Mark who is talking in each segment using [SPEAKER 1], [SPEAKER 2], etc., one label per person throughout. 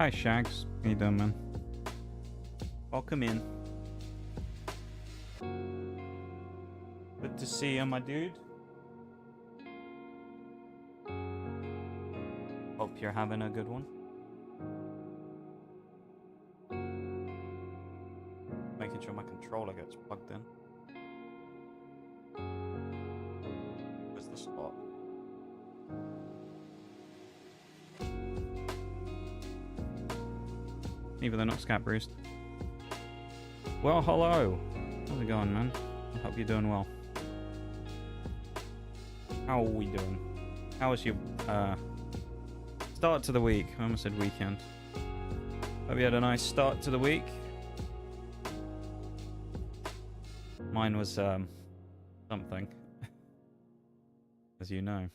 [SPEAKER 1] Hi, Shags. How you doing, man? Welcome in. Good to see you, my dude. Hope you're having a good one. Making sure my controller gets plugged in. Where's the spot? Even though not scat bruised. Well, hello. How's it going, man? I hope you're doing well. How are we doing? How was your start to the week? I almost said weekend. Hope you had a nice start to the week. Mine was something, as you know.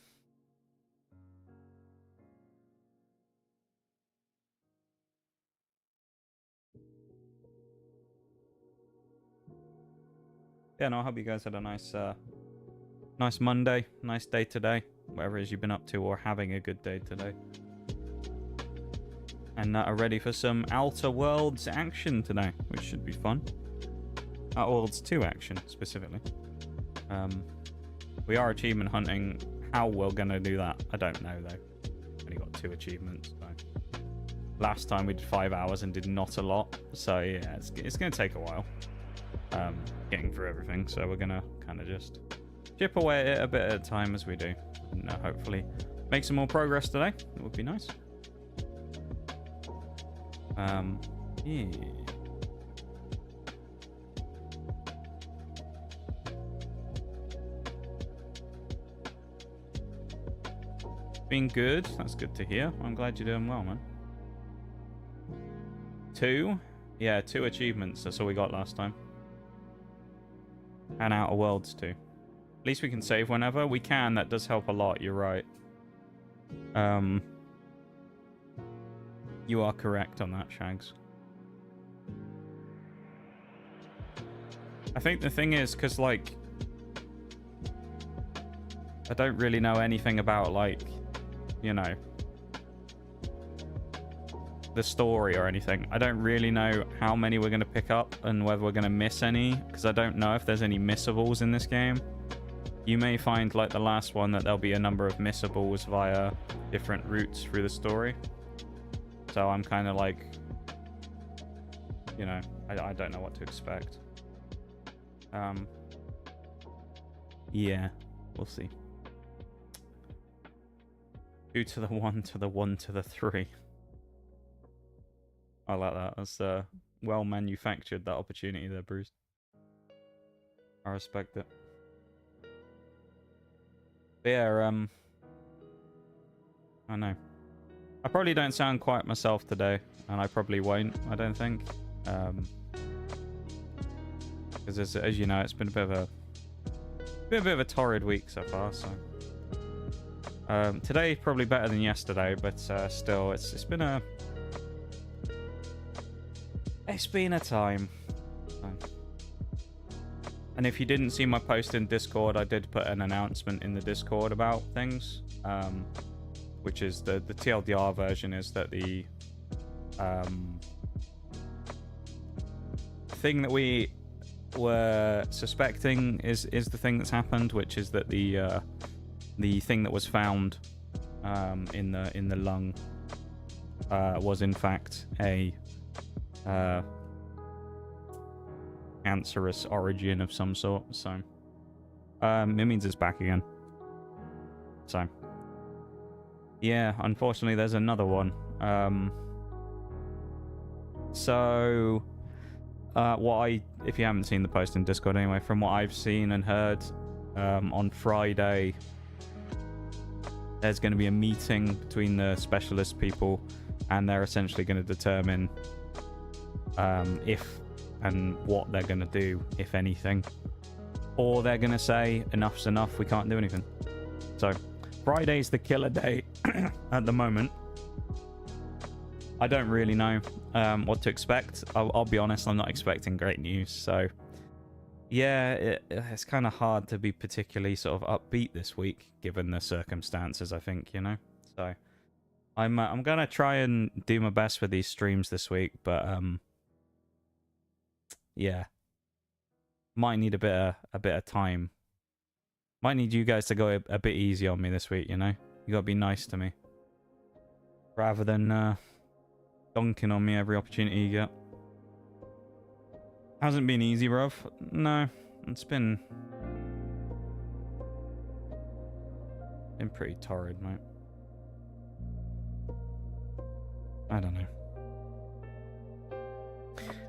[SPEAKER 1] Yeah, no, I hope you guys had a nice nice Monday, nice day today, whatever it is you've been up to, or having a good day today. And are ready for some Outer Worlds action today, which should be fun. Outer Worlds 2 action, specifically. We are achievement hunting. How we're going to do that, I don't know, though. Only got 2 achievements, so. Last time we did 5 hours and did not a lot, so yeah, it's going to take a while. Getting through everything, so we're going to kind of just chip away at it a bit at a time as we do. And hopefully make some more progress today. It would be nice. Yeah. Been good. That's good to hear. I'm glad you're doing well, man. 2? Yeah, 2 achievements. That's all we got last time. And Outer Worlds 2. At least we can save whenever. We can. That does help a lot. You're right. You are correct on that, Shags. I think the thing is, because, like, I don't really know anything about, like, you know, the story or anything. I don't really know how many we're going to pick up and whether we're going to miss any, because I don't know if there's any missables in this game. You may find, like the last one, that there'll be a number of missables via different routes through the story. So I'm kind of like, you know, I don't know what to expect. Yeah, we'll see. 2 to the 1 to the 1 to the 3. I like that. That's well manufactured, that opportunity there, Bruce. I respect it. But yeah, I know. I probably don't sound quite myself today, and I probably won't, I don't think. Because as you know, it's been a bit of a torrid week so far, so. Today probably better than yesterday, but still, it's been a time. And if you didn't see my post in Discord, I did put an announcement in the Discord about things, which is the TLDR version is that the thing that we were suspecting is the thing that's happened, which is that the thing that was found in the lung was in fact a cancerous origin of some sort. So it means it's back again. So yeah, unfortunately there's another one. So if you haven't seen the post in Discord anyway, from what I've seen and heard, on Friday there's going to be a meeting between the specialist people, and they're essentially going to determine if and what they're going to do, if anything. Or they're going to say, enough's enough, we can't do anything. So, Friday's the killer day at the moment. I don't really know what to expect. I'll be honest, I'm not expecting great news. So, yeah, it's kind of hard to be particularly sort of upbeat this week, given the circumstances, I think, you know? So, I'm gonna try and do my best with these streams this week, but yeah, might need a bit of time. Might need you guys to go a bit easy on me this week. You know, you gotta be nice to me rather than dunking on me every opportunity you get. Hasn't been easy, bruv. No, it's been pretty torrid, mate. I don't know.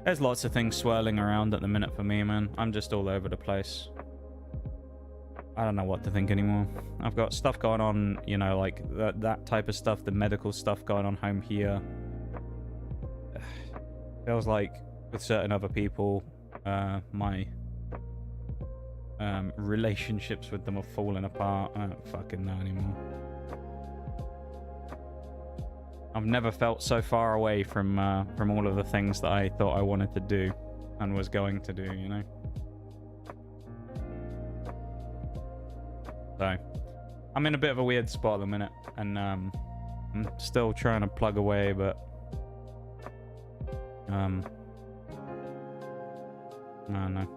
[SPEAKER 1] There's lots of things swirling around at the minute for me, man. I'm just all over the place. I don't know what to think anymore. I've got stuff going on, you know, like that type of stuff, the medical stuff going on home here. Feels like with certain other people, my relationships with them are falling apart. I don't fucking know anymore. I've never felt so far away from all of the things that I thought I wanted to do and was going to do, you know? So, I'm in a bit of a weird spot at the minute, and I'm still trying to plug away, but I don't know.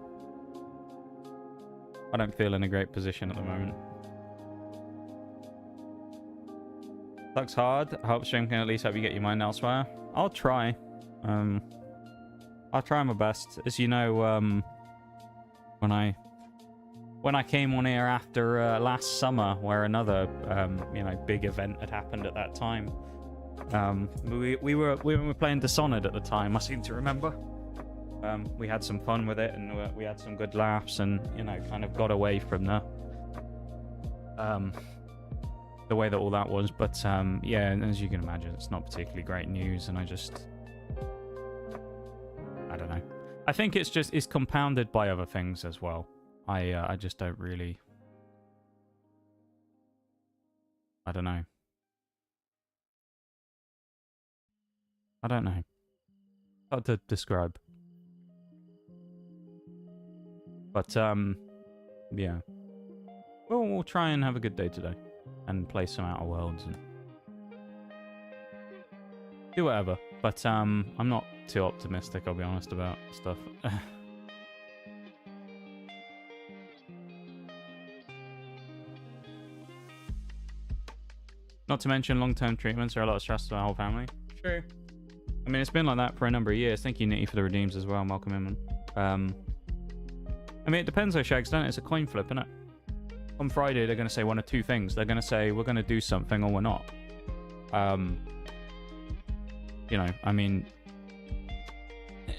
[SPEAKER 1] I don't feel in a great position at the moment. Sucks hard. I hope stream can at least help you get your mind elsewhere. I'll try. I'll try my best. As you know, when I came on here after last summer, where another you know, big event had happened at that time. We were playing Dishonored at the time. I seem to remember. We had some fun with it, and we had some good laughs, and you know, kind of got away from the way that all that was. But yeah, and as you can imagine, it's not particularly great news, and I don't know. I think it's compounded by other things as well. I just don't really, I don't know. I don't know how to describe. But yeah, we'll try and have a good day today and play some Outer Worlds and do whatever. But I'm not too optimistic, I'll be honest, about stuff. Not to mention long-term treatments are a lot of stress to our whole family. True. I mean, it's been like that for a number of years. Thank you, Nitty, for the redeems as well. Welcome in, man. I mean, it depends though, Shags, don't it? It's a coin flip, isn't it? On Friday, they're going to say one of two things. They're going to say, we're going to do something or we're not. You know, I mean,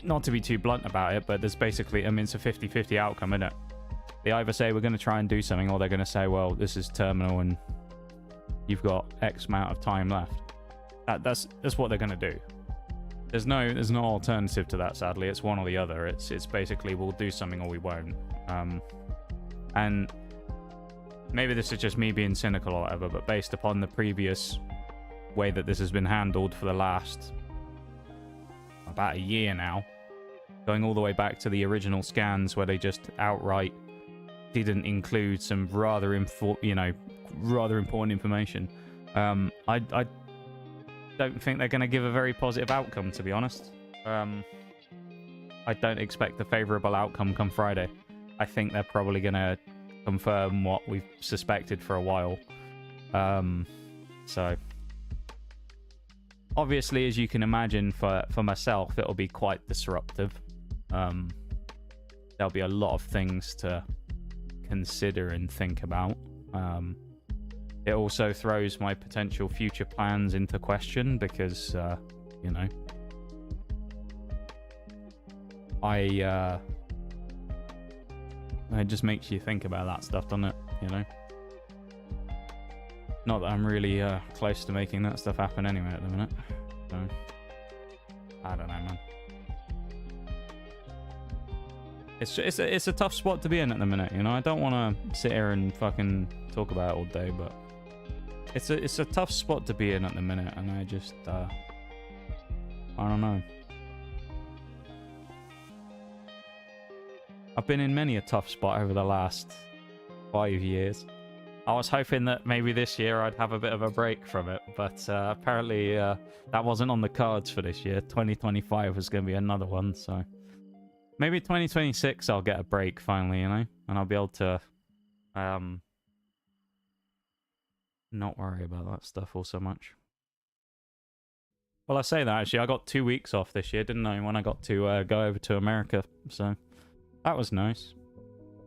[SPEAKER 1] not to be too blunt about it, but there's basically, I mean, it's a 50-50 outcome, isn't it? They either say we're going to try and do something, or they're going to say, well, this is terminal and you've got X amount of time left. That's what they're going to do. There's no alternative to that, sadly. It's one or the other. It's basically we'll do something or we won't. And maybe this is just me being cynical or whatever, but based upon the previous way that this has been handled for the last about a year now, going all the way back to the original scans where they just outright didn't include some rather important information. I don't think they're going to give a very positive outcome, to be honest. I don't expect a favourable outcome come Friday. I think they're probably going to confirm what we've suspected for a while. So, obviously, as you can imagine, for myself, it'll be quite disruptive. There'll be a lot of things to consider and think about. It also throws my potential future plans into question because, you know, it just makes you think about that stuff, doesn't it? You know? Not that I'm really close to making that stuff happen anyway at the minute. So, I don't know, man. It's a tough spot to be in at the minute, you know? I don't want to sit here and fucking talk about it all day, but it's a tough spot to be in at the minute, and I just I don't know. I've been in many a tough spot over the last 5 years. I was hoping that maybe this year I'd have a bit of a break from it, but apparently that wasn't on the cards for this year. 2025 was going to be another one, so maybe 2026 I'll get a break finally, you know, and I'll be able to not worry about that stuff all so much. Well, I say that actually, I got 2 weeks off this year, didn't I? When I got to go over to America, so that was nice.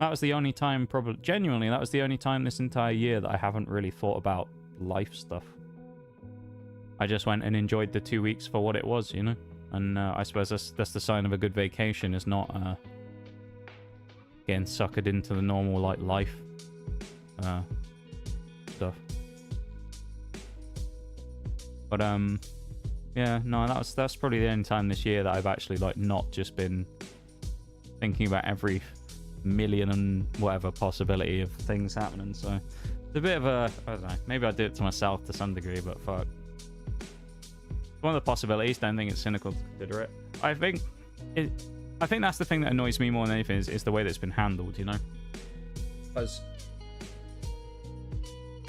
[SPEAKER 1] That was the only time, probably, genuinely, that was the only time this entire year that I haven't really thought about life stuff. I just went and enjoyed the 2 weeks for what it was, you know? And I suppose that's the sign of a good vacation, is not getting suckered into the normal, like, life stuff. But, yeah, no, that's probably the only time this year that I've actually, like, not just been thinking about every million and whatever possibility of things happening. So it's a bit of a, I don't know, maybe I do it to myself to some degree, but fuck, one of the possibilities. Don't think it's cynical to consider it. I think that's the thing that annoys me more than anything is the way that it's been handled, you know. Because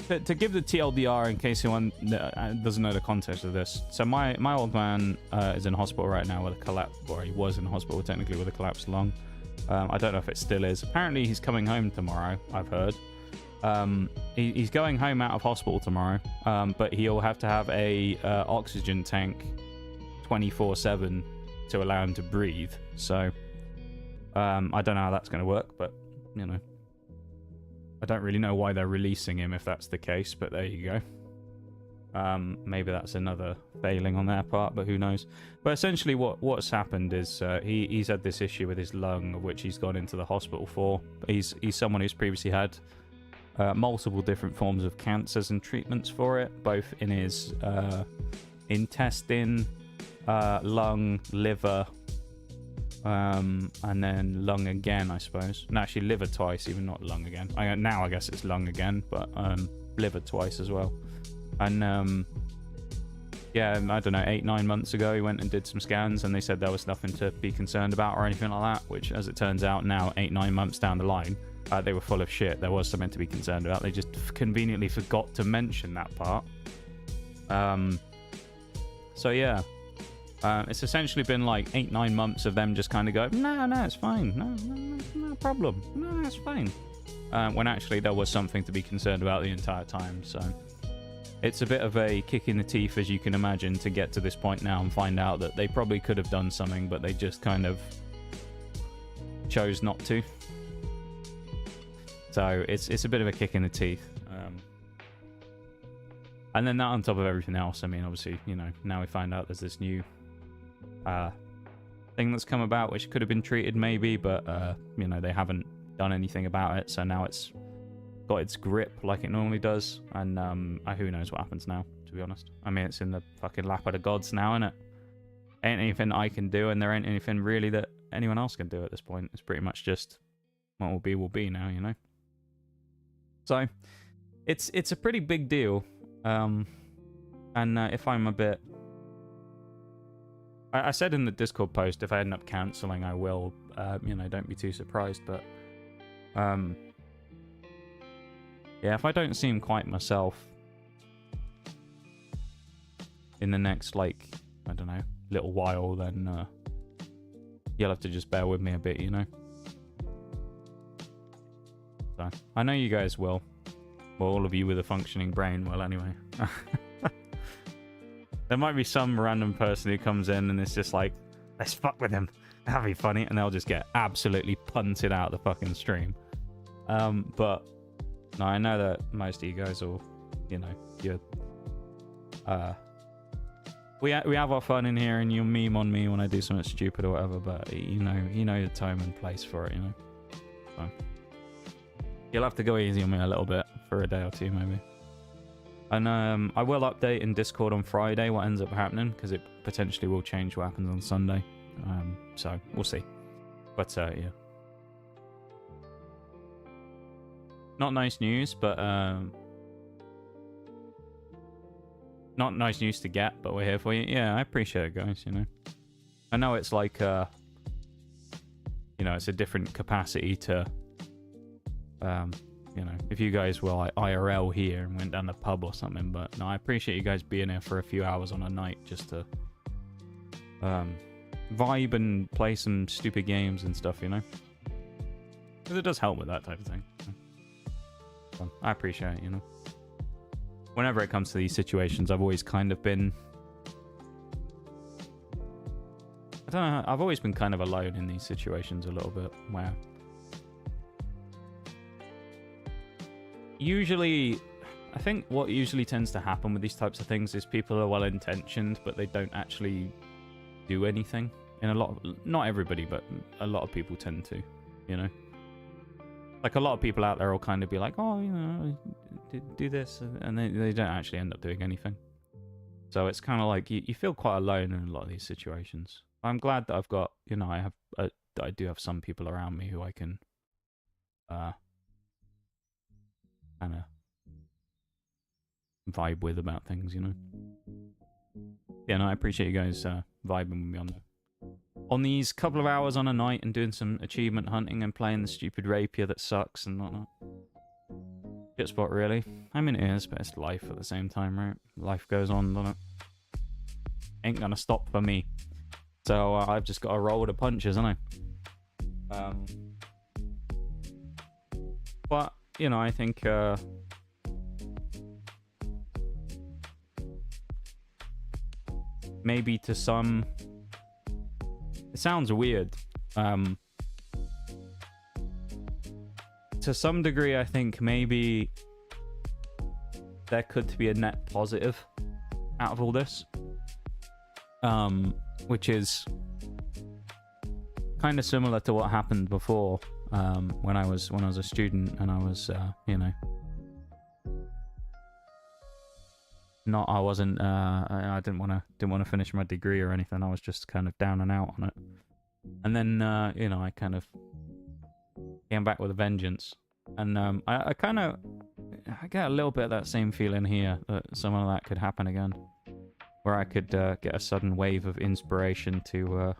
[SPEAKER 1] to give the TLDR in case anyone doesn't know the context of this, so my old man is in hospital right now with a collapse, or he was in hospital technically with a collapsed lung. I don't know if it still is. Apparently he's coming home tomorrow, I've heard. He's going home out of hospital tomorrow, but he'll have to have a oxygen tank 24/7 to allow him to breathe. So I don't know how that's going to work, but you know, I don't really know why they're releasing him if that's the case, but there you go. Maybe that's another failing on their part, but who knows. But essentially what's happened is he's had this issue with his lung, of which he's gone into the hospital for. He's someone who's previously had multiple different forms of cancers and treatments for it, both in his intestine, lung, liver, and then lung again, I suppose. And actually liver twice, even not lung again. Now I guess it's lung again, but liver twice as well. And yeah, I don't know, 8-9 months ago he went and did some scans and they said there was nothing to be concerned about or anything like that, which as it turns out now, 8-9 months down the line, they were full of shit. There was something to be concerned about. They just conveniently forgot to mention that part. So yeah, it's essentially been like 8-9 months of them just kind of going, no, it's fine, no problem, no, it's fine, when actually there was something to be concerned about the entire time. So it's a bit of a kick in the teeth, as you can imagine, to get to this point now and find out that they probably could have done something, but they just kind of chose not to. So it's a bit of a kick in the teeth. And then that on top of everything else, I mean, obviously, you know, now we find out there's this new thing that's come about, which could have been treated maybe, but, you know, they haven't done anything about it, so now it's got its grip like it normally does, and who knows what happens now, to be honest. I mean, it's in the fucking lap of the gods now, innit? Ain't anything I can do, and there ain't anything really that anyone else can do at this point. It's pretty much just what will be now, you know? So it's a pretty big deal, and if I'm a bit, I said in the Discord post, if I end up cancelling, I will, you know, don't be too surprised, but yeah, if I don't seem quite myself in the next, like, I don't know, little while, then you'll have to just bear with me a bit, you know? So, I know you guys will. Well, all of you with a functioning brain will anyway. There might be some random person who comes in and it's just like, let's fuck with him. That'd be funny. And they'll just get absolutely punted out the fucking stream. But no, I know that most of you guys will, you know, we have our fun in here, and you'll meme on me when I do something stupid or whatever. But you know the time and place for it, you know. So you'll have to go easy on me a little bit for a day or two, maybe. And I will update in Discord on Friday what ends up happening, because it potentially will change what happens on Sunday. So we'll see. But yeah. Not nice news, but not nice news to get, but we're here for you. Yeah, I appreciate it, guys, you know. I know it's like, you know, it's a different capacity to you know, if you guys were like IRL here and went down the pub or something. But no, I appreciate you guys being here for a few hours on a night just to vibe and play some stupid games and stuff, you know? Because it does help with that type of thing. So, I appreciate it, you know? Whenever it comes to these situations, I've always kind of been... I don't know, I've always been kind of alone in these situations a little bit, where... Usually, I think what usually tends to happen with these types of things is people are well-intentioned, but they don't actually do anything. In a lot of, not everybody, but a lot of people tend to, you know? Like, a lot of people out there will kind of be like, oh, you know, do this, and they don't actually end up doing anything. So it's kind of like, you feel quite alone in a lot of these situations. I'm glad that I've got, you know, I do have some people around me who I can, kind of vibe with about things, you know? Yeah, no, I appreciate you guys vibing with me on these couple of hours on a night and doing some achievement hunting and playing the stupid rapier that sucks and whatnot. Shit spot, really. I mean, it is, but it's life at the same time, right? Life goes on, doesn't it? Ain't gonna stop for me. So I've just got to roll with the punches, haven't I? But, you know, I think... maybe to some... It sounds weird. To some degree, I think maybe there could be a net positive out of all this. Which is kind of similar to what happened before, when I was a student and I was, you know, I didn't want to finish my degree or anything. I was just kind of down and out on it. And then, you know, I kind of came back with a vengeance. And I get a little bit of that same feeling here, that some of that could happen again. Where I could get a sudden wave of inspiration to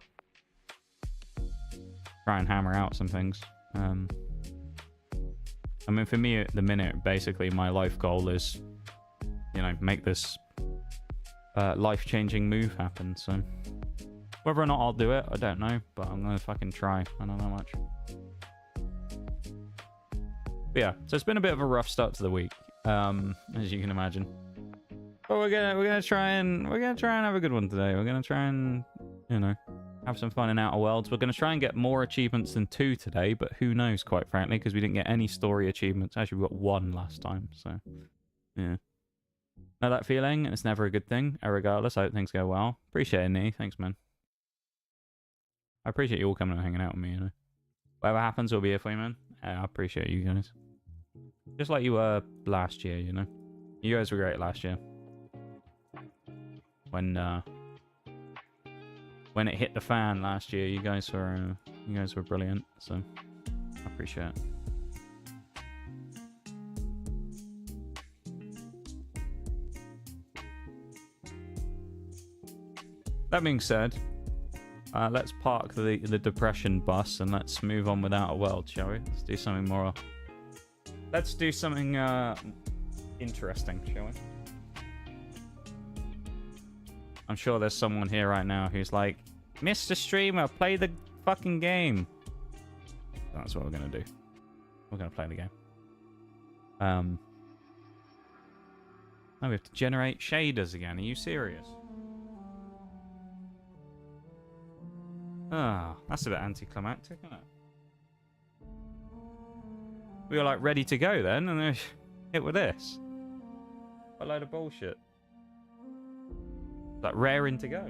[SPEAKER 1] try and hammer out some things. I mean, for me at the minute, basically my life goal is, you know, make this life-changing move happen. So whether or not I'll do it, I don't know, but I'm gonna fucking try. I don't know much. But yeah, so it's been a bit of a rough start to the week, as you can imagine. But we're gonna try and have a good one today. We're gonna try and, you know, have some fun in Outer Worlds. We're gonna try and get more achievements than 2 today, but who knows, quite frankly, because we didn't get any story achievements. Actually, we got 1 last time, so yeah. Know that feeling, and it's never a good thing. Regardless, I hope things go well. Appreciate it, Nee. Thanks, man. I appreciate you all coming and hanging out with me, you know. Whatever happens, we'll be here for you, man. I appreciate you guys. Just like you were last year, you know. You guys were great last year. When it hit the fan last year, you guys were brilliant. So I appreciate it. That being said, let's park the depression bus and let's move on with Outer World, shall we? Let's do something more. Let's do something interesting, shall we? I'm sure there's someone here right now who's like, Mr. Streamer, play the fucking game. That's what we're gonna do. We're gonna play the game. Now we have to generate shaders again. Are you serious? Ah, that's a bit anticlimactic, isn't it? We were like ready to go then, and then hit with this. What a load of bullshit. Like raring to go.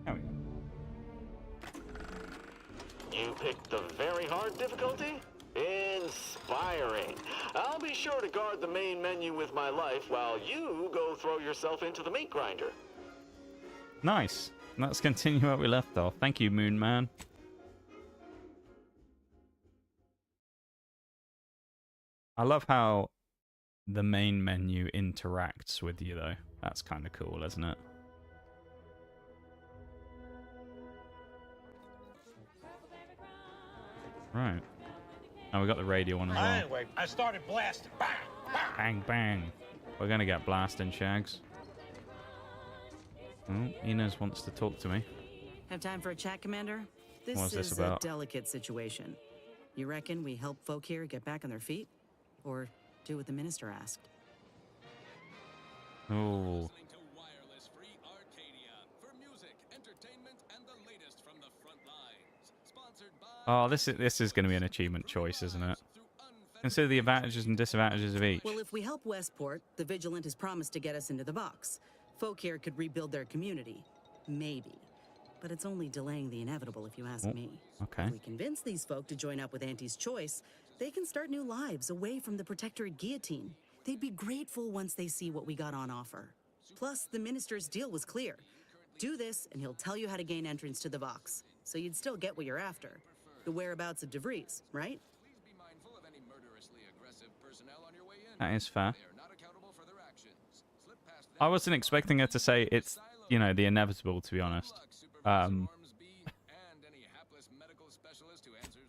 [SPEAKER 1] There we go.
[SPEAKER 2] You picked the very hard difficulty? Inspiring. I'll be sure to guard the main menu with my life while you go throw yourself into the meat grinder.
[SPEAKER 1] Nice. Let's continue where we left off. Thank you, Moon Man. I love how the main menu interacts with you, though. That's kind of cool, isn't it? Right. Oh, we got the radio one as well.
[SPEAKER 3] Anyway, I started blasting. Bang, bang.
[SPEAKER 1] Bang, bang. We're going to get blasting, Shags. Oh, Inez wants to talk to me.
[SPEAKER 4] Have time for a chat, Commander?
[SPEAKER 1] What's this
[SPEAKER 4] is
[SPEAKER 1] about?
[SPEAKER 4] a delicate situation. You reckon we help folk here get back on their feet? Or do what the minister asked?
[SPEAKER 1] Oh. Oh, this is going to be an achievement choice, isn't it? Consider the advantages and disadvantages of each.
[SPEAKER 4] Well, if we help Westport, the Vigilant has promised to get us into the box. Folk here could rebuild their community. Maybe. But it's only delaying the inevitable, if you ask me.
[SPEAKER 1] Okay.
[SPEAKER 4] If we convince these folk to join up with Auntie's choice, they can start new lives away from the protectorate guillotine. They'd be grateful once they see what we got on offer. Plus, the minister's deal was clear. Do this, and he'll tell you how to gain entrance to the Vox. So you'd still get what you're after. The whereabouts of DeVries, right?
[SPEAKER 1] That is fair. I wasn't expecting her to say it's, you know, the inevitable, to be honest.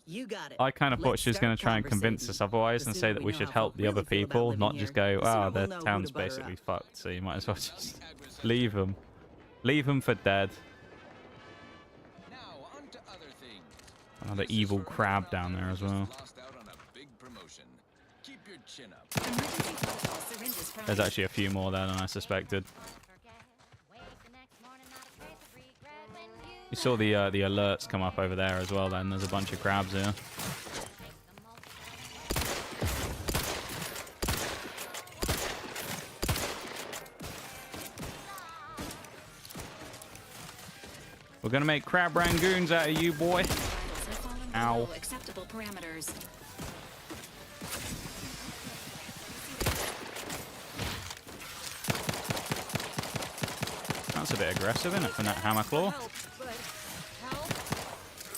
[SPEAKER 4] You got it.
[SPEAKER 1] I kind of thought
[SPEAKER 4] Let's
[SPEAKER 1] she was going to
[SPEAKER 4] start
[SPEAKER 1] try and convince us
[SPEAKER 4] conversating.
[SPEAKER 1] otherwise
[SPEAKER 4] The
[SPEAKER 1] and
[SPEAKER 4] sooner
[SPEAKER 1] say that
[SPEAKER 4] we
[SPEAKER 1] we
[SPEAKER 4] know
[SPEAKER 1] should
[SPEAKER 4] how
[SPEAKER 1] help
[SPEAKER 4] folk
[SPEAKER 1] the
[SPEAKER 4] really
[SPEAKER 1] other
[SPEAKER 4] feel about
[SPEAKER 1] people,
[SPEAKER 4] living
[SPEAKER 1] not
[SPEAKER 4] here,
[SPEAKER 1] just go,
[SPEAKER 4] the sooner
[SPEAKER 1] oh, their
[SPEAKER 4] we'll know who
[SPEAKER 1] town's
[SPEAKER 4] to butter
[SPEAKER 1] basically
[SPEAKER 4] up.
[SPEAKER 1] fucked, so you might as well just leave them. Leave them for dead. Another evil crab down there as well. There's actually a few more there than I suspected. You saw the alerts come up over there as well then. There's a bunch of crabs here. We're gonna make crab rangoons out of you, boy. Ow.
[SPEAKER 5] Acceptable parameters.
[SPEAKER 1] That's a bit aggressive, isn't it, from that hammer claw?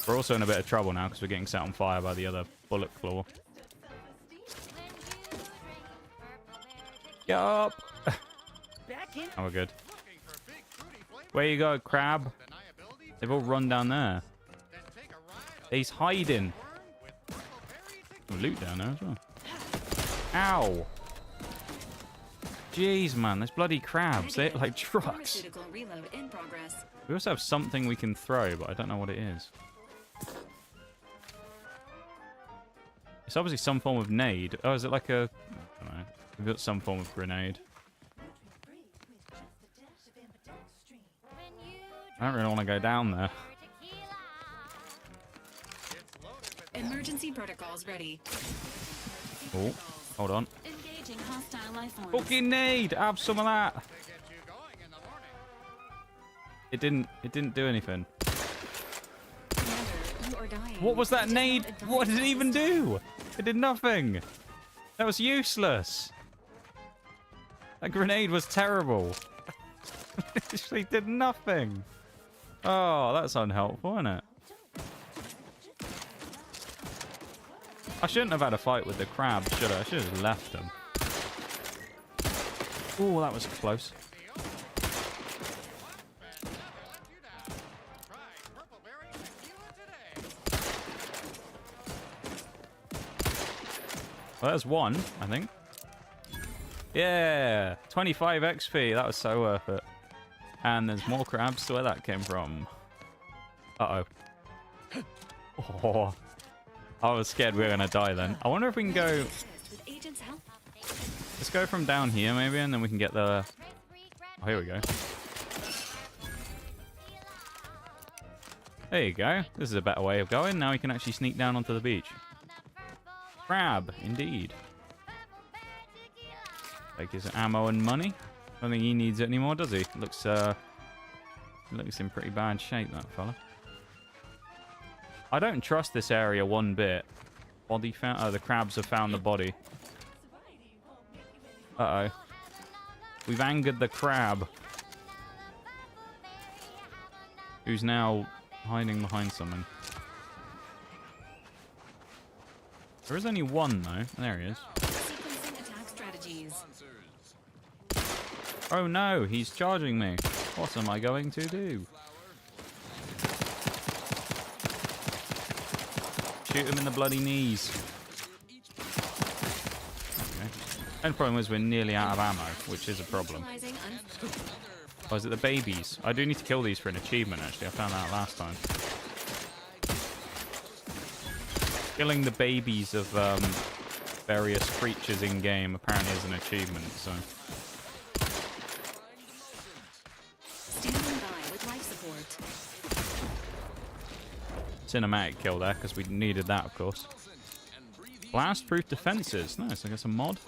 [SPEAKER 1] We're also in a bit of trouble now because we're getting set on fire by the other bullet claw. Get up! Oh, we're good. Where you go, crab? They've all run down there. He's hiding. Some loot down there as well. Ow! Jeez, man, there's bloody crabs. They're like trucks.
[SPEAKER 5] Pharmaceutical reload in progress.
[SPEAKER 1] We also have something we can throw, but I don't know what it is. It's obviously some form of nade. Oh, is it like a... I don't know. We've got some form of grenade. I don't really want to go down there.
[SPEAKER 5] Emergency protocols ready.
[SPEAKER 1] Oh, hold on.
[SPEAKER 5] Engaging hostile life forms.
[SPEAKER 1] Fucking nade! Have some of that! It didn't do anything.
[SPEAKER 5] Commander, you are dying.
[SPEAKER 1] What was that nade? What did it even do? It did nothing. That was useless. That grenade was terrible. It actually did nothing. Oh, that's unhelpful, isn't it? I shouldn't have had a fight with the crab, should I? I should have left them. Oh, that was close. Well, there's one, I think. Yeah, 25 XP. That was so worth it. And there's more crabs. So where that came from? Uh-oh. Oh, I was scared we were going to die then. I wonder if we can go...
[SPEAKER 5] With agents' help.
[SPEAKER 1] Let's go from down here maybe, and then we can get the... Oh, here we go. There you go. This is a better way of going. Now we can actually sneak down onto the beach. Crab, indeed. Take his ammo and money. I don't think he needs it anymore, does he? Looks in pretty bad shape, that fella. I don't trust this area one bit. Body found. Oh, the crabs have found the body. Uh-oh. We've angered the crab. Who's now hiding behind something. There is only one, though. There he is.
[SPEAKER 5] Sequencing attack strategy. breeze.
[SPEAKER 1] Oh no, he's charging me. What am I going to do? Shoot him in the bloody knees. Okay. And the problem is we're nearly out of ammo, which is a problem. Oh, is it the babies? I do need to kill these for an achievement, actually. I found that out last time. Killing the babies of various creatures in-game apparently is an achievement, so...
[SPEAKER 5] Standing by with life support.
[SPEAKER 1] Cinematic kill there, because we needed that, of course. Blast-proof defenses. Nice, I guess a mod.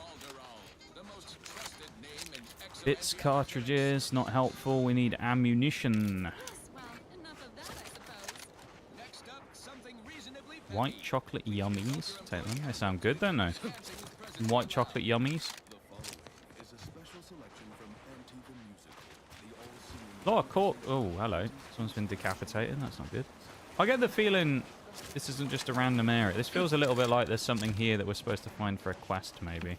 [SPEAKER 1] Bits, cartridges, not helpful. We need ammunition. White chocolate yummies. Take them. They sound good, don't they? Some white chocolate yummies. Oh, caught. Oh, hello. Someone's been decapitated. That's not good. I get the feeling this isn't just a random area. This feels a little bit like there's something here that we're supposed to find for a quest, maybe.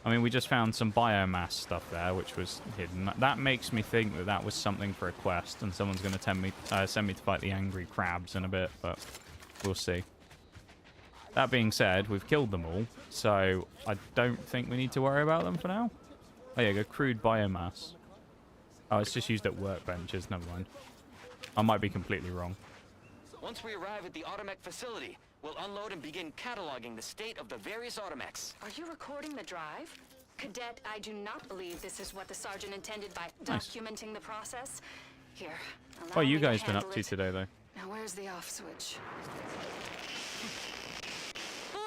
[SPEAKER 1] I mean, we just found some biomass stuff there, which was hidden. That makes me think that that was something for a quest, and someone's going to send me to fight the angry crabs in a bit, but we'll see. That being said, we've killed them all, so I don't think we need to worry about them for now. Oh yeah, go crude biomass. Oh, it's just used at workbenches. Never mind. I might be completely wrong.
[SPEAKER 6] Once we arrive at the Automech facility, we'll unload and begin cataloging the state of the various Automechs.
[SPEAKER 7] Are you recording the drive? Cadet, I do not believe this is what the sergeant intended by
[SPEAKER 1] Nice.
[SPEAKER 7] documenting the process. Here,
[SPEAKER 1] What
[SPEAKER 7] allow
[SPEAKER 1] you
[SPEAKER 7] me to
[SPEAKER 1] guys been up
[SPEAKER 7] handle
[SPEAKER 1] to
[SPEAKER 7] it.
[SPEAKER 1] today, though?
[SPEAKER 7] Now where's the off switch?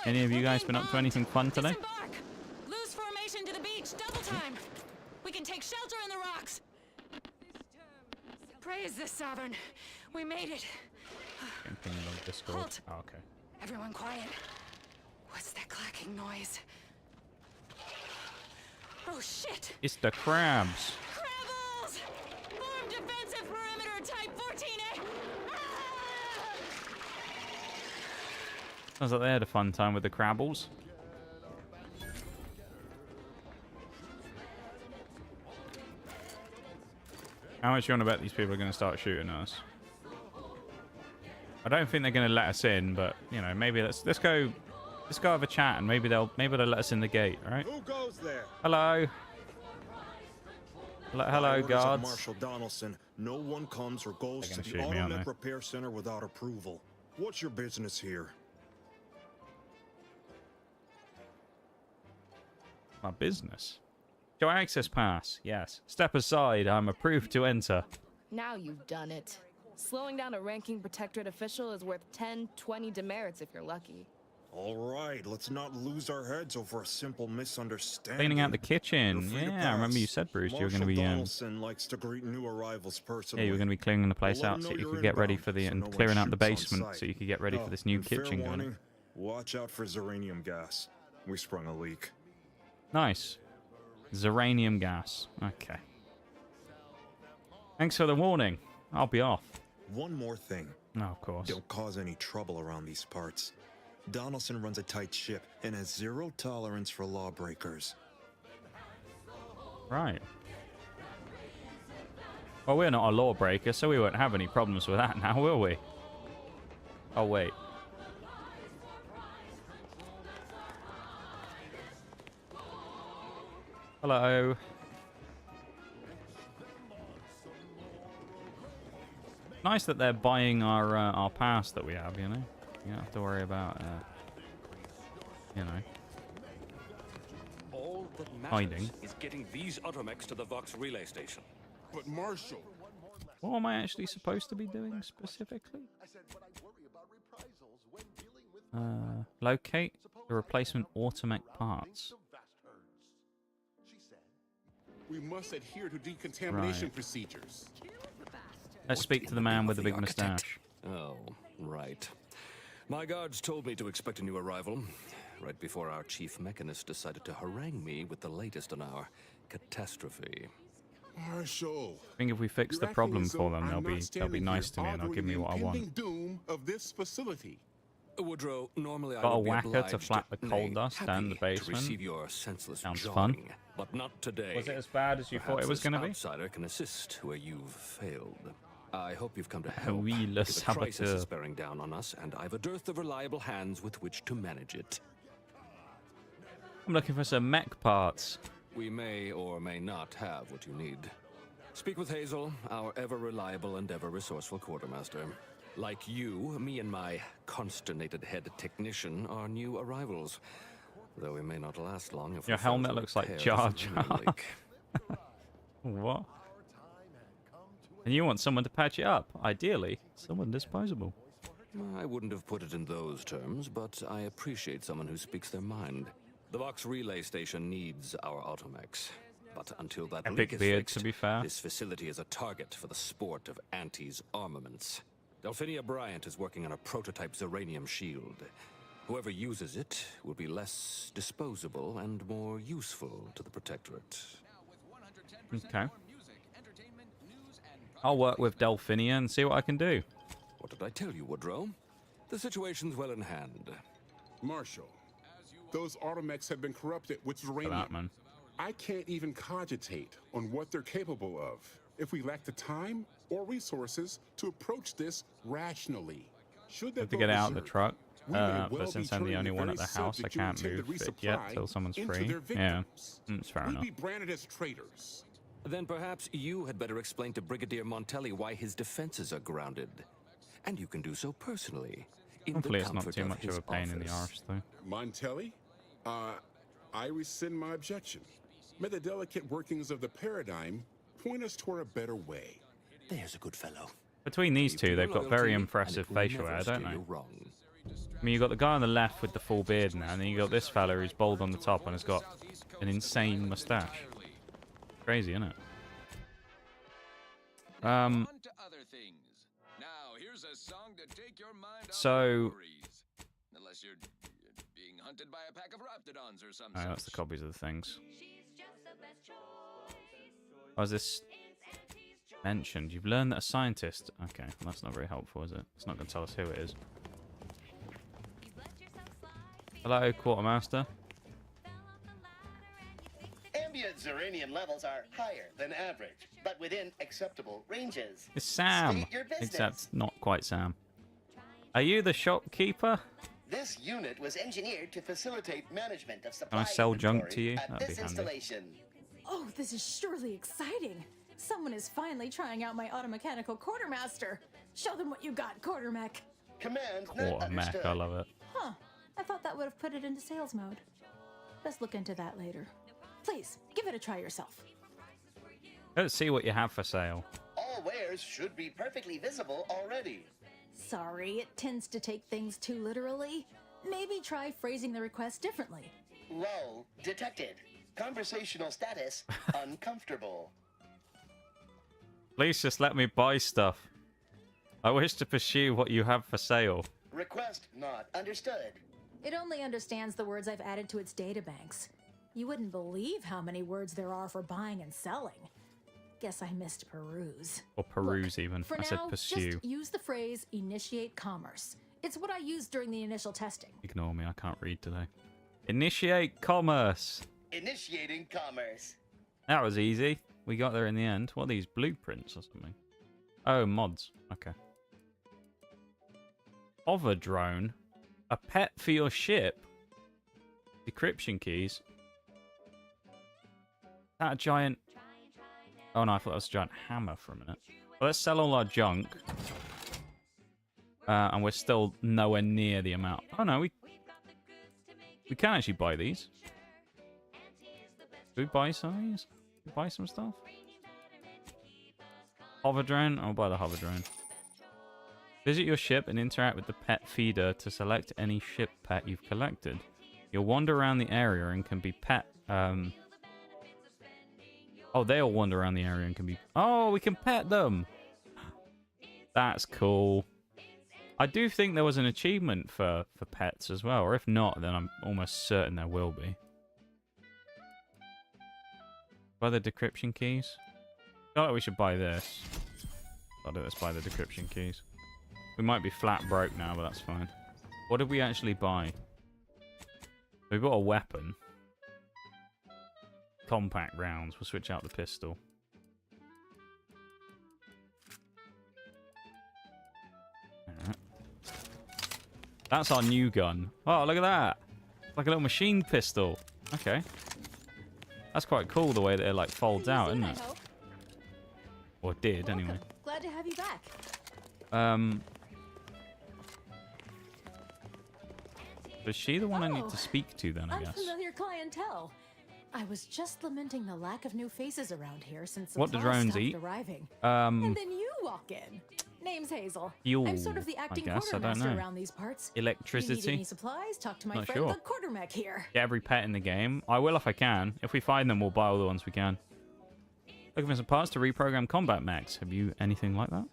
[SPEAKER 1] Any of you guys been up to anything fun today?
[SPEAKER 7] Disembark! Loose formation to the beach, double time! We can take shelter in the rocks! Praise the Sovereign! We made it!
[SPEAKER 1] Getting pinged on Discord.
[SPEAKER 7] Halt.
[SPEAKER 1] Oh, okay.
[SPEAKER 7] Everyone quiet. What's that clacking noise? Oh shit!
[SPEAKER 1] It's the crabs.
[SPEAKER 7] Crabbles! Form defensive perimeter type 14A! Ah!
[SPEAKER 1] Sounds like they had a fun time with the crabbles. How much you want to bet these people are going to start shooting us? I don't think they're going to let us in, but you know, maybe let's go have a chat, and maybe they'll let us in the gate. All right?
[SPEAKER 8] Who goes there?
[SPEAKER 1] Hello. Hello, guards.
[SPEAKER 8] Marshal Donaldson. No one comes or goes
[SPEAKER 1] They're
[SPEAKER 8] to
[SPEAKER 1] gonna
[SPEAKER 8] the
[SPEAKER 1] shoot me, aren't
[SPEAKER 8] Automet
[SPEAKER 1] they?
[SPEAKER 8] Repair Center without approval. What's your business here?
[SPEAKER 1] My business. Show access pass. Yes. Step aside. I'm approved to enter.
[SPEAKER 9] Now you've done it. Slowing down a ranking protectorate official is worth 10, 20 demerits if you're lucky.
[SPEAKER 8] All right, let's not lose our heads over a simple misunderstanding.
[SPEAKER 1] Cleaning out the kitchen.
[SPEAKER 8] You're free to
[SPEAKER 1] Yeah, I remember you
[SPEAKER 8] pass.
[SPEAKER 1] said, Bruce, you were going to
[SPEAKER 8] Marshal
[SPEAKER 1] be
[SPEAKER 8] Donaldson likes to greet new arrivals personally.
[SPEAKER 1] yeah, you were going to be cleaning the place
[SPEAKER 8] We'll let
[SPEAKER 1] out
[SPEAKER 8] him
[SPEAKER 1] so
[SPEAKER 8] know
[SPEAKER 1] you
[SPEAKER 8] you're
[SPEAKER 1] could get ready
[SPEAKER 8] inbound,
[SPEAKER 1] for the
[SPEAKER 8] so
[SPEAKER 1] and
[SPEAKER 8] no one
[SPEAKER 1] clearing out the
[SPEAKER 8] shoots on
[SPEAKER 1] basement
[SPEAKER 8] sight.
[SPEAKER 1] so you could get ready for this new
[SPEAKER 8] And fair
[SPEAKER 1] kitchen going.
[SPEAKER 8] warning, watch out for Zeranium gas. We sprung a leak.
[SPEAKER 1] Nice. Zeranium gas. Okay. Thanks for the warning. I'll be off.
[SPEAKER 8] One more thing.
[SPEAKER 1] No, of course.
[SPEAKER 8] Don't cause any trouble around these parts. Donaldson runs a tight ship and has zero tolerance for lawbreakers.
[SPEAKER 1] Right. Well, we're not a lawbreaker, so we won't have any problems with that now, will we? Oh, wait. Hello. Nice that they're buying our pass that we have, you know? You don't have to worry about, you know,
[SPEAKER 10] All that
[SPEAKER 1] hiding.
[SPEAKER 10] matters is getting these Automechs to the Vox relay station.
[SPEAKER 3] But Marshal,
[SPEAKER 1] What am I actually supposed to be doing specifically? Locate the replacement Automech parts.
[SPEAKER 3] we must adhere to decontamination
[SPEAKER 1] Right.
[SPEAKER 3] procedures.
[SPEAKER 1] Let's speak to the man with the big mustache.
[SPEAKER 10] Oh, right. My guards told me to expect a new arrival, right before our chief mechanist decided to harangue me with the latest on our catastrophe.
[SPEAKER 3] Marshal,
[SPEAKER 1] I think if we fix the problem for them, they'll be nice to me and they'll give me what I want.
[SPEAKER 3] Doom of this facility.
[SPEAKER 10] Woodrow, normally
[SPEAKER 1] Got
[SPEAKER 10] I
[SPEAKER 1] a
[SPEAKER 10] would be
[SPEAKER 1] whacker to
[SPEAKER 10] obliged,
[SPEAKER 1] flat the coal
[SPEAKER 10] nay,
[SPEAKER 1] dust down the
[SPEAKER 10] happy to
[SPEAKER 1] basement.
[SPEAKER 10] receive your senseless
[SPEAKER 1] Sounds
[SPEAKER 10] jawing,
[SPEAKER 1] fun.
[SPEAKER 10] but not today.
[SPEAKER 1] Was it as bad as you thought it was
[SPEAKER 10] Perhaps
[SPEAKER 1] going to
[SPEAKER 10] this
[SPEAKER 1] be?
[SPEAKER 10] outsider can assist where you've failed. I hope you've come to help.
[SPEAKER 1] Oui, le
[SPEAKER 10] The crisis
[SPEAKER 1] saboteur.
[SPEAKER 10] is bearing down on us, and I've a dearth of reliable hands with which to manage it.
[SPEAKER 1] I'm looking for some mech parts.
[SPEAKER 10] We may or may not have what you need. Speak with Hazel, our ever-reliable and ever-resourceful quartermaster. Like you, me and my consternated head technician are new arrivals. Though we may not last long if
[SPEAKER 1] Your
[SPEAKER 10] we fail
[SPEAKER 1] helmet
[SPEAKER 10] to
[SPEAKER 1] looks like
[SPEAKER 10] repair
[SPEAKER 1] Jar
[SPEAKER 10] this
[SPEAKER 1] Jar.
[SPEAKER 10] leak.
[SPEAKER 1] What? And you want someone to patch it up? Ideally, someone disposable.
[SPEAKER 10] I wouldn't have put it in those terms, but I appreciate someone who speaks their mind. The Vox relay station needs our automechs. But until that
[SPEAKER 1] Epic
[SPEAKER 10] leak is
[SPEAKER 1] beard,
[SPEAKER 10] fixed,
[SPEAKER 1] to be fair.
[SPEAKER 10] this facility is a target for the sport of Auntie's armaments. Delphinia Bryant is working on a prototype Zeranium shield. Whoever uses it will be less disposable and more useful to the Protectorate.
[SPEAKER 1] Okay. I'll work with Delphinia and see what I can do.
[SPEAKER 10] What did I tell you, Woodrow? The situation's well in hand.
[SPEAKER 3] Marshal, those automechs have been corrupted with
[SPEAKER 1] For that,
[SPEAKER 3] uranium.
[SPEAKER 1] man.
[SPEAKER 3] I can't even cogitate on what they're capable of if we lack the time or resources to approach this rationally. Should
[SPEAKER 1] I have
[SPEAKER 3] that
[SPEAKER 1] to get
[SPEAKER 3] go
[SPEAKER 1] out of the
[SPEAKER 3] berserk,
[SPEAKER 1] truck.
[SPEAKER 3] we may well
[SPEAKER 1] But
[SPEAKER 3] be
[SPEAKER 1] since I'm the
[SPEAKER 3] turning
[SPEAKER 1] only one at
[SPEAKER 3] very
[SPEAKER 1] the house, I
[SPEAKER 3] subject you
[SPEAKER 1] can't
[SPEAKER 3] intend to
[SPEAKER 1] move it yet
[SPEAKER 3] resupply
[SPEAKER 1] till someone's
[SPEAKER 3] into
[SPEAKER 1] free.
[SPEAKER 3] their
[SPEAKER 1] Yeah,
[SPEAKER 3] victims.
[SPEAKER 1] it's fair
[SPEAKER 3] We'd
[SPEAKER 1] enough.
[SPEAKER 3] be branded as traitors.
[SPEAKER 10] Then perhaps you had better explain to Brigadier Montelli why his defenses are grounded. And you can do so personally. In
[SPEAKER 1] Hopefully
[SPEAKER 10] the
[SPEAKER 1] it's not
[SPEAKER 10] comfort
[SPEAKER 1] too much of
[SPEAKER 10] his
[SPEAKER 1] a pain in the
[SPEAKER 10] office.
[SPEAKER 1] arse, though.
[SPEAKER 3] Montelli? I rescind my objection. May the delicate workings of the paradigm point us toward a better way.
[SPEAKER 10] There's a good fellow.
[SPEAKER 1] Between these two, they've got very impressive facial hair, don't they? I mean, you got the guy on the left with the full beard now, and then you got this fella who's bald on the top and has got an insane mustache. Crazy, isn't it?
[SPEAKER 11] On to other things. Now, here's a song to take your mind off
[SPEAKER 1] So-
[SPEAKER 11] your worries. Unless you're being hunted by a pack of raptidons or something.
[SPEAKER 1] Oh, that's the copies of the things. Oh, is this mentioned? You've learned that a scientist... Okay, well, that's not very helpful, is it? It's not going to tell us who it is. Hello, Quartermaster.
[SPEAKER 12] Ambient Zeranium levels are higher than average, but within acceptable ranges.
[SPEAKER 1] It's Sam,
[SPEAKER 12] State your business.
[SPEAKER 1] except not quite Sam. Are you the shopkeeper?
[SPEAKER 12] This unit was engineered to facilitate management of supply
[SPEAKER 1] Can I sell junk to
[SPEAKER 12] inventory
[SPEAKER 1] you?
[SPEAKER 12] at
[SPEAKER 1] That'd be
[SPEAKER 12] this
[SPEAKER 1] handy.
[SPEAKER 12] installation.
[SPEAKER 7] Oh, this is surely exciting. Someone is finally trying out my automechanical quartermaster. Show them what you got, quartermech.
[SPEAKER 12] Command not
[SPEAKER 1] Quartermech,
[SPEAKER 12] understood.
[SPEAKER 1] I love it.
[SPEAKER 7] Huh. I thought that would have put it into sales mode. Let's look into that later. Please, give it a try yourself.
[SPEAKER 1] Let's see what you have for sale.
[SPEAKER 12] All wares should be perfectly visible already.
[SPEAKER 7] Sorry, it tends to take things too literally. Maybe try phrasing the request differently.
[SPEAKER 12] Lull detected. Conversational status uncomfortable.
[SPEAKER 1] Please just let me buy stuff. I wish to pursue what you have for sale.
[SPEAKER 12] Request not understood.
[SPEAKER 7] It only understands the words I've added to its databanks. You wouldn't believe how many words there are for buying and selling. Guess I missed peruse.
[SPEAKER 1] Or peruse, even.
[SPEAKER 7] For
[SPEAKER 1] I said
[SPEAKER 7] now,
[SPEAKER 1] pursue.
[SPEAKER 7] just use the phrase initiate commerce. It's what I used during the initial testing.
[SPEAKER 1] Ignore me, I can't read today. Initiate commerce.
[SPEAKER 12] Initiating commerce.
[SPEAKER 1] That was easy. We got there in the end. What are these, blueprints or something? Oh, mods. Okay. Hover drone. A pet for your ship. Decryption keys. Is that a giant... Oh no, I thought that was a giant hammer for a minute. Well, let's sell all our junk. And we're still nowhere near the amount. Oh no, we can actually buy these. Do we buy some of these? Buy some stuff? Hover drone? I'll buy the hover drone. Visit your ship and interact with the pet feeder to select any ship pet you've collected. You'll wander around the area and can be pet... Oh, they all wander around the area and can be... Oh, we can pet them! That's cool. I do think there was an achievement for pets as well. Or if not, then I'm almost certain there will be. Buy the decryption keys? I feel like we should buy this. I'll do let's buy the decryption keys. We might be flat broke now, but that's fine. What did we actually buy? We bought a weapon. Compact rounds. We'll switch out the pistol. Alright. That's our new gun. Oh, look at that. Like a little machine pistol. Okay. That's quite cool the way that it like folds out, isn't it? Or did, anyway.
[SPEAKER 7] Glad to have you back.
[SPEAKER 1] Was she the one I need to speak to then, I guess?
[SPEAKER 7] Unfamiliar clientele. I was just lamenting the lack of new faces around here since
[SPEAKER 1] What do
[SPEAKER 7] supplies
[SPEAKER 1] drones
[SPEAKER 7] stopped
[SPEAKER 1] eat?
[SPEAKER 7] arriving. And then you walk in. Name's Hazel.
[SPEAKER 1] Fuel,
[SPEAKER 7] I'm sort of the acting
[SPEAKER 1] I guess. I don't
[SPEAKER 7] quartermaster
[SPEAKER 1] know.
[SPEAKER 7] around these parts.
[SPEAKER 1] Electricity?
[SPEAKER 7] You need any supplies? Talk to my
[SPEAKER 1] Not
[SPEAKER 7] friend
[SPEAKER 1] sure.
[SPEAKER 7] the quartermech here.
[SPEAKER 1] Get every pet in the game. I will if I can. If we find them, we'll buy all the ones we can. Looking for some parts to reprogram combat mechs. Have you anything like that?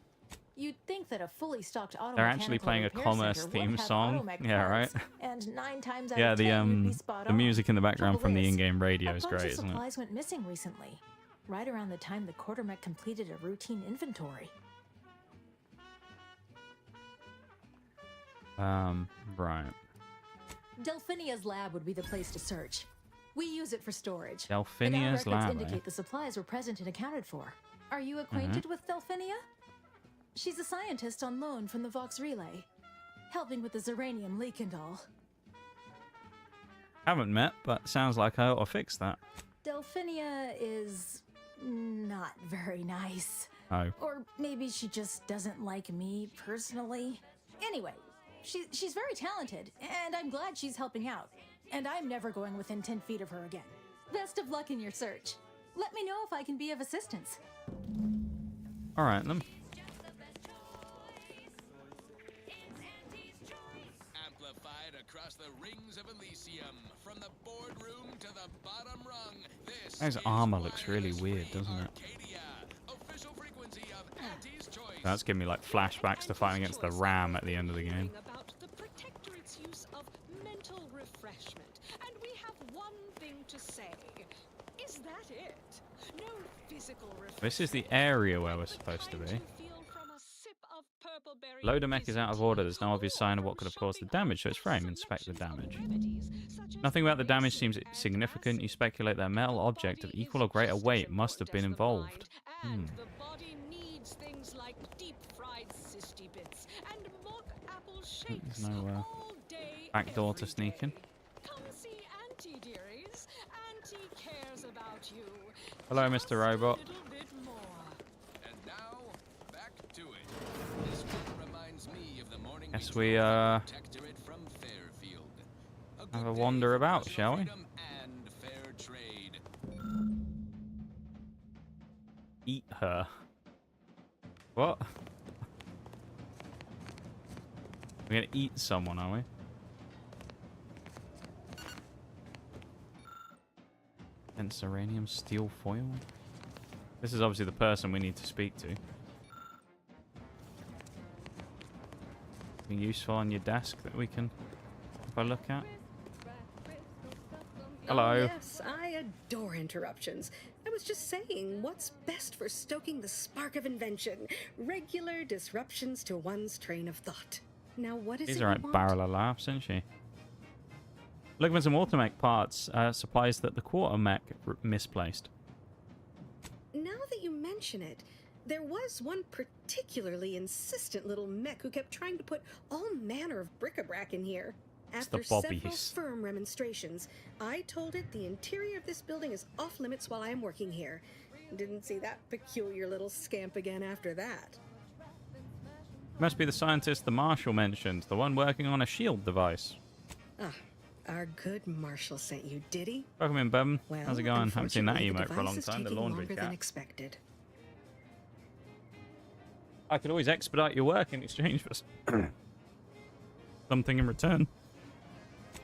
[SPEAKER 7] You'd think that a fully stocked auto
[SPEAKER 1] They're actually playing a commerce theme song. Yeah, right.
[SPEAKER 7] And 9 times out
[SPEAKER 1] Yeah,
[SPEAKER 7] of 10, you'd be
[SPEAKER 1] the
[SPEAKER 7] spot
[SPEAKER 1] the
[SPEAKER 7] on.
[SPEAKER 1] music in the background
[SPEAKER 7] Trouble
[SPEAKER 1] from the
[SPEAKER 7] is,
[SPEAKER 1] in-game radio is
[SPEAKER 7] a bunch
[SPEAKER 1] great,
[SPEAKER 7] of
[SPEAKER 1] isn't it?
[SPEAKER 7] supplies went missing recently, right around the time the quartermech completed a routine inventory.
[SPEAKER 1] Right.
[SPEAKER 7] Delphinia's lab would be the place to search. We use it for storage.
[SPEAKER 1] Delphinia's
[SPEAKER 7] But our records
[SPEAKER 1] lab,
[SPEAKER 7] indicate
[SPEAKER 1] eh?
[SPEAKER 7] the supplies were present and accounted for. Are you acquainted with Delphinia? She's a scientist on loan from the Vox Relay, helping with the Zeranium leak and all.
[SPEAKER 1] Haven't met, but sounds like I ought to fix that.
[SPEAKER 7] Delphinia is not very nice.
[SPEAKER 1] Oh.
[SPEAKER 7] Or maybe she just doesn't like me personally. Anyway, she's very talented, and I'm glad she's helping out. And I'm never going within 10 feet of her again. Best of luck in your search. Let me know if I can be of assistance.
[SPEAKER 1] Alright, then.
[SPEAKER 11] Amplified across the rings of Elysium, from the boardroom to the bottom rung. This
[SPEAKER 1] His armor looks really weird, doesn't it?
[SPEAKER 11] official frequency of Auntie's Choice.
[SPEAKER 1] That's giving me like flashbacks to fighting against the Ram at the end of the game.
[SPEAKER 13] About the Protectorate's use of mental refreshment, and we have one thing to say. Is that it? No physical refreshment.
[SPEAKER 1] This is the area where we're supposed to be. Loader mech is out of order. There's no obvious sign of what could have caused the damage to its frame. Inspect the damage. Nothing about the damage seems significant. You speculate that a metal object of equal or greater weight must have been involved.
[SPEAKER 13] And the body needs things like deep-fried cysty bits and mock apple shakes
[SPEAKER 1] There's no
[SPEAKER 13] all day,
[SPEAKER 1] back door to
[SPEAKER 13] every
[SPEAKER 1] sneak in.
[SPEAKER 13] day. Come see Auntie, dearies. Auntie cares about you.
[SPEAKER 1] Hello, Mr. Robot.
[SPEAKER 13] A little bit more.
[SPEAKER 11] And now, back to it. This one reminds me of the morning
[SPEAKER 1] Guess
[SPEAKER 11] we
[SPEAKER 1] we
[SPEAKER 11] drove the Protectorate from Fairfield.
[SPEAKER 1] have a wander about, shall we?
[SPEAKER 11] Freedom and fair trade.
[SPEAKER 1] Eat her. What? We're gonna eat someone, are we? Dense uranium steel foil. This is obviously the person we need to speak to. Anything useful on your desk that we can have a look at? Hello.
[SPEAKER 14] Oh, yes, I adore interruptions. I was just saying, what's best for stoking the spark of invention? Regular disruptions to one's train of thought. Now, what is
[SPEAKER 1] She's
[SPEAKER 14] it
[SPEAKER 1] alright,
[SPEAKER 14] you want?
[SPEAKER 1] barrel of laughs, isn't she? Looking for some automech parts, supplies that the quartermech misplaced.
[SPEAKER 14] Now that you mention it, there was one particularly insistent little mech who kept trying to put all manner of bric-a-brac in here.
[SPEAKER 1] It's the
[SPEAKER 14] After several
[SPEAKER 1] bobbies.
[SPEAKER 14] firm remonstrations, I told it the interior of this building is off limits while I am working here. Didn't see that peculiar little scamp again after that.
[SPEAKER 1] Must be the scientist the Marshal mentioned, the one working on a shield device.
[SPEAKER 14] Ah, our good Marshal sent you, did he?
[SPEAKER 1] Welcome in, Bevan.
[SPEAKER 14] Well,
[SPEAKER 1] How's it going? Haven't seen that
[SPEAKER 14] unfortunately,
[SPEAKER 1] emote
[SPEAKER 14] the
[SPEAKER 1] for a long
[SPEAKER 14] device is
[SPEAKER 1] time. The
[SPEAKER 14] taking
[SPEAKER 1] laundry
[SPEAKER 14] longer than
[SPEAKER 1] cat.
[SPEAKER 14] expected.
[SPEAKER 1] I could always expedite your work in exchange for something in return.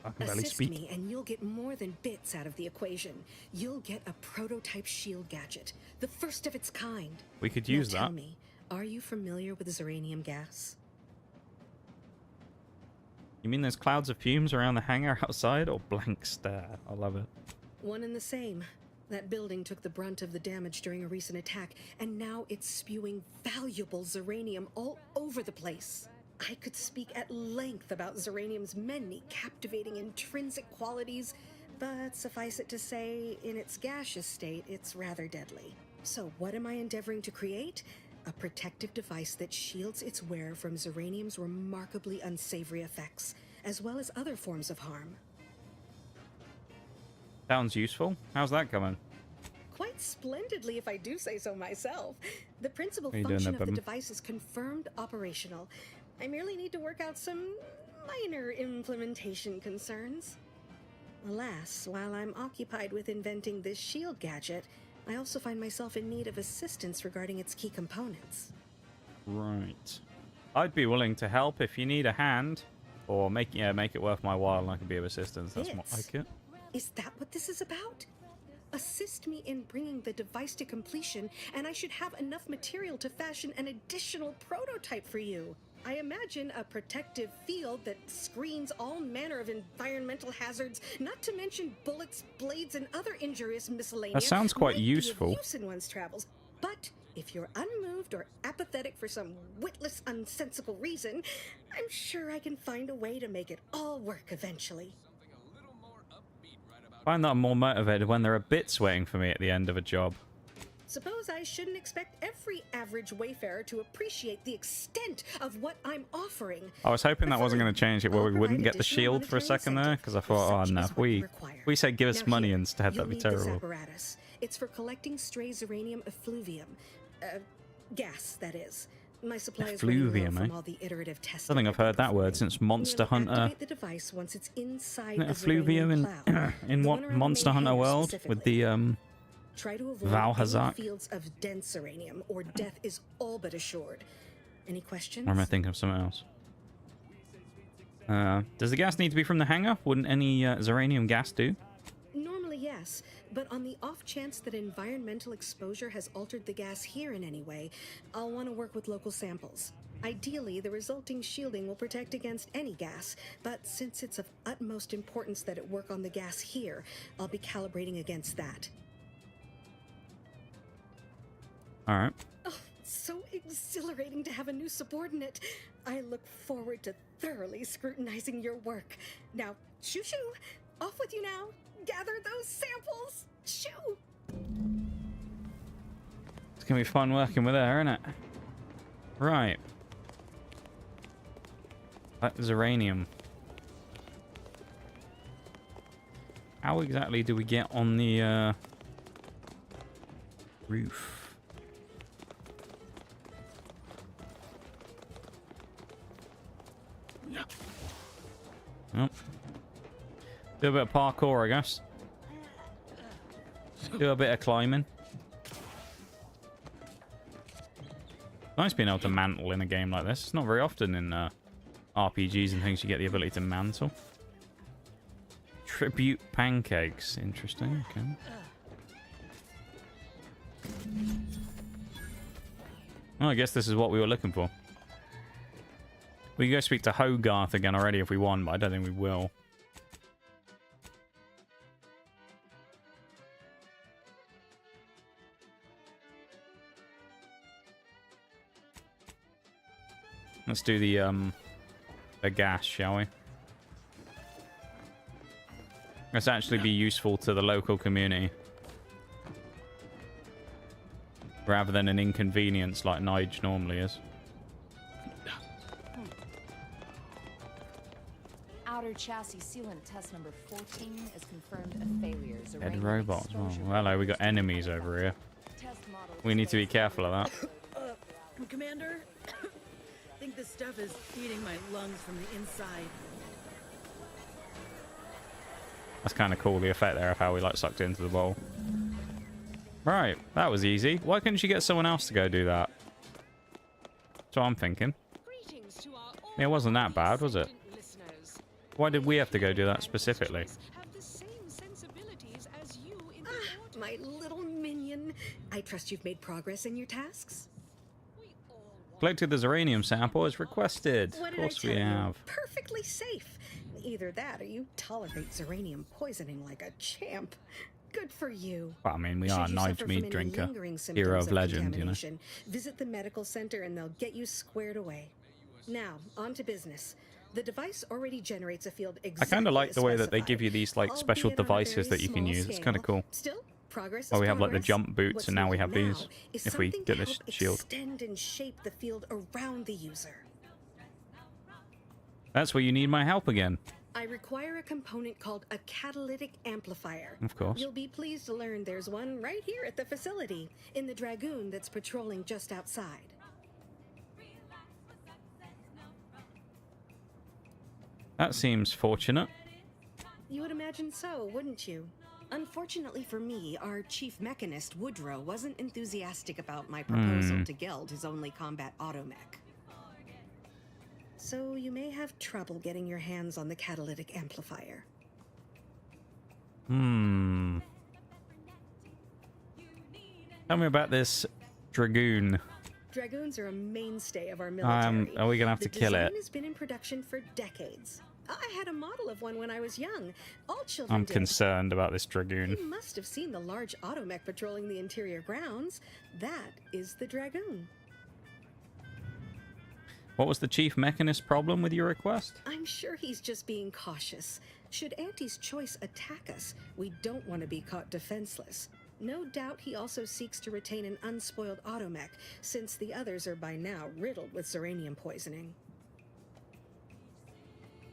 [SPEAKER 1] I can barely
[SPEAKER 14] Assist
[SPEAKER 1] speak.
[SPEAKER 14] me, and you'll get more than bits out of the equation. You'll get a prototype shield gadget, the first of its kind.
[SPEAKER 1] We could
[SPEAKER 14] Now
[SPEAKER 1] use
[SPEAKER 14] tell
[SPEAKER 1] that.
[SPEAKER 14] me, are you familiar with Zeranium gas?
[SPEAKER 1] You mean there's clouds of fumes around the hangar outside, or blank stare? I love it.
[SPEAKER 14] One and the same. That building took the brunt of the damage during a recent attack, and now it's spewing valuable Zeranium all over the place. I could speak at length about Zeranium's many captivating intrinsic qualities, but suffice it to say, in its gaseous state, it's rather deadly. So what am I endeavoring to create? A protective device that shields its wearer from Zeranium's remarkably unsavory effects, as well as other forms of harm.
[SPEAKER 1] Sounds useful. How's that coming?
[SPEAKER 14] Quite splendidly, if I do say so myself. The principal
[SPEAKER 1] How you doing
[SPEAKER 14] function
[SPEAKER 1] there,
[SPEAKER 14] of the
[SPEAKER 1] Bubba?
[SPEAKER 14] device is confirmed operational. I merely need to work out some minor implementation concerns. Alas, while I'm occupied with inventing this shield gadget, I also find myself in need of assistance regarding its key components.
[SPEAKER 1] Right. I'd be willing to help if you need a hand, or make it worth my while, and I can be of assistance. That's more like it.
[SPEAKER 14] Is that what this is about? Assist me in bringing the device to completion, and I should have enough material to fashion an additional prototype for you. I imagine a protective field that screens all manner of environmental hazards, not to mention bullets, blades, and other injurious miscellaneous.
[SPEAKER 1] That sounds quite
[SPEAKER 14] might
[SPEAKER 1] useful.
[SPEAKER 14] Be of use in one's travels. But if you're unmoved or apathetic for some witless, unsensible reason, I'm sure I can find a way to make it all work eventually.
[SPEAKER 1] I find that I'm more motivated when there are bits waiting for me at the end of a job.
[SPEAKER 14] Suppose I shouldn't expect every average wayfarer to appreciate the extent of what I'm offering.
[SPEAKER 1] I was hoping that wasn't going to change it where we wouldn't get the shield for a second there, because I thought, oh no, if we said give us
[SPEAKER 14] Now
[SPEAKER 1] money
[SPEAKER 14] here,
[SPEAKER 1] instead,
[SPEAKER 14] you'll
[SPEAKER 1] that'd be
[SPEAKER 14] need this
[SPEAKER 1] terrible.
[SPEAKER 14] apparatus. It's for collecting stray Zeranium effluvium. Gas, that is. My supply is running low
[SPEAKER 1] Effluvium,
[SPEAKER 14] from
[SPEAKER 1] eh?
[SPEAKER 14] all the iterative testing.
[SPEAKER 1] I don't think I've heard that word since Monster
[SPEAKER 14] You'll
[SPEAKER 1] Hunter.
[SPEAKER 14] activate the device once it's inside
[SPEAKER 1] Isn't it
[SPEAKER 14] a
[SPEAKER 1] effluvium
[SPEAKER 14] Zeranium
[SPEAKER 1] in
[SPEAKER 14] cloud.
[SPEAKER 1] in
[SPEAKER 14] The
[SPEAKER 1] what
[SPEAKER 14] one around
[SPEAKER 1] Monster
[SPEAKER 14] main
[SPEAKER 1] Hunter
[SPEAKER 14] hangar
[SPEAKER 1] world with the
[SPEAKER 14] Try to avoid
[SPEAKER 1] Valhazak?
[SPEAKER 14] any fields of dense Zeranium, or death is all but assured. Any questions?
[SPEAKER 1] Or am I thinking of something else? Does the gas need to be from the hangar? Wouldn't any Zeranium gas do?
[SPEAKER 14] Normally, yes, but on the off chance that environmental exposure has altered the gas here in any way, I'll want to work with local samples. Ideally, the resulting shielding will protect against any gas, but since it's of utmost importance that it work on the gas here, I'll be calibrating against that.
[SPEAKER 1] Alright.
[SPEAKER 14] Oh, so exhilarating to have a new subordinate. I look forward to thoroughly scrutinizing your work. Now, shoo-shoo! Off with you now! Gather those samples! Shoo!
[SPEAKER 1] It's going to be fun working with her, isn't it? Right. That's Zeranium. How exactly do we get on the roof? Oh. Do a bit of parkour, I guess. Do a bit of climbing. Nice being able to mantle in a game like this. It's not very often in RPGs and things you get the ability to mantle. Tribute pancakes. Interesting. Okay. Well, I guess this is what we were looking for. We can go speak to Hogarth again already if we want, but I don't think we will. Let's do the gas, shall we? Let's actually be useful to the local community. Rather than an inconvenience like Nige normally is.
[SPEAKER 5] Outer chassis sealant test number 14 is confirmed a failure.
[SPEAKER 1] Dead robots. Oh, hello, we got enemies over here. We need to be careful of that.
[SPEAKER 4] Commander, I think this stuff is eating my lungs from the inside.
[SPEAKER 1] That's kind of cool, the effect there of how we like sucked into the bowl. Right, that was easy. Why couldn't you get someone else to go do that? That's what I'm thinking. Yeah, it wasn't that bad, was it? Why did we have to go do that specifically?
[SPEAKER 14] My little minion. I trust you've made progress in your tasks?
[SPEAKER 1] Collected the Zeranium sample as requested.
[SPEAKER 14] What
[SPEAKER 1] Of
[SPEAKER 14] did I
[SPEAKER 1] course we
[SPEAKER 14] tell you?
[SPEAKER 1] have.
[SPEAKER 14] Perfectly safe. Either that or you tolerate Zeranium poisoning like a champ. Good for you.
[SPEAKER 1] Well, I mean, we
[SPEAKER 14] Should
[SPEAKER 1] are
[SPEAKER 14] you
[SPEAKER 1] Nige
[SPEAKER 14] suffer from any
[SPEAKER 1] Meaddrinker,
[SPEAKER 14] lingering
[SPEAKER 1] hero
[SPEAKER 14] symptoms
[SPEAKER 1] of legend, you know.
[SPEAKER 14] contamination, visit the medical center and they'll get you squared away. Now, on to business. The device already generates a field
[SPEAKER 1] I
[SPEAKER 14] exactly
[SPEAKER 1] kind of like
[SPEAKER 14] as
[SPEAKER 1] the way that they
[SPEAKER 14] specified,
[SPEAKER 1] give you these like special
[SPEAKER 14] albeit on a
[SPEAKER 1] devices
[SPEAKER 14] very
[SPEAKER 1] that you can
[SPEAKER 14] small
[SPEAKER 1] use. It's kind of
[SPEAKER 14] scale.
[SPEAKER 1] cool.
[SPEAKER 14] Still, progress
[SPEAKER 1] Oh,
[SPEAKER 14] is
[SPEAKER 1] we have like the
[SPEAKER 14] progress.
[SPEAKER 1] jump boots,
[SPEAKER 14] What's
[SPEAKER 1] and now we
[SPEAKER 14] needed
[SPEAKER 1] have these.
[SPEAKER 14] now is
[SPEAKER 1] If we
[SPEAKER 14] something
[SPEAKER 1] get
[SPEAKER 14] to
[SPEAKER 1] this
[SPEAKER 14] help
[SPEAKER 1] shield,
[SPEAKER 14] extend and shape the field around the user.
[SPEAKER 1] that's where you need my help again.
[SPEAKER 14] I require a component called a catalytic amplifier.
[SPEAKER 1] Of course.
[SPEAKER 14] You'll be pleased to learn there's one right here at the facility, in the Dragoon that's patrolling just outside.
[SPEAKER 1] That seems fortunate.
[SPEAKER 14] You would imagine so, wouldn't you? Unfortunately for me, our chief mechanist, Woodrow, wasn't enthusiastic about my proposal to Geld his only combat automech. So you may have trouble getting your hands on the catalytic amplifier.
[SPEAKER 1] Tell me about this Dragoon.
[SPEAKER 14] Dragoons are a mainstay of our military.
[SPEAKER 1] Are we gonna have to kill it?
[SPEAKER 14] The design has been in production for decades. I had a model of one when I was young. All children
[SPEAKER 1] I'm
[SPEAKER 14] did.
[SPEAKER 1] concerned about this Dragoon.
[SPEAKER 14] You must have seen the large automech patrolling the interior grounds. That is the Dragoon.
[SPEAKER 1] What was the chief mechanist problem with your request?
[SPEAKER 14] I'm sure he's just being cautious. Should Auntie's choice attack us, we don't want to be caught defenseless. No doubt he also seeks to retain an unspoiled automech, since the others are by now riddled with zeranium poisoning.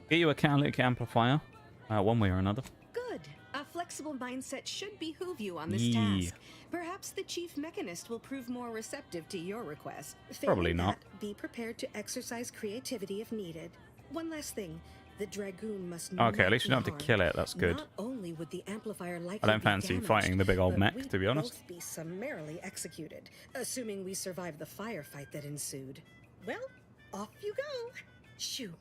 [SPEAKER 1] Get you a catalytic amplifier, one way or another.
[SPEAKER 14] Good. A flexible mindset should behoove you on this
[SPEAKER 1] Yeah.
[SPEAKER 14] task. Perhaps the chief mechanist will prove more receptive to your request.
[SPEAKER 1] Probably
[SPEAKER 14] Failing
[SPEAKER 1] not.
[SPEAKER 14] that, be prepared to exercise creativity if needed. One last thing. The Dragoon must
[SPEAKER 1] Okay, at least
[SPEAKER 14] not
[SPEAKER 1] we don't have
[SPEAKER 14] be
[SPEAKER 1] to kill it. That's good.
[SPEAKER 14] Not only would the amplifier likely
[SPEAKER 1] I don't
[SPEAKER 14] be
[SPEAKER 1] fancy
[SPEAKER 14] damaged,
[SPEAKER 1] fighting the big old
[SPEAKER 14] but
[SPEAKER 1] mech,
[SPEAKER 14] we'd
[SPEAKER 1] to be honest.
[SPEAKER 14] both be summarily executed, assuming we survive the firefight that ensued. Well, off you go. Shoo.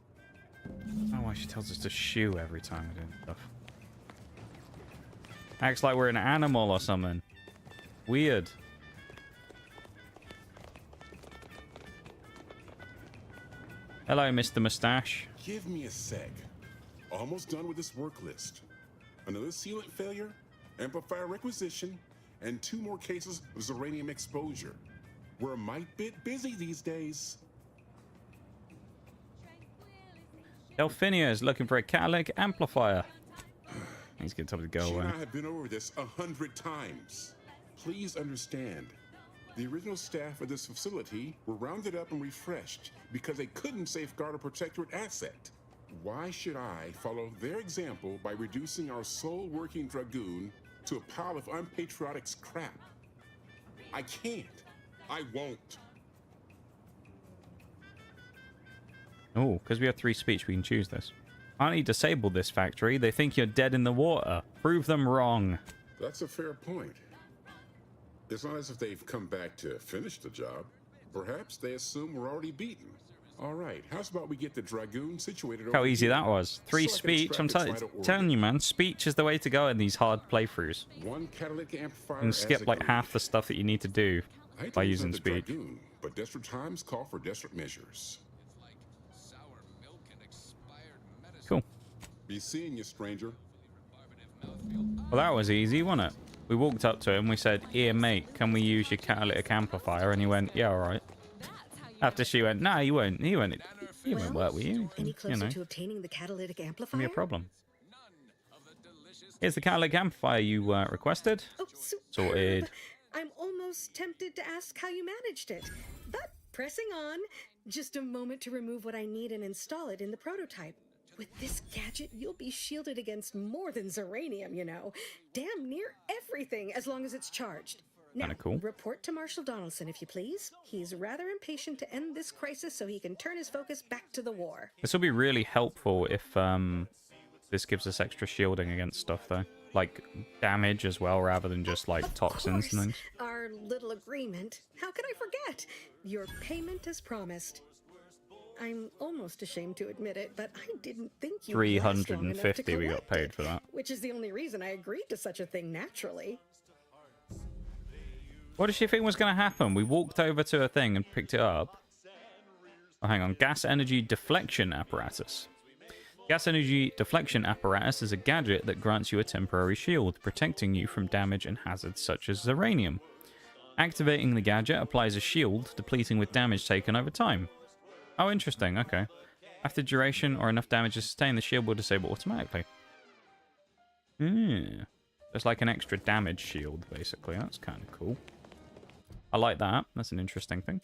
[SPEAKER 1] I don't know why she tells us to shoo every time we're doing stuff. Acts like we're an animal or something. Weird. Hello, Mr. Mustache.
[SPEAKER 3] Give me a sec. Almost done with this work list. Another sealant failure, amplifier requisition, and 2 more cases of zeranium exposure. We're a mite bit busy these days.
[SPEAKER 1] Delphinia is looking for a catalytic amplifier. He's getting something to go
[SPEAKER 3] She
[SPEAKER 1] away.
[SPEAKER 3] and I have been over this 100 times. Please understand, the original staff of this facility were rounded up and refreshed because they couldn't safeguard a protectorate asset. Why should I follow their example by reducing our sole working Dragoon to a pile of unpatriotic scrap? I can't. I won't.
[SPEAKER 1] Oh, because we have 3 speech, we can choose this. Aren't you disabled this factory? They think you're dead in the water. Prove them wrong.
[SPEAKER 3] That's a fair point. It's not as if they've come back to finish the job. Perhaps they assume we're already beaten. All right, how's about we get the Dragoon situated over
[SPEAKER 1] How easy
[SPEAKER 3] here,
[SPEAKER 1] that was. 3
[SPEAKER 3] so I can
[SPEAKER 1] speech. I'm
[SPEAKER 3] extract its vital organ.
[SPEAKER 1] telling you, man. Speech is the way to go in these hard playthroughs.
[SPEAKER 3] 1 catalytic amplifier
[SPEAKER 1] And
[SPEAKER 3] as
[SPEAKER 1] skip like
[SPEAKER 3] agreed.
[SPEAKER 1] half the stuff that you need to do
[SPEAKER 3] I hate to
[SPEAKER 1] by
[SPEAKER 3] use
[SPEAKER 1] using
[SPEAKER 3] the
[SPEAKER 1] speech.
[SPEAKER 3] Dragoon, but desperate times call for desperate measures.
[SPEAKER 1] Cool.
[SPEAKER 3] Be seeing you, stranger.
[SPEAKER 1] Well, that was easy, wasn't it? We walked up to him. We said, "Here, mate, can we use your catalytic amplifier?" And he went, "Yeah, all right." After she went, "No, you won't. You won't work with you.
[SPEAKER 14] Any
[SPEAKER 1] You
[SPEAKER 14] closer
[SPEAKER 1] know,
[SPEAKER 14] to obtaining the catalytic
[SPEAKER 1] give me
[SPEAKER 14] amplifier?
[SPEAKER 1] a problem." Here's the catalytic amplifier you requested.
[SPEAKER 14] Oh,
[SPEAKER 1] Sorted.
[SPEAKER 14] I'm almost tempted to ask how you managed it. But pressing on, just a moment to remove what I need and install it in the prototype. With this gadget, you'll be shielded against more than zeranium, you know. Damn near everything, as long as it's charged. Now,
[SPEAKER 1] Kinda cool.
[SPEAKER 14] report to Marshal Donaldson, if you please. He's rather impatient to end this crisis so he can turn his focus back to the war.
[SPEAKER 1] This will be really helpful if this gives us extra shielding against stuff, though. Like damage as well, rather than just like toxins and things.
[SPEAKER 14] Our little agreement. How could I forget? Your payment as promised. I'm almost ashamed to admit it, but I didn't think you would last long enough to
[SPEAKER 1] 350 we got
[SPEAKER 14] collect
[SPEAKER 1] paid
[SPEAKER 14] it,
[SPEAKER 1] for that.
[SPEAKER 14] which is the only reason I agreed to such a thing naturally.
[SPEAKER 1] What did she think was going to happen? We walked over to a thing and picked it up. Oh, hang on. Gas energy deflection apparatus. Gas energy deflection apparatus is a gadget that grants you a temporary shield, protecting you from damage and hazards such as zeranium. Activating the gadget applies a shield, depleting with damage taken over time. Oh, interesting. Okay. After duration or enough damage is sustained, the shield will disable automatically. Hmm. It's like an extra damage shield, basically. That's kind of cool. I like that. That's an interesting thing.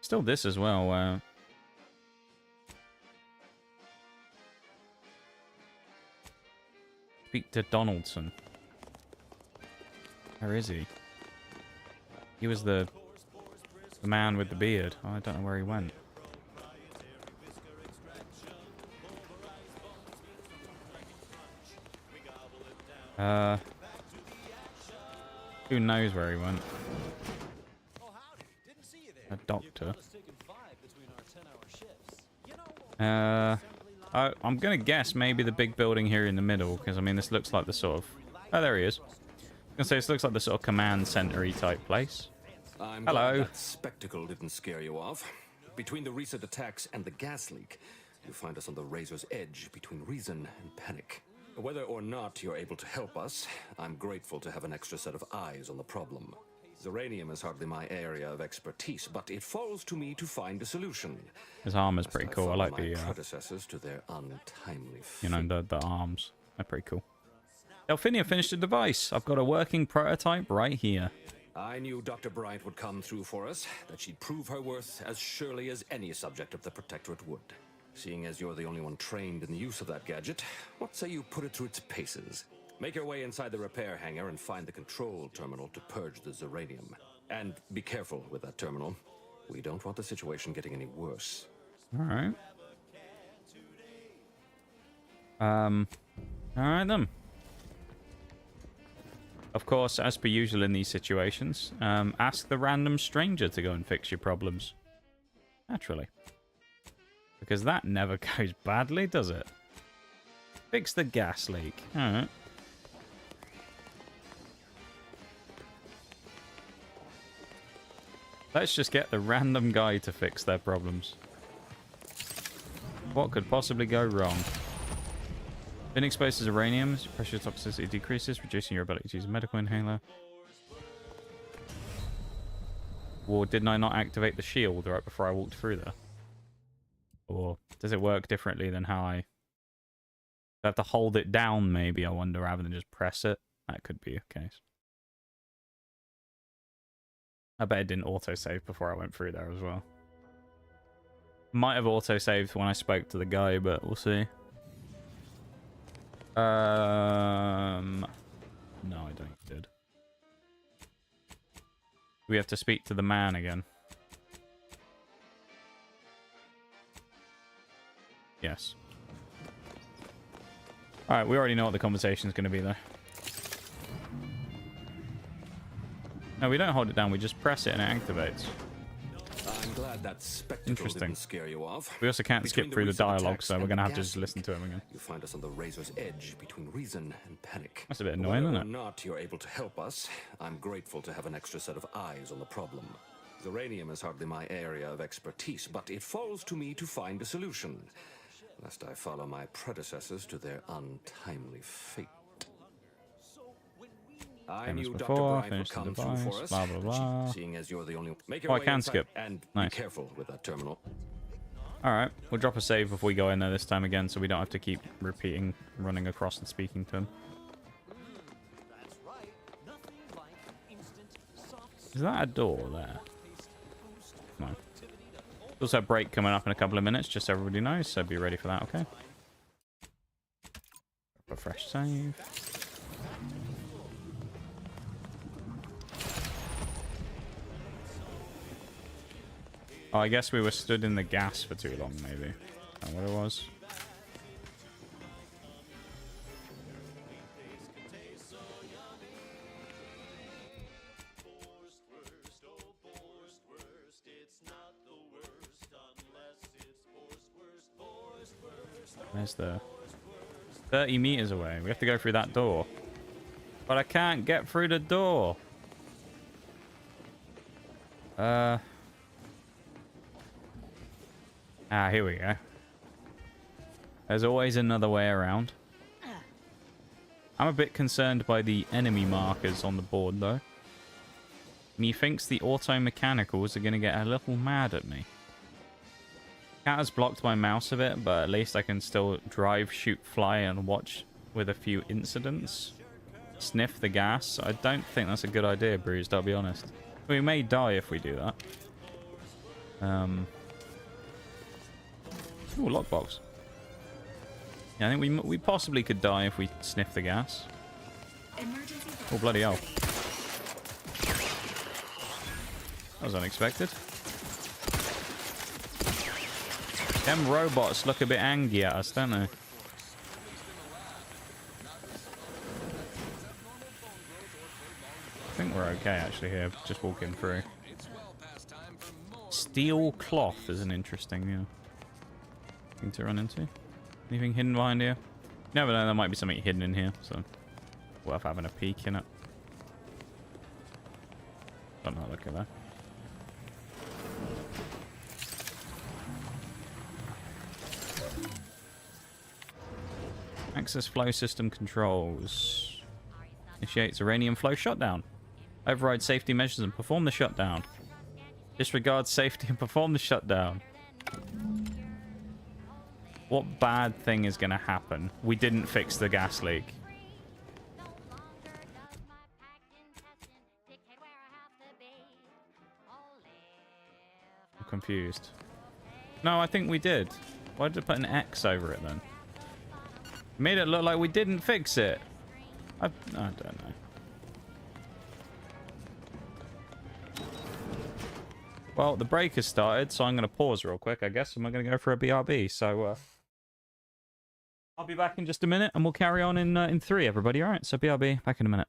[SPEAKER 1] Still this as well. Speak to Donaldson. Where is he? He was the man with the beard. Oh, I don't know where he went. Who knows where he went? A doctor. I'm gonna guess maybe the big building here in the middle, because I mean this looks like the sort of... Oh, there he is. I was gonna say this looks like the sort of command center-y type place.
[SPEAKER 10] I'm
[SPEAKER 1] Hello.
[SPEAKER 10] glad that spectacle didn't scare you off. Between the recent attacks and the gas leak, you find us on the razor's edge between reason and panic. Whether or not you're able to help us, I'm grateful to have an extra set of eyes on the problem. Zeranium is hardly my area of expertise, but it falls to me to find a solution.
[SPEAKER 1] His armor's pretty cool. I like the
[SPEAKER 10] predecessors to their untimely
[SPEAKER 1] you know, the arms. They're pretty cool. Delphinia finished the device. I've got a working prototype right here.
[SPEAKER 10] I knew Dr. Bryant would come through for us, that she'd prove her worth as surely as any subject of the Protectorate would. Seeing as you're the only one trained in the use of that gadget, what say you put it through its paces? Make your way inside the repair hangar and find the control terminal to purge the Zeranium. And be careful with that terminal. We don't want the situation getting any worse.
[SPEAKER 1] Alright. Alright then. Of course, as per usual in these situations, ask the random stranger to go and fix your problems. Naturally. Because that never goes badly, does it? Fix the gas leak. Alright. Let's just get the random guy to fix their problems. What could possibly go wrong? Being exposed to uranium, pressure toxicity decreases, reducing your ability to use a medical inhaler. Or didn't I not activate the shield right before I walked through there? Or does it work differently than how I have to hold it down, maybe, I wonder, rather than just press it? That could be a case. I bet it didn't autosave before I went through there as well. Might have autosaved when I spoke to the guy, but we'll see. No, I don't think it did. We have to speak to the man again. Yes. Alright, we already know what the conversation's going to be, though. No, we don't hold it down. We just press it and it activates.
[SPEAKER 10] I'm glad that spectacle didn't scare you off.
[SPEAKER 1] We also can't skip through the dialogue, so we're going to have to just listen to him again.
[SPEAKER 10] You find us on the razor's edge between reason and panic.
[SPEAKER 1] That's a bit annoying, isn't it?
[SPEAKER 10] Whether or not you're able to help us, I'm grateful to have an extra set of eyes on the problem. Zeranium is hardly my area of expertise, but it falls to me to find a solution, lest I follow my predecessors to their untimely fate. I knew Dr. Bryant would come through for us.
[SPEAKER 1] Blah, blah, blah.
[SPEAKER 10] Seeing as you're the only... Make your
[SPEAKER 1] I
[SPEAKER 10] way
[SPEAKER 1] can
[SPEAKER 10] inside
[SPEAKER 1] skip.
[SPEAKER 10] And
[SPEAKER 1] nice.
[SPEAKER 10] Be careful with that terminal.
[SPEAKER 1] Alright, we'll drop a save before we go in there this time again, so we don't have to keep repeating, running across and speaking to him. Is that a door there? No. There's also a break coming up in a couple of minutes, just so everybody knows, so be ready for that, okay? A fresh save. Oh, I guess we were stood in the gas for too long, maybe. Is that what it was? Where's the... 30 meters away. We have to go through that door. But I can't get through the door. Ah, here we go. There's always another way around. I'm a bit concerned by the enemy markers on the board, though. Methinks the auto mechanicals are going to get a little mad at me. Cat has blocked my mouse a bit, but at least I can still drive, shoot, fly, and watch with a few incidents. Sniff the gas. I don't think that's a good idea, Bruised, I'll be honest. We may die if we do that. Ooh, lockbox. Yeah, I think we possibly could die if we sniff the gas. Oh, bloody hell. That was unexpected. Them robots look a bit angry at us, don't they? I think we're okay, actually, here. Just walking through. Steel cloth is an interesting thing to run into. Anything hidden behind here? You never know, there might be something hidden in here, so worth having a peek in it. Don't know, look at that. Access flow system controls. Initiates uranium flow shutdown. Override safety measures and perform the shutdown. Disregard safety and perform the shutdown. What bad thing is going to happen? We didn't fix the gas leak. I'm confused. No, I think we did. Why did I put an X over it then? Made it look like we didn't fix it. I don't know. Well, the break has started, so I'm going to pause real quick, I guess, and we're going to go for a BRB. So, I'll be back in just a minute, and we'll carry on in 3, everybody. All right, so BRB, back in a minute.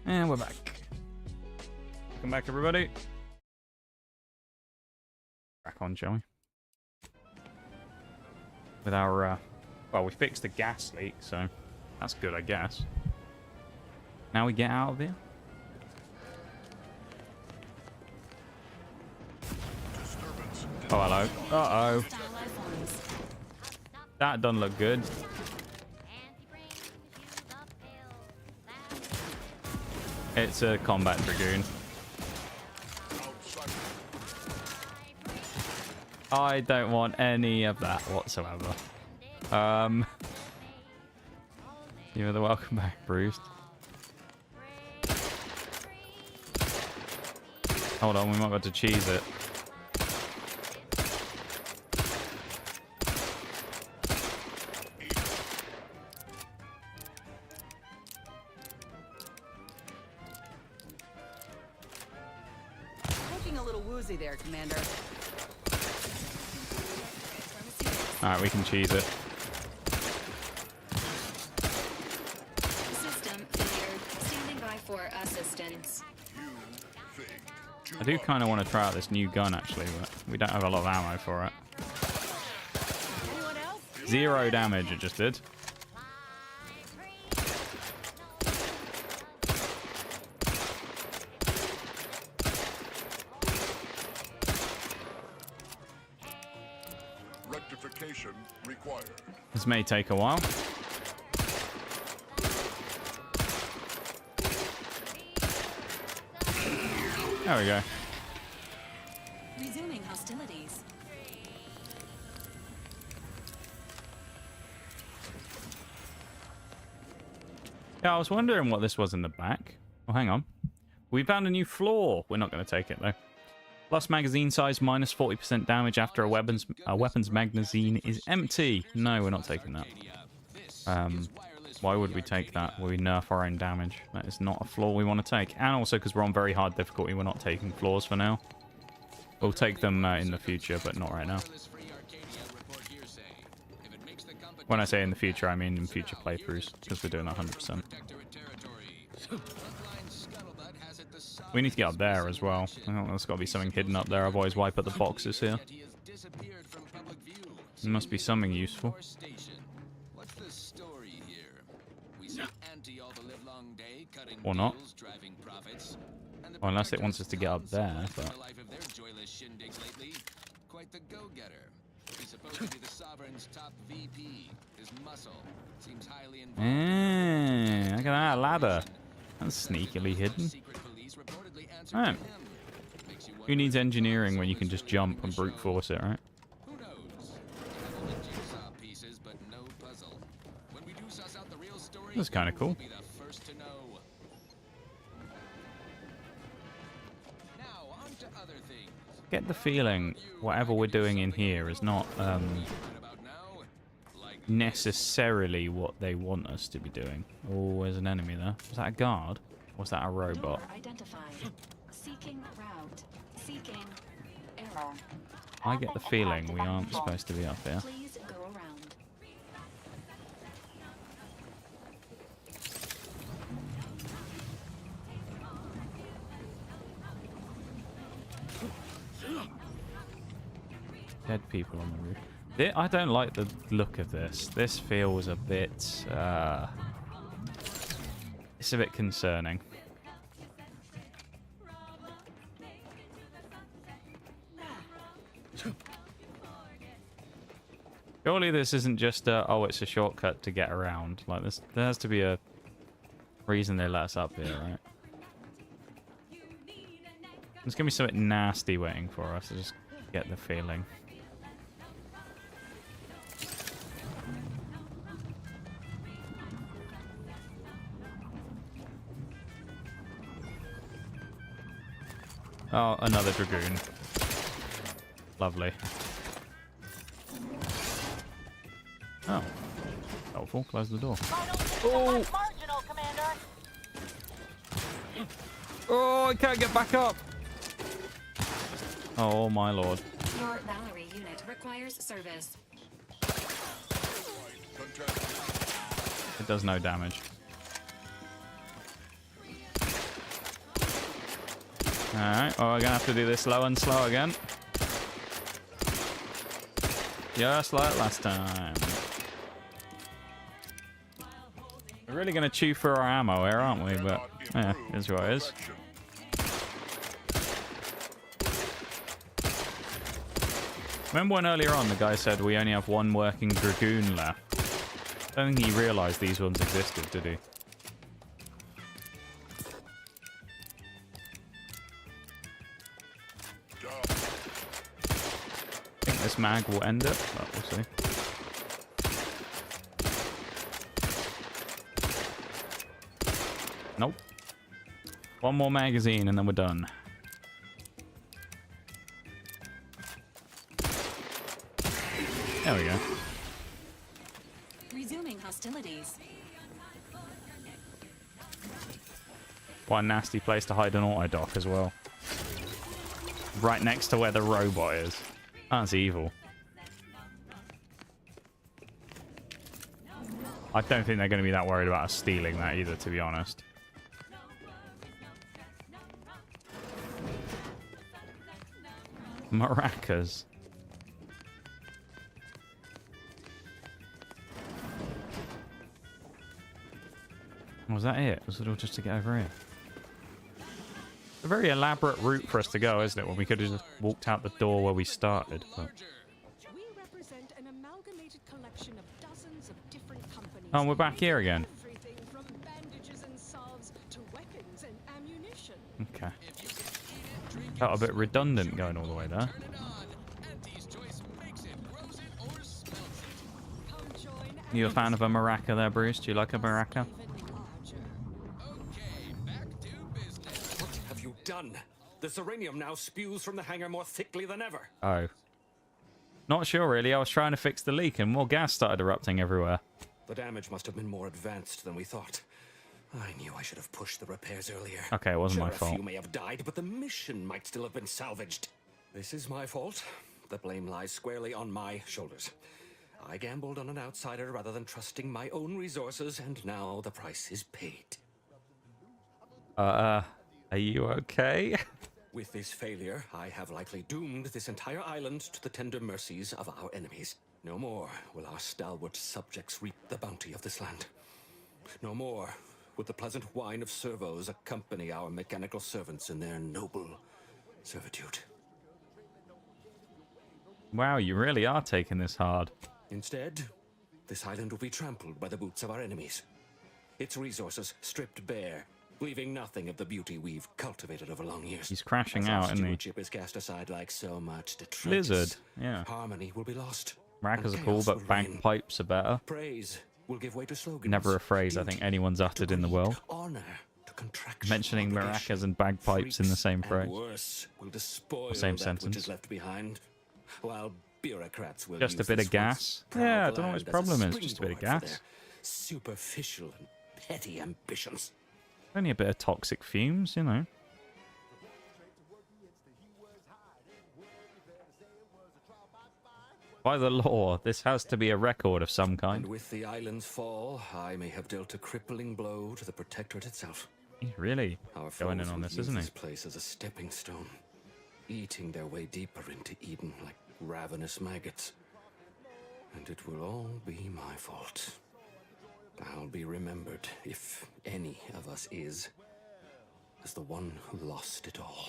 [SPEAKER 1] And we're back. Welcome back, everybody. Crack on, shall we? With our, well, we fixed the gas leak, so that's good, I guess. Now we get out of here. Oh, hello. Uh-oh. That doesn't look good. It's a combat dragoon. I don't want any of that whatsoever. You're the welcome back, Bruce. Hold on, we might have to cheese it.
[SPEAKER 4] Looking a little woozy there, Commander.
[SPEAKER 1] Alright, we can cheese it.
[SPEAKER 15] System cleared. Standing by for assistance.
[SPEAKER 1] I do kind of want to try out this new gun, actually, but we don't have a lot of ammo for it. 0 damage it just did.
[SPEAKER 16] Rectification required.
[SPEAKER 1] This may take a while. There we go.
[SPEAKER 15] Resuming hostilities.
[SPEAKER 1] Yeah, I was wondering what this was in the back. Oh, hang on. We found a new floor. We're not going to take it, though. Plus magazine size, minus 40% damage after a weapons magazine is empty. No, we're not taking that. Why would we take that? We nerf our own damage. That is not a flaw we want to take. And also because we're on very hard difficulty, we're not taking flaws for now. We'll take them in the future, but not right now. When I say in the future, I mean in future playthroughs, because we're doing 100%. We need to get up there as well. I think there's got to be something hidden up there, otherwise why put the boxes here? There must be something useful. Or not. Well, unless it wants us to get up there, but...
[SPEAKER 11] Quite the go-getter. He's supposed to be the Sovereign's top VP. His muscle seems highly involved.
[SPEAKER 1] Look at that ladder. That's sneakily hidden. Alright. Who needs engineering when you can just jump and brute force it, right? That's kind of cool. Get the feeling whatever we're doing in here is not necessarily what they want us to be doing. Oh, there's an enemy there. Was that a guard? Or was that a robot?
[SPEAKER 15] Seeking route. Seeking error.
[SPEAKER 1] I get the feeling we aren't supposed to be up here.
[SPEAKER 15] Please go around.
[SPEAKER 1] Dead people on the roof. I don't like the look of this. This feels a bit... it's a bit concerning. Surely this isn't just oh, it's a shortcut to get around. Like this, there has to be a reason they let us up here, right? There's gonna be something nasty waiting for us. I just get the feeling. Oh, another dragoon. Lovely. Oh. Helpful. Close the door. Oh! Oh, I can't get back up! Oh, my lord.
[SPEAKER 15] Your Valerie unit requires service.
[SPEAKER 1] It does no damage. Alright, well, we're gonna have to do this slow and slow again. Just like last time. We're really gonna chew through our ammo here, aren't we? But, yeah, here's what it is. Remember when earlier on the guy said we only have one working Dragoon left? I don't think he realised these ones existed, did he? I think this mag will end it, but we'll see. Nope. One more magazine and then we're done. There we go.
[SPEAKER 15] Resuming hostilities.
[SPEAKER 1] What a nasty place to hide an auto dock as well. Right next to where the robot is. That's evil. I don't think they're going to be that worried about us stealing that either, to be honest. Maracas. Was that it? Was it all just to get over here? It's a very elaborate route for us to go, isn't it? When we could have just walked out the door where we started. But...
[SPEAKER 13] We represent an amalgamated collection of dozens of different companies.
[SPEAKER 1] Oh, we're back here again.
[SPEAKER 13] Everything from bandages and salves to weapons and ammunition.
[SPEAKER 1] Okay. Felt a bit redundant going all the way there. You a fan of a maraca there, Bruce? Do you like a maraca?
[SPEAKER 10] What have you done? The Zeranium now spews from the hangar more thickly than ever.
[SPEAKER 1] Oh. Not sure, really. I was trying to fix the leak and more gas started erupting everywhere.
[SPEAKER 10] The damage must have been more advanced than we thought. I knew I should have pushed the repairs earlier.
[SPEAKER 1] Okay, it wasn't my fault.
[SPEAKER 10] A few may have died, but the mission might still have been salvaged. This is my fault. The blame lies squarely on my shoulders. I gambled on an outsider rather than trusting my own resources, and now the price is paid.
[SPEAKER 1] Are you okay?
[SPEAKER 10] With this failure, I have likely doomed this entire island to the tender mercies of our enemies. No more will our stalwart subjects reap the bounty of this land. No more would the pleasant whine of servos accompany our mechanical servants in their noble servitude.
[SPEAKER 1] Wow, you really are taking this hard.
[SPEAKER 10] Instead, this island will be trampled by the boots of our enemies. Its resources stripped bare, leaving nothing of the beauty we've cultivated over long years.
[SPEAKER 1] He's crashing out, isn't he?
[SPEAKER 10] Stewardship is cast aside like so much detritus.
[SPEAKER 1] Lizard, yeah.
[SPEAKER 10] Harmony will be lost.
[SPEAKER 1] Maracas are cool, but bagpipes are better.
[SPEAKER 10] Praise will give way to slogans.
[SPEAKER 1] Never a phrase I think anyone's uttered in the world.
[SPEAKER 10] Honor to contraction.
[SPEAKER 1] Mentioning maracas and bagpipes in the same phrase.
[SPEAKER 10] Worse will despoil
[SPEAKER 1] or same
[SPEAKER 10] that
[SPEAKER 1] sentence.
[SPEAKER 10] Which is left behind, while bureaucrats will
[SPEAKER 1] just a
[SPEAKER 10] use
[SPEAKER 1] bit
[SPEAKER 10] this
[SPEAKER 1] of gas. Yeah, I don't know what his problem is. Just a bit of gas.
[SPEAKER 10] Superficial and petty ambitions.
[SPEAKER 1] Only a bit of toxic fumes, you know. By the law, this has to be a record of some kind.
[SPEAKER 10] And with the island's fall, I may have dealt a crippling blow to the Protectorate itself.
[SPEAKER 1] He's really going in on this, isn't he?
[SPEAKER 10] This place as a stepping stone, eating their way deeper into Eden like ravenous maggots. And it will all be my fault. I'll be remembered, if any of us is, as the one who lost it all.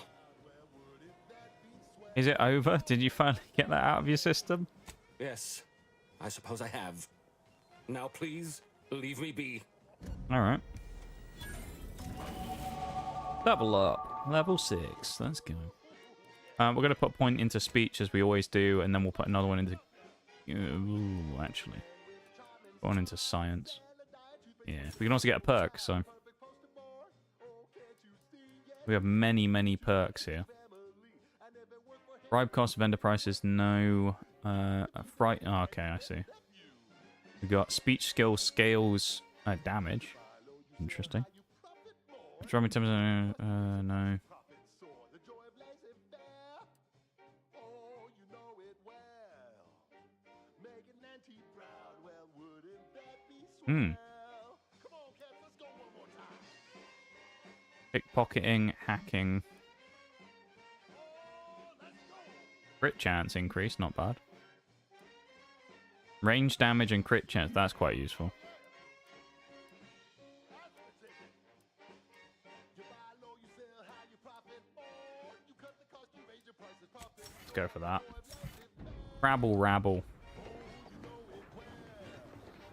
[SPEAKER 1] Is it over? Did you finally get that out of your system?
[SPEAKER 10] Yes, I suppose I have. Now please, leave me be.
[SPEAKER 1] Alright. Level up. Level 6. Let's go. We're going to put a point into speech as we always do, and then we'll put another one into... Ooh, actually. One into science. Yeah, we can also get a perk, so... We have many, many perks here. Bribe cost, vendor prices, no. Fright. Oh, okay, I see. We got speech skill scales damage. Interesting. Drumming terms, no. Pickpocketing, hacking. Crit chance increase, not bad. Range damage and crit chance, that's quite useful. Let's go for that. Rabble rabble.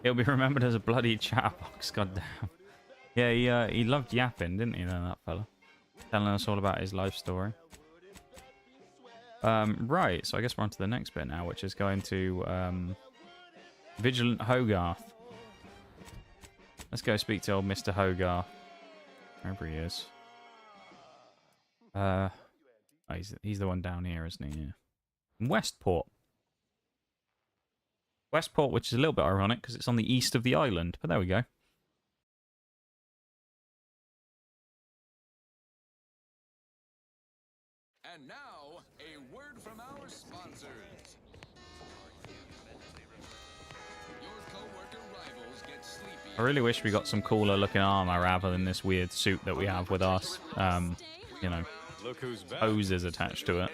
[SPEAKER 1] He'll be remembered as a bloody chatbox, goddamn. Yeah, he loved yapping, didn't he, then, that fella? Telling us all about his life story. Right, so I guess we're on to the next bit now, which is going to Vigilant Hogarth. Let's go speak to old Mr. Hogarth. Wherever he is. Oh, he's the one down here, isn't he? Yeah. Westport. Westport, which is a little bit ironic because it's on the east of the island, but there we go.
[SPEAKER 11] And now, a word from our sponsors. Your co-worker rivals get sleepy.
[SPEAKER 1] I really wish we got some cooler looking armor rather than this weird suit that we have with us. You know, hoses attached to it.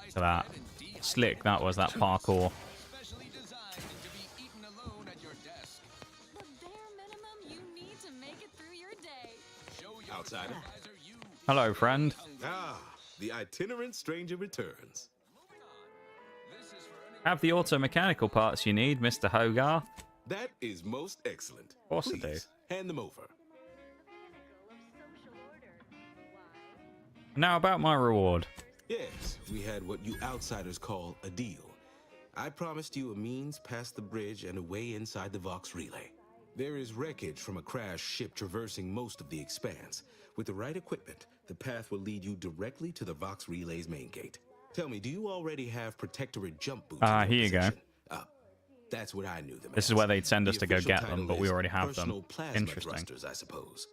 [SPEAKER 1] So that slick that was, that parkour.
[SPEAKER 17] Outsider.
[SPEAKER 1] Hello, friend.
[SPEAKER 17] Ah, the itinerant stranger returns.
[SPEAKER 1] Have the auto mechanical parts you need, Mr. Hogarth.
[SPEAKER 17] That is most excellent.
[SPEAKER 1] Of course I do.
[SPEAKER 17] Hand them over.
[SPEAKER 1] Now about my reward.
[SPEAKER 17] Yes, we had what you outsiders call a deal. I promised you a means past the bridge and a way inside the Vox relay. There is wreckage from a crashed ship traversing most of the expanse. With the right equipment, the path will lead you directly to the Vox relay's main gate. Tell me, do you already have Protectorate jump boots?
[SPEAKER 1] Here you go.
[SPEAKER 17] That's what I knew them
[SPEAKER 1] This
[SPEAKER 17] as.
[SPEAKER 1] is where they'd send us
[SPEAKER 17] The
[SPEAKER 1] to go
[SPEAKER 17] official
[SPEAKER 1] get them,
[SPEAKER 17] title
[SPEAKER 1] but we
[SPEAKER 17] is
[SPEAKER 1] already have them.
[SPEAKER 17] personal plasma
[SPEAKER 1] Interesting.
[SPEAKER 17] thrusters, I suppose.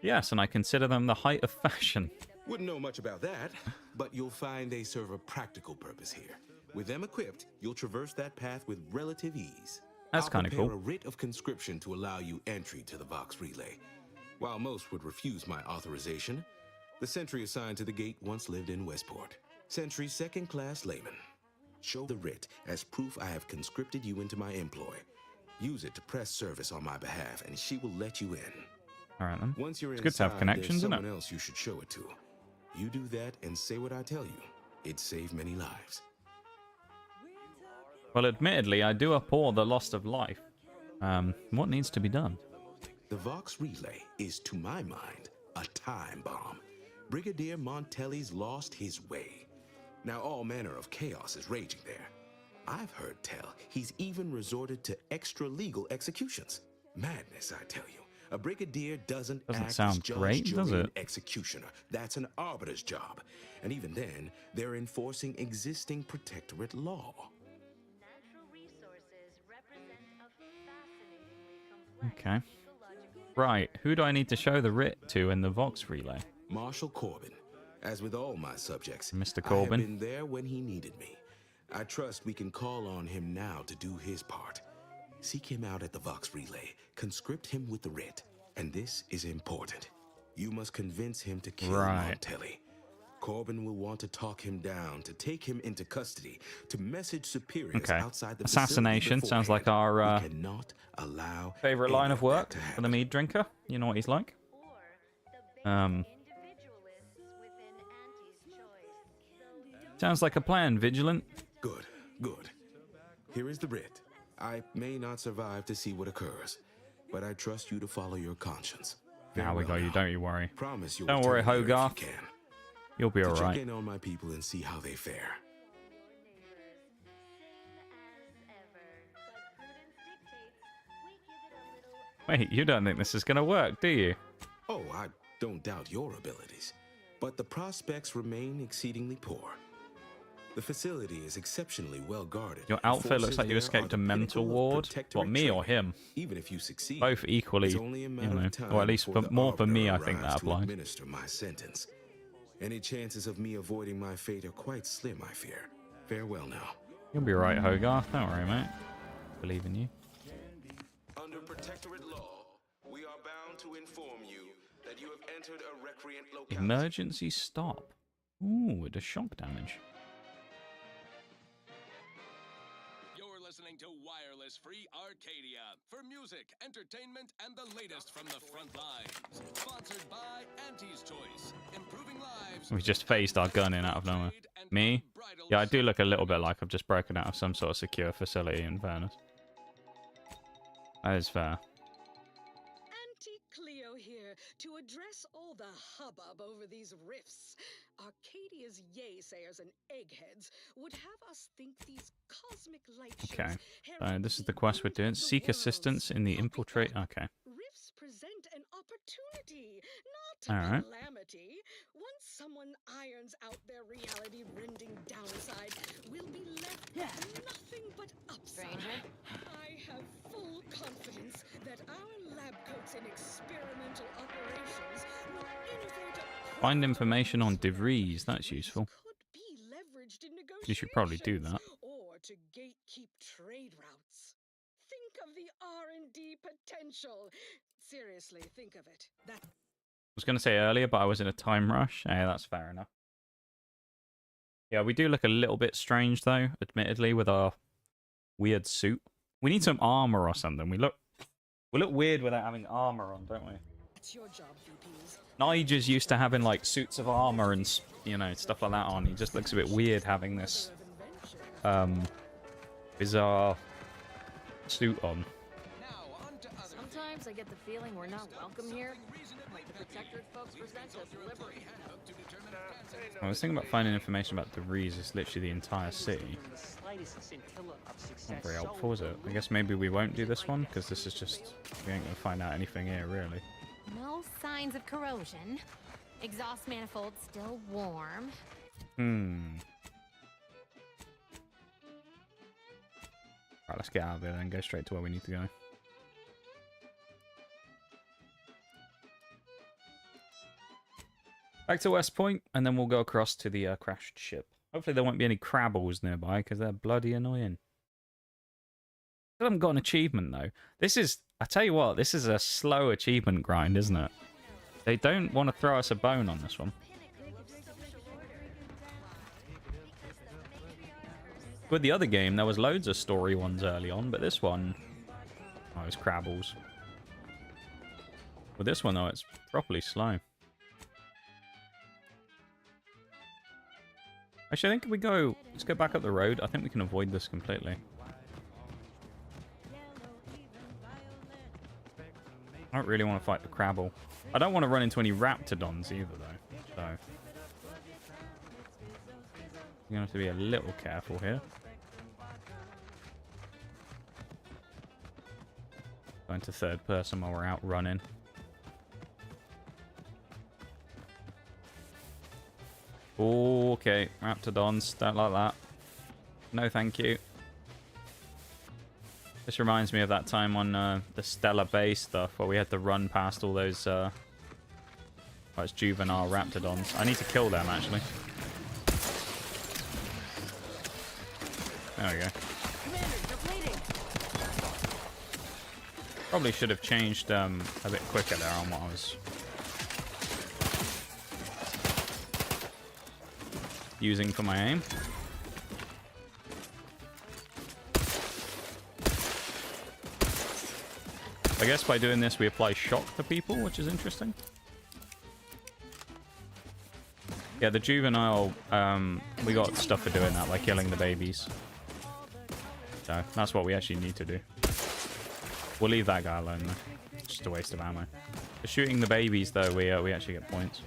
[SPEAKER 1] Yes, and I consider them the height of fashion.
[SPEAKER 17] Wouldn't know much about that, but you'll find they serve a practical purpose here. With them equipped, you'll traverse that path with relative ease.
[SPEAKER 1] That's kind of
[SPEAKER 17] I'll prepare
[SPEAKER 1] cool.
[SPEAKER 17] a writ of conscription to allow you entry to the Vox relay. While most would refuse my authorization, the sentry assigned to the gate once lived in Westport. Sentry second-class layman. Show the writ as proof I have conscripted you into my employ. Use it to press service on my behalf, and she will let you in.
[SPEAKER 1] All right, then.
[SPEAKER 17] Once you're
[SPEAKER 1] It's good to have
[SPEAKER 17] inside,
[SPEAKER 1] connections,
[SPEAKER 17] there's
[SPEAKER 1] isn't
[SPEAKER 17] someone
[SPEAKER 1] it?
[SPEAKER 17] else you should show it to. You do that and say what I tell you. It'd save many lives.
[SPEAKER 1] Well, admittedly, I do abhor the loss of life. What needs to be done?
[SPEAKER 17] The Vox relay is, to my mind, a time bomb. Brigadier Montelli's lost his way. Now all manner of chaos is raging there. I've heard tell he's even resorted to extra-legal executions. Madness, I tell you. A brigadier doesn't act as
[SPEAKER 1] sound
[SPEAKER 17] judge,
[SPEAKER 1] great,
[SPEAKER 17] jury,
[SPEAKER 1] does
[SPEAKER 17] and
[SPEAKER 1] it?
[SPEAKER 17] executioner. That's an arbiter's job. And even then, they're enforcing existing protectorate law.
[SPEAKER 1] Okay. Right, who do I need to show the writ to in the Vox relay?
[SPEAKER 17] Marshal Corbin. As with all my subjects,
[SPEAKER 1] Mr.
[SPEAKER 17] I
[SPEAKER 1] Corbin.
[SPEAKER 17] have been there when he needed me. I trust we can call on him now to do his part. Seek him out at the Vox relay, conscript him with the writ, and this is important. You must convince him to kill Montelli. Corbin will want to talk him down, to take him into custody, to message superiors outside the
[SPEAKER 1] Assassination
[SPEAKER 17] facility
[SPEAKER 1] sounds like our
[SPEAKER 17] we cannot allow
[SPEAKER 1] favorite line of work for the Meaddrinker. You know what he's like. Sounds like a plan, Vigilant.
[SPEAKER 17] Good, good. Here is the writ. I may not survive to see what occurs, but I trust you to follow your conscience.
[SPEAKER 1] Now we got you, don't you worry.
[SPEAKER 17] Promise you'll
[SPEAKER 1] Don't worry,
[SPEAKER 17] return here if you
[SPEAKER 1] Hogarth.
[SPEAKER 17] can.
[SPEAKER 1] You'll be
[SPEAKER 17] To
[SPEAKER 1] alright.
[SPEAKER 17] check in on my people and see how they fare.
[SPEAKER 1] Wait, you don't think this is going to work, do you?
[SPEAKER 17] Oh, I don't doubt your abilities, but the prospects remain exceedingly poor. The facility is exceptionally well guarded.
[SPEAKER 1] Your outfit looks
[SPEAKER 17] Forces
[SPEAKER 1] like you
[SPEAKER 17] there
[SPEAKER 1] escaped
[SPEAKER 17] are
[SPEAKER 1] a
[SPEAKER 17] the
[SPEAKER 1] mental
[SPEAKER 17] pinnacle of
[SPEAKER 1] ward.
[SPEAKER 17] protectorate
[SPEAKER 1] What, me or
[SPEAKER 17] training.
[SPEAKER 1] him?
[SPEAKER 17] Even if you succeed,
[SPEAKER 1] Both equally,
[SPEAKER 17] it's only a
[SPEAKER 1] you
[SPEAKER 17] matter
[SPEAKER 1] know,
[SPEAKER 17] of time
[SPEAKER 1] or at least
[SPEAKER 17] before
[SPEAKER 1] for,
[SPEAKER 17] the
[SPEAKER 1] more for me, I
[SPEAKER 17] arbiter
[SPEAKER 1] think that
[SPEAKER 17] arrives to
[SPEAKER 1] applies.
[SPEAKER 17] administer my sentence. Any chances of me avoiding my fate are quite slim, I fear. Farewell now.
[SPEAKER 1] You'll be right, Hogarth. Don't worry, mate. Believe in you.
[SPEAKER 17] Under Protectorate law, we are bound to inform you that you have entered a recreant locality.
[SPEAKER 1] Emergency stop. Ooh, it does shock damage.
[SPEAKER 11] You're listening to Wireless Free Arcadia for music, entertainment, and the latest from the front lines. Sponsored by Auntie's Choice, improving lives.
[SPEAKER 1] We just phased our gun in out of nowhere. Me? Yeah, I do look a little bit like I've just broken out of some sort of secure facility, in fairness. That is fair.
[SPEAKER 13] Auntie Cleo here to address all the hubbub over these rifts. Arcadia's yay-sayers and eggheads would have us think these cosmic light
[SPEAKER 1] Okay.
[SPEAKER 13] shows
[SPEAKER 1] This is the quest we're doing. Seek assistance in the infiltrate. Okay.
[SPEAKER 13] rifts present an opportunity, not a
[SPEAKER 1] Alright.
[SPEAKER 13] calamity. Once someone irons out their reality-rending downside, we'll be left with nothing but upside. I have full confidence that our lab coats in experimental operations will innovate a
[SPEAKER 1] Find information on DeVries. That's useful.
[SPEAKER 13] leveraged in
[SPEAKER 1] You should probably do that.
[SPEAKER 13] or to gatekeep trade routes. Think of the R&D potential. Seriously, think of it. That
[SPEAKER 1] I was going to say earlier, but I was in a time rush. Hey, that's fair enough. Yeah, we do look a little bit strange, though, admittedly, with our weird suit. We need some armor or something. We look weird without having armor on, don't we?
[SPEAKER 13] That's your job, VPs.
[SPEAKER 1] Nige's used to having, like, suits of armor and, you know, stuff like that on. He just looks a bit weird having this, bizarre suit on.
[SPEAKER 9] Sometimes I get the feeling we're not welcome here. Like the Protectorate folks present us delivery.
[SPEAKER 1] I was thinking about finding information about DeVries. It's literally the entire city. Not very helpful, is it? I guess maybe we won't do this one, because this is just... We ain't going to find out anything here, really.
[SPEAKER 18] No signs of corrosion. Exhaust manifold still warm.
[SPEAKER 1] Alright, let's get out of here and go straight to where we need to go. Back to West Point, and then we'll go across to the crashed ship. Hopefully there won't be any crabbles nearby, because they're bloody annoying. I haven't got an achievement, though. This is... I tell you what, this is a slow achievement grind, isn't it? They don't want to throw us a bone on this one. With the other game, there was loads of story ones early on, but this one... Oh, it's crabbles. With this one, though, it's properly slow. Actually, I think if we go... Let's go back up the road. I think we can avoid this completely. I don't really want to fight the crabble. I don't want to run into any raptidons either, though. So... You're going to have to be a little careful here. Going to third person while we're out running. Okay, raptidons, don't like that. No thank you. This reminds me of that time on the Stellar Base stuff where we had to run past all those it's juvenile raptidons. I need to kill them, actually. There we go. Probably should have changed a bit quicker there on what I was using for my aim. I guess by doing this we apply shock to people, which is interesting. Yeah, the juvenile, we got stuff for doing that, like killing the babies. So that's what we actually need to do. We'll leave that guy alone, though. It's just a waste of ammo. For shooting the babies, though, we actually get points.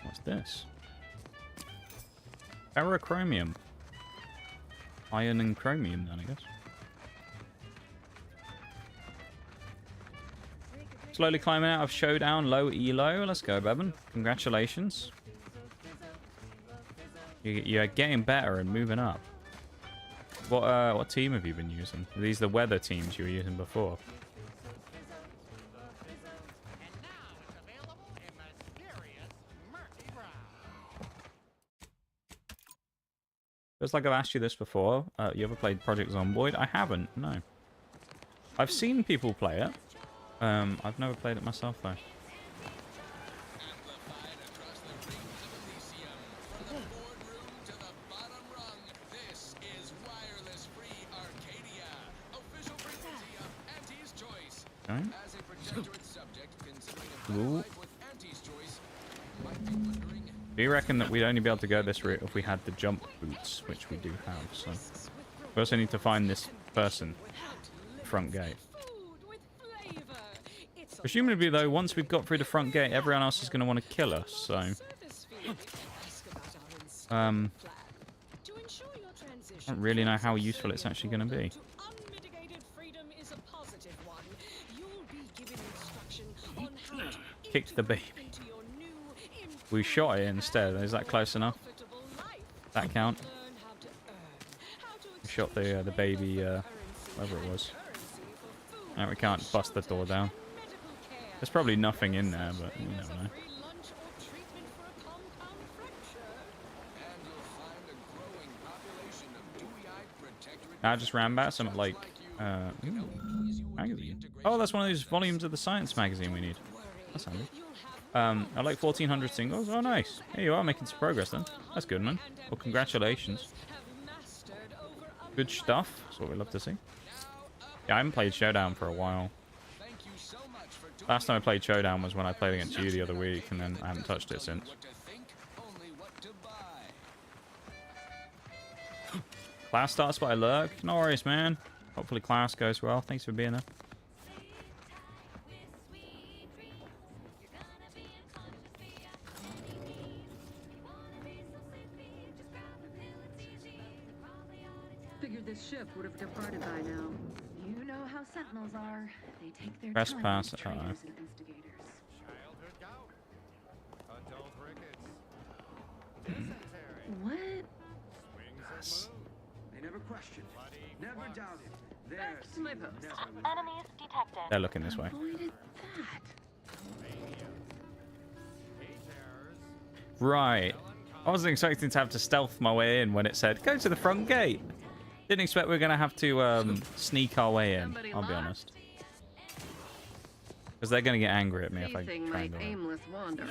[SPEAKER 1] What's this? Ferrochromium. Iron and chromium, then, I guess. Slowly climbing out of Showdown, low elo. Let's go, Bevan. Congratulations. You're getting better and moving up. What team have you been using? Are these the weather teams you were using before? Feels like I've asked you this before. You ever played Project Zomboid? I haven't, no. I've seen people play it. I've never played it myself, though. Okay. Ooh. Do you reckon that we'd only be able to go this route if we had the jump boots, which we do have? So we also need to find this person. Front gate. Presumably, though, once we've got through the front gate, everyone else is going to want to kill us. So, I don't really know how useful it's actually going to be. Kicked the baby. We shot it instead. Is that close enough? That count? We shot the baby, whatever it was. No, we can't bust the door down. There's probably nothing in there, but you never know. I just ran back some like magazine. Oh, that's one of those volumes of the science magazine we need. That's handy. I like 1400 singles. Oh, nice. Here you are, making some progress then. That's good, man. Well, congratulations. Good stuff. That's what we love to see. Yeah, I haven't played Showdown for a while. Last time I played Showdown was when I played against you the other week, and then I haven't touched it since. Class starts by Lurk. No worries, man. Hopefully class goes well. Thanks for being there.
[SPEAKER 19] Figured this ship would have departed by now. You know how Sentinels are. They take their
[SPEAKER 1] Press
[SPEAKER 19] time
[SPEAKER 1] pass.
[SPEAKER 19] with traitors and instigators. What?
[SPEAKER 1] Yes.
[SPEAKER 20] They never questioned. Never doubted.
[SPEAKER 19] Back to my post.
[SPEAKER 15] Enemies detected.
[SPEAKER 1] They're looking this way.
[SPEAKER 19] Avoided that.
[SPEAKER 1] Right. I wasn't expecting to have to stealth my way in when it said, go to the front gate. Didn't expect we were going to have to sneak our way in, I'll be honest. Because they're going to get angry at me if I try and go in.
[SPEAKER 19] Aimless wander.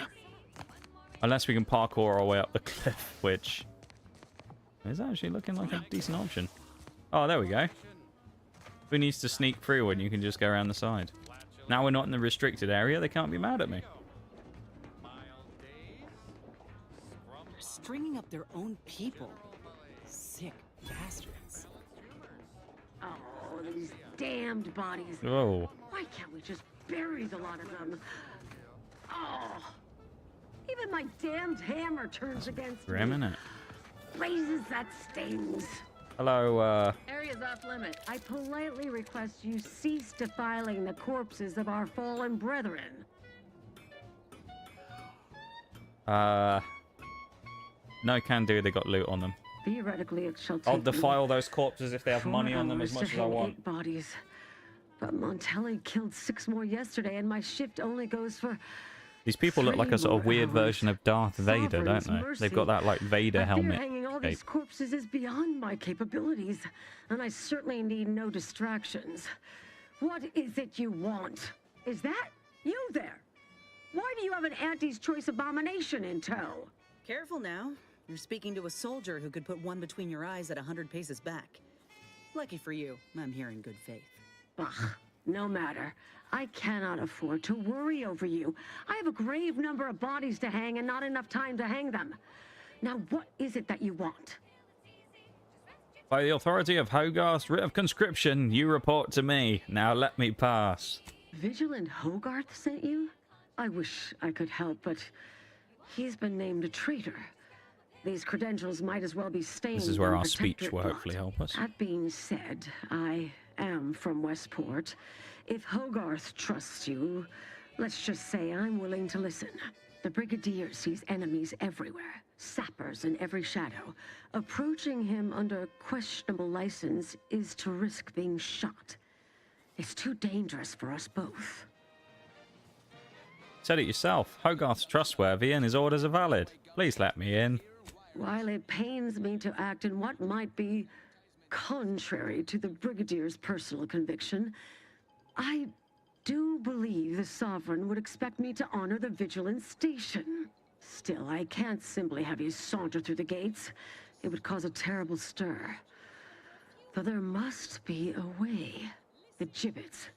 [SPEAKER 1] Unless we can parkour our way up the cliff, which is actually looking like a decent option. Oh, there we go. Who needs to sneak through when you can just go around the side? Now we're not in the restricted area, they can't be mad at me.
[SPEAKER 4] They're stringing up their own people. Sick bastards.
[SPEAKER 19] Oh, these damned bodies.
[SPEAKER 1] Whoa.
[SPEAKER 19] Why can't we just bury the lot of them? Oh, even my damned hammer turns against
[SPEAKER 1] Grim,
[SPEAKER 19] me.
[SPEAKER 1] innit?
[SPEAKER 19] Blazes, that stings.
[SPEAKER 1] Hello,
[SPEAKER 19] Area's off limit. I politely request you cease defiling the corpses of our fallen brethren.
[SPEAKER 1] No, can do. They got loot on them.
[SPEAKER 19] Theoretically, it shall take
[SPEAKER 1] I'll defile those corpses if they have
[SPEAKER 19] 4
[SPEAKER 1] money on them
[SPEAKER 19] hours
[SPEAKER 1] as much
[SPEAKER 19] to
[SPEAKER 1] as I
[SPEAKER 19] hang
[SPEAKER 1] want.
[SPEAKER 19] 8 bodies. But Montelli killed 6 more yesterday, and my shift only goes for...
[SPEAKER 1] These people look like a sort of weird version of Darth Vader, don't they?
[SPEAKER 19] Sovereign's
[SPEAKER 1] They've got that, like, Vader
[SPEAKER 19] I fear
[SPEAKER 1] helmet.
[SPEAKER 19] hanging all these corpses is beyond my capabilities, and I certainly need no distractions. What is it you want? Is that you there? Why do you have an Auntie's Choice abomination in tow?
[SPEAKER 4] Careful now. You're speaking to a soldier who could put one between your eyes at 100 paces back. Lucky for you, I'm here in good faith.
[SPEAKER 19] Ugh, no matter. I cannot afford to worry over you. I have a grave number of bodies to hang and not enough time to hang them. Now, what is it that you want?
[SPEAKER 1] By the authority of Hogarth's writ of conscription, you report to me. Now let me pass.
[SPEAKER 19] Vigilant Hogarth sent you? I wish I could help, but he's been named a traitor. These credentials might as well be stained.
[SPEAKER 1] This is where
[SPEAKER 19] in
[SPEAKER 1] our speech will
[SPEAKER 19] protectorate
[SPEAKER 1] hopefully
[SPEAKER 19] blood.
[SPEAKER 1] help us.
[SPEAKER 19] That being said, I am from Westport. If Hogarth trusts you, let's just say I'm willing to listen. The Brigadier sees enemies everywhere. sappers in every shadow. Approaching him under questionable license is to risk being shot. It's too dangerous for us both.
[SPEAKER 1] Said it yourself. Hogarth's trustworthy and his orders are valid. Please let me in.
[SPEAKER 19] While it pains me to act in what might be contrary to the Brigadier's personal conviction, I do believe the Sovereign would expect me to honor the Vigilance Station. Still, I can't simply have you saunter through the gates. It would cause a terrible stir. Though there must be a way. The gibbets.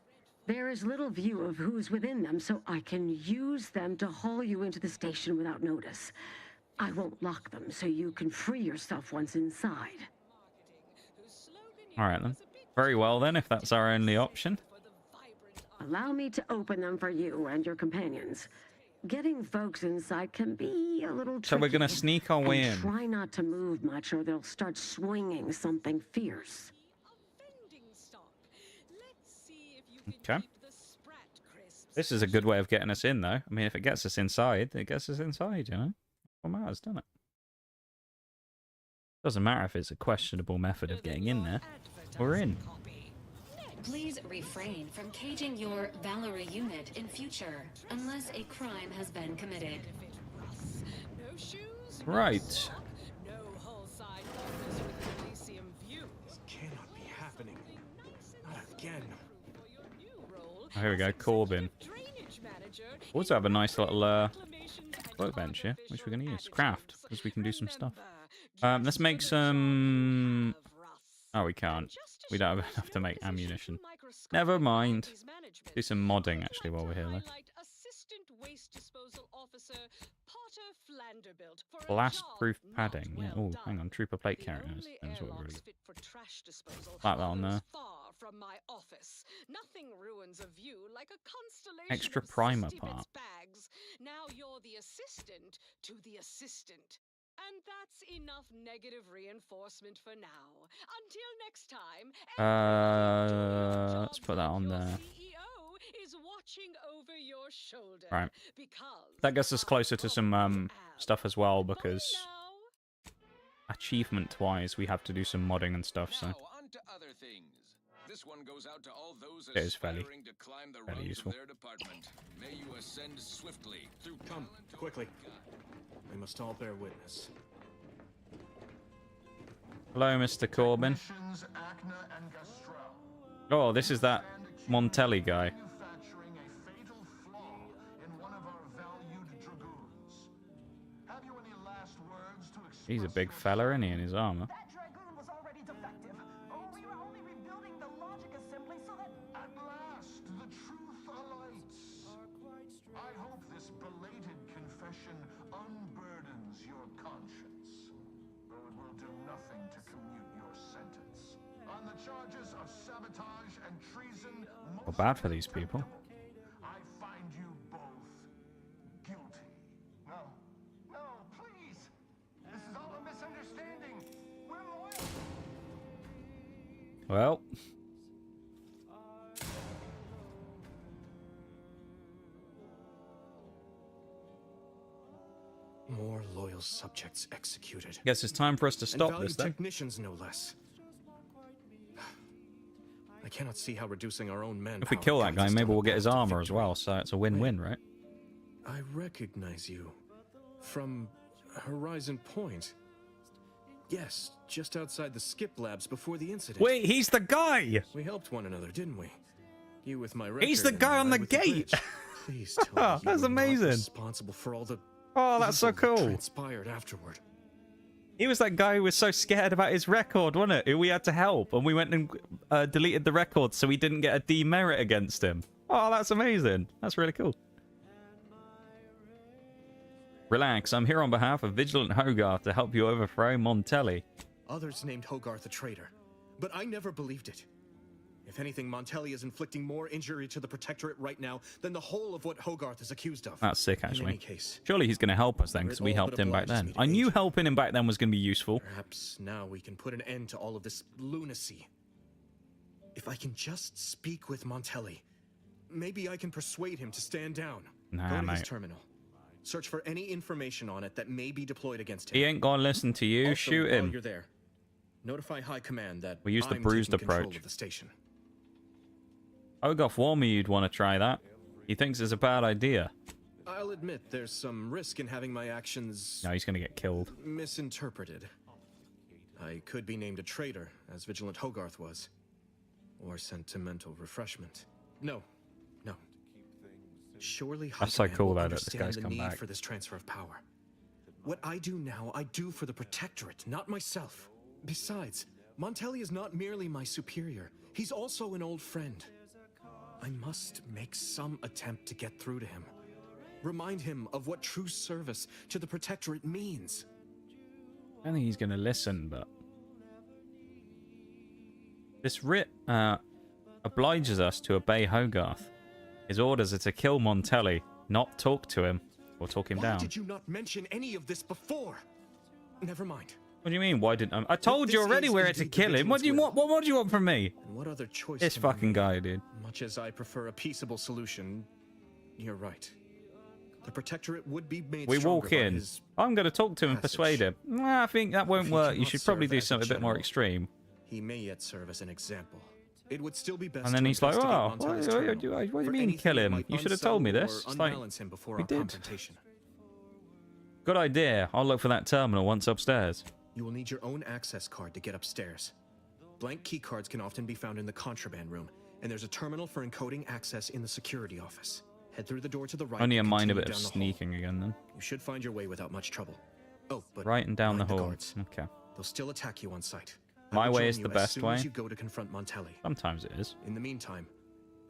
[SPEAKER 19] There is little view of who's within them, so I can use them to haul you into the station without notice. I won't lock them, so you can free yourself once inside.
[SPEAKER 1] Alright then. Very well then, if that's our only option.
[SPEAKER 19] Allow me to open them for you and your companions. Getting folks inside can be a little tricky.
[SPEAKER 1] So we're gonna sneak our way in.
[SPEAKER 19] Try not to move much or they'll start swinging something fierce.
[SPEAKER 1] Okay. This is a good way of getting us in, though. I mean, if it gets us inside, it gets us inside, you know? What matters, doesn't it? Doesn't matter if it's a questionable method of getting in there. We're in.
[SPEAKER 21] Please refrain from caging your Valerie unit in future, unless a crime has been committed.
[SPEAKER 1] Right.
[SPEAKER 11] This cannot be happening. Not again.
[SPEAKER 1] Oh, here we go, Corbin. Also have a nice little workbench here, which we're going to use. Craft, because we can do some stuff. Let's make some... Oh, we can't. We don't have enough to make ammunition. Never mind. Do some modding, actually, while we're here, though. Blast-proof padding. Yeah. Oh, hang on. Trooper plate carriers. That's what we're really good. Like that on there. Extra primer part.
[SPEAKER 13] Now you're the assistant to the assistant. And that's enough negative reinforcement for now. Until next time.
[SPEAKER 1] Let's put that on there.
[SPEAKER 13] Is watching over your shoulder.
[SPEAKER 1] Right. That gets us closer to some stuff as well, because achievement-wise, we have to do some modding and stuff. So
[SPEAKER 11] this one goes out to all those
[SPEAKER 1] it is fairly
[SPEAKER 11] to climb the rungs
[SPEAKER 1] useful.
[SPEAKER 11] of their department. May you ascend swiftly through
[SPEAKER 22] Come, quickly. We must all bear witness.
[SPEAKER 1] Hello, Mr. Corbin. Oh, this is that Montelli guy. He's a big fella, isn't he, in his armor? Well, bad for these people.
[SPEAKER 23] I find you both guilty. No, no, please. This is all a misunderstanding. We're loyal.
[SPEAKER 1] Well.
[SPEAKER 22] More loyal subjects executed.
[SPEAKER 1] Guess it's time for us to stop this, then.
[SPEAKER 22] Technicians, no less. I cannot see how reducing our own men.
[SPEAKER 1] If we kill that guy, maybe we'll get his armor as well, so it's a win-win, right?
[SPEAKER 22] I recognize you. From Horizon Point. Yes, just outside the skip labs before the incident.
[SPEAKER 1] Wait, he's the guy!
[SPEAKER 22] We helped one another, didn't we? You with my record.
[SPEAKER 1] He's the guy on the gate!
[SPEAKER 22] Please tell me
[SPEAKER 1] that's amazing.
[SPEAKER 22] Responsible for all the
[SPEAKER 1] that's so cool.
[SPEAKER 22] Transpired afterward.
[SPEAKER 1] He was that guy who was so scared about his record, wasn't it? Who we had to help, and we went and deleted the record so we didn't get a demerit against him. Oh, that's amazing. That's really cool. Relax, I'm here on behalf of Vigilant Hogarth to help you overthrow Montelli.
[SPEAKER 22] Others named Hogarth a traitor, but I never believed it. If anything, Montelli is inflicting more injury to the Protectorate right now than the whole of what Hogarth is accused of.
[SPEAKER 1] That's sick,
[SPEAKER 22] In
[SPEAKER 1] actually.
[SPEAKER 22] any case,
[SPEAKER 1] Surely he's going to help us then, because we helped him back then. I knew helping him back then was going to be useful.
[SPEAKER 22] perhaps now we can put an end to all of this lunacy. If I can just speak with Montelli, maybe I can persuade him to stand down.
[SPEAKER 1] Nah,
[SPEAKER 22] Go to
[SPEAKER 1] mate.
[SPEAKER 22] his terminal. Search for any information on it that may be deployed against him.
[SPEAKER 1] He ain't gonna listen to you.
[SPEAKER 22] Also,
[SPEAKER 1] Shoot
[SPEAKER 22] while
[SPEAKER 1] him.
[SPEAKER 22] you're there, notify High Command that
[SPEAKER 1] We use the
[SPEAKER 22] I'm
[SPEAKER 1] bruised
[SPEAKER 22] taking control
[SPEAKER 1] approach.
[SPEAKER 22] of the station.
[SPEAKER 1] Hogarth warned me you'd want to try that. He thinks it's a bad idea.
[SPEAKER 22] I'll admit there's some risk in having my actions
[SPEAKER 1] No, he's gonna get killed.
[SPEAKER 22] misinterpreted. I could be named a traitor, as Vigilant Hogarth was. Or sentimental refreshment. No. Surely High
[SPEAKER 1] That's so
[SPEAKER 22] Command
[SPEAKER 1] cool,
[SPEAKER 22] will
[SPEAKER 1] though, that this
[SPEAKER 22] understand
[SPEAKER 1] guy's
[SPEAKER 22] the
[SPEAKER 1] come
[SPEAKER 22] need
[SPEAKER 1] back.
[SPEAKER 22] for this transfer of power. What I do now, I do for the Protectorate, not myself. Besides, Montelli is not merely my superior. He's also an old friend. I must make some attempt to get through to him. Remind him of what true service to the Protectorate means.
[SPEAKER 1] I don't think he's gonna listen, but this writ obliges us to obey Hogarth. His orders are to kill Montelli, not talk to him or talk him
[SPEAKER 22] Why
[SPEAKER 1] down.
[SPEAKER 22] did you not mention any of this before? Never mind.
[SPEAKER 1] What do you mean? Why didn't I told you
[SPEAKER 22] This
[SPEAKER 1] already
[SPEAKER 22] is
[SPEAKER 1] we're here to
[SPEAKER 22] indeed the
[SPEAKER 1] kill him. What do you
[SPEAKER 22] Vigilant's
[SPEAKER 1] want? What do you want from me?
[SPEAKER 22] And what other choice?
[SPEAKER 1] This
[SPEAKER 22] can I
[SPEAKER 1] fucking
[SPEAKER 22] make?
[SPEAKER 1] guy, dude.
[SPEAKER 22] Much as I prefer a peaceable solution, you're right. The Protectorate would be made
[SPEAKER 1] We
[SPEAKER 22] stronger
[SPEAKER 1] walk
[SPEAKER 22] by
[SPEAKER 1] in.
[SPEAKER 22] his
[SPEAKER 1] I'm going to talk to him and persuade him. Nah, I think that won't
[SPEAKER 22] he
[SPEAKER 1] work. You
[SPEAKER 22] cannot
[SPEAKER 1] should probably
[SPEAKER 22] serve
[SPEAKER 1] do
[SPEAKER 22] as a
[SPEAKER 1] something a bit more
[SPEAKER 22] general.
[SPEAKER 1] extreme.
[SPEAKER 22] He may yet serve as an example. It would still be best.
[SPEAKER 1] And then
[SPEAKER 22] to
[SPEAKER 1] he's like,
[SPEAKER 22] investigate
[SPEAKER 1] "Oh,
[SPEAKER 22] Montelli's
[SPEAKER 1] what
[SPEAKER 22] terminal
[SPEAKER 1] do you
[SPEAKER 22] for
[SPEAKER 1] mean
[SPEAKER 22] anything
[SPEAKER 1] kill
[SPEAKER 22] that
[SPEAKER 1] him?
[SPEAKER 22] might
[SPEAKER 1] You should have told me
[SPEAKER 22] unsettle
[SPEAKER 1] this."
[SPEAKER 22] or
[SPEAKER 1] It's like,
[SPEAKER 22] unbalance him before
[SPEAKER 1] we
[SPEAKER 22] our
[SPEAKER 1] did.
[SPEAKER 22] confrontation.
[SPEAKER 1] Good idea. I'll look for that terminal once upstairs.
[SPEAKER 22] You will need your own access card to get upstairs. Blank key cards can often be found in the contraband room, and there's a terminal for encoding access in the security office. Head through the door to the right.
[SPEAKER 1] Only a
[SPEAKER 22] and
[SPEAKER 1] minor
[SPEAKER 22] continue
[SPEAKER 1] bit of
[SPEAKER 22] down the hall.
[SPEAKER 1] sneaking again then.
[SPEAKER 22] You should find your way without much trouble. Oh, but
[SPEAKER 1] Right and down the
[SPEAKER 22] mind
[SPEAKER 1] hall.
[SPEAKER 22] guards.
[SPEAKER 1] Okay.
[SPEAKER 22] They'll still attack you on sight. I
[SPEAKER 1] My
[SPEAKER 22] will
[SPEAKER 1] way
[SPEAKER 22] join
[SPEAKER 1] is
[SPEAKER 22] you
[SPEAKER 1] the
[SPEAKER 22] as
[SPEAKER 1] best
[SPEAKER 22] soon
[SPEAKER 1] way.
[SPEAKER 22] as you go to confront Montelli.
[SPEAKER 1] Sometimes it is.
[SPEAKER 22] In the meantime,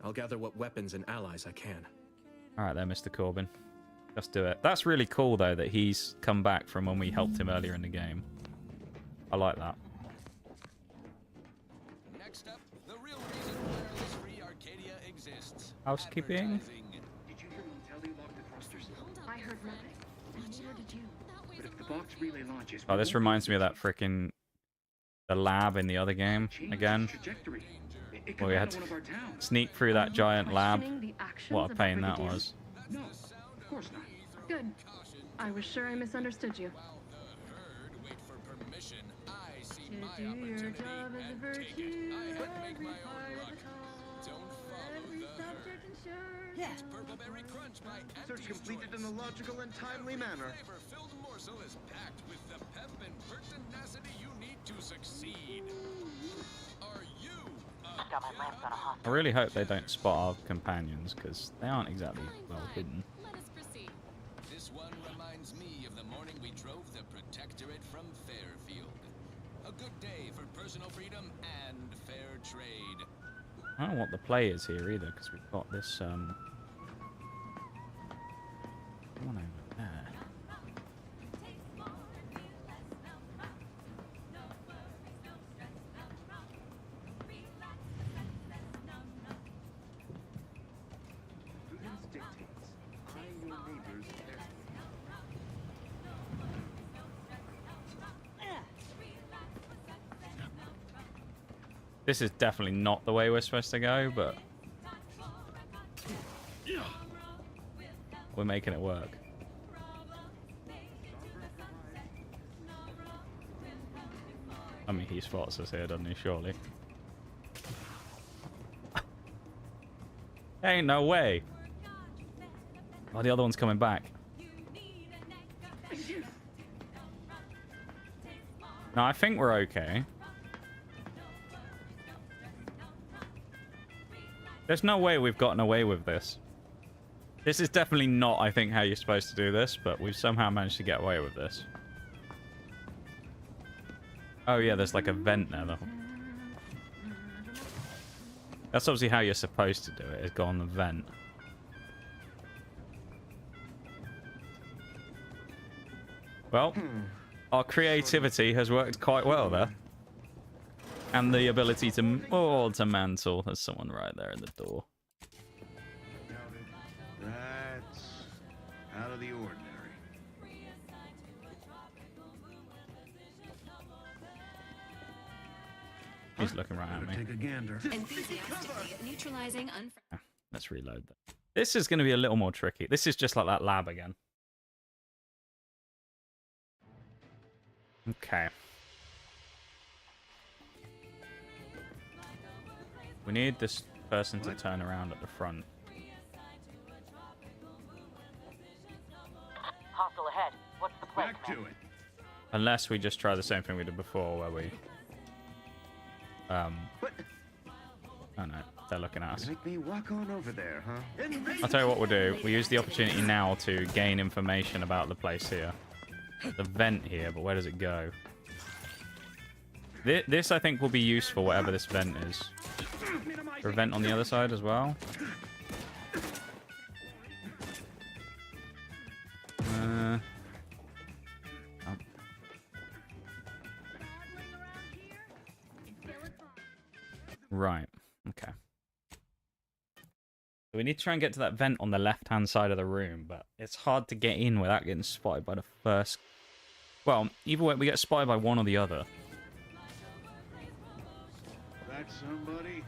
[SPEAKER 22] I'll gather what weapons and allies I can.
[SPEAKER 1] All right, there, Mr. Corbin. Let's do it. That's really cool, though, that he's come back from when we helped him earlier in the game. I like that.
[SPEAKER 11] Next up, the real reason wireless free Arcadia exists.
[SPEAKER 1] Housekeeping.
[SPEAKER 20] Did you hear Montelli locked the thrusters?
[SPEAKER 2] I heard nothing. Neither did you.
[SPEAKER 20] But if the box relay launches,
[SPEAKER 1] Oh, this reminds me of that freaking the lab in the other game again.
[SPEAKER 20] Trajectory. It could
[SPEAKER 1] Where we had
[SPEAKER 20] land
[SPEAKER 1] to
[SPEAKER 20] on one of our towns.
[SPEAKER 1] sneak through that giant lab.
[SPEAKER 2] Questioning the actions
[SPEAKER 1] What a
[SPEAKER 2] of
[SPEAKER 1] pain
[SPEAKER 2] the
[SPEAKER 1] that
[SPEAKER 2] Brigadier?
[SPEAKER 1] was.
[SPEAKER 20] No, of course not.
[SPEAKER 2] Good. I was sure I misunderstood you.
[SPEAKER 11] Wait for permission. I see
[SPEAKER 2] To
[SPEAKER 11] my
[SPEAKER 2] do your
[SPEAKER 11] opportunity
[SPEAKER 2] job is a
[SPEAKER 11] and take it.
[SPEAKER 2] virtue.
[SPEAKER 11] I had to make
[SPEAKER 2] Every
[SPEAKER 11] my
[SPEAKER 2] part
[SPEAKER 11] own
[SPEAKER 2] of
[SPEAKER 11] luck.
[SPEAKER 2] the call,
[SPEAKER 11] Don't follow
[SPEAKER 2] every
[SPEAKER 11] the
[SPEAKER 2] subject ensures.
[SPEAKER 11] Yeah. Purpleberry Crunch by
[SPEAKER 23] Search completed in a logical and timely manner.
[SPEAKER 11] Flavor-filled morsel is packed with the pep and pertinacity you need to succeed. Are you
[SPEAKER 1] I really hope they don't spot our companions, because they aren't exactly well hidden.
[SPEAKER 11] Let us proceed. This one reminds me of the morning we drove the Protectorate from Fairfield. A good day for personal freedom and fair trade.
[SPEAKER 1] I don't know what the play is here either, because we've got this one over there.
[SPEAKER 20] Prudence dictates. I, your neighbors,
[SPEAKER 1] This is definitely not the way we're supposed to go, but we're making it work. I mean, he spots us here, doesn't he? Surely. Ain't no way. Oh, the other one's coming back. No, I think we're okay. There's no way we've gotten away with this. This is definitely not, I think, how you're supposed to do this, but we've somehow managed to get away with this. Oh yeah, there's like a vent there, though. That's obviously how you're supposed to do it, is go on the vent. Well, our creativity has worked quite well there. And the ability to... Oh, to mantle. There's someone right there in the door.
[SPEAKER 20] that's out of the ordinary.
[SPEAKER 1] He's looking right at me.
[SPEAKER 20] Take a gander.
[SPEAKER 21] Enthusiastically neutralizing
[SPEAKER 1] Let's reload that. This is going to be a little more tricky. This is just like that lab again. Okay. We need this person to turn around at the front.
[SPEAKER 6] Hostile ahead. What's the plan? Back to it.
[SPEAKER 1] Unless we just try the same thing we did before, where we... Oh no, they're looking at us.
[SPEAKER 20] Make me walk on over there, huh?
[SPEAKER 1] I'll tell you what we'll do. We use the opportunity now to gain information about the place here. The vent here, but where does it go? This, I think, will be useful, whatever this vent is. For a vent on the other side as well. Right. Okay. So we need to try and get to that vent on the left-hand side of the room, but it's hard to get in without getting spotted by the first... Well, either way, we get spotted by one or the other.
[SPEAKER 20] That's somebody.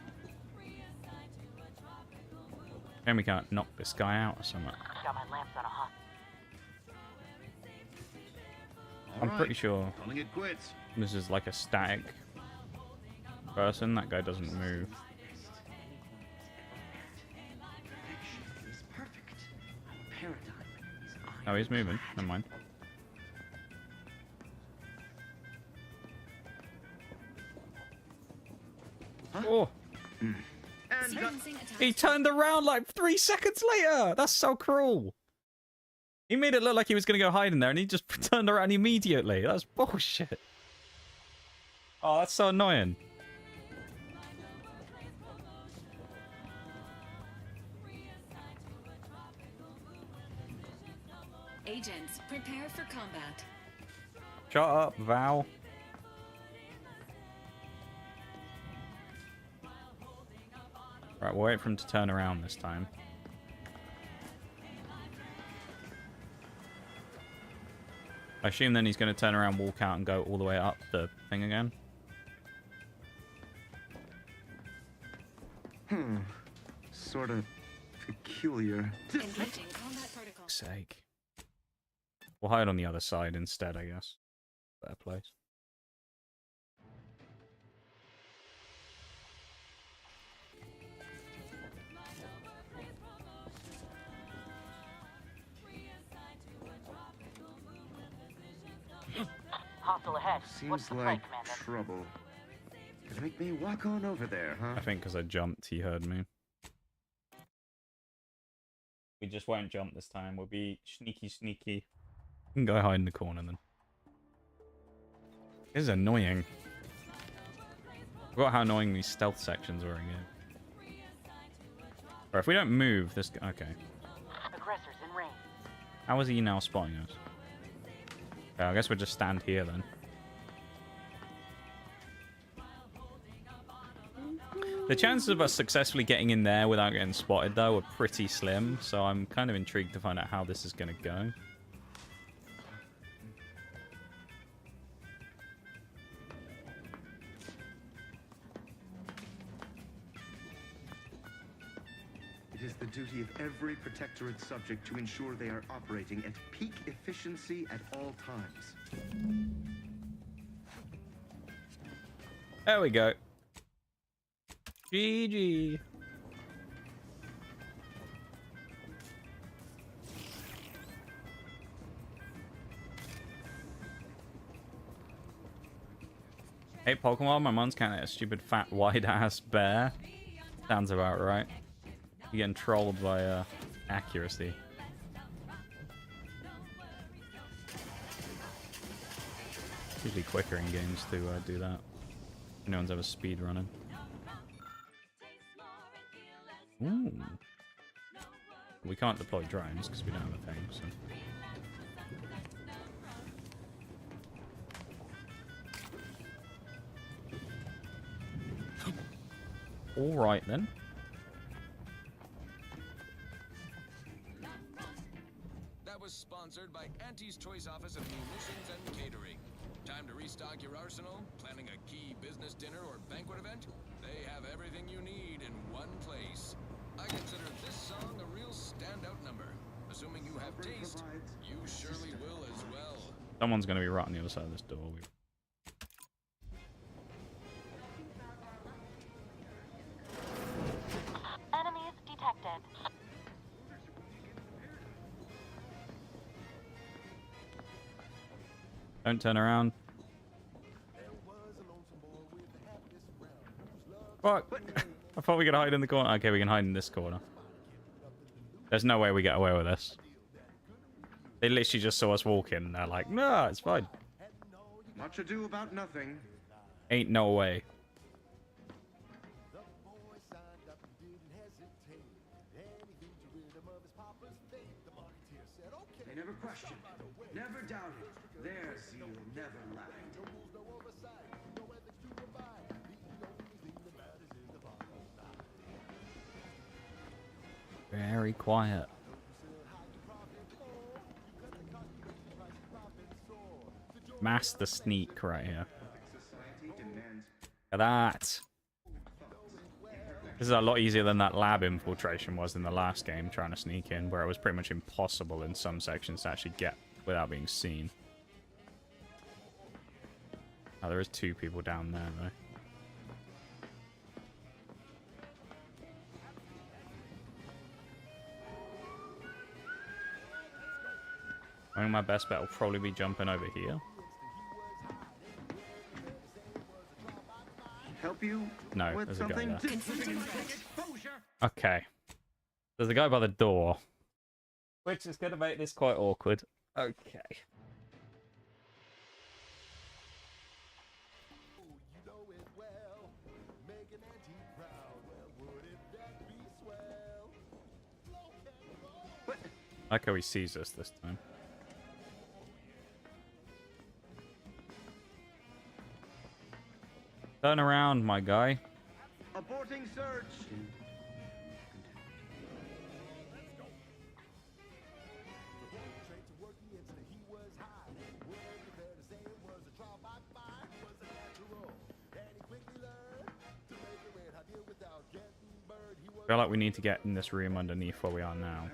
[SPEAKER 1] And we can't knock this guy out or something.
[SPEAKER 6] Got my lamps on a hot.
[SPEAKER 1] I'm pretty sure
[SPEAKER 20] Calling it quits.
[SPEAKER 1] this is like a static person. That guy doesn't move. Oh, he's moving. Never mind.
[SPEAKER 20] Huh?
[SPEAKER 1] Oh! He turned around like 3 seconds later! That's so cruel! He made it look like he was going to go hide in there, and he just turned around immediately. That's bullshit. Oh, that's so annoying.
[SPEAKER 21] Agents, prepare for combat.
[SPEAKER 1] Shut up, Val. Right, we'll wait for him to turn around this time. I assume then he's going to turn around, walk out, and go all the way up the thing again.
[SPEAKER 20] Sort of peculiar.
[SPEAKER 21] Engaging combat protocol.
[SPEAKER 1] Sake. We'll hide on the other side instead, I guess. Better place.
[SPEAKER 6] Hostile ahead. What's
[SPEAKER 20] Seems
[SPEAKER 6] the
[SPEAKER 20] like
[SPEAKER 6] play, Commander?
[SPEAKER 20] trouble. Gonna make me walk on over there, huh?
[SPEAKER 1] I think because I jumped, he heard me. We just won't jump this time. We'll be sneaky, sneaky. We can go hide in the corner then. This is annoying. I forgot how annoying these stealth sections are again. Or if we don't move, this... Okay.
[SPEAKER 6] Aggressors in range.
[SPEAKER 1] How is he now spotting us? Okay, I guess we'll just stand here then. The chances of us successfully getting in there without getting spotted, though, are pretty slim. So I'm kind of intrigued to find out how this is going to go.
[SPEAKER 20] It is the duty of every Protectorate subject to ensure they are operating at peak efficiency at all times.
[SPEAKER 1] There we go. GG. Hey Pokemon, my mom's kind of a stupid fat wide ass bear. Sounds about right. You're getting trolled by accuracy. Usually quicker in games to do that. No one's ever speed running. Ooh. We can't deploy drones because we don't have a thing, so. Alright then.
[SPEAKER 11] That was sponsored by Auntie's Choice Office of Munitions and Catering. Time to restock your arsenal? Planning a key business dinner or banquet event? They have everything you need in one place. I consider this song a real standout number. Assuming you have taste, you surely will as well.
[SPEAKER 1] Someone's going to be right on the other side of this door.
[SPEAKER 15] Enemies detected.
[SPEAKER 1] Don't turn around. Fuck! I thought we could hide in the corner. Okay, we can hide in this corner. There's no way we get away with this. They literally just saw us walk in and they're like, nah, it's fine.
[SPEAKER 20] Much ado about nothing.
[SPEAKER 1] Ain't no way.
[SPEAKER 20] They never questioned, never doubted. Their zeal never lacked.
[SPEAKER 1] Very quiet. Master sneak right here. Look at that. This is a lot easier than that lab infiltration was in the last game, trying to sneak in, where it was pretty much impossible in some sections to actually get without being seen. Oh, there is 2 people down there, though. I think my best bet will probably be jumping over here.
[SPEAKER 20] Help you?
[SPEAKER 1] No,
[SPEAKER 20] with
[SPEAKER 1] there's a guy
[SPEAKER 20] something?
[SPEAKER 1] there. Okay. There's a guy by the door. Which is going to make this quite awkward. Okay. I like how he sees us this time. Turn around, my guy.
[SPEAKER 20] Aborting search.
[SPEAKER 1] I feel like we need to get in this room underneath where we are now.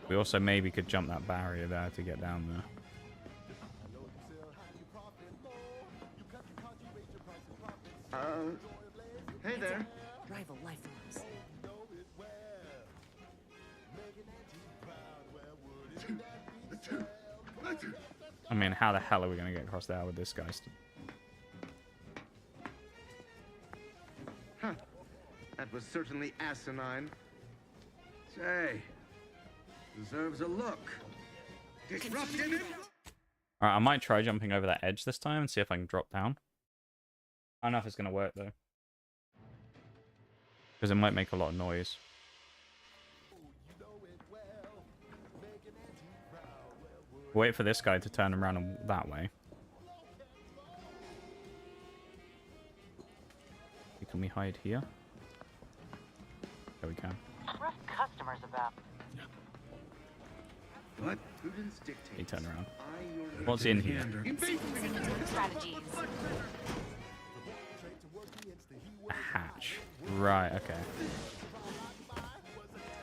[SPEAKER 1] We also maybe could jump that barrier there to get down there.
[SPEAKER 20] Hey there.
[SPEAKER 4] Rival life forms.
[SPEAKER 1] I mean, how the hell are we going to get across there with this guy?
[SPEAKER 20] Huh. That was certainly asinine. Say, deserves a look. Disruptive.
[SPEAKER 1] Alright, I might try jumping over that edge this time and see if I can drop down. I don't know if it's going to work, though. Because it might make a lot of noise. Wait for this guy to turn around that way. Can we hide here? There we can.
[SPEAKER 6] Rough customers about.
[SPEAKER 20] What? Prudence dictates.
[SPEAKER 1] He turned around. What's in here?
[SPEAKER 18] Strategies.
[SPEAKER 1] A hatch. Right, okay.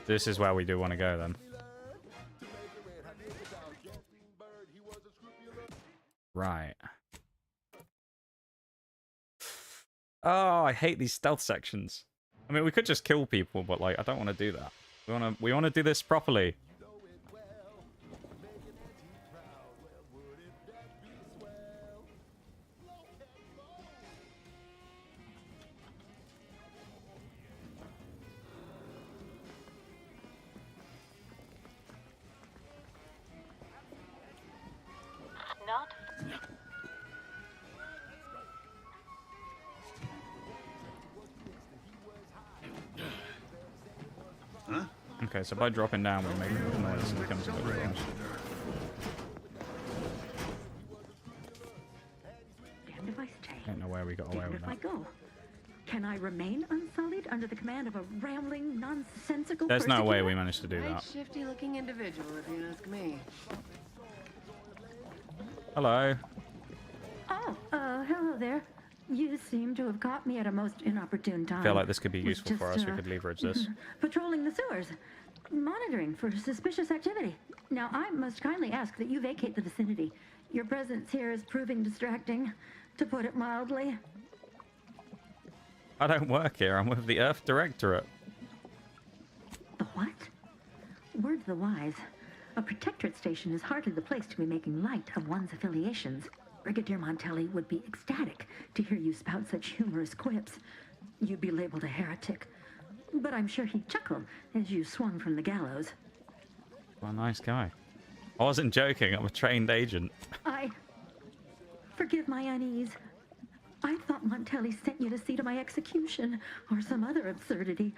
[SPEAKER 1] This is where we do want to go, then. Right. Oh, I hate these stealth sections. I mean, we could just kill people, but like, I don't want to do that. We want to do this properly.
[SPEAKER 6] Not.
[SPEAKER 20] Huh?
[SPEAKER 1] Okay, so by dropping down, we make a noise and it becomes a bit close.
[SPEAKER 19] Damned if I stay.
[SPEAKER 1] Don't know where we got away
[SPEAKER 19] Damned
[SPEAKER 1] with
[SPEAKER 19] if I
[SPEAKER 1] that.
[SPEAKER 19] go. Can I remain unsullied under the command of a rambling, nonsensical
[SPEAKER 1] There's no way
[SPEAKER 19] persecutor?
[SPEAKER 1] we managed to do that.
[SPEAKER 7] Shifty-looking individual, if you ask me.
[SPEAKER 1] Hello.
[SPEAKER 19] Oh, hello there. You seem to have caught me at a most inopportune time.
[SPEAKER 1] I feel like this could be
[SPEAKER 19] Was
[SPEAKER 1] useful for
[SPEAKER 19] just,
[SPEAKER 1] us. We could leverage this.
[SPEAKER 19] patrolling the sewers. monitoring for suspicious activity. Now, I must kindly ask that you vacate the vicinity. Your presence here is proving distracting, to put it mildly.
[SPEAKER 1] I don't work here. I'm with the Earth Directorate.
[SPEAKER 19] The what? Word to the wise. A protectorate station is hardly the place to be making light of one's affiliations. Brigadier Montelli would be ecstatic to hear you spout such humorous quips. You'd be labeled a heretic. But I'm sure he'd chuckle as you swung from the gallows.
[SPEAKER 1] Well, nice guy. I wasn't joking. I'm a trained agent.
[SPEAKER 19] Forgive my unease. I thought Montelli sent you to see to my execution, or some other absurdity.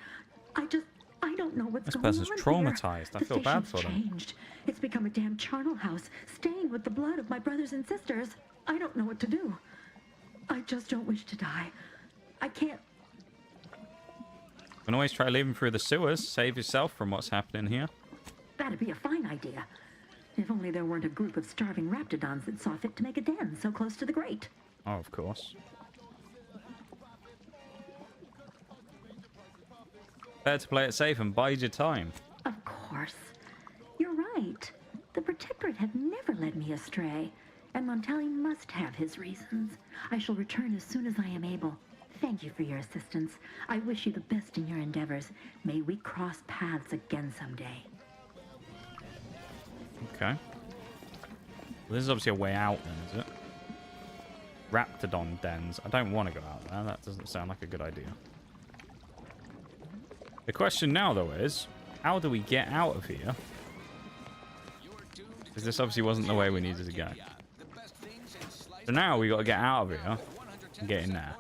[SPEAKER 19] I don't know what's going on.
[SPEAKER 1] This person's traumatized. I feel bad for them.
[SPEAKER 19] Changed. It's become a damn charnel house, stained with the blood of my brothers and sisters. I don't know what to do. I just don't wish to die. I can't.
[SPEAKER 1] You can always try leaving through the sewers. Save yourself from what's happening here.
[SPEAKER 19] That'd be a fine idea. If only there weren't a group of starving raptidons that saw fit to make a den so close to the grate.
[SPEAKER 1] Oh, of course. Better to play it safe and bide your time.
[SPEAKER 19] Of course. You're right. The Protectorate have never led me astray, and Montelli must have his reasons. I shall return as soon as I am able. Thank you for your assistance. I wish you the best in your endeavors. May we cross paths again someday.
[SPEAKER 1] Okay. Well, this is obviously a way out then, is it? Raptidon dens. I don't want to go out there. That doesn't sound like a good idea. The question now, though, is how do we get out of here? Because this obviously wasn't the way we needed to go. So now we got to get out of here and get in there.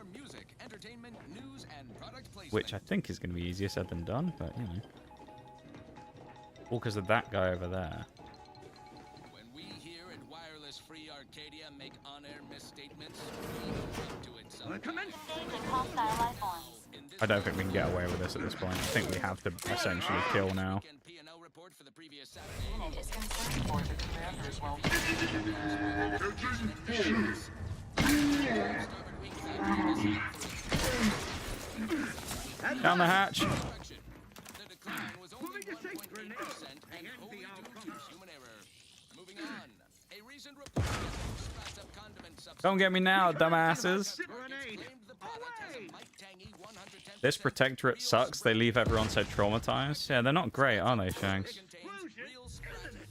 [SPEAKER 1] Which I think is going to be easier said than done, but you know. All because of that guy over there.
[SPEAKER 11] When we here at Wireless Free Arcadia make on-air misstatements, we jump to it.
[SPEAKER 1] I don't think we can get away with this at this point. I think we have to essentially kill now. Down the hatch. Don't get me now, dumbasses. This Protectorate sucks. They leave everyone so traumatized. Yeah, they're not great, are they, Shanks?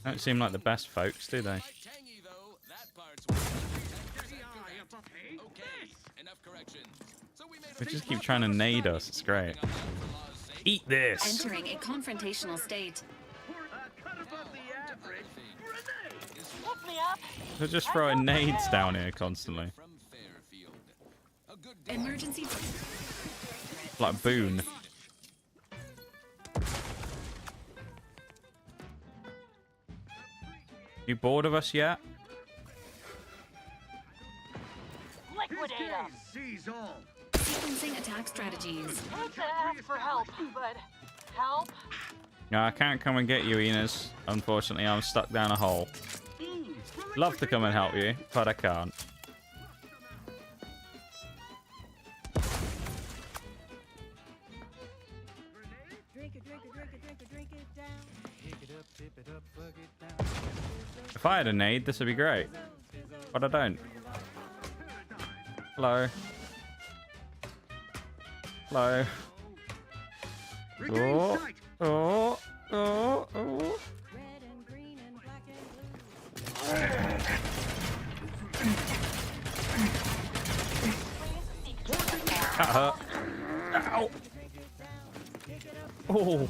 [SPEAKER 1] Don't seem like the best folks, do they? They just keep trying to nade us. It's great. Eat this.
[SPEAKER 21] Entering a confrontational state.
[SPEAKER 1] They're just throwing nades down here constantly.
[SPEAKER 21] Emergency.
[SPEAKER 1] Like Boone. You bored of us yet?
[SPEAKER 6] Liquidate them.
[SPEAKER 21] Sequencing attack strategies.
[SPEAKER 6] Hate to ask for help, but help?
[SPEAKER 1] No, I can't come and get you, Enos. Unfortunately, I'm stuck down a hole. Love to come and help you, but I can't. If I had a nade, this would be great. But I don't. Hello. Hello. Oh, oh, oh, oh. That hurt. Ow. Oh.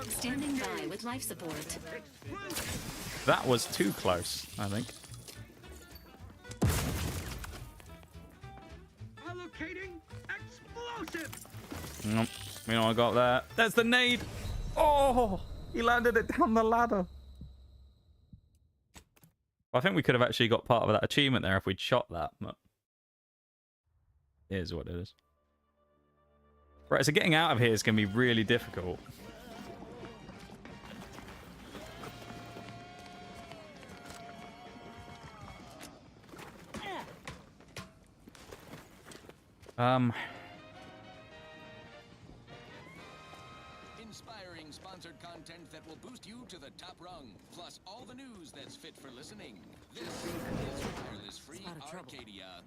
[SPEAKER 21] Standing by with life support.
[SPEAKER 1] That was too close, I think.
[SPEAKER 23] Allocating explosive.
[SPEAKER 1] Nope. We know I got that. There's the nade. Oh, he landed it down the ladder. I think we could have actually got part of that achievement there if we'd shot that. But it is what it is. Right, so getting out of here is going to be really difficult.
[SPEAKER 11] Inspiring sponsored the top rung, plus all the news that's fit for listening. This is Wireless Free Arcadia.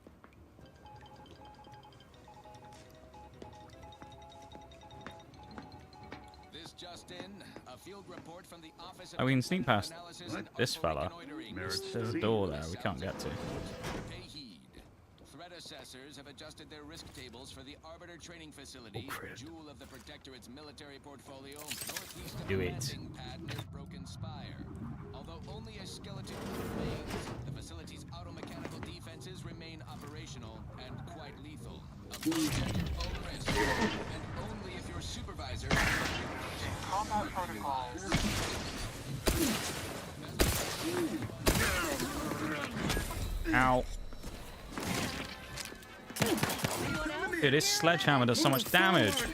[SPEAKER 11] This just in, a field report from the Office of
[SPEAKER 1] Oh, we can sneak past
[SPEAKER 11] Analysis and
[SPEAKER 1] this fella. There's a door there we can't get to.
[SPEAKER 11] Pay heed. Threat assessors have adjusted their risk tables for the Arbiter Training Facility, jewel of the Protectorate's military portfolio, northeast of
[SPEAKER 1] Do
[SPEAKER 11] the
[SPEAKER 1] it.
[SPEAKER 11] landing pad near Broken Spire. Although only a skeleton remains, the facility's automechanical defenses remain operational and quite lethal. Approach at your own risk, and only if your supervisor...
[SPEAKER 6] Combat protocols.
[SPEAKER 1] Ow. Dude, this sledgehammer does so much damage.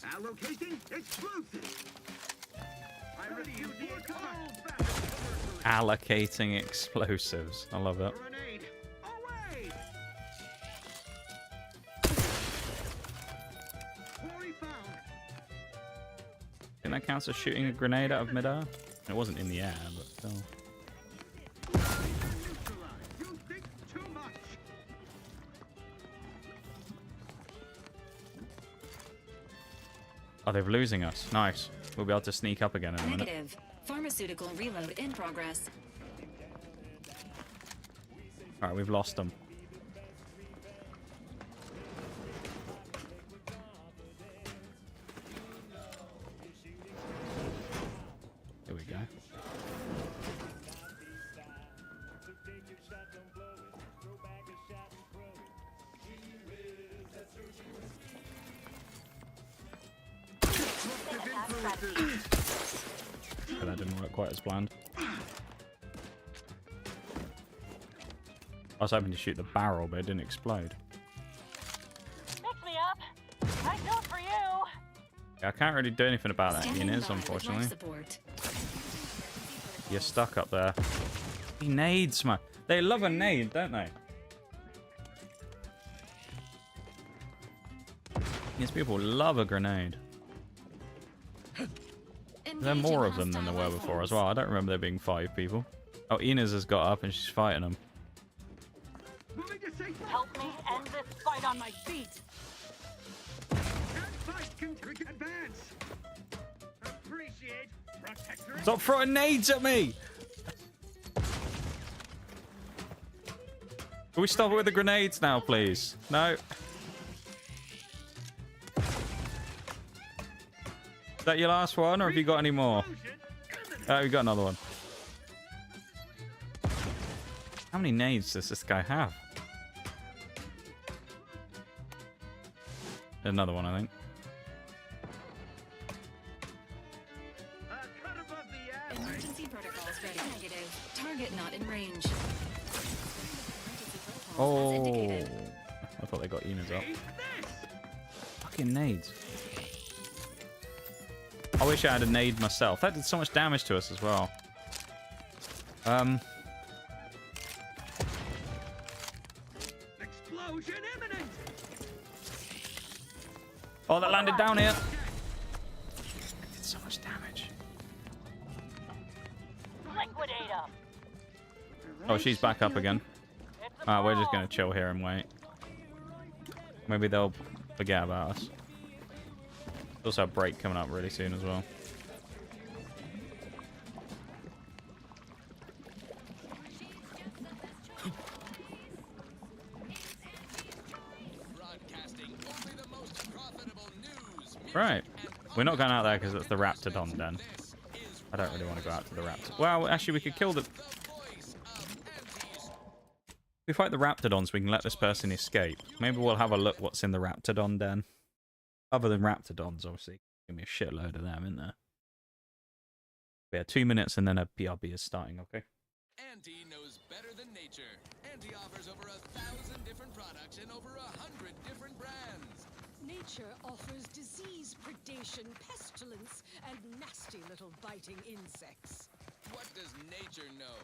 [SPEAKER 23] Allocating explosives. I refuse the
[SPEAKER 1] Allocating explosives. I love it.
[SPEAKER 23] grenade. Away! Quarry found.
[SPEAKER 1] I think that counts as shooting a grenade out of midair. It wasn't in the air, but still.
[SPEAKER 23] You think too much.
[SPEAKER 1] Oh, they're losing us. Nice. We'll be able to sneak up again in a minute.
[SPEAKER 21] Negative. Pharmaceutical reload in progress.
[SPEAKER 1] Alright, we've lost them. Here we go. Oh, that didn't work quite as planned. I was hoping to shoot the barrel, but it didn't explode.
[SPEAKER 6] Pick me up. I do it for you.
[SPEAKER 1] Yeah, I can't really do anything about that,
[SPEAKER 21] Standing
[SPEAKER 1] Inez,
[SPEAKER 21] by with
[SPEAKER 1] unfortunately.
[SPEAKER 21] life support.
[SPEAKER 1] You're stuck up there. He nades, man. They love a nade, don't they? These people love a grenade. There are more of them than there were before as well. I don't remember there being 5 people. Oh, Inez has got up and she's fighting them.
[SPEAKER 6] Help me end this fight on my feet.
[SPEAKER 23] Advance. Appreciate protector.
[SPEAKER 1] Stop throwing nades at me! Can we stop it with the grenades now, please? No. Is that your last one, or have you got any more? Oh, we got another one. How many nades does this guy have? Another one, I think.
[SPEAKER 21] Emergency protocols ready. Negative. Target not in range.
[SPEAKER 1] Oh, I thought they got Inez up. Fucking nades. I wish I had a nade myself. That did so much damage to us as well.
[SPEAKER 23] Explosion imminent.
[SPEAKER 1] Oh, that landed down here. That did so much damage.
[SPEAKER 6] Liquidate them.
[SPEAKER 1] Oh, she's back up again. We're just gonna chill here and wait. Maybe they'll forget about us. Also a break coming up really soon as well. Right. We're not going out there because it's the Raptidon den. I don't really want to go out to the Raptidon. Well, actually, we could kill the... If we fight the Raptidons, we can let this person escape. Maybe we'll have a look what's in the Raptidon den. Other than Raptidons, obviously. Give me a shitload of them in there. Yeah, 2 minutes and then a BRB is starting, okay?
[SPEAKER 11] Auntie knows better than nature. Auntie offers over 1,000 different products in over 100 different brands.
[SPEAKER 13] Nature offers disease, predation, pestilence, and nasty little biting insects.
[SPEAKER 11] What does nature know?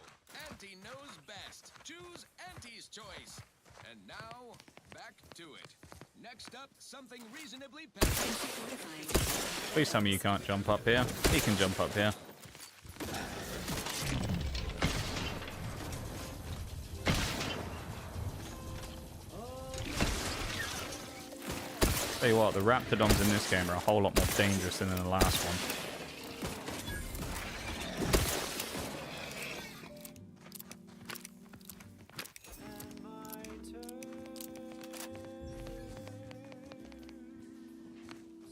[SPEAKER 11] Auntie knows best. Choose Auntie's choice. And now, back to it. Next up, something reasonably
[SPEAKER 1] Please tell me you can't jump up here. He can jump up here. Tell you what, the Raptidons in this game are a whole lot more dangerous than in the last one.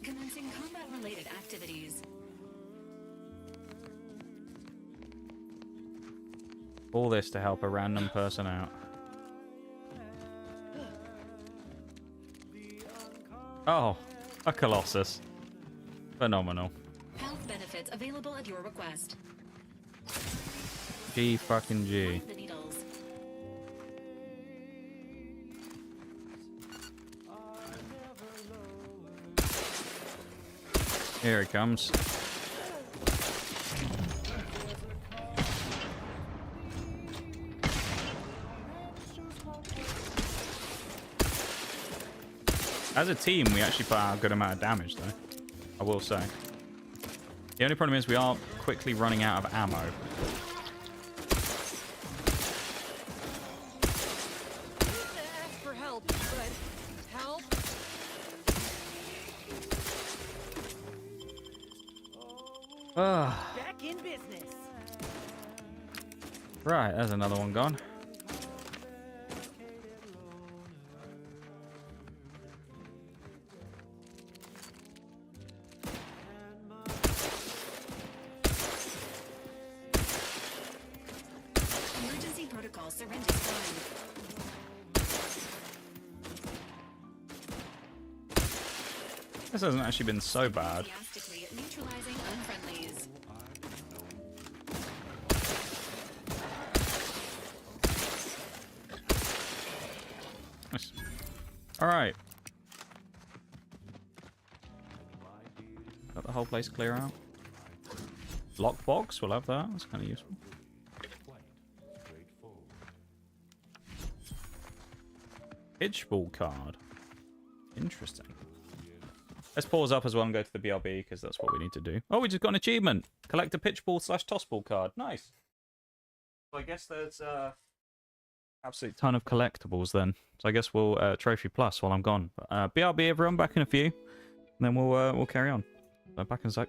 [SPEAKER 21] Commencing combat-related activities.
[SPEAKER 1] All this to help a random person out. Oh, a Colossus. Phenomenal.
[SPEAKER 21] Health benefits available at your request.
[SPEAKER 1] G fucking G.
[SPEAKER 21] The needles.
[SPEAKER 1] Here it comes. As a team, we actually put out a good amount of damage, though. I will say. The only problem is we are quickly running out of ammo.
[SPEAKER 13] Ask for help, but help?
[SPEAKER 1] Back
[SPEAKER 13] in business.
[SPEAKER 1] Right, there's another one gone.
[SPEAKER 21] Emergency protocol syringes prime.
[SPEAKER 1] This hasn't actually been so bad.
[SPEAKER 21] Enthusiastically neutralizing unfriendlies.
[SPEAKER 1] Nice. Alright. Got the whole place clear out. Lockbox, we'll have that. That's kind of useful. Pitchball card. Interesting. Let's pause up as well and go to the BRB because that's what we need to do. Oh, we just got an achievement. Collect a pitchball / tossball card. Nice. So I guess there's absolute ton of collectibles then. So I guess we'll trophy plus while I'm gone. BRB everyone, back in a few. And then we'll carry on. Back in a sec.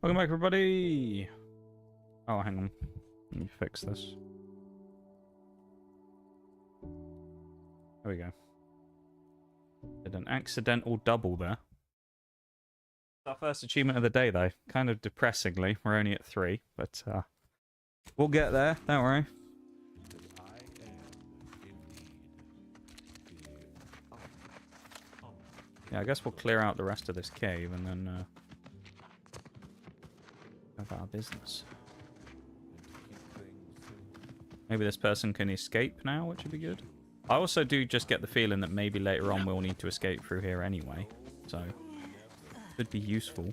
[SPEAKER 1] Welcome back, everybody. Oh, hang on. Let me fix this. There we go. Did an accidental double there. Our first achievement of the day, though. Kind of depressingly. We're only at 3, but we'll get there. Don't worry. Yeah, I guess we'll clear out the rest of this cave and then have our business. Maybe this person can escape now, which would be good. I also do just get the feeling that maybe later on we'll need to escape through here anyway. So, could be useful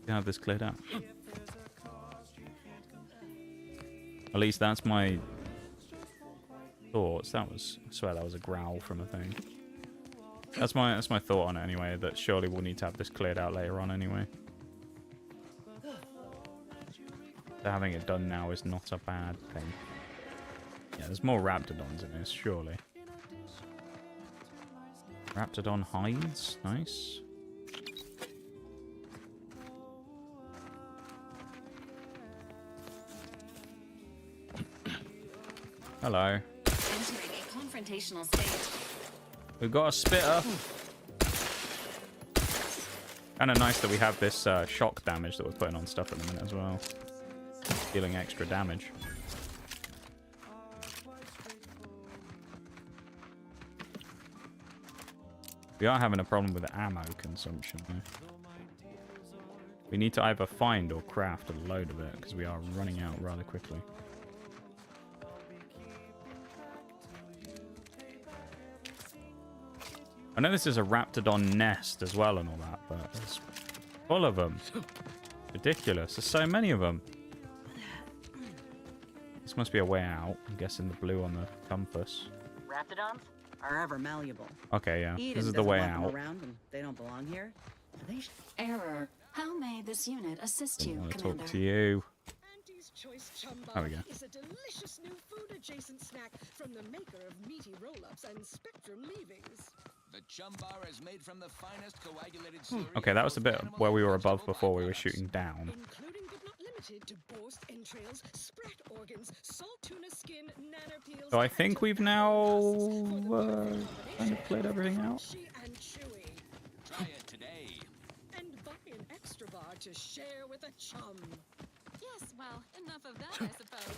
[SPEAKER 1] to have this cleared out. At least that's my thoughts. That was, I swear that was a growl from a thing. That's my thought on it anyway, that surely we'll need to have this cleared out later on anyway. So having it done now is not a bad thing. Yeah, there's more Raptidons in this, surely. Raptidon hides, nice. Hello.
[SPEAKER 21] Entering a confrontational state.
[SPEAKER 1] We've got a spitter. Kind of nice that we have this shock damage that we're putting on stuff at the minute as well. Dealing extra damage. We are having a problem with the ammo consumption though. We need to either find or craft a load of it because we are running out rather quickly. I know this is a Raptidon nest as well and all that, but it's full of them. Ridiculous. There's so many of them. This must be a way out. I'm guessing the blue on the compass.
[SPEAKER 4] Raptidons are ever malleable.
[SPEAKER 1] Okay, yeah.
[SPEAKER 4] Eden
[SPEAKER 1] This is the
[SPEAKER 4] doesn't
[SPEAKER 1] way
[SPEAKER 4] want them
[SPEAKER 1] out.
[SPEAKER 4] around and they don't belong here.
[SPEAKER 21] Error. How may this unit assist you,
[SPEAKER 1] I want to
[SPEAKER 21] Commander?
[SPEAKER 1] talk to you.
[SPEAKER 13] Choice chum
[SPEAKER 1] There we go.
[SPEAKER 13] is a delicious new food-adjacent snack from the maker of meaty roll-ups and spectrum leavings.
[SPEAKER 11] The chum bar is made from the finest coagulated slurry.
[SPEAKER 1] Okay, that was the bit where we were above before we were shooting down.
[SPEAKER 13] Including but not limited to borscht entrails, sprat organs, salt tuna skin, nanner peels.
[SPEAKER 1] So I think we've now kind of cleared everything out.
[SPEAKER 13] And chewy.
[SPEAKER 11] Try it today.
[SPEAKER 13] And buy an extra bar to share with a chum.
[SPEAKER 18] Yes, well, enough of that, I suppose.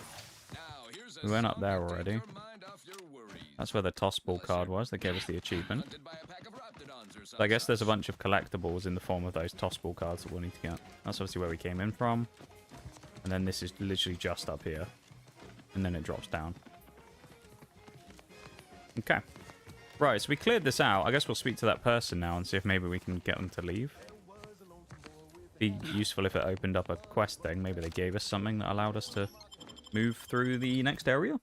[SPEAKER 11] Now, here's
[SPEAKER 1] We went up there already. That's where the toss ball card was that gave us the achievement. So I guess there's a bunch of collectibles in the form of those toss ball cards that we'll need to get. That's obviously where we came in from. And then this is literally just up here. And then it drops down. Okay. Right, so we cleared this out. I guess we'll speak to that person now and see if maybe we can get them to leave. Be useful if it opened up a quest thing. Maybe they gave us something that allowed us to move through the next area.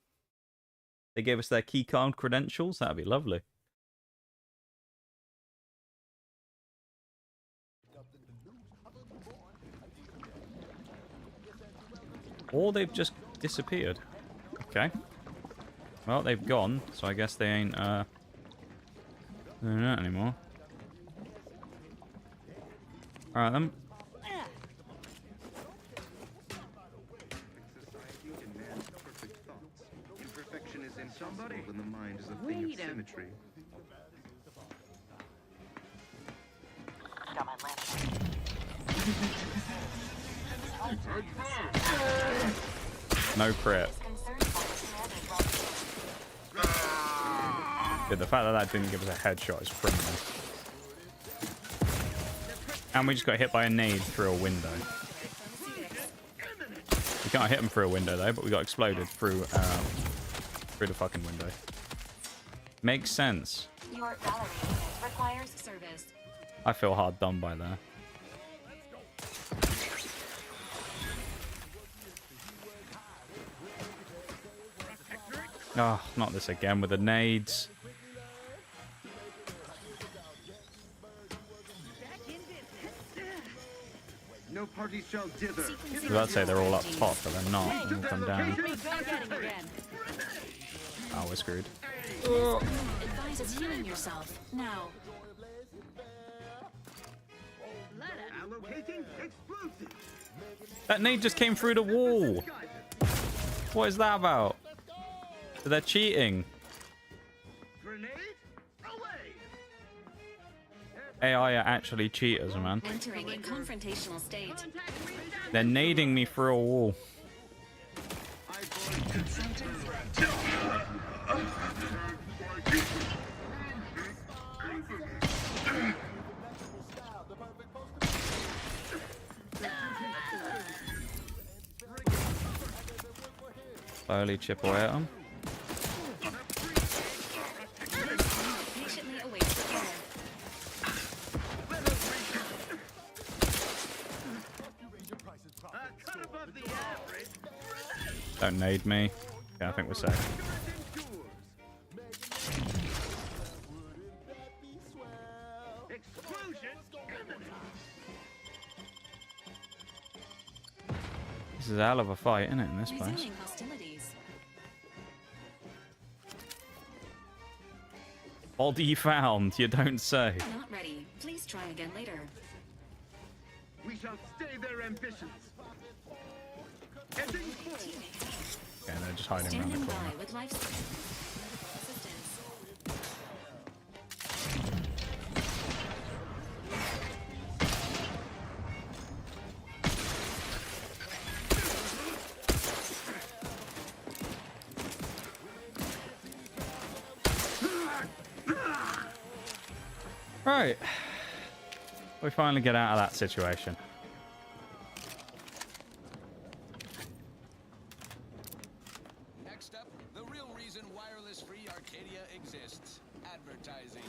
[SPEAKER 1] They gave us their keycard credentials. That'd be lovely. Or they've just disappeared. Okay. Well, they've gone, so I guess they ain't doing that anymore. Alright then.
[SPEAKER 20] Imperfection is impossible when the mind is a thing of symmetry.
[SPEAKER 6] Got my lamp.
[SPEAKER 1] No crit. Yeah, the fact that that didn't give us a headshot is criminal. And we just got hit by a nade through a window. We can't hit him through a window though, but we got exploded through the fucking window. Makes sense.
[SPEAKER 21] Your gallery requires service.
[SPEAKER 1] I feel hard done by there. Oh, not this again with the nades.
[SPEAKER 20] No party shall dither.
[SPEAKER 1] I was about to say they're all up top, but they're not. They'll come down. Oh, we're screwed.
[SPEAKER 21] Advise healing yourself now.
[SPEAKER 5] Allocating explosive.
[SPEAKER 1] That nade just came through the wall. What is that about? So they're cheating.
[SPEAKER 5] Grenade away.
[SPEAKER 1] AI are actually cheaters, man.
[SPEAKER 21] Entering a confrontational state.
[SPEAKER 1] They're nading me through a wall. Slowly chip away at them.
[SPEAKER 21] Patiently await repair.
[SPEAKER 1] Don't nade me. Yeah, I think we're safe. This is a hell of a fight, isn't it, in this place?
[SPEAKER 21] Resuming hostilities.
[SPEAKER 1] Body found, you don't say.
[SPEAKER 21] Not ready. Please try again later.
[SPEAKER 5] We shall stay their ambitions.
[SPEAKER 1] Okay, they're just hiding around the
[SPEAKER 21] Standing
[SPEAKER 1] corner.
[SPEAKER 21] by with life assistance.
[SPEAKER 1] Right. We finally get out of that situation.
[SPEAKER 11] Next up, the real reason wireless free Arcadia exists. Advertising.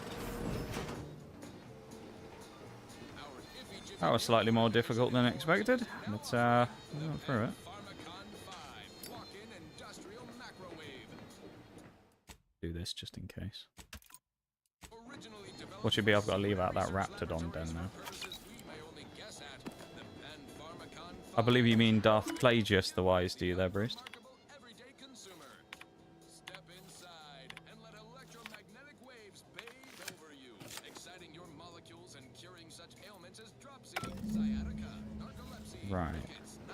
[SPEAKER 1] That was slightly more difficult than expected, but we went through it. Do this just in case. What should be? I've got to leave out that Raptidon den now. I believe you mean Darth Plagueis the Wise, do you there, Bruce? Right.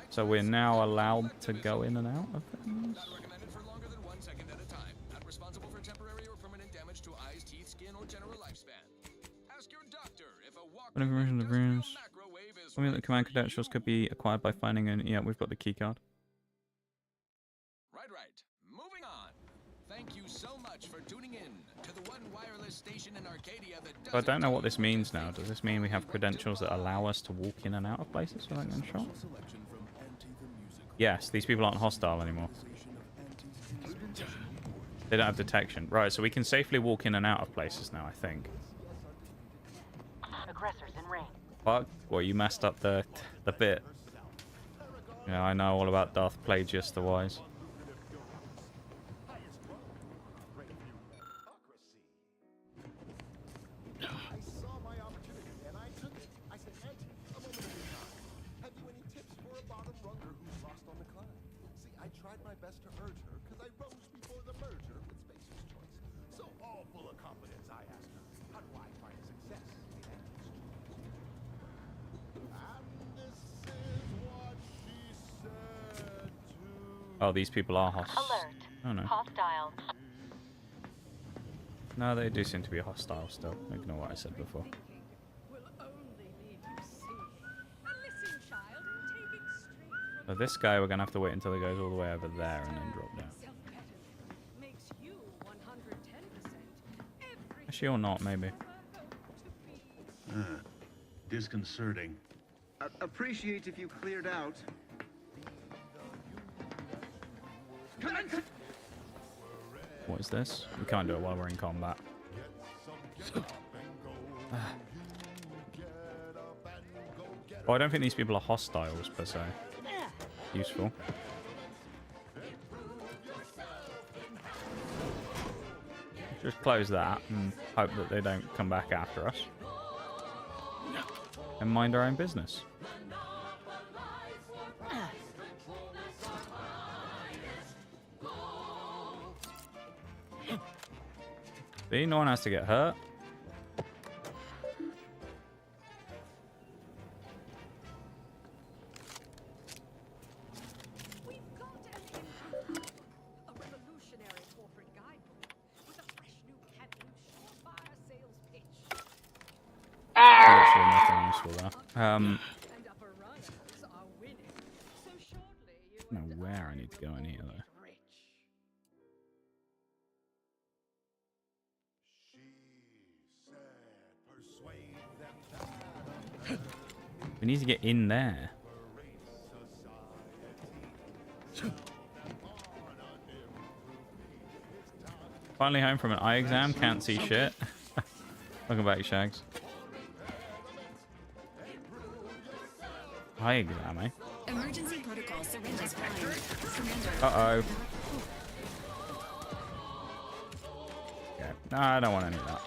[SPEAKER 1] So we're now allowed to go in and out of things? What information of rooms? Tell me that the command credentials could be acquired by finding an... Yeah, we've got the key card.
[SPEAKER 11] Right. Moving on. Thank you so much for tuning in to the one wireless station in Arcadia that
[SPEAKER 1] So I don't know what this means now. Does this mean we have credentials that allow us to walk in and out of places without getting shot? Yes, these people aren't hostile anymore. They don't have detection. Right, so we can safely walk in and out of places now, I think.
[SPEAKER 6] Aggressors in range.
[SPEAKER 1] Fuck. Well, you messed up the bit. Yeah, I know all about Darth Plagueis the Wise. Oh, these people are hostile.
[SPEAKER 6] Alert.
[SPEAKER 1] Oh no.
[SPEAKER 6] Hostile.
[SPEAKER 1] No, they do seem to be hostile still. Ignore what I said before. So this guy, we're gonna have to wait until he goes all the way over there and then drop down. Actually, or not, maybe.
[SPEAKER 20] Disconcerting.
[SPEAKER 5] Appreciate if you cleared out.
[SPEAKER 1] What is this? We can't do it while we're in combat. Oh, I don't think these people are hostiles, per se. Useful. Just close that and hope that they don't come back after us. And mind our own business. See, no one has to get hurt. useful there. I don't know where I need to go in here though. We need to get in there. Finally home from an eye exam, can't see shit. Welcome back, Shags. Eye exam, eh?
[SPEAKER 21] Emergency protocol syringes fine.
[SPEAKER 1] Uh-oh. Okay. No, I don't want any of that.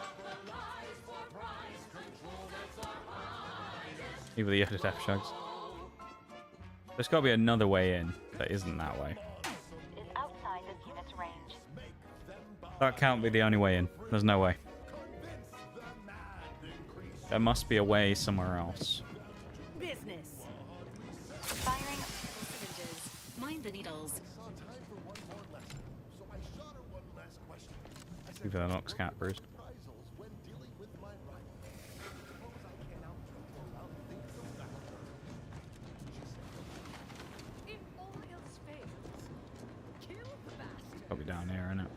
[SPEAKER 1] Even the other death Shags. There's got to be another way in that isn't that way.
[SPEAKER 15] Is outside this unit's range.
[SPEAKER 1] That can't be the only way in. There's no way. There must be a way somewhere else.
[SPEAKER 21] Business. Firing syringes. Mind the needles.
[SPEAKER 1] Give that Nox cat bruised. Probably down here, isn't it?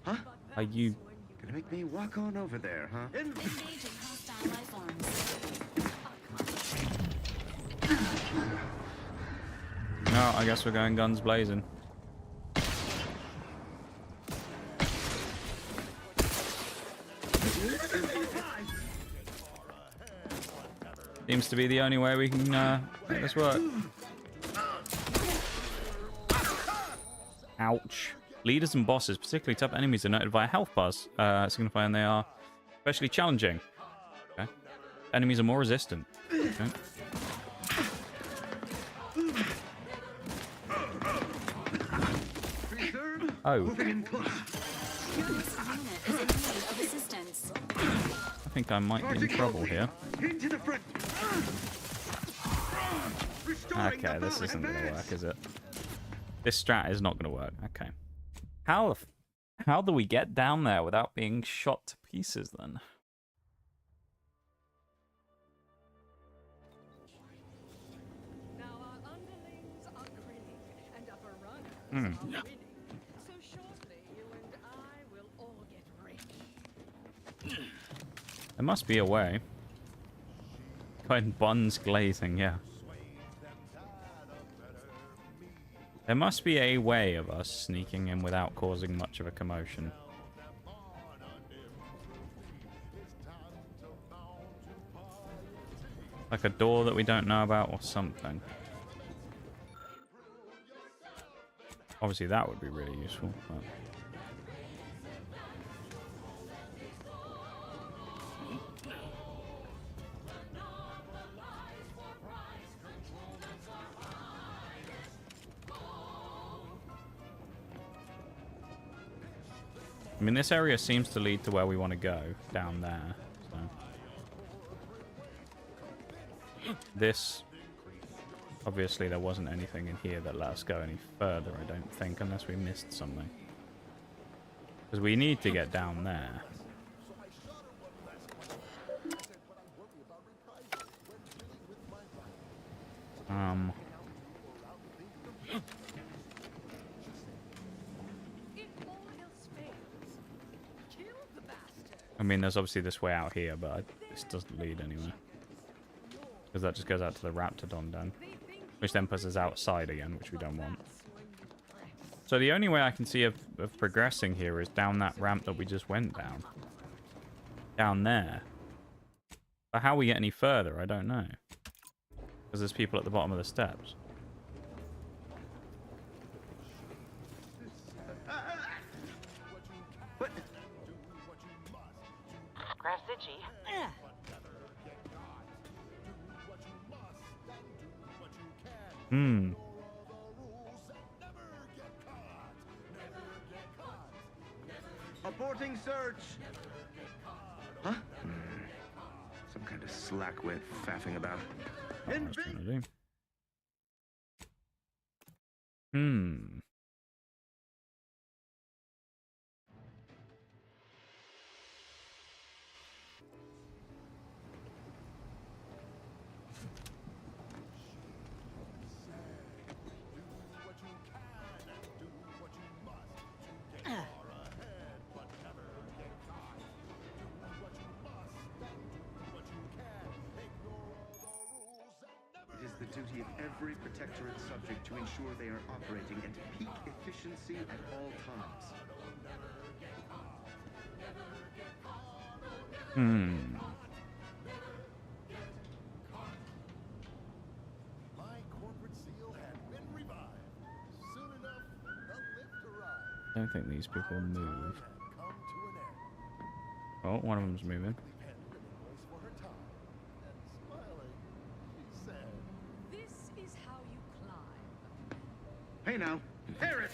[SPEAKER 5] Huh?
[SPEAKER 1] Are you
[SPEAKER 5] gonna make me walk on over there, huh?
[SPEAKER 21] Engaging hostile life forms.
[SPEAKER 1] No, I guess we're going guns blazing. Seems to be the only way we can make this work. Ouch. Leaders and bosses, particularly tough enemies, are noted via health bars, signifying they are especially challenging. Okay. Enemies are more resistant. Okay. Oh. I think I might be in trouble here. Okay, this isn't going to work, is it? This strat is not going to work. Okay. How do we get down there without being shot to pieces then? Hmm. There must be a way. Kind buns glazing, yeah. There must be a way of us sneaking in without causing much of a commotion. Like a door that we don't know about or something. Obviously that would be really useful, but... I mean, this area seems to lead to where we want to go, down there. So. This, obviously there wasn't anything in here that let us go any further, I don't think, unless we missed something. Because we need to get down there. I mean, there's obviously this way out here, but this doesn't lead anywhere. Because that just goes out to the Raptidon den. Which then puts us outside again, which we don't want. So the only way I can see of progressing here is down that ramp that we just went down. Down there. But how we get any further, I don't know. Because there's people at the bottom of the steps.
[SPEAKER 6] Grass itchy.
[SPEAKER 1] Hmm.
[SPEAKER 5] Aborting search. Huh? Some kind of slackwit faffing about.
[SPEAKER 1] Hmm.
[SPEAKER 20] duty of every Protectorate subject to ensure they are operating at peak efficiency at all times.
[SPEAKER 16] My corporate seal had been revived. Soon enough, the lift arrived.
[SPEAKER 1] I don't think these people move.
[SPEAKER 16] Come to an end.
[SPEAKER 1] Oh, one of them's moving.
[SPEAKER 16] Penned an invoice for her time, and smiling, she said,
[SPEAKER 13] This is how you climb.
[SPEAKER 20] Hey now, Harris!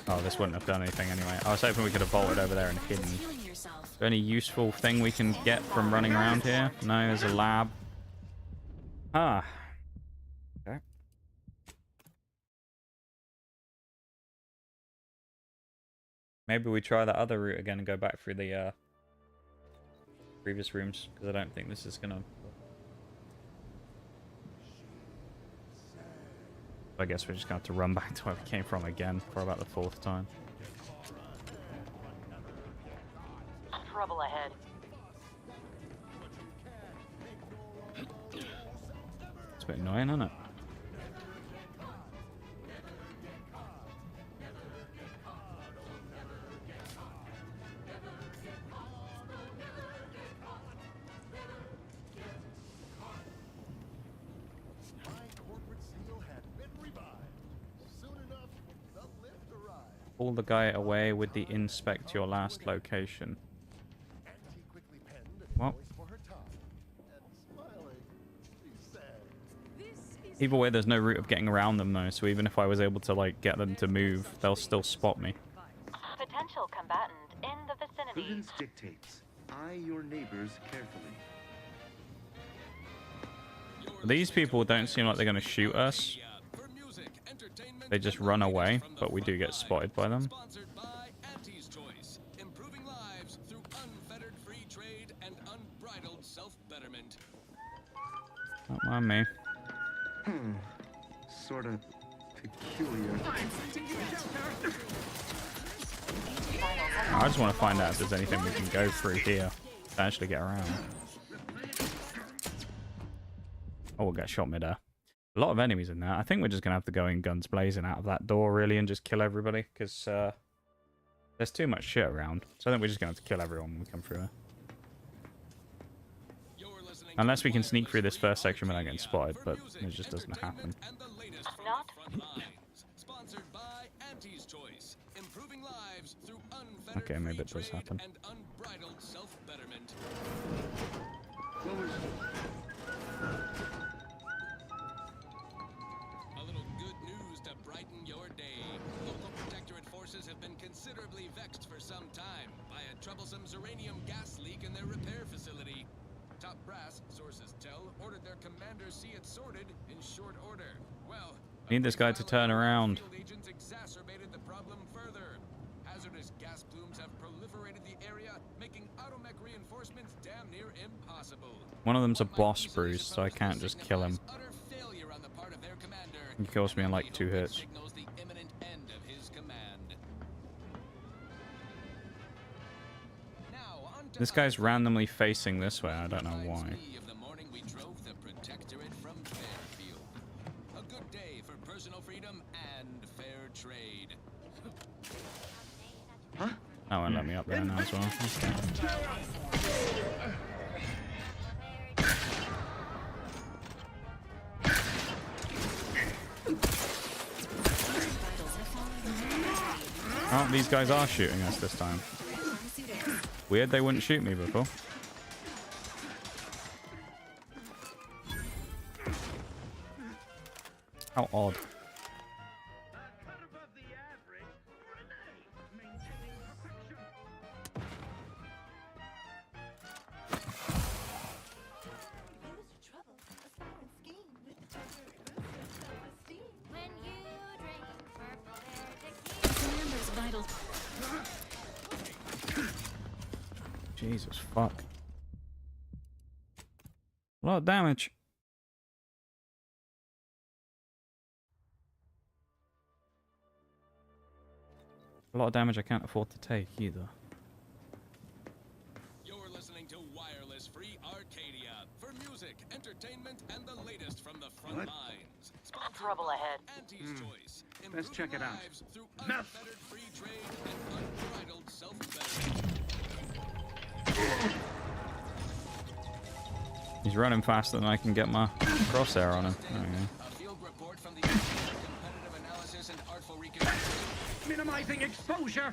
[SPEAKER 1] Oh, this wouldn't have done anything anyway. I was hoping we could have bolted over there and hidden. Is there any useful thing we can get from running around here? No, there's a lab. Ah. Okay. Maybe we try that other route again and go back through the previous rooms, because I don't think this is gonna... I guess we're just going to have to run back to where we came from again for about the 4th time.
[SPEAKER 6] Trouble ahead.
[SPEAKER 1] It's a bit annoying, isn't it? Pull the guy away with the inspect your last location. Well, either way, there's no route of getting around them though, so even if I was able to like get them to move, they'll still spot me.
[SPEAKER 15] Potential combatant in the vicinity.
[SPEAKER 20] Prudence dictates. Eye your neighbors carefully.
[SPEAKER 1] These people don't seem like they're going to shoot us. They just run away, but we do get spotted by them.
[SPEAKER 11] Sponsored by Auntie's Choice, improving lives through unfettered free trade and unbridled self-betterment.
[SPEAKER 1] Don't mind me.
[SPEAKER 20] Sort of peculiar.
[SPEAKER 1] I just want to find out if there's anything we can go through here to actually get around. Oh, we'll get shot mid-air. A lot of enemies in there. I think we're just going to have to go in guns blazing out of that door, really, and just kill everybody, because there's too much shit around. So I think we're just going to have to kill everyone when we come through here. Unless we can sneak through this first section without getting spotted, but it just doesn't happen.
[SPEAKER 15] Not.
[SPEAKER 11] Sponsored by Auntie's Choice, improving lives through unfettered
[SPEAKER 1] Okay, maybe it
[SPEAKER 11] free
[SPEAKER 1] does
[SPEAKER 11] trade
[SPEAKER 1] happen.
[SPEAKER 11] and unbridled self-betterment. A little good news to brighten your day. Local Protectorate forces have been considerably vexed for some time by a troublesome uranium gas leak in their repair facility. Top brass, sources tell, ordered their commander see it sorted in short order. Well,
[SPEAKER 1] Need this guy to turn around.
[SPEAKER 11] field agents exacerbated the problem further. Hazardous gas plumes have proliferated the area, making automech reinforcements damn near impossible.
[SPEAKER 1] One of them's a boss, Bruce, so I can't just kill him.
[SPEAKER 11] Utter failure on the part of their commander.
[SPEAKER 1] He kills me in like 2 hits.
[SPEAKER 11] Signals the imminent end of his command. Now, on to
[SPEAKER 1] This guy's randomly facing this way. I don't know why.
[SPEAKER 11] of the morning we drove the Protectorate from Fairfield. A good day for personal freedom and fair trade.
[SPEAKER 20] Huh?
[SPEAKER 1] That won't let me up there now as well. Oh, these guys are shooting us this time. Weird they wouldn't shoot me before. How odd.
[SPEAKER 18] When you drink purple hair
[SPEAKER 21] Commander's vital.
[SPEAKER 1] Jesus fuck. A lot of damage. A lot of damage I can't afford to take either.
[SPEAKER 11] You're listening to Wireless Free Arcadia for music, entertainment. entertainment and the latest from the front lines.
[SPEAKER 15] Trouble ahead.
[SPEAKER 11] Anti's Choice.
[SPEAKER 3] Let's check it out.
[SPEAKER 11] Lives through unfettered free trade and unbridled self-betterment.
[SPEAKER 1] He's running faster than I can get my crosshair on him. There we go.
[SPEAKER 11] A field report from the competitive analysis and artful reconstruction.
[SPEAKER 3] Minimizing exposure.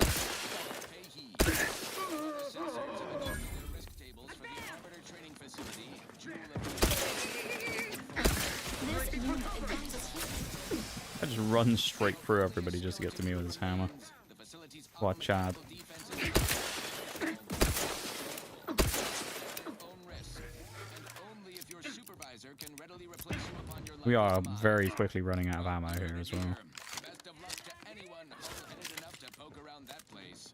[SPEAKER 1] I just run straight through everybody just to get to me with his hammer. What, Chad? We are very quickly running out of ammo here as well.
[SPEAKER 11] Best of luck to anyone whole-headed enough to poke around that place.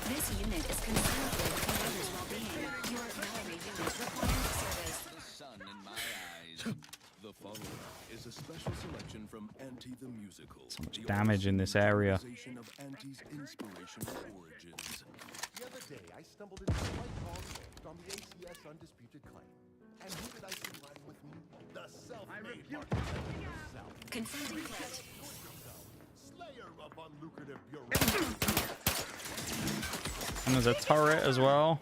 [SPEAKER 21] This unit is concerned with commander's well-being. Your cavalry unit requires service.
[SPEAKER 11] The sun in my eyes.
[SPEAKER 8] The following is a special selection from Anti the Musical.
[SPEAKER 1] So much damage in this area.
[SPEAKER 8] Of Anti's inspirational origins.
[SPEAKER 16] The other day, I stumbled into a white call on the ACS Undisputed Claim. And who did I see riding with me? The self-made himself.
[SPEAKER 21] Confronting threat.
[SPEAKER 16] Slayer of unlucrative bureaucracy.
[SPEAKER 1] And there's a turret as well.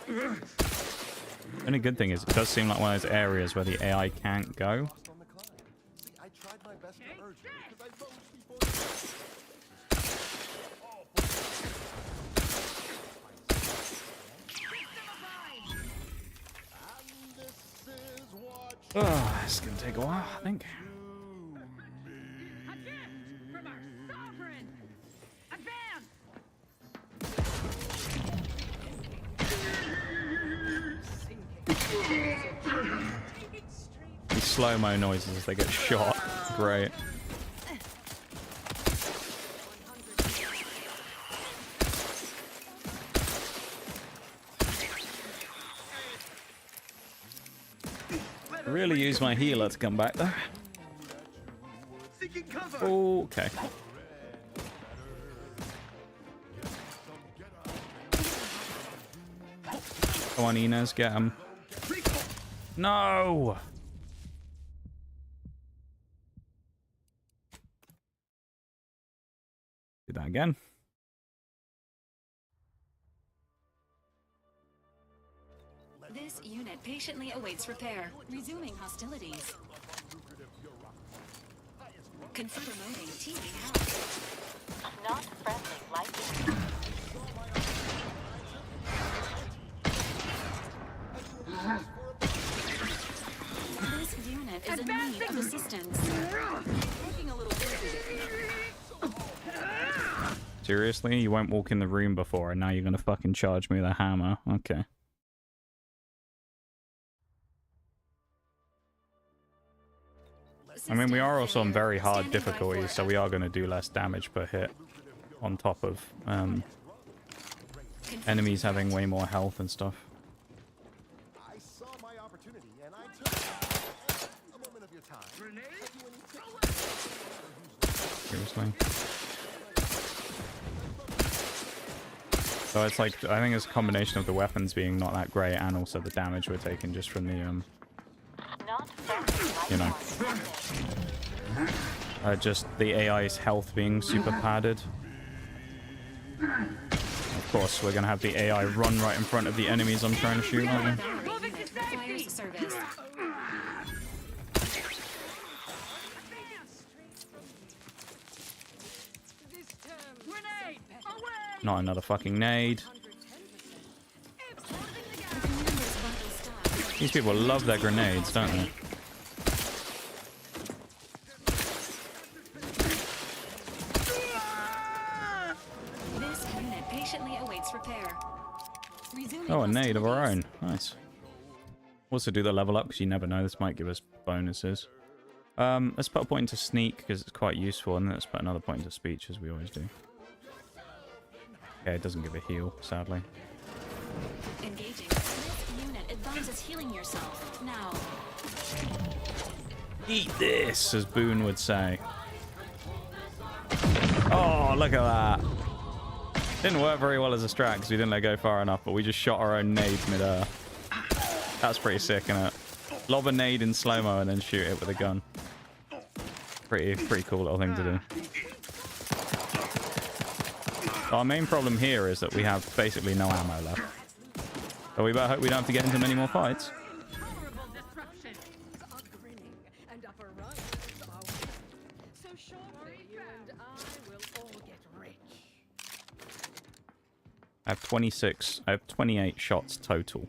[SPEAKER 1] The only good thing is it does seem like one of those areas where the AI can't go.
[SPEAKER 16] See, I tried my best to urge you because I rose before
[SPEAKER 1] Oh, it's gonna take a while, I think. These slow-mo noises as they get shot. Great. Really use my healer to come back there. Oh, okay. Come on, Inez, get him. No! Do that again.
[SPEAKER 21] This unit patiently awaits repair. Resuming hostilities. Promoting teaming health.
[SPEAKER 15] Not friendly lighting.
[SPEAKER 21] This unit is in need of assistance.
[SPEAKER 1] Seriously? You won't walk in the room before and now you're gonna fucking charge me with a hammer? Okay. I mean, we are also on very hard difficulties, so we are going to do less damage per hit on top of enemies having way more health and stuff.
[SPEAKER 16] I saw my opportunity and I took it. A moment of your time.
[SPEAKER 1] Seriously. So it's like, I think it's a combination of the weapons being not that great and also the damage we're taking just from the, you know, just the AI's health being super padded. Of course, we're going to have the AI run right in front of the enemies I'm trying to shoot, aren't we? Not another fucking nade. These people love their grenades, don't they?
[SPEAKER 21] This unit patiently awaits repair.
[SPEAKER 1] Oh, a nade of our own. Nice. Also do the level up because you never know. This might give us bonuses. Let's put a point into sneak because it's quite useful, and then let's put another point into speech as we always do. Okay, it doesn't give a heal, sadly.
[SPEAKER 21] Engaging. This unit advises healing yourself now.
[SPEAKER 1] Eat this, as Boone would say. Oh, look at that. Didn't work very well as a strat because we didn't let go far enough, but we just shot our own nade mid-air. That's pretty sick, isn't it? Lob a nade in slow-mo and then shoot it with a gun. Pretty cool little thing to do. Our main problem here is that we have basically no ammo left. So we better hope we don't have to get into many more fights. I have 26. I have 28 shots total.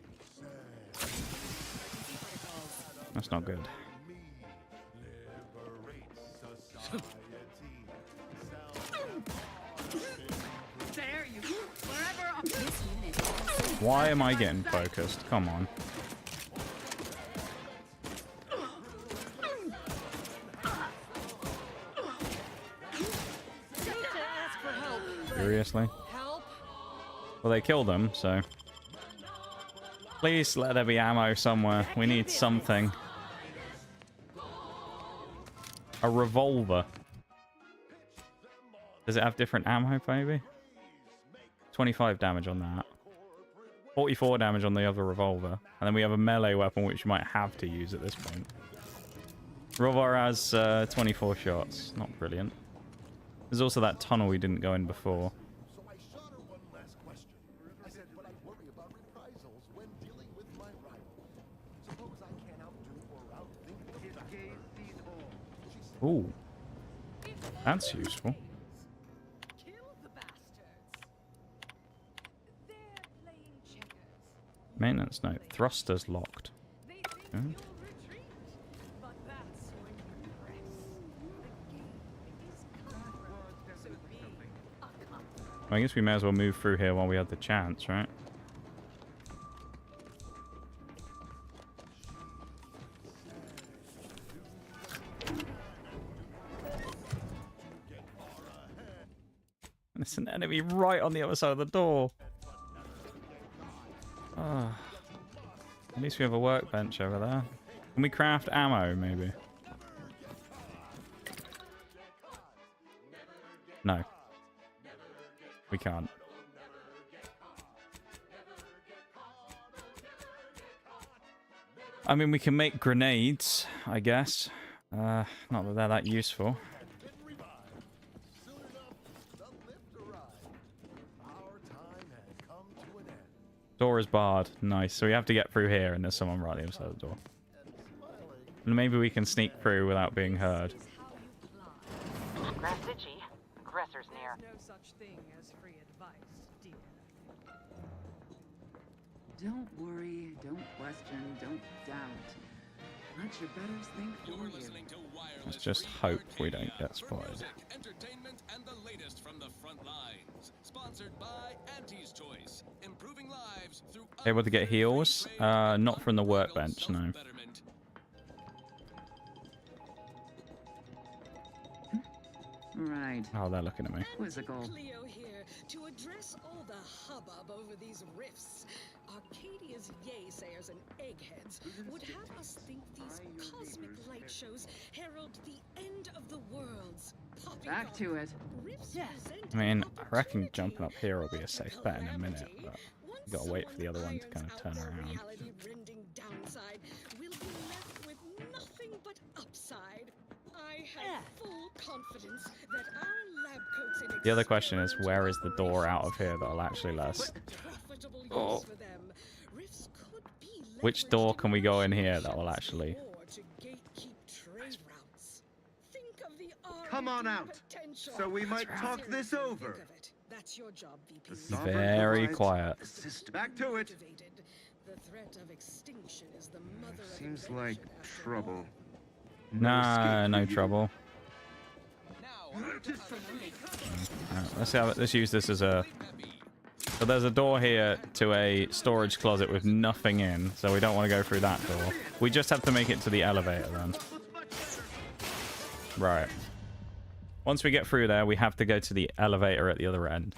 [SPEAKER 1] That's not good. Why am I getting focused? Come on. Seriously? Well, they killed them, so... Please let there be ammo somewhere. We need something. A revolver. Does it have different ammo, maybe? 25 damage on that. 44 damage on the other revolver. And then we have a melee weapon, which you might have to use at this point. Revolver has 24 shots. Not brilliant. There's also that tunnel we didn't go in before. Ooh. That's useful. Maintenance note. Thrusters locked. Okay. Well, I guess we may as well move through here while we had the chance, right? There's an enemy right on the other side of the door. Oh. At least we have a workbench over there. Can we craft ammo, maybe? No. We can't. I mean, we can make grenades, I guess. Not that they're that useful. Door is barred. Nice. So we have to get through here, and there's someone right on the other side of the door. And maybe we can sneak through without being heard.
[SPEAKER 15] Aggressor's near.
[SPEAKER 13] No such thing as free advice, dear.
[SPEAKER 7] Don't worry, don't question, don't doubt. Let your betters think for you.
[SPEAKER 1] Let's just hope we don't get spotted.
[SPEAKER 11] Entertainment and the latest from the front lines. Sponsored by Auntie's Choice. Improving lives through
[SPEAKER 1] Able to get heals? Not from the workbench, no.
[SPEAKER 7] Right.
[SPEAKER 1] Oh, they're looking at me.
[SPEAKER 7] Quizzical.
[SPEAKER 13] Cleo here to address all the hubbub over these rifts. Arcadia's yaysayers and eggheads would have us think these cosmic light shows herald the end of the worlds.
[SPEAKER 7] Back to it.
[SPEAKER 1] I mean, I reckon jumping up here will be a safe bet in a minute, but you gotta wait for the other one to kind of turn around.
[SPEAKER 13] Downside, we'll be left with nothing but upside. I have full confidence that our lab coats in
[SPEAKER 1] The other question is, where is the door out of here that'll actually let us... Oh. Which door can we go in here that will actually...
[SPEAKER 20] Come on out, so we might talk this over.
[SPEAKER 13] That's your job, VP.
[SPEAKER 1] Very quiet.
[SPEAKER 20] Back to it.
[SPEAKER 13] The threat of extinction is the mother of
[SPEAKER 20] Seems like trouble.
[SPEAKER 1] Nah, no trouble. Right, let's use this as a... So there's a door here to a storage closet with nothing in, so we don't want to go through that door. We just have to make it to the elevator then. Right. Once we get through there, we have to go to the elevator at the other end.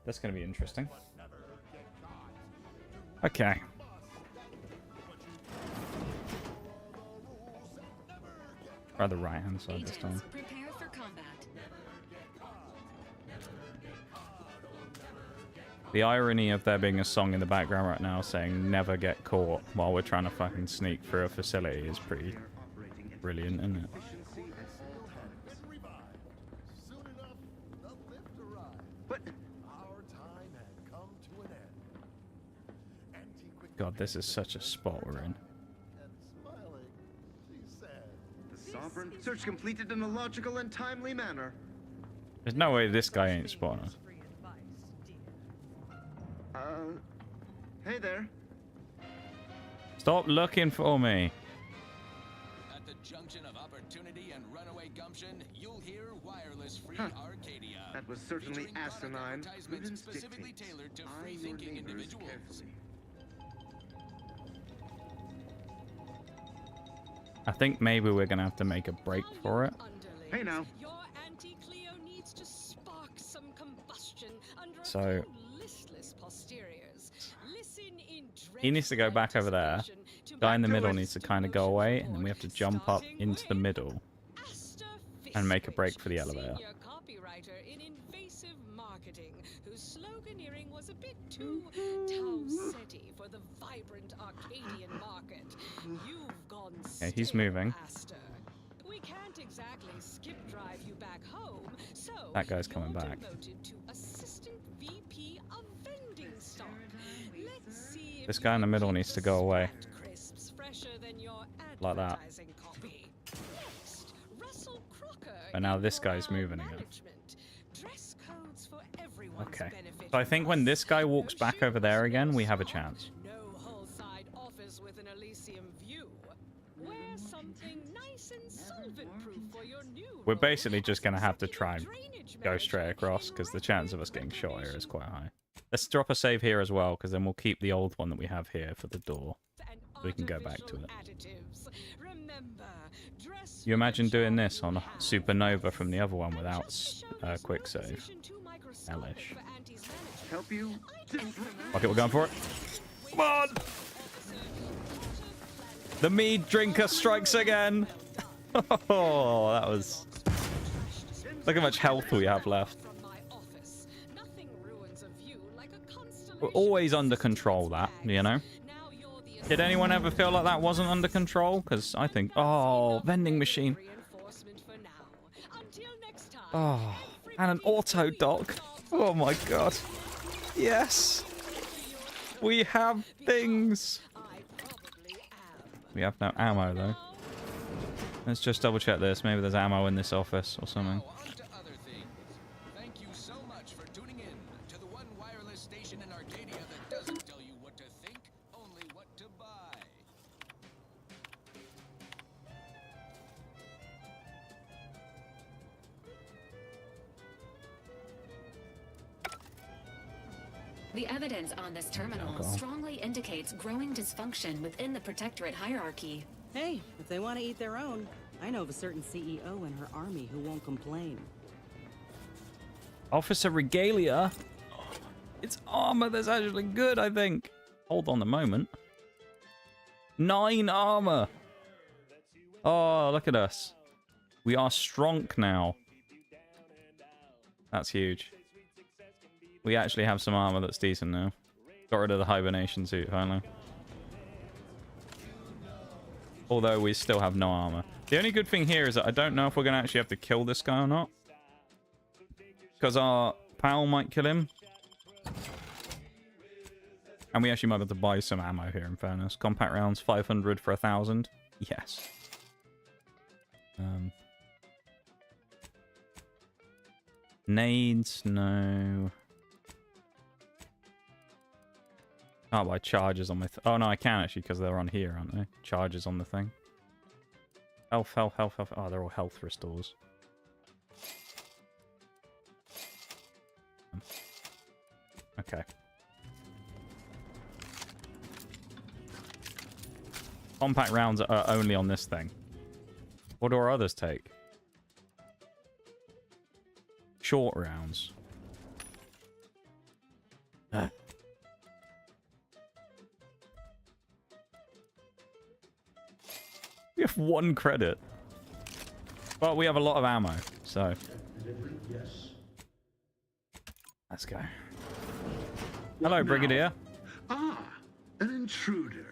[SPEAKER 1] That's going to be interesting. Okay. Try the right-hand side this time.
[SPEAKER 21] Prepare for combat.
[SPEAKER 1] The irony of there being a song in the background right now saying never get caught while we're trying to fucking sneak through a facility is pretty brilliant, isn't it? God, this is such a spot we're in.
[SPEAKER 20] The Sovereign. Search completed in a logical and timely manner.
[SPEAKER 1] There's no way this guy ain't spotting us.
[SPEAKER 20] Hey there.
[SPEAKER 1] Stop looking for me.
[SPEAKER 11] At the junction of opportunity and runaway gumption, you'll hear wireless free Arcadia.
[SPEAKER 20] That was certainly
[SPEAKER 11] featuring product
[SPEAKER 20] asinine.
[SPEAKER 11] advertisements
[SPEAKER 20] Prudence
[SPEAKER 11] specifically
[SPEAKER 20] dictates.
[SPEAKER 11] tailored to
[SPEAKER 20] Eye your
[SPEAKER 11] free-thinking
[SPEAKER 20] neighbors
[SPEAKER 11] individuals.
[SPEAKER 20] carefully.
[SPEAKER 1] I think maybe we're gonna have to make a break for it.
[SPEAKER 20] Hey now.
[SPEAKER 13] Your Auntie Cleo needs to spark some combustion under
[SPEAKER 1] So
[SPEAKER 13] a few listless posteriors. Listen in
[SPEAKER 1] he needs to go back over there. Guy in the middle needs to kind of go away, and then we have to jump up into the middle and make a break for the elevator.
[SPEAKER 13] Senior copywriter in invasive marketing, whose sloganeering was a bit too Tau-Ceti for the vibrant Arcadian market. You've gone
[SPEAKER 1] Okay, he's moving.
[SPEAKER 13] Aster. We can't exactly skip drive you back home, so
[SPEAKER 1] That guy's coming back.
[SPEAKER 13] demoted to assistant VP of vending stock. Let's see if
[SPEAKER 1] This guy in the middle needs to go away.
[SPEAKER 13] crisps fresher than your
[SPEAKER 1] Like that.
[SPEAKER 13] advertising copy. Next, Russell Crocker.
[SPEAKER 1] And now this guy's moving again.
[SPEAKER 13] Dress codes for everyone's
[SPEAKER 1] Okay.
[SPEAKER 13] benefit.
[SPEAKER 1] So I think when this guy walks back over there again, we have a chance.
[SPEAKER 13] No whole side office with an Elysium view. Wear something nice and solvent-proof for your new
[SPEAKER 1] We're basically just going to have to try and go straight across because the chance of us getting shot here is quite high. Let's drop a save here as well because then we'll keep the old one that we have here for the door. We can go back to it.
[SPEAKER 13] Remember, dress
[SPEAKER 1] You imagine doing this on a Supernova from the other one without quick save. Hellish.
[SPEAKER 20] Help you?
[SPEAKER 1] Okay, we're going for it. Come on! The Meaddrinker strikes again! Oh, that was... Look how much health we have left. We're always under control, that, you know? Did anyone ever feel like that wasn't under control? Because I think... Oh, vending machine. Oh, and an auto dock. Oh my god. Yes! We have things! We have no ammo, though. Let's just double check this. Maybe there's ammo in this office or something.
[SPEAKER 11] On to other things. Thank you so much for tuning in to the one wireless station in Arcadia that doesn't tell you what to think, only what to buy.
[SPEAKER 21] The evidence on this terminal strongly indicates growing dysfunction within the Protectorate hierarchy.
[SPEAKER 4] Hey, if they want to eat their own, I know of a certain CEO and her army who won't complain.
[SPEAKER 1] Officer Regalia. It's armor that's actually good, I think. Hold on a moment. 9 armor. Oh, look at us. We are strong now. That's huge. We actually have some armor that's decent now. Got rid of the hibernation suit, finally. Although we still have no armor. The only good thing here is that I don't know if we're going to actually have to kill this guy or not. Because our pal might kill him. And we actually might have to buy some ammo here, in fairness. Compact rounds, 500 for 1,000. Yes. Nades, no. Can't buy charges on my... Oh, no, I can actually, because they're on here, aren't they? Charges on the thing. Health, health, health, health. Oh, they're all health restores. Okay. Compact rounds are only on this thing. What do our others take? Short rounds. We have 1 credit. But we have a lot of ammo, so
[SPEAKER 23] Yes.
[SPEAKER 1] let's go. Hello, Brigadier.
[SPEAKER 23] Ah, an intruder.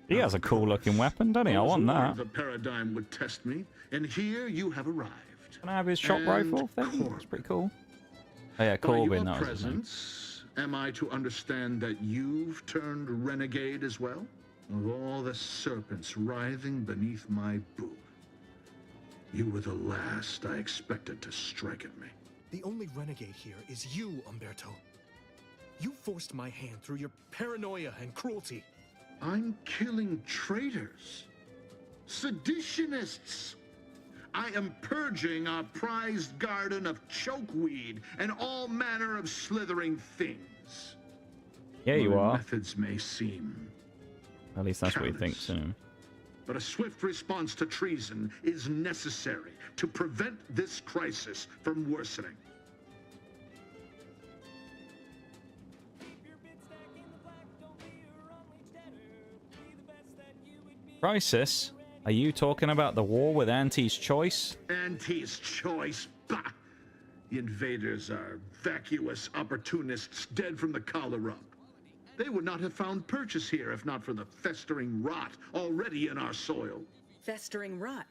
[SPEAKER 1] He has a cool looking weapon, doesn't he? I want that.
[SPEAKER 23] The paradigm would test me, and here you have arrived.
[SPEAKER 1] Can I have his shot rifle thing? It's pretty cool. Oh yeah, Corbin.
[SPEAKER 23] By
[SPEAKER 1] That
[SPEAKER 23] your
[SPEAKER 1] was his name.
[SPEAKER 23] presence, am I to understand that you've turned renegade as well? Of all the serpents writhing beneath my boot, you were the last I expected to strike at me.
[SPEAKER 22] The only renegade here is you, Umberto. You forced my hand through your paranoia and cruelty.
[SPEAKER 23] I'm killing traitors, seditionists. I am purging our prized garden of chokeweed and all manner of slithering things.
[SPEAKER 1] Yeah, you
[SPEAKER 23] My
[SPEAKER 1] are.
[SPEAKER 23] methods may seem
[SPEAKER 1] At least that's what he
[SPEAKER 23] callous,
[SPEAKER 1] thinks. Anyway.
[SPEAKER 23] but a swift response to treason is necessary to prevent this crisis from worsening.
[SPEAKER 1] Crisis? Are you talking about the war with Auntie's choice?
[SPEAKER 23] Auntie's choice? Bah! The invaders are vacuous opportunists dead from the collar up. They would not have found purchase here if not for the festering rot already in our soil.
[SPEAKER 4] Festering rot.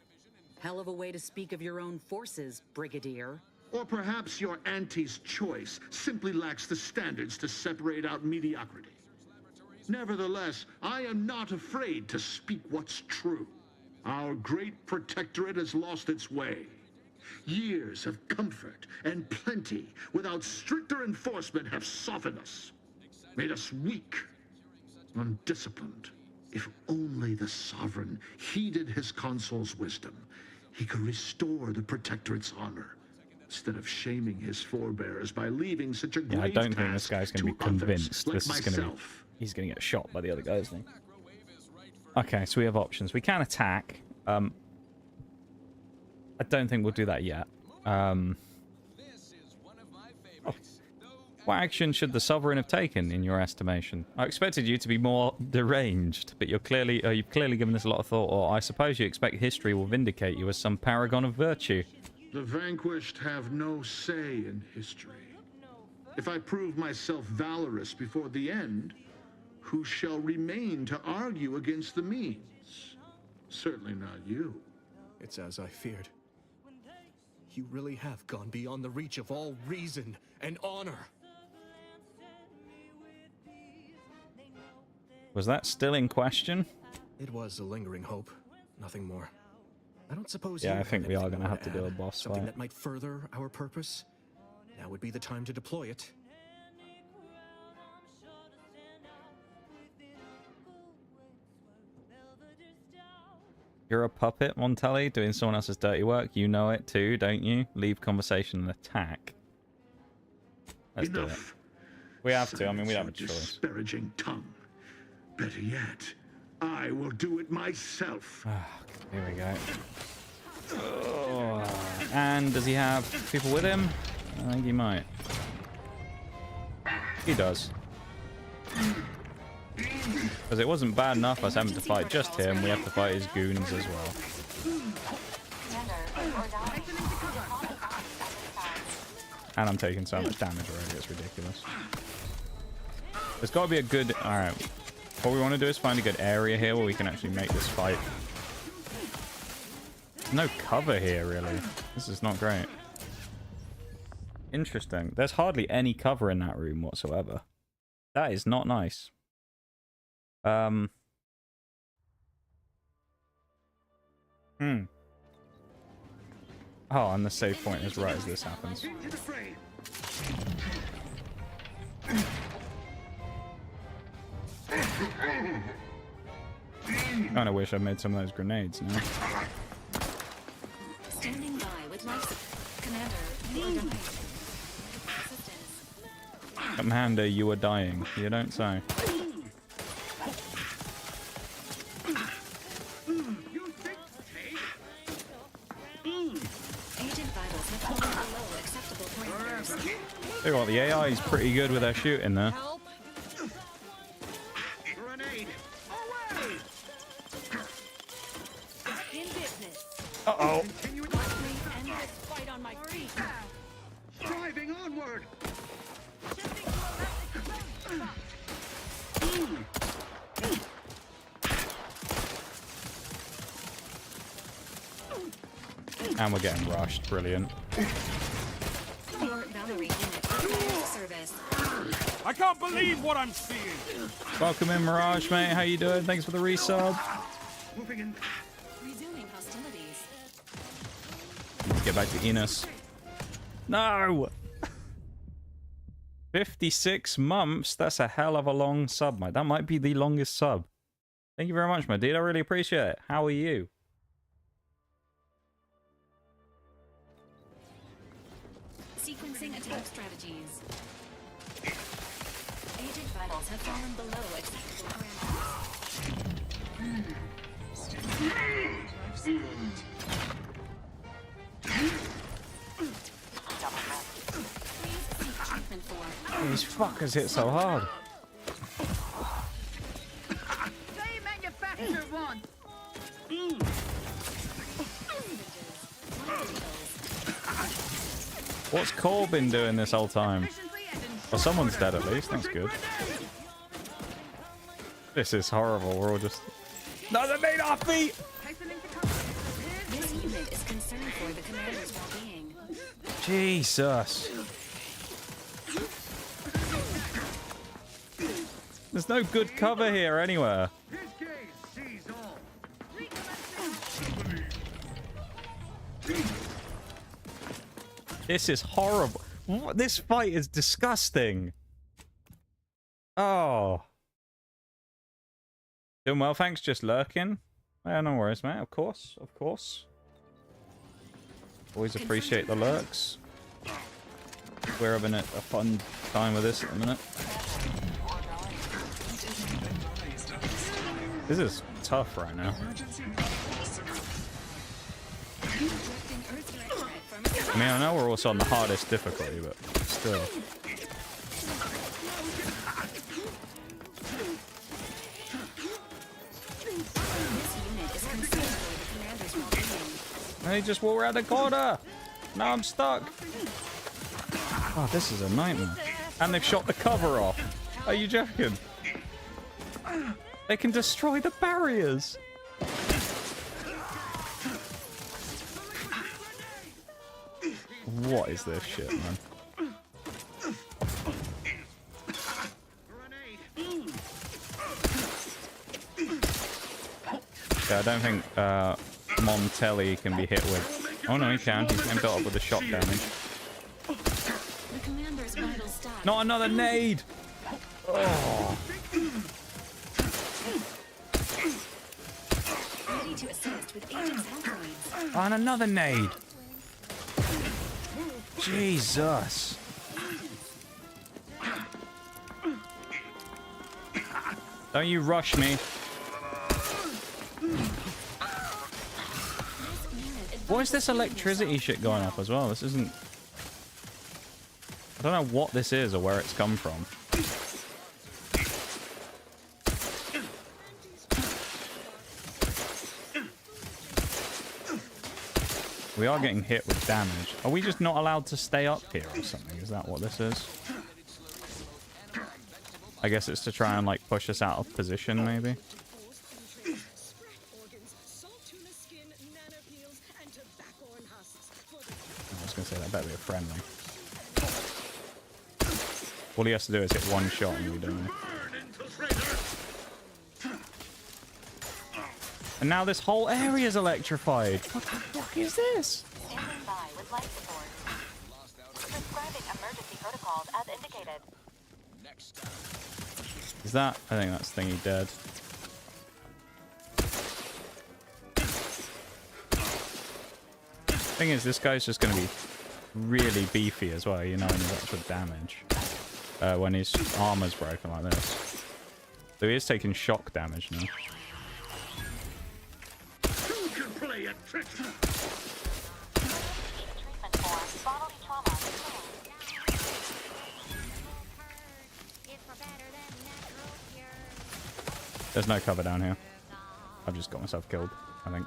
[SPEAKER 4] Hell of a way to speak of your own forces, Brigadier.
[SPEAKER 23] Or perhaps your Auntie's choice simply lacks the standards to separate out mediocrity. Nevertheless, I am not afraid to speak what's true. Our great protectorate has lost its way. Years of comfort and plenty without stricter enforcement have softened us, made us weak, undisciplined. If only the sovereign heeded his consul's wisdom, he could restore the protectorate's honor, instead of shaming his forebears by leaving such a
[SPEAKER 1] Yeah, I
[SPEAKER 23] grave
[SPEAKER 1] don't think this
[SPEAKER 23] task
[SPEAKER 1] guy's going to be
[SPEAKER 23] others
[SPEAKER 1] convinced.
[SPEAKER 23] like
[SPEAKER 1] This is going to be.
[SPEAKER 23] myself.
[SPEAKER 1] He's going to get shot by the other guys, isn't he? Okay, so we have options. We can attack. I don't think we'll do that yet. What action should the Sovereign have taken, in your estimation? I expected you to be more deranged, but you've clearly given this a lot of thought, or I suppose you expect history will vindicate you as some paragon of virtue.
[SPEAKER 23] The vanquished have no say in history. If I prove myself valorous before the end, who shall remain to argue against the means? Certainly not you.
[SPEAKER 22] It's as I feared. You really have gone beyond the reach of all reason and honor.
[SPEAKER 1] Was that still in question?
[SPEAKER 22] It was a lingering hope, nothing more. I don't suppose
[SPEAKER 1] Yeah,
[SPEAKER 22] you
[SPEAKER 1] I think
[SPEAKER 22] have
[SPEAKER 1] we are
[SPEAKER 22] anything
[SPEAKER 1] going to
[SPEAKER 22] more
[SPEAKER 1] have to do a
[SPEAKER 22] add?
[SPEAKER 1] boss
[SPEAKER 22] Something
[SPEAKER 1] fight.
[SPEAKER 22] that might further our purpose? Now would be the time to deploy it.
[SPEAKER 1] You're a puppet, Montelli, doing someone else's dirty work. You know it too, don't you? Leave conversation and attack. Let's do it.
[SPEAKER 23] Enough.
[SPEAKER 1] We have to. I mean, we
[SPEAKER 23] Silence
[SPEAKER 1] have a
[SPEAKER 23] your
[SPEAKER 1] choice.
[SPEAKER 23] disparaging tongue. Better yet, I will do it myself.
[SPEAKER 1] Here we go. Oh. And does he have people with him? I think he might. He does. Because it wasn't bad enough us having to fight just him, we have to fight his goons as well. And I'm taking so much damage already, it's ridiculous. There's got to be a good... Alright. What we want to do is find a good area here where we can actually make this fight. No cover here, really. This is not great. Interesting. There's hardly any cover in that room whatsoever. That is not nice. Oh, and the save point is right as this happens. Kinda wish I made some of those grenades now.
[SPEAKER 21] Standing by with life. Commander, you are dying.
[SPEAKER 1] Commander, you are dying. You don't say.
[SPEAKER 21] Agent vitals have fallen below acceptable parameters.
[SPEAKER 1] Tell you what, the AI is pretty good with their shooting there.
[SPEAKER 23] Grenade!
[SPEAKER 9] In business.
[SPEAKER 1] Uh-oh.
[SPEAKER 7] on my feet.
[SPEAKER 23] Driving onward.
[SPEAKER 1] And we're getting rushed. Brilliant.
[SPEAKER 21] Your Valerie unit requires service.
[SPEAKER 3] I can't believe what I'm seeing.
[SPEAKER 1] Welcome in, Mirage, mate. How you doing? Thanks for the resub.
[SPEAKER 23] Moving in.
[SPEAKER 21] Resuming hostilities.
[SPEAKER 1] Let's get back to Enos. No! 56 months? That's a hell of a long sub, mate. That might be the longest sub. Thank you very much, my dude. I really appreciate it. How are you?
[SPEAKER 21] Sequencing attack strategies. Agent vitals have fallen below acceptable
[SPEAKER 1] These fuckers hit so hard.
[SPEAKER 7] They manufacture one.
[SPEAKER 1] What's Cole been doing this whole time? Well, someone's dead at least. That's good. This is horrible. We're all just... No, they made our feet!
[SPEAKER 21] This unit is concerned for the commander's well-being.
[SPEAKER 1] Jesus. There's no good cover here anywhere. This is horrible. This fight is disgusting. Oh. Doing well, thanks. Just lurking. Yeah, no worries, mate. Of course. Of course. Always appreciate the lurks. We're having a fun time with this at the minute. This is tough right now. I mean, I know we're also on the hardest difficulty, but still. Hey, just walk around the corner. Now I'm stuck. Oh, this is a nightmare. And they've shot the cover off. Are you joking? They can destroy the barriers. What is this shit, man? Yeah, I don't think Montelli can be hit with... Oh no, he can. He's getting built up with the shock damage.
[SPEAKER 21] The commander's vital stock.
[SPEAKER 1] Not another nade! Oh.
[SPEAKER 21] Ready to assist with agent's health points.
[SPEAKER 1] And another nade! Jesus! Don't you rush me. What is this electricity shit going off as well? This isn't... I don't know what this is or where it's come from. We are getting hit with damage. Are we just not allowed to stay up here or something? Is that what this is? I guess it's to try and like push us out of position, maybe. I was gonna say that better be a friendly. All he has to do is hit one shot and we don't. And now this whole area is electrified. What the fuck is this?
[SPEAKER 6] Standing by with life support. Prescribing emergency protocols as indicated.
[SPEAKER 1] Is that? I think that's Thingy dead. Thing is, this guy's just going to be really beefy as well, you know, in his actual damage. When his armor's broken like this. So he is taking shock damage now.
[SPEAKER 23] Who can play a trick?
[SPEAKER 6] Treatment for bodily trauma.
[SPEAKER 1] There's no cover down here. I've just got myself killed, I think.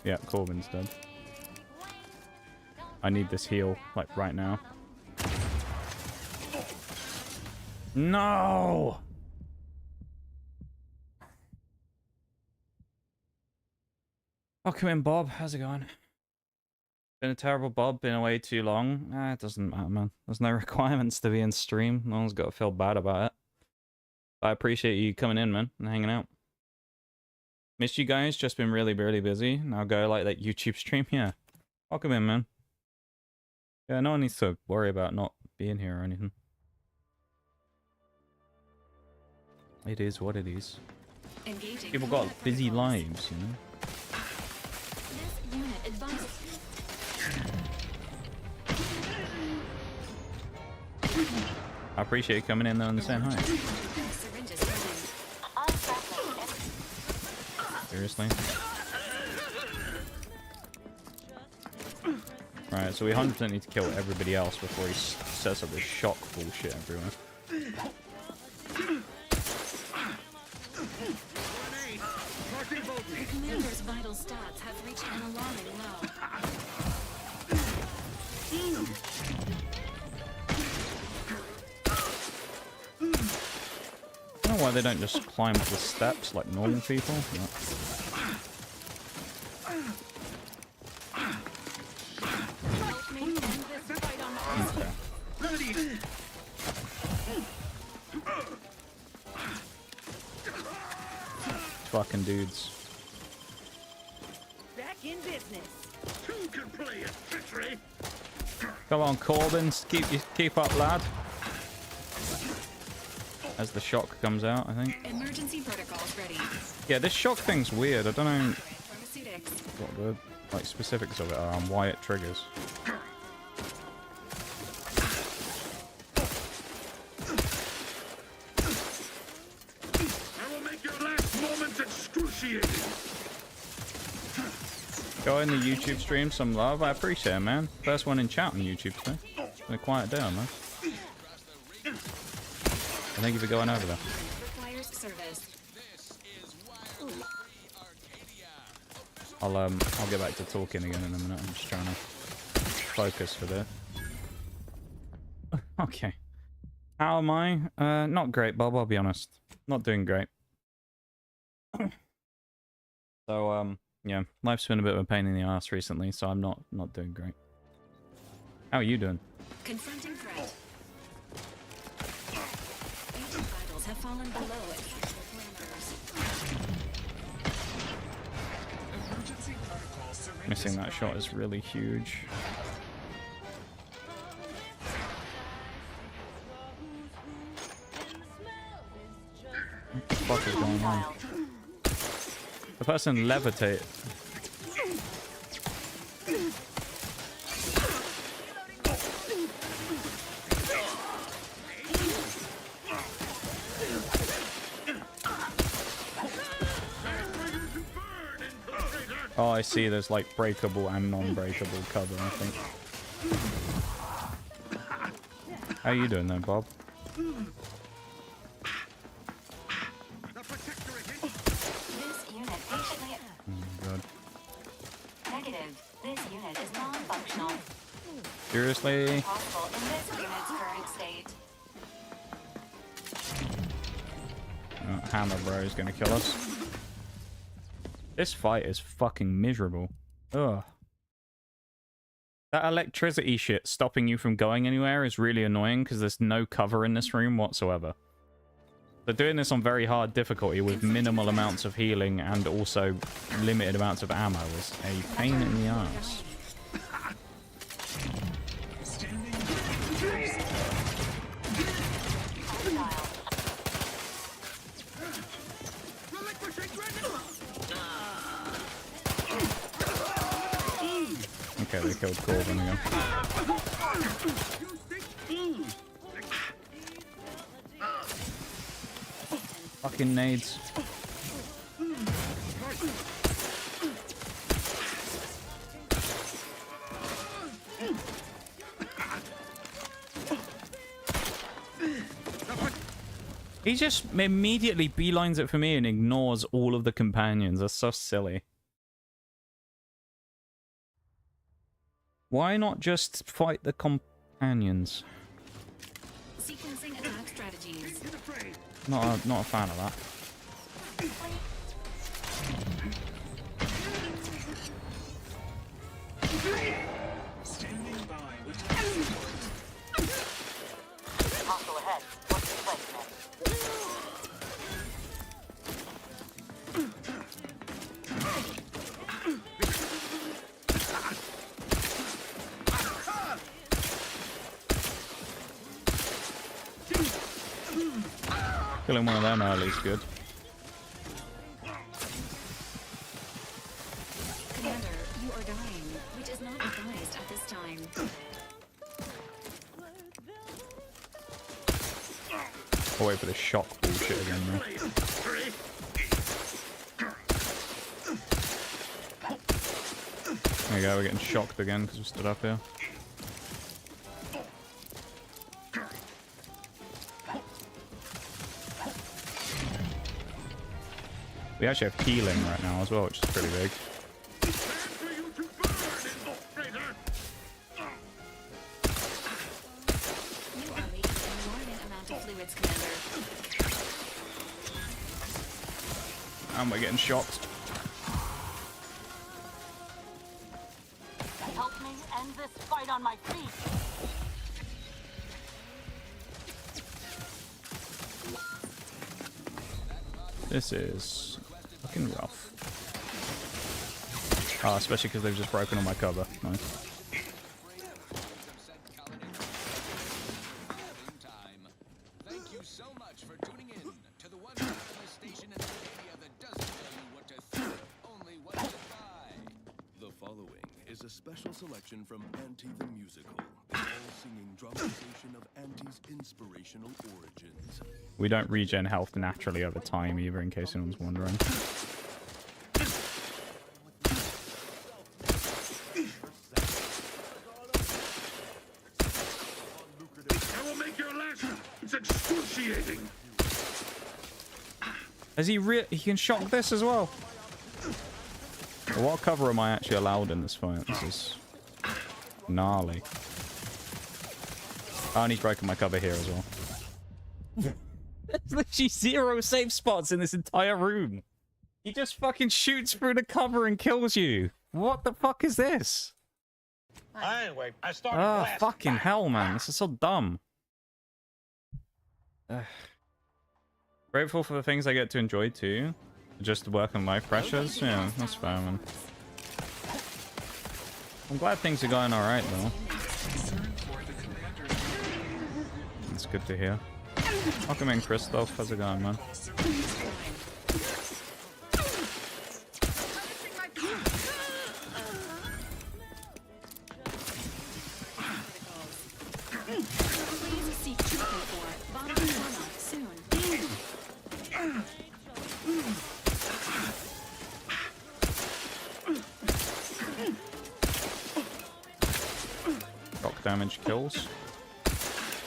[SPEAKER 1] Yeah, Corbin's dead. I need this heal, like, right now. No! Welcome in, Bob. How's it going? Been a terrible Bob, been away too long. It doesn't matter, man. There's no requirements to be in stream. No one's got to feel bad about it. But I appreciate you coming in, man, and hanging out. Missed you guys, just been really, really busy. Now go like that YouTube stream. Yeah. Welcome in, man. Yeah, no one needs to worry about not being here or anything. It is what it is. People got busy lives, you know?
[SPEAKER 21] This unit advances.
[SPEAKER 1] I appreciate you coming in though and saying hi. Seriously? Right, so we 100% need to kill everybody else before he sets up this shock bullshit everywhere.
[SPEAKER 21] The commander's vital stats have reached an alarming low.
[SPEAKER 1] I don't know why they don't just climb up the steps like normal people. No. Fucking dudes.
[SPEAKER 10] Back in business.
[SPEAKER 23] Two can play at trickery.
[SPEAKER 1] Come on, Corbin, keep up, lad. As the shock comes out, I think.
[SPEAKER 21] Emergency protocols ready.
[SPEAKER 1] Yeah, this shock thing's weird. I don't know
[SPEAKER 21] Pharmaceutics.
[SPEAKER 1] what the like specifics of it are and why it triggers.
[SPEAKER 23] I will make your last moments excruciating.
[SPEAKER 1] Go in the YouTube stream, some love. I appreciate it, man. First one in chat on YouTube today. It's been a quiet day, man. Thank you for going over there.
[SPEAKER 21] Requires service.
[SPEAKER 1] I'll get back to talking again in a minute. I'm just trying to focus for this. Okay. How am I? Not great, Bob, I'll be honest. Not doing great. So, yeah, life's been a bit of a pain in the ass recently, so I'm not doing great. How are you doing?
[SPEAKER 21] Confronting threat. Agent vitals have fallen below acceptable parameters.
[SPEAKER 1] Missing that shot is really huge. What the fuck is going on? The person levitated. Oh, I see. There's like breakable and non-breakable cover, I think. How are you doing there, Bob? God.
[SPEAKER 21] Negative. This unit is non-functional.
[SPEAKER 1] Seriously?
[SPEAKER 21] Possible in this unit's current state.
[SPEAKER 1] Hammer Bro is gonna kill us. This fight is fucking miserable. Ugh. That electricity shit stopping you from going anywhere is really annoying because there's no cover in this room whatsoever. They're doing this on very hard difficulty with minimal amounts of healing and also limited amounts of ammo is a pain in the ass. Okay, they killed Corbin again. Fucking nades. He just immediately beelines it for me and ignores all of the companions. That's so silly. Why not just fight the companions?
[SPEAKER 21] Sequencing attack strategies.
[SPEAKER 1] Not a fan of that.
[SPEAKER 16] Standing by with
[SPEAKER 15] Hostile ahead. What's the place, man?
[SPEAKER 1] Killing one of them early is good.
[SPEAKER 21] Commander, you are dying, which is not advised at this time.
[SPEAKER 1] I'll wait for the shock bullshit again, man. There you go, we're getting shocked again because we stood up here. We actually have healing right now as well, which is pretty big.
[SPEAKER 21] You are leaking an alarming amount of fluids, Commander.
[SPEAKER 1] And we're getting shocked.
[SPEAKER 15] Help me end this fight on my feet.
[SPEAKER 1] This is fucking rough. Oh, especially because they've just broken all my cover. Nice.
[SPEAKER 11] Thank you so much for tuning in to the one station in Arcadia that doesn't tell you what to think, only what to buy.
[SPEAKER 8] The following is a special selection from Anti the Musical, the all-singing dramatization of Anti's inspirational origins.
[SPEAKER 1] We don't regen health naturally over time either, in case anyone's wondering.
[SPEAKER 23] I will make your last. It's excruciating.
[SPEAKER 1] Has he can shock this as well? Well, what cover am I actually allowed in this fight? This is gnarly. Oh, and he's broken my cover here as well. There's literally 0 safe spots in this entire room. He just fucking shoots through the cover and kills you. What the fuck is this?
[SPEAKER 3] Anyway, I started
[SPEAKER 1] Oh,
[SPEAKER 3] blasting
[SPEAKER 1] fucking
[SPEAKER 3] back.
[SPEAKER 1] hell, man. This is so dumb. Grateful for the things I get to enjoy, too. Just work on life pressures. Yeah, that's fair, man. I'm glad things are going alright, though. That's good to hear. Welcome in, Christoph. How's it going, man?
[SPEAKER 21] Please seek treatment for bottom trauma soon.
[SPEAKER 1] Rock damage kills.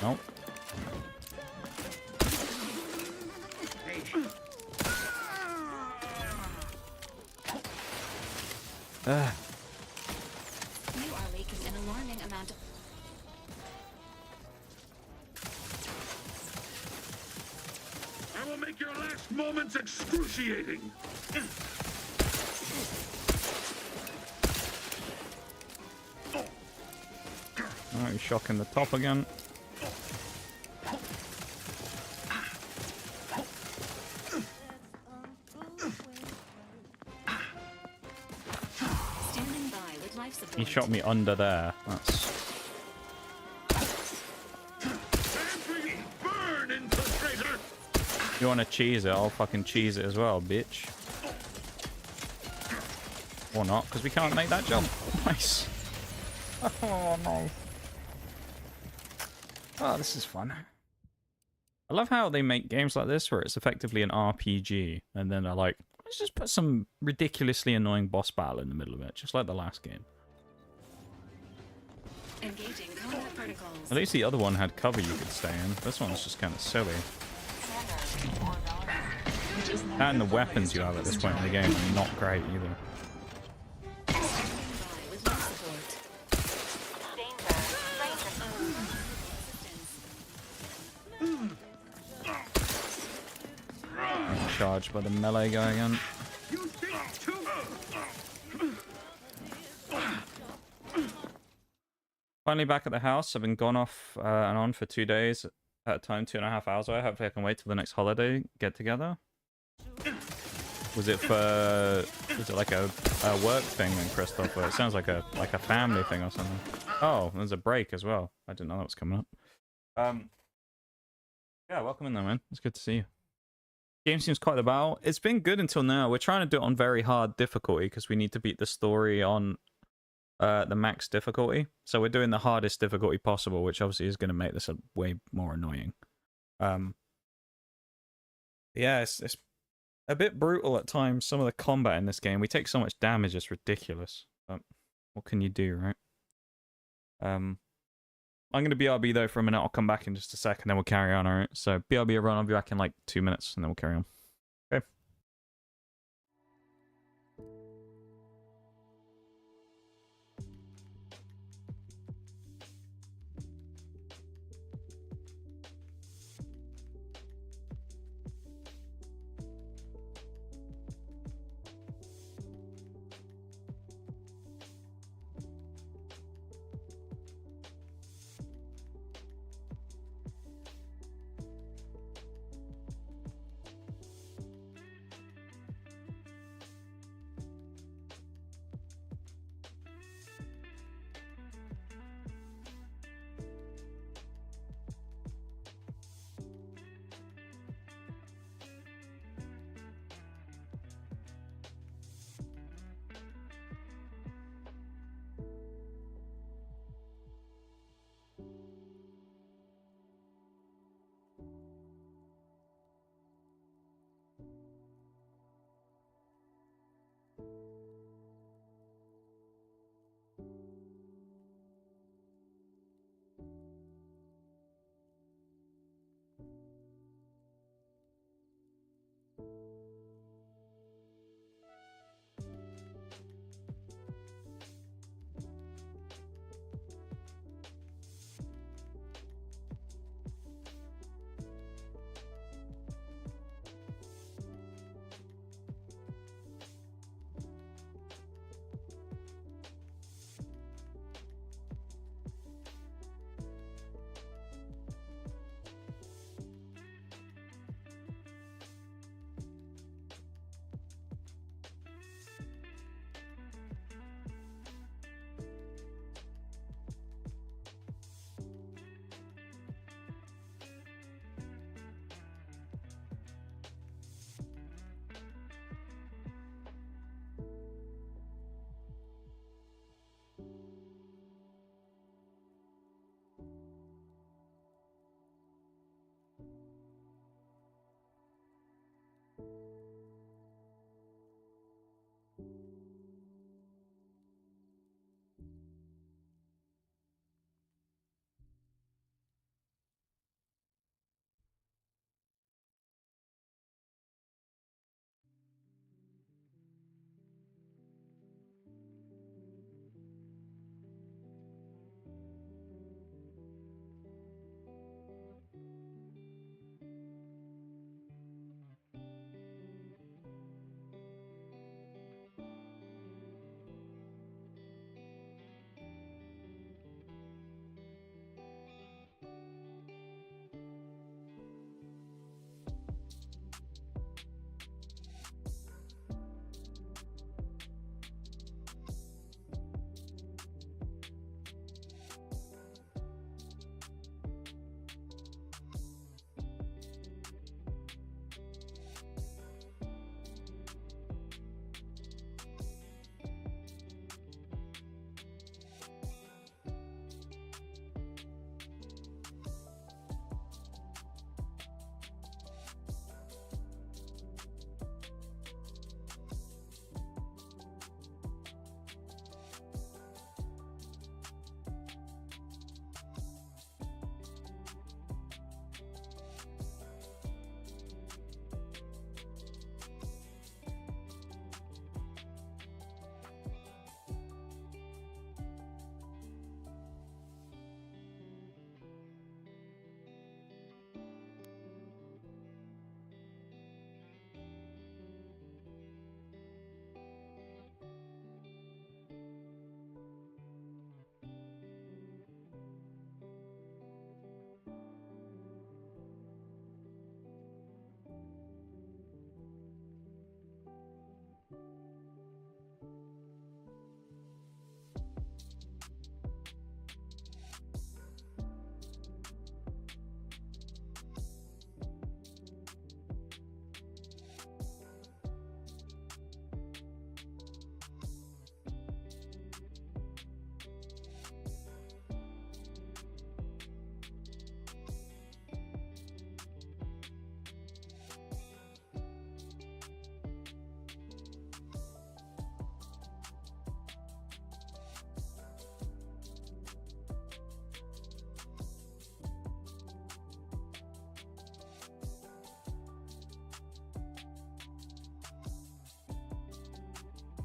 [SPEAKER 1] Nope.
[SPEAKER 21] You are leaking an alarming amount of...
[SPEAKER 23] I will make your last moments excruciating.
[SPEAKER 1] Oh, he's shocking the top again.
[SPEAKER 21] Standing by with life support.
[SPEAKER 1] He shot me under there. That's...
[SPEAKER 23] Burn, infiltrator!
[SPEAKER 1] You want to cheese it? I'll fucking cheese it as well, bitch. Or not, because we can't make that jump. Nice. Oh, no. Oh, this is fun. I love how they make games like this where it's effectively an RPG, and then they're like, let's just put some ridiculously annoying boss battle in the middle of it, just like the last game.
[SPEAKER 21] Engaging combat protocols.
[SPEAKER 1] At least the other one had cover you could stay in. This one's just kind of silly. And the weapons you have at this point in the game are not great either. charge by the melee guy again. Finally back at the house. I've been gone off and on for 2 days at a time, 2.5 hours away. Hopefully I can wait till the next holiday get together. Was it like a work thing then, Christopher? It sounds like a family thing or something. Oh, there's a break as well. I didn't know that was coming up. Yeah, welcome in there, man. It's good to see you. Game seems quite the battle. It's been good until now. We're trying to do it on very hard difficulty because we need to beat the story on the max difficulty. So we're doing the hardest difficulty possible, which obviously is going to make this way more annoying. Yeah, it's a bit brutal at times. Some of the combat in this game, we take so much damage, it's ridiculous. But what can you do, right? I'm going to BRB though for a minute. I'll come back in just a second, then we'll carry on, alright? So BRB everyone, I'll be back in like 2 minutes, and then we'll carry on. Okay.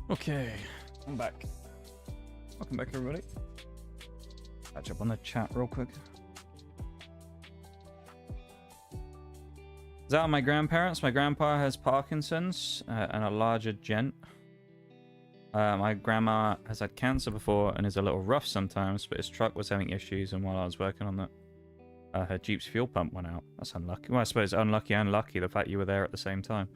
[SPEAKER 1] Okay, I'm back. Welcome back, everybody. Catch up on the chat real quick. Is that my grandparents? My grandpa has Parkinson's and a larger gent. My grandma has had cancer before and is a little rough sometimes, but his truck was having issues, and while I was working on that, her Jeep's fuel pump went out. That's unlucky. Well, I suppose unlucky and lucky the fact you were there at the same time.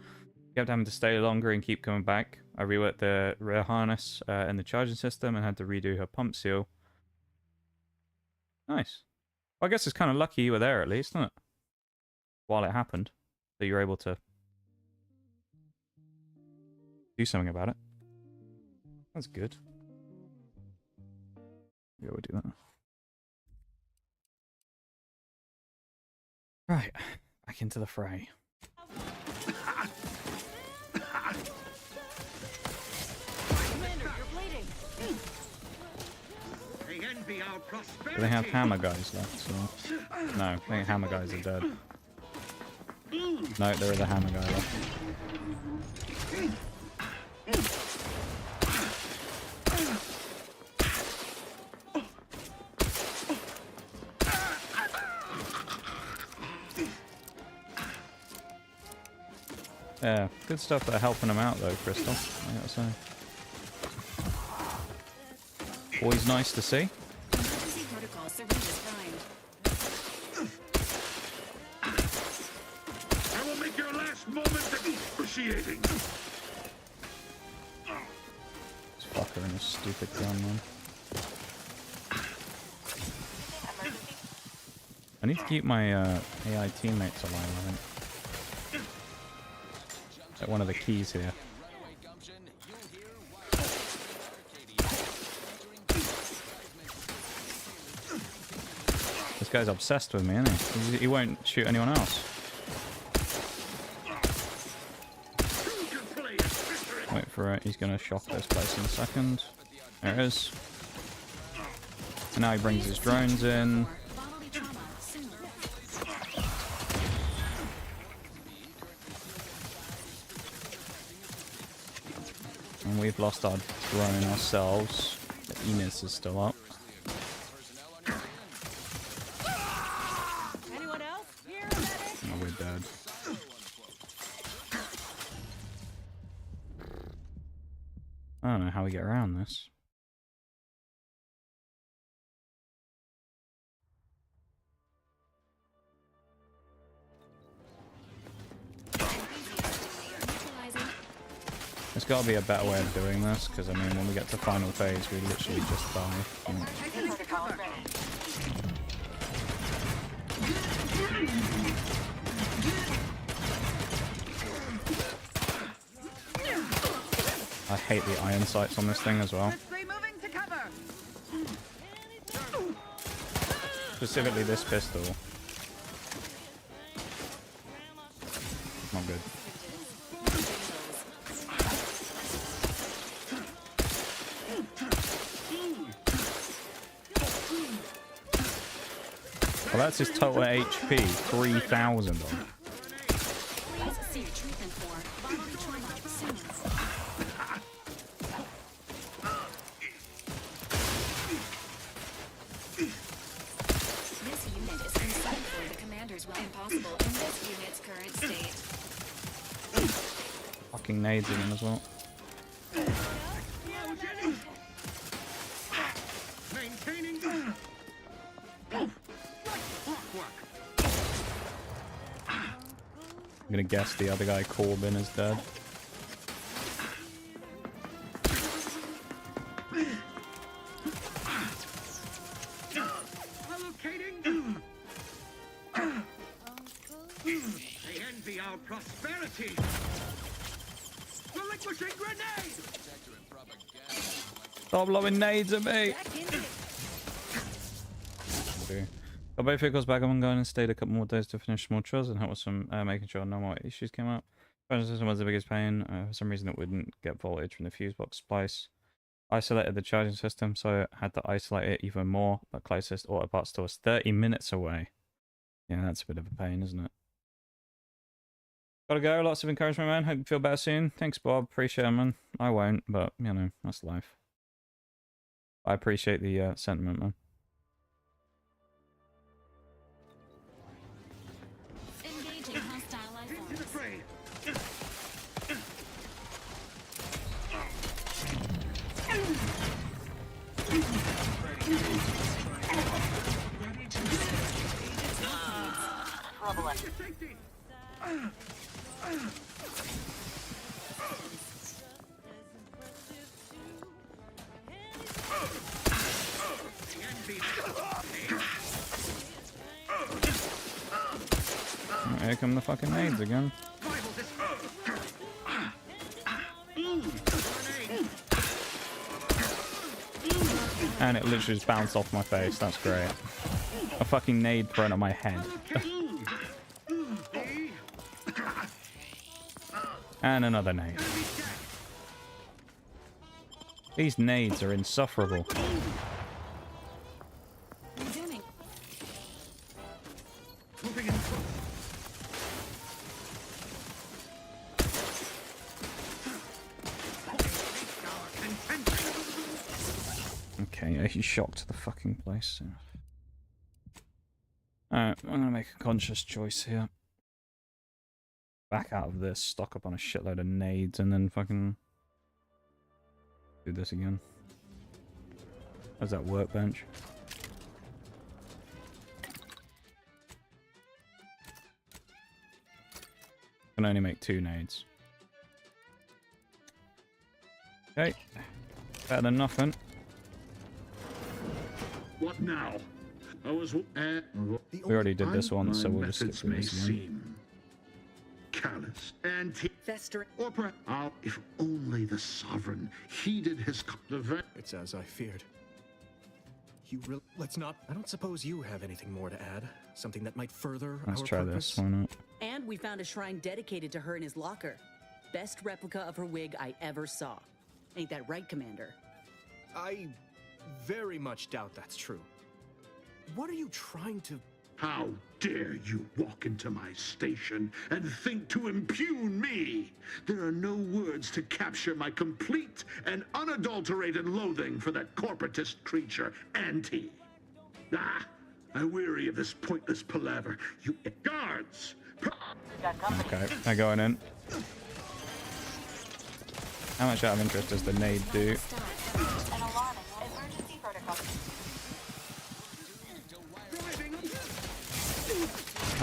[SPEAKER 1] You kept having to stay longer and keep coming back. I reworked the rear harness and the charging system and had to redo her pump seal. Nice. Well, I guess it's kind of lucky you were there at least, isn't it? While it happened. So you were able to do something about it. That's good. Yeah, we'll do that. Right. Back into the fray. Do they have hammer guys left? So... No, I think hammer guys are dead. No, there is a hammer guy left. Yeah, good stuff that are helping them out though, Crystal, I gotta say. Always nice to see.
[SPEAKER 23] I will make your last moment excruciating.
[SPEAKER 1] This fucker and his stupid gun, man. I need to keep my AI teammates alive, I think. Like one of the keys here. This guy's obsessed with me, isn't he? He won't shoot anyone else. Wait for it. He's going to shock this place in a second. There it is. And now he brings his drones in. And we've lost our drone ourselves. The Enos is still up.
[SPEAKER 13] Anyone else? Here,
[SPEAKER 1] Oh, we're dead. I don't know how we get around this. There's got to be a better way of doing this, because I mean, when we get to final phase, we literally just die. I hate the iron sights on this thing as well. Specifically this pistol. Not good. Well, that's his total HP, 3,000 on it.
[SPEAKER 6] This unit is concerned for the commander's well impossible in this unit's current state.
[SPEAKER 1] Fucking nades in him as well. I'm gonna guess the other guy, Corbin, is dead.
[SPEAKER 23] They envy our prosperity. Relinquishing grenade!
[SPEAKER 1] Stop blowing nades at me! Got both vehicles back up and going and stayed a couple more days to finish small chores and help with some making sure no more issues came up. Charging system was the biggest pain. For some reason it wouldn't get voltage from the fuse box splice. Isolated the charging system, so I had to isolate it even more. The closest auto parts store was 30 minutes away. Yeah, that's a bit of a pain, isn't it? Gotta go. Lots of encouragement, man. Hope you feel better soon. Thanks, Bob. Appreciate it, man. I won't, but, you know, that's life. I appreciate the sentiment, man.
[SPEAKER 18] Engaging hostile life forms.
[SPEAKER 15] Trouble.
[SPEAKER 1] Here come the fucking nades again. And it literally just bounced off my face. That's great. A fucking nade thrown at my head. And another nade. These nades are insufferable. Okay, yeah, he shocked the fucking place. Alright, I'm gonna make a conscious choice here. Back out of this, stock up on a shitload of nades, and then fucking do this again. How's that workbench? Can only make 2 nades. Okay, better than nothing.
[SPEAKER 23] What now? I was.
[SPEAKER 1] We already did this one, so we'll just skip through this again.
[SPEAKER 23] Callous, anti-festering, or perhaps if only the sovereign heeded his event.
[SPEAKER 22] It's as I feared. Let's not. I don't suppose you have anything more to add. Something that might further
[SPEAKER 1] Let's
[SPEAKER 22] our
[SPEAKER 1] try
[SPEAKER 22] purpose?
[SPEAKER 1] this. Why not?
[SPEAKER 4] And we found a shrine dedicated to her in his locker. Best replica of her wig I ever saw. Ain't that right, Commander?
[SPEAKER 22] I very much doubt that's true. What are you trying to...
[SPEAKER 23] How dare you walk into my station and think to impugn me? There are no words to capture my complete and unadulterated loathing for that corporatist creature, Auntie. Ah, I weary of this pointless palaver. You guards!
[SPEAKER 1] Okay, they're going in. How much out of interest does the nade do?
[SPEAKER 6] An alarming emergency protocol.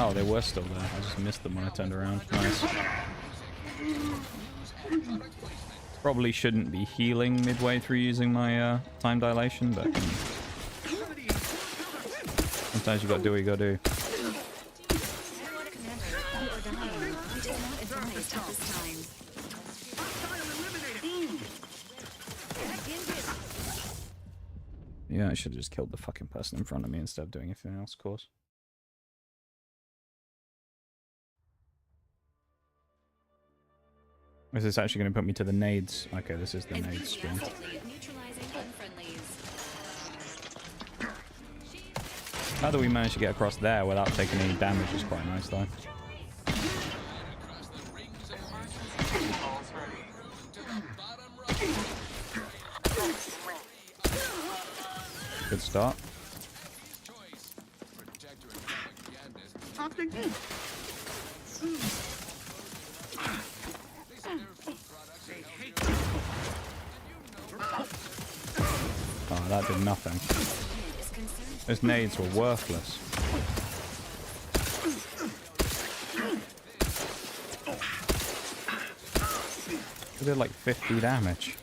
[SPEAKER 1] Oh, they were still there. I just missed them when I turned around. Nice. Probably shouldn't be healing midway through using my time dilation, but sometimes you gotta do what you gotta do. Yeah, I should have just killed the fucking person in front of me instead of doing anything else, of course. Is this actually going to put me to the nades? Okay, this is the nades screen. How do we manage to get across there without taking any damage is quite nice, though. Good start. Oh, that did nothing. Those nades were worthless. They did like 50 damage.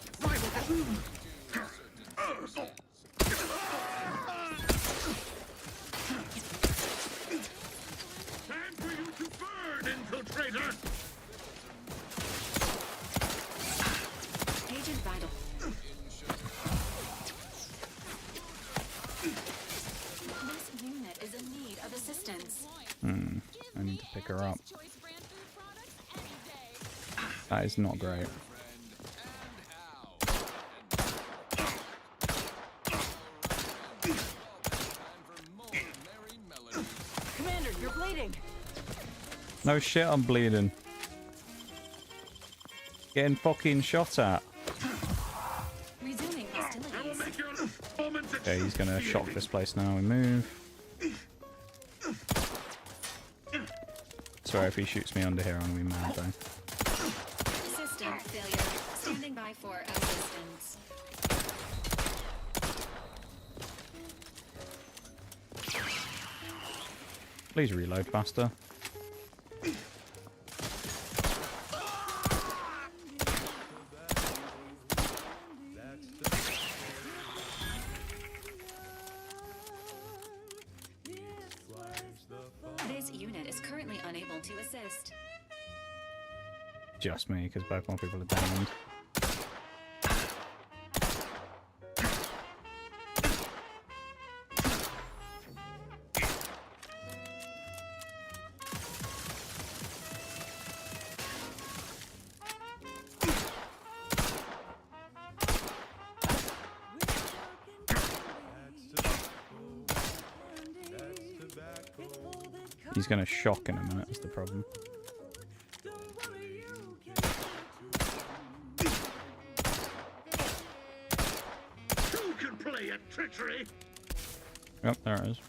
[SPEAKER 1] I need to pick her up. That is not great.
[SPEAKER 4] Commander, you're bleeding.
[SPEAKER 1] No shit, I'm bleeding. Getting fucking shot at.
[SPEAKER 21] Resuming hostilities.
[SPEAKER 1] Okay, he's gonna shock this place now. We move. Sorry if he shoots me under here, I'm gonna be mad though.
[SPEAKER 21] System failure. Standing by for assistance.
[SPEAKER 1] Please reload faster.
[SPEAKER 21] This unit is currently unable to assist.
[SPEAKER 1] Just me, because both more people are downed. He's gonna shock in a minute, is the problem.
[SPEAKER 23] Who can play at treachery?
[SPEAKER 1] Yep, there it is.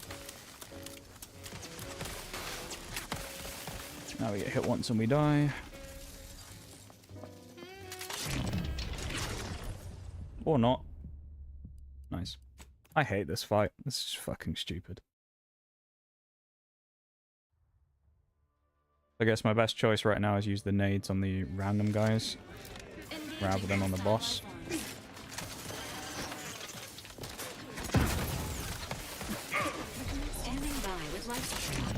[SPEAKER 1] Now we get hit once and we die. Or not. Nice. I hate this fight. This is fucking stupid. I guess my best choice right now is use the nades on the random guys rather than on the boss.
[SPEAKER 21] Standing by with life support.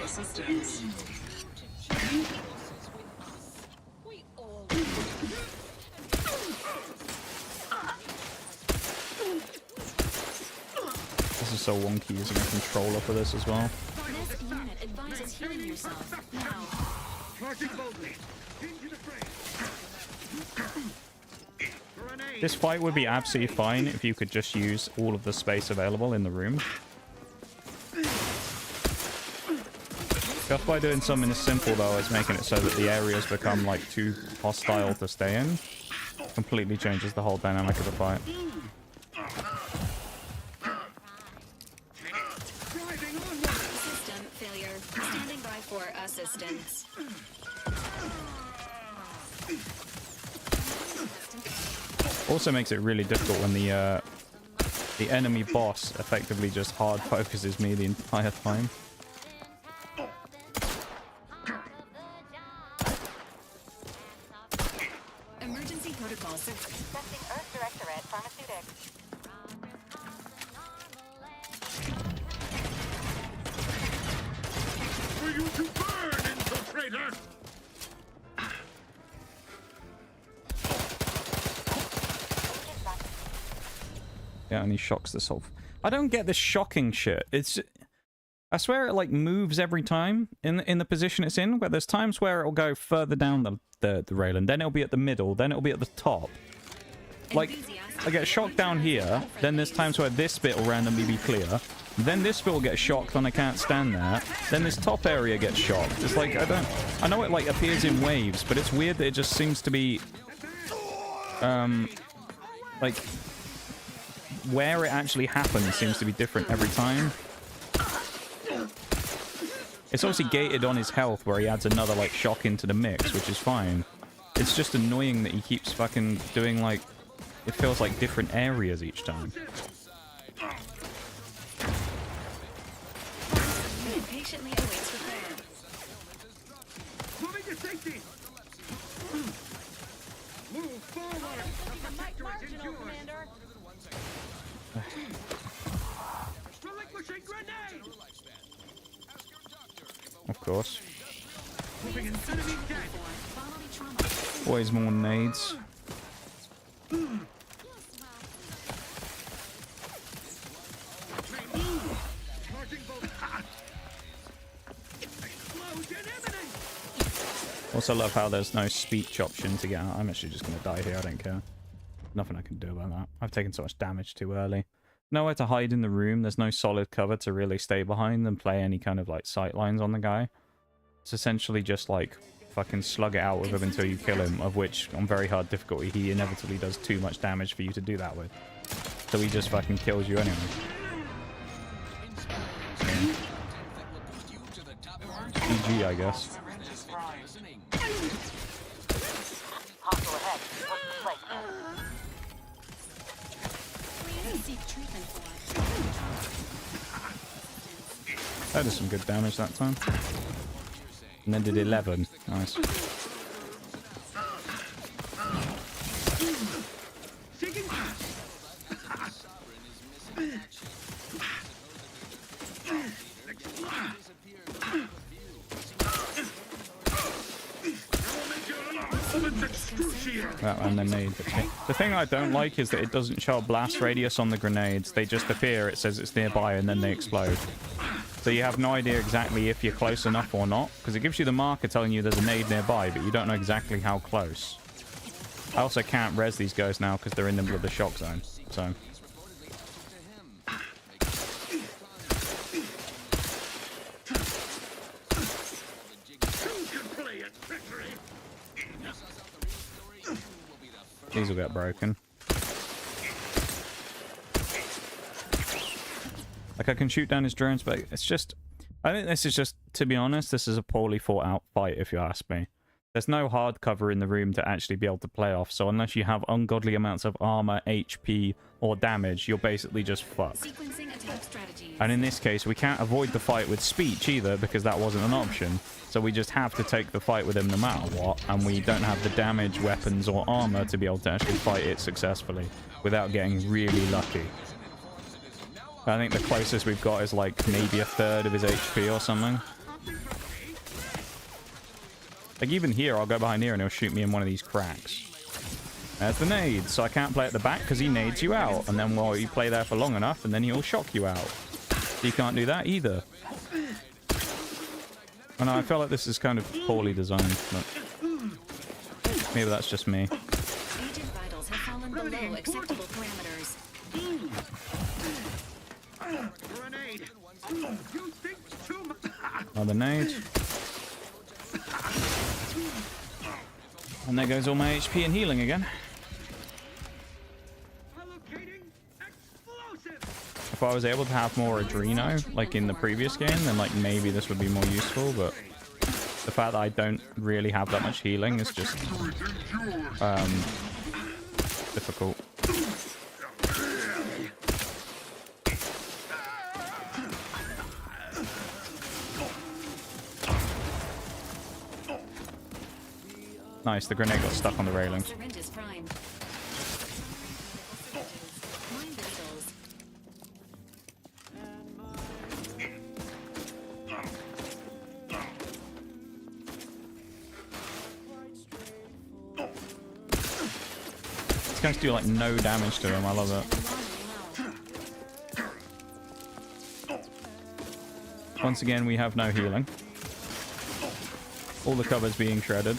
[SPEAKER 7] Assistance.
[SPEAKER 1] This is so wonky using a controller for this as well.
[SPEAKER 21] This unit advises healing yourself now.
[SPEAKER 23] Charging boldly. Into the fray.
[SPEAKER 1] This fight would be absolutely fine if you could just use all of the space available in the room. Just by doing something as simple though as making it so that the areas become like too hostile to stay in, completely changes the whole dynamic of the fight.
[SPEAKER 21] System failure. Standing by for assistance.
[SPEAKER 1] Also makes it really difficult when the enemy boss effectively just hard focuses me the entire time.
[SPEAKER 21] Emergency protocols.
[SPEAKER 6] Testing Earth Directorate Pharmaceutics.
[SPEAKER 23] For you to burn, infiltrator!
[SPEAKER 1] Yeah, and he shocks this whole... I don't get this shocking shit. It's... I swear it like moves every time in the position it's in, where there's times where it'll go further down the rail, and then it'll be at the middle, then it'll be at the top. Like, I get shocked down here, then there's times where this bit will randomly be clear, then this bit will get shocked when I can't stand there, then this top area gets shocked. It's like, I know it like appears in waves, but it's weird that it just seems to be... like... where it actually happens seems to be different every time. It's obviously gated on his health where he adds another like shock into the mix, which is fine. It's just annoying that he keeps fucking doing like... it feels like different areas each time.
[SPEAKER 21] Patiently awaits repair.
[SPEAKER 23] Moving to safety! Move forward! The protectorate is yours! Relinquishing grenade!
[SPEAKER 1] Of course.
[SPEAKER 23] Moving an enemy dead!
[SPEAKER 1] Always more nades.
[SPEAKER 23] Charging bolt! Explosion imminent!
[SPEAKER 1] Also love how there's no speech option to get out. I'm actually just going to die here, I don't care. Nothing I can do about that. I've taken so much damage too early. Nowhere to hide in the room. There's no solid cover to really stay behind and play any kind of like sight lines on the guy. It's essentially just like fucking slug it out with him until you kill him, of which on very hard difficulty he inevitably does too much damage for you to do that with. So he just fucking kills you anyway. GG, I guess. That did some good damage that time. And then did 11. Nice. And then made the thing I don't like is that it doesn't show a blast radius on the grenades. They just appear, it says it's nearby, and then they explode. So you have no idea exactly if you're close enough or not, because it gives you the marker telling you there's a nade nearby, but you don't know exactly how close. I also can't res these guys now because they're in the middle of the shock zone. So these will get broken. Like, I can shoot down his drones, but it's just... I think this is just, to be honest, this is a poorly thought out fight, if you ask me. There's no hard cover in the room to actually be able to play off, so unless you have ungodly amounts of armor, HP, or damage, you're basically just fucked. And in this case, we can't avoid the fight with speech either, because that wasn't an option. So we just have to take the fight with him no matter what, and we don't have the damage, weapons, or armor to be able to actually fight it successfully without getting really lucky. I think the closest we've got is like maybe a third of his HP or something. Like even here, I'll go behind here and he'll shoot me in one of these cracks. There's the nade, so I can't play at the back because he nades you out. And then, well, you play there for long enough and then he'll shock you out. So you can't do that either. I know, I feel like this is kind of poorly designed, but maybe that's just me.
[SPEAKER 6] Agent vitals have fallen below acceptable parameters.
[SPEAKER 1] Another nade. And there goes all my HP and healing again. If I was able to have more Adreno, like in the previous game, then like maybe this would be more useful, but the fact that I don't really have that much healing is just difficult. Nice, the grenade got stuck on the railing. These guys do like no damage to him, I love it. Once again, we have no healing. All the cover's being shredded.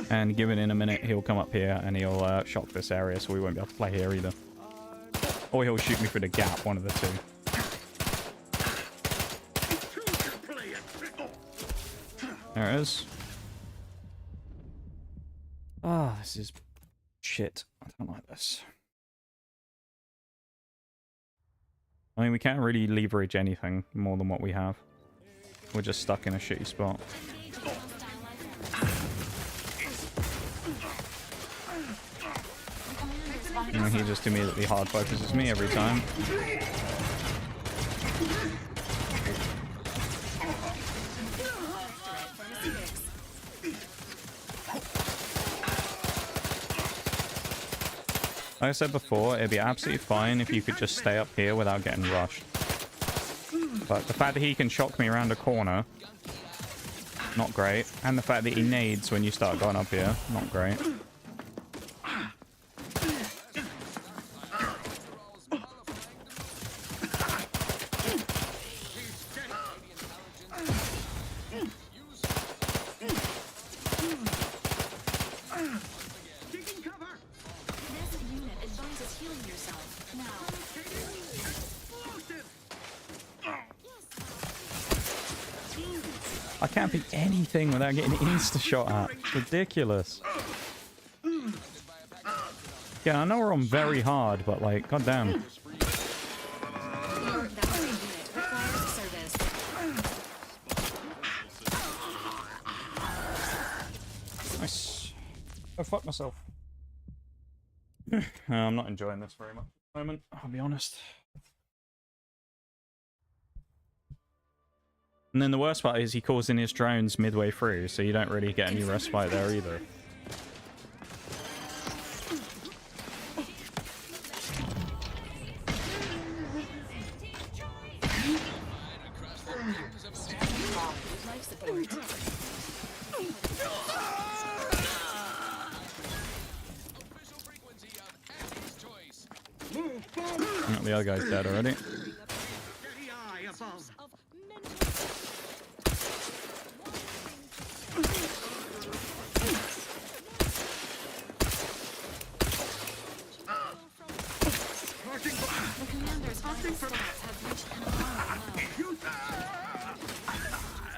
[SPEAKER 1] And given in a minute, he'll come up here and he'll shock this area, so we won't be able to play here either. Or he'll shoot me through the gap, one of the two. There it is. Ah, this is shit. I don't like this. I mean, we can't really leverage anything more than what we have. We're just stuck in a shitty spot. And he just immediately hard focuses me every time. Like I said before, it'd be absolutely fine if you could just stay up here without getting rushed. But the fact that he can shock me around a corner, not great. And the fact that he nades when you start going up here, not great. I can't pick anything without getting insta-shot at. It's ridiculous. Yeah, I know we're on very hard, but like, goddamn. Nice. Oh, fuck myself. I'm not enjoying this very much at the moment, I'll be honest. And then the worst part is he calls in his drones midway through, so you don't really get any respite there either. Oh, the other guy's dead already.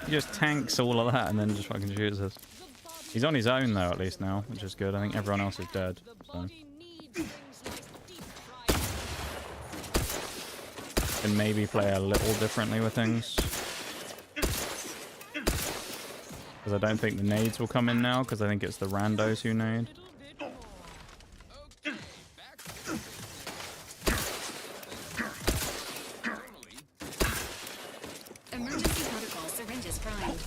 [SPEAKER 1] He just tanks all of that and then just fucking shoots us. He's on his own though, at least now, which is good. I think everyone else is dead. So. Can maybe play a little differently with things. Because I don't think the nades will come in now, because I think it's the randos who nade.
[SPEAKER 21] Emergency protocol syringes primed.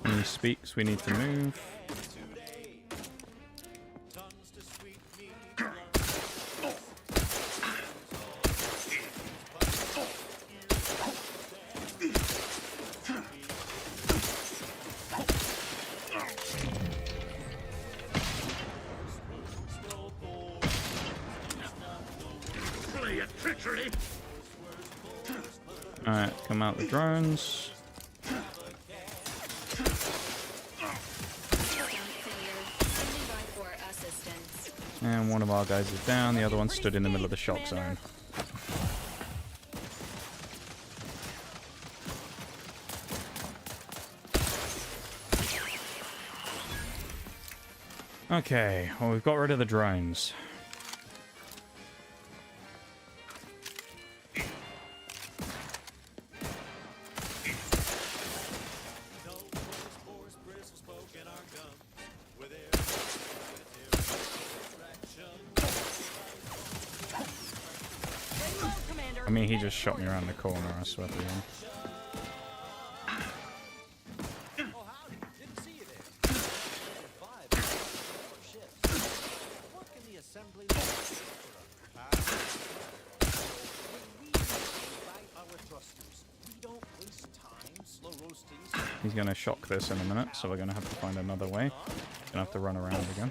[SPEAKER 1] When he speaks, we need to move. Alright, come out the drones. And one of our guys is down, the other one stood in the middle of the shock zone. Okay, well, we've got rid of the drones. I mean, he just shot me around the corner, I swear to you. He's going to shock this in a minute, so we're going to have to find another way. Going to have to run around again.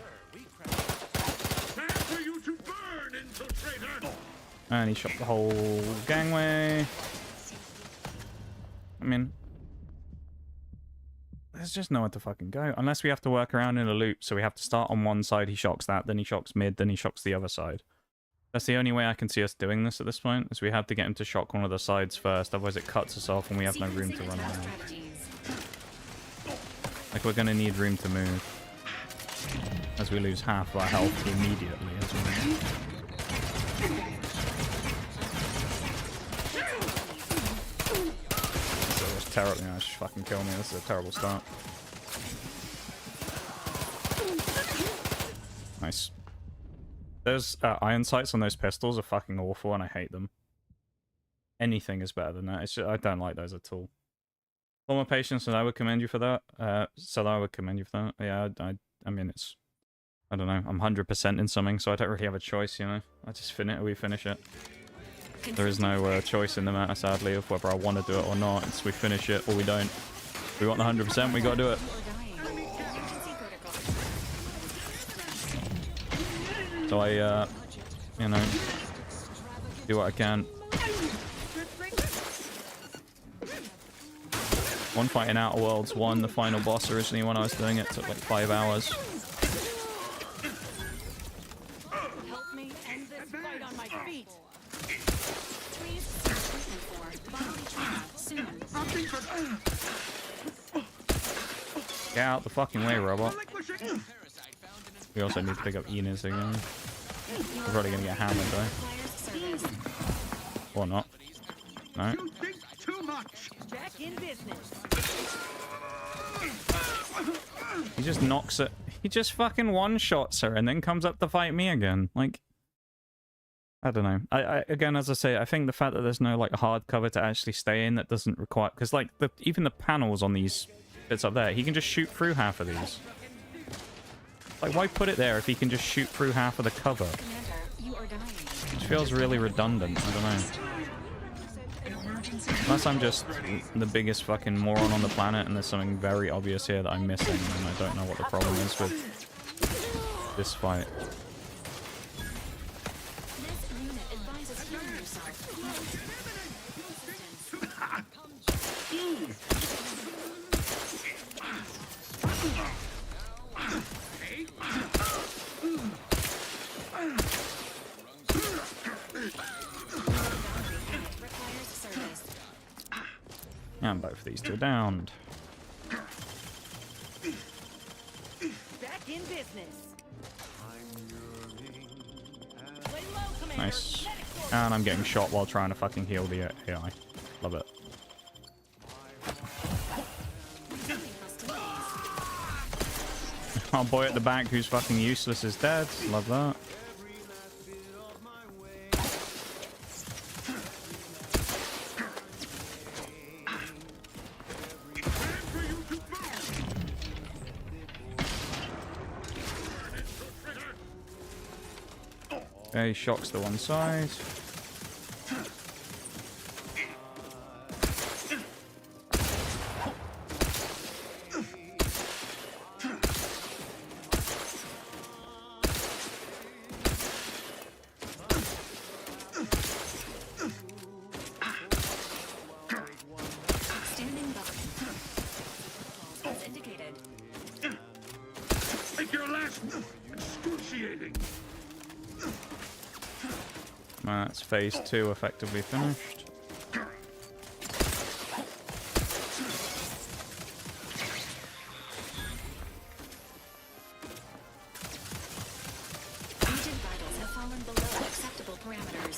[SPEAKER 1] And he shot the whole gangway. I mean, there's just nowhere to fucking go. Unless we have to work around in a loop, so we have to start on one side, he shocks that, then he shocks mid, then he shocks the other side. That's the only way I can see us doing this at this point, is we have to get him to shock one of the sides first, otherwise it cuts us off and we have no room to run around. Like, we're going to need room to move, as we lose half of our health immediately as well. Terrible, you know, just fucking kill me. This is a terrible start. Nice. Those iron sights on those pistols are fucking awful, and I hate them. Anything is better than that. It's just, I don't like those at all. Former patience, and I would commend you for that. So I would commend you for that. Yeah, I mean, it's, I don't know. I'm 100% in something, so I don't really have a choice, you know. I just we finish it. There is no choice in the matter, sadly, of whether I want to do it or not. It's we finish it or we don't. If we want the 100%, we gotta do it. So I, you know, Do what I can. One fight in Outer Worlds 1, the final boss originally when I was doing it, took like 5 hours.
[SPEAKER 18] Help me end this fight on my feet.
[SPEAKER 1] Get out the fucking way, robot. We also need to pick up Enos again. We're probably gonna get hammered though. Or not. No.
[SPEAKER 3] Too much.
[SPEAKER 18] Back in business.
[SPEAKER 1] He just knocks it. He just fucking one-shots her and then comes up to fight me again. Like, I don't know. Again, as I say, I think the fact that there's no like hard cover to actually stay in that doesn't require, because like even the panels on these bits up there, he can just shoot through half of these. Like, why put it there if he can just shoot through half of the cover? It feels really redundant. I don't know. Unless I'm just the biggest fucking moron on the planet and there's something very obvious here that I'm missing and I don't know what the problem is with this fight. And both of these two are downed.
[SPEAKER 18] Back in business.
[SPEAKER 1] Nice. And I'm getting shot while trying to fucking heal the AI. Love it. Our boy at the back who's fucking useless is dead. Love that. Okay, shocks to one side.
[SPEAKER 6] Standing by. As indicated.
[SPEAKER 23] Make your last excruciating.
[SPEAKER 1] That's phase 2 effectively finished.
[SPEAKER 6] Agent vitals have fallen below acceptable parameters.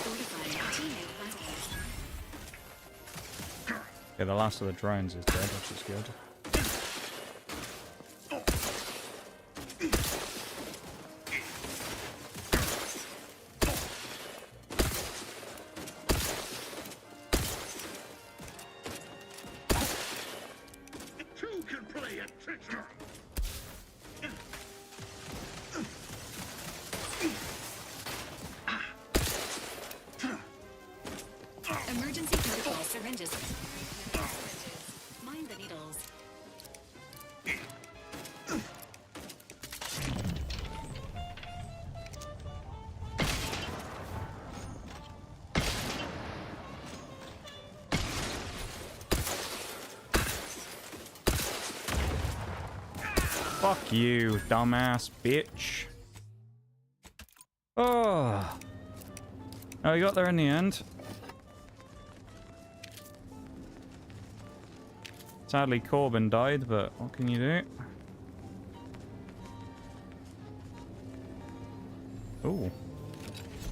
[SPEAKER 6] Fortifying teammate vitals.
[SPEAKER 1] Yeah, the last of the drones is dead, which is good.
[SPEAKER 23] Two can play at treachery.
[SPEAKER 6] Emergency protocol syringes. Mind the needles.
[SPEAKER 1] Fuck you, dumbass bitch. Oh. Oh, we got there in the end. Sadly, Corbin died, but what can you do? Ooh.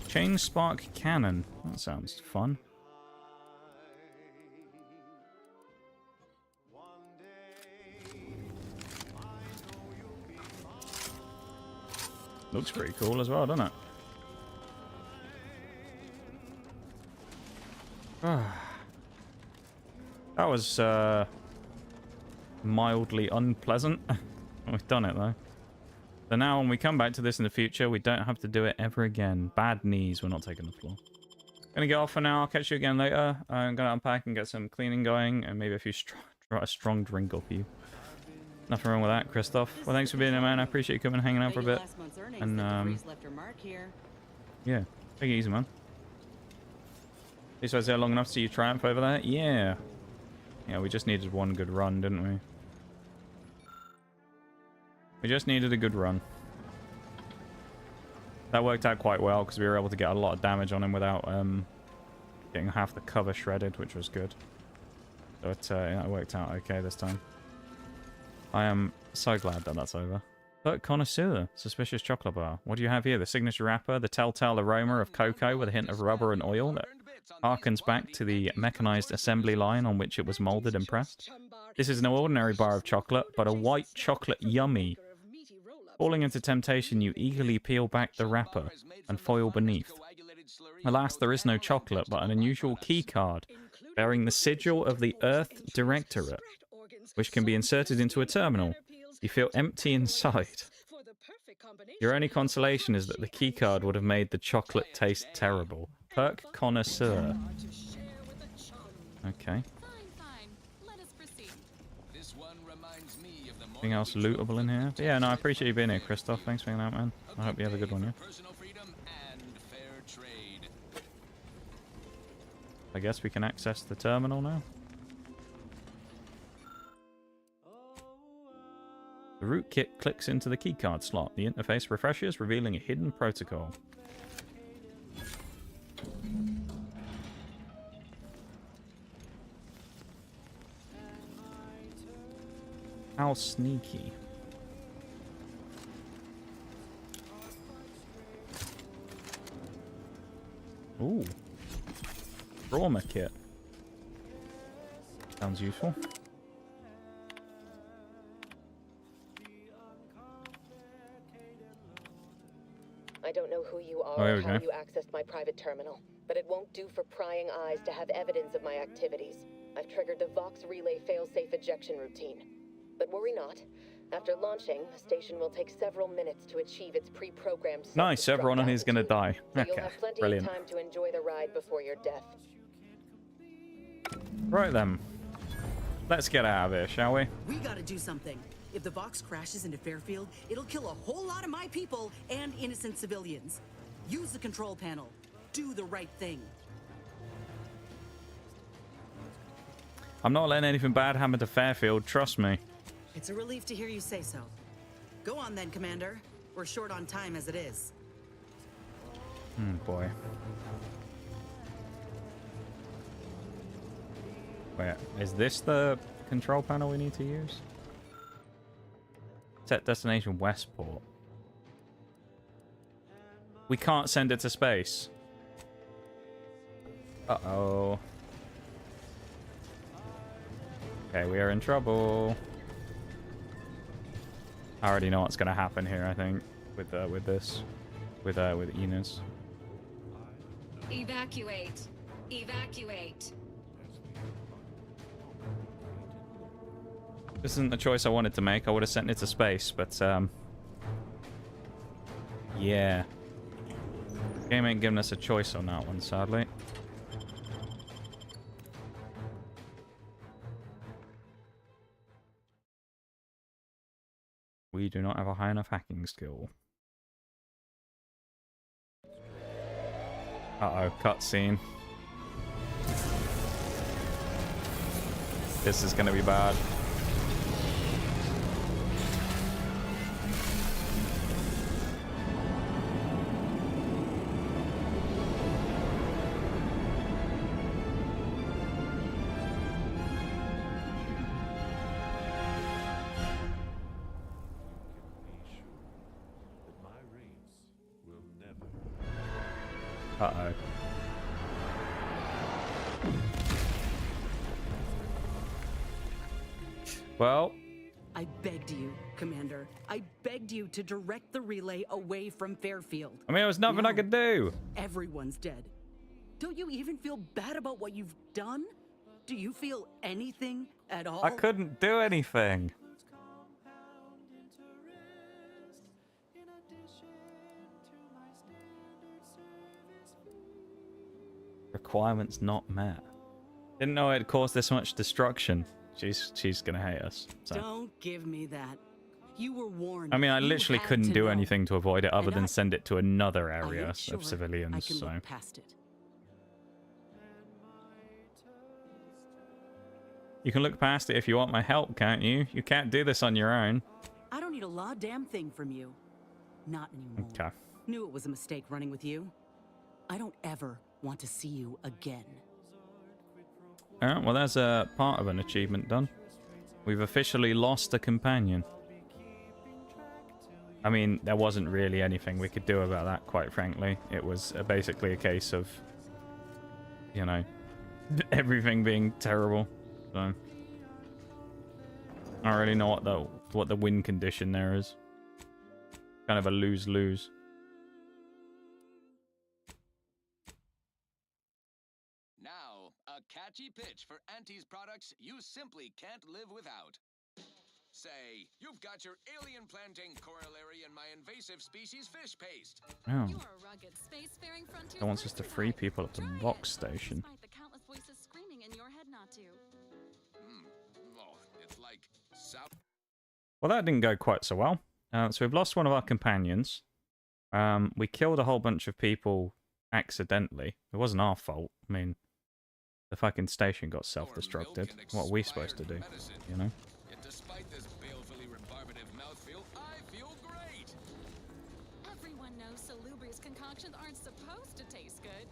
[SPEAKER 1] Chain spark cannon. That sounds fun. Looks pretty cool as well, doesn't it? That was mildly unpleasant. We've done it though. So now when we come back to this in the future, we don't have to do it ever again. Bad knees, we're not taking the floor. Gonna get off for now. I'll catch you again later. I'm gonna unpack and get some cleaning going, and maybe a few a strong drink or few. Nothing wrong with that, Christoph. Well, thanks for being here, man. I appreciate you coming and hanging out for a bit. And yeah, take it easy, man. At least I was there long enough to see you triumph over there. Yeah. Yeah, we just needed one good run, didn't we? We just needed a good run. That worked out quite well because we were able to get a lot of damage on him without getting half the cover shredded, which was good. So it worked out okay this time. I am so glad that that's over. But connoisseur, suspicious chocolate bar. What do you have here? The signature wrapper, the telltale aroma of cocoa with a hint of rubber and oil that harkens back to the mechanized assembly line on which it was molded and pressed. This is no ordinary bar of chocolate, but a white chocolate yummy. Falling into temptation, you eagerly peel back the wrapper and foil beneath. Alas, there is no chocolate, but an unusual key card bearing the sigil of the Earth Directorate, which can be inserted into a terminal. You feel empty inside. Your only consolation is that the keycard would have made the chocolate taste terrible. Perk connoisseur. Okay. Anything else lootable in here? But yeah, no, I appreciate you being here, Christoph. Thanks for hanging out, man. I hope you have a good one, yeah? I guess we can access the terminal now. The rootkit clicks into the keycard slot. The interface refreshes, revealing a hidden protocol. How sneaky. Ooh. Trauma kit. Sounds useful.
[SPEAKER 10] I don't know who you are
[SPEAKER 1] Oh,
[SPEAKER 10] or how you accessed my private terminal, but it won't do for prying eyes to have evidence of my activities. I've triggered the Vox Relay failsafe ejection routine. But worry not. After launching, the station will take several minutes to achieve its pre-programmed
[SPEAKER 1] Nice, everyone on here's gonna die.
[SPEAKER 10] so you'll
[SPEAKER 1] Okay,
[SPEAKER 10] have plenty
[SPEAKER 1] brilliant.
[SPEAKER 10] of time to enjoy the ride before your death.
[SPEAKER 1] Right then. Let's get out of here, shall we?
[SPEAKER 4] We gotta do something. If the Vox crashes into Fairfield, it'll kill a whole lot of my people and innocent civilians. Use the control panel. Do the right thing.
[SPEAKER 1] I'm not letting anything bad happen to Fairfield, trust me.
[SPEAKER 4] It's a relief to hear you say so. Go on then, Commander. We're short on time as it is.
[SPEAKER 1] Boy. Wait, is this the control panel we need to use? Set destination Westport. We can't send it to space. Uh-oh. Okay, we are in trouble. I already know what's going to happen here, I think, with Enos.
[SPEAKER 21] Evacuate. Evacuate.
[SPEAKER 1] This isn't the choice I wanted to make. I would have sent it to space, but yeah. Game ain't giving us a choice on that one, sadly. We do not have a high enough hacking skill. Uh-oh, cutscene. This is gonna be bad. Uh-oh. Well,
[SPEAKER 4] I begged you, Commander. I begged you to direct the relay away from Fairfield.
[SPEAKER 1] I mean, there was nothing I could do.
[SPEAKER 4] Everyone's dead. Don't you even feel bad about what you've done? Do you feel anything at all?
[SPEAKER 1] I couldn't do anything. requirements not met. Didn't know it'd cause this much destruction. She's gonna hate us. So.
[SPEAKER 4] Don't give me that. You were warned.
[SPEAKER 1] I mean, I
[SPEAKER 4] You
[SPEAKER 1] literally
[SPEAKER 4] had
[SPEAKER 1] couldn't
[SPEAKER 4] to
[SPEAKER 1] do
[SPEAKER 4] know.
[SPEAKER 1] anything to avoid it other
[SPEAKER 4] And
[SPEAKER 1] than
[SPEAKER 4] I-
[SPEAKER 1] send it to another
[SPEAKER 4] I
[SPEAKER 1] area
[SPEAKER 4] ain't sure
[SPEAKER 1] of civilians.
[SPEAKER 4] I can
[SPEAKER 1] So
[SPEAKER 4] look past it.
[SPEAKER 1] you can look past it if you want my help, can't you? You can't do this on your own.
[SPEAKER 4] I don't need a law damn thing from you. Not anymore.
[SPEAKER 1] Okay.
[SPEAKER 4] Knew it was a mistake running with you. I don't ever want to see you again.
[SPEAKER 1] Alright, well, there's a part of an achievement done. We've officially lost a companion. I mean, there wasn't really anything we could do about that, quite frankly. It was basically a case of, you know, everything being terrible. So, I don't really know what the win condition there is. Kind of a lose-lose.
[SPEAKER 11] Now, a catchy pitch for Auntie's products you simply can't live without. Say, you've got your alien planting corollary in my invasive species fish paste.
[SPEAKER 1] Oh.
[SPEAKER 12] You are a rugged, spacefaring frontier.
[SPEAKER 1] It wants us to free people at the box station.
[SPEAKER 12] Despite the countless voices screaming in your head not to.
[SPEAKER 11] Oh, it's like South.
[SPEAKER 1] Well, that didn't go quite so well. So we've lost one of our companions. We killed a whole bunch of people accidentally. It wasn't our fault. I mean, the fucking station got self-destructed. What are we supposed to do? You know?
[SPEAKER 11] Yet despite this balefully rebarbative mouthfeel, I feel great.
[SPEAKER 12] Everyone knows salubrious concoctions aren't supposed to taste good.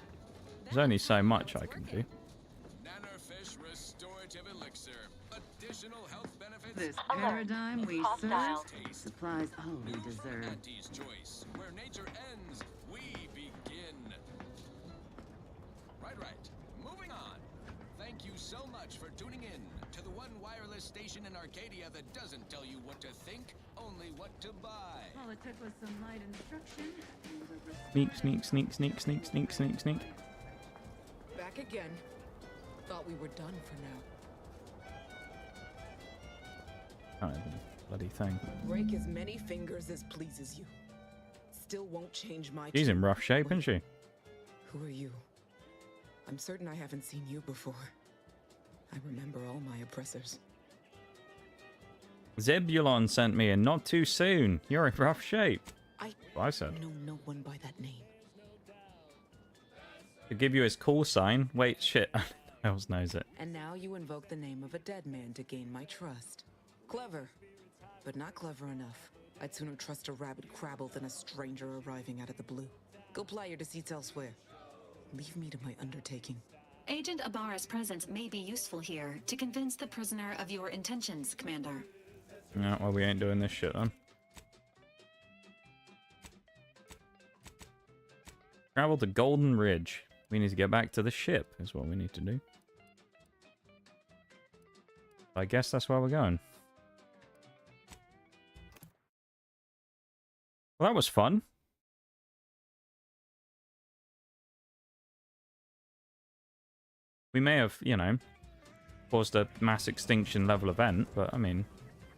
[SPEAKER 1] There's only so much I can do.
[SPEAKER 11] Nannerfish restorative elixir. Additional health benefits.
[SPEAKER 7] This paradigm we serve supplies all we deserve.
[SPEAKER 11] Auntie's choice. Where nature ends, we begin. Right. Moving on. Thank you so much for tuning in to the one wireless station in Arcadia that doesn't tell you what to think, only what to buy.
[SPEAKER 7] All it took was some light instruction.
[SPEAKER 1] Sneak.
[SPEAKER 14] Back again. Thought we were done for now.
[SPEAKER 1] Can't even bloody thing.
[SPEAKER 14] Break as many fingers as pleases you. Still won't change my.
[SPEAKER 1] She's in rough shape, isn't she?
[SPEAKER 14] Who are you? I'm certain I haven't seen you before. I remember all my oppressors.
[SPEAKER 1] Zebulon sent me in not too soon. You're in rough shape. I said.
[SPEAKER 14] know no one by that name.
[SPEAKER 1] To give you his call sign. Wait, shit. No one else knows it.
[SPEAKER 14] And now you invoke the name of a dead man to gain my trust. Clever, but not clever enough. I'd sooner trust a rabid crabble than a stranger arriving out of the blue. Go ply your deceits elsewhere. Leave me to my undertaking.
[SPEAKER 21] Agent Ibarra's presence may be useful here to convince the prisoner of your intentions, Commander.
[SPEAKER 1] No, well, we ain't doing this shit then. Travel to Golden Ridge. We need to get back to the ship, is what we need to do. I guess that's where we're going. Well, that was fun. We may have, you know, caused a mass extinction level event, but I mean,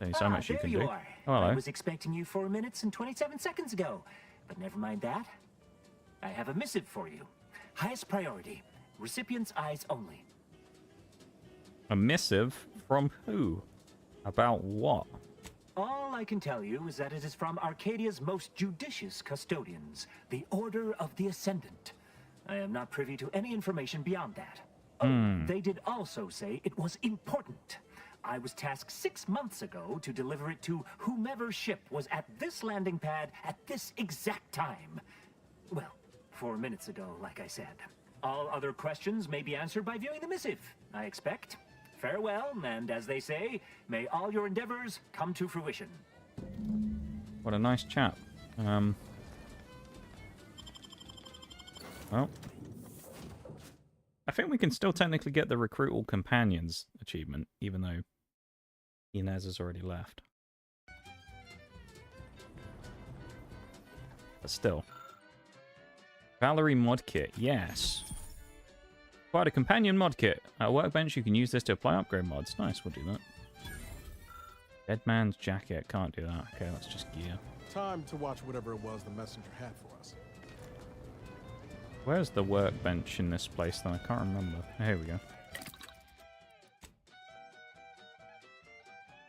[SPEAKER 1] there's so much you can do.
[SPEAKER 17] Are.
[SPEAKER 1] Oh, hello.
[SPEAKER 17] I was expecting you 4 minutes and 27 seconds ago, but never mind that. I have a missive for you. Highest priority. Recipient's eyes only.
[SPEAKER 1] A missive from who? About what?
[SPEAKER 17] All I can tell you is that it is from Arcadia's most judicious custodians, the Order of the Ascendant. I am not privy to any information beyond that. Oh, they did also say it was important. I was tasked 6 months ago to deliver it to whomever ship was at this landing pad at this exact time. Well, 4 minutes ago, like I said. All other questions may be answered by viewing the missive, I expect. Farewell, and as they say, may all your endeavors come to fruition.
[SPEAKER 1] What a nice chap. Well, I think we can still technically get the Recruit All Companions achievement, even though Inez has already left. But still. Valerie mod kit, yes. Quite a companion mod kit. At a workbench, you can use this to apply upgrade mods. Nice, we'll do that. Dead man's jacket, can't do that. Okay, that's just gear.
[SPEAKER 16] Time to watch whatever it was the messenger had for us.
[SPEAKER 1] Where's the workbench in this place, though? I can't remember. Here we go.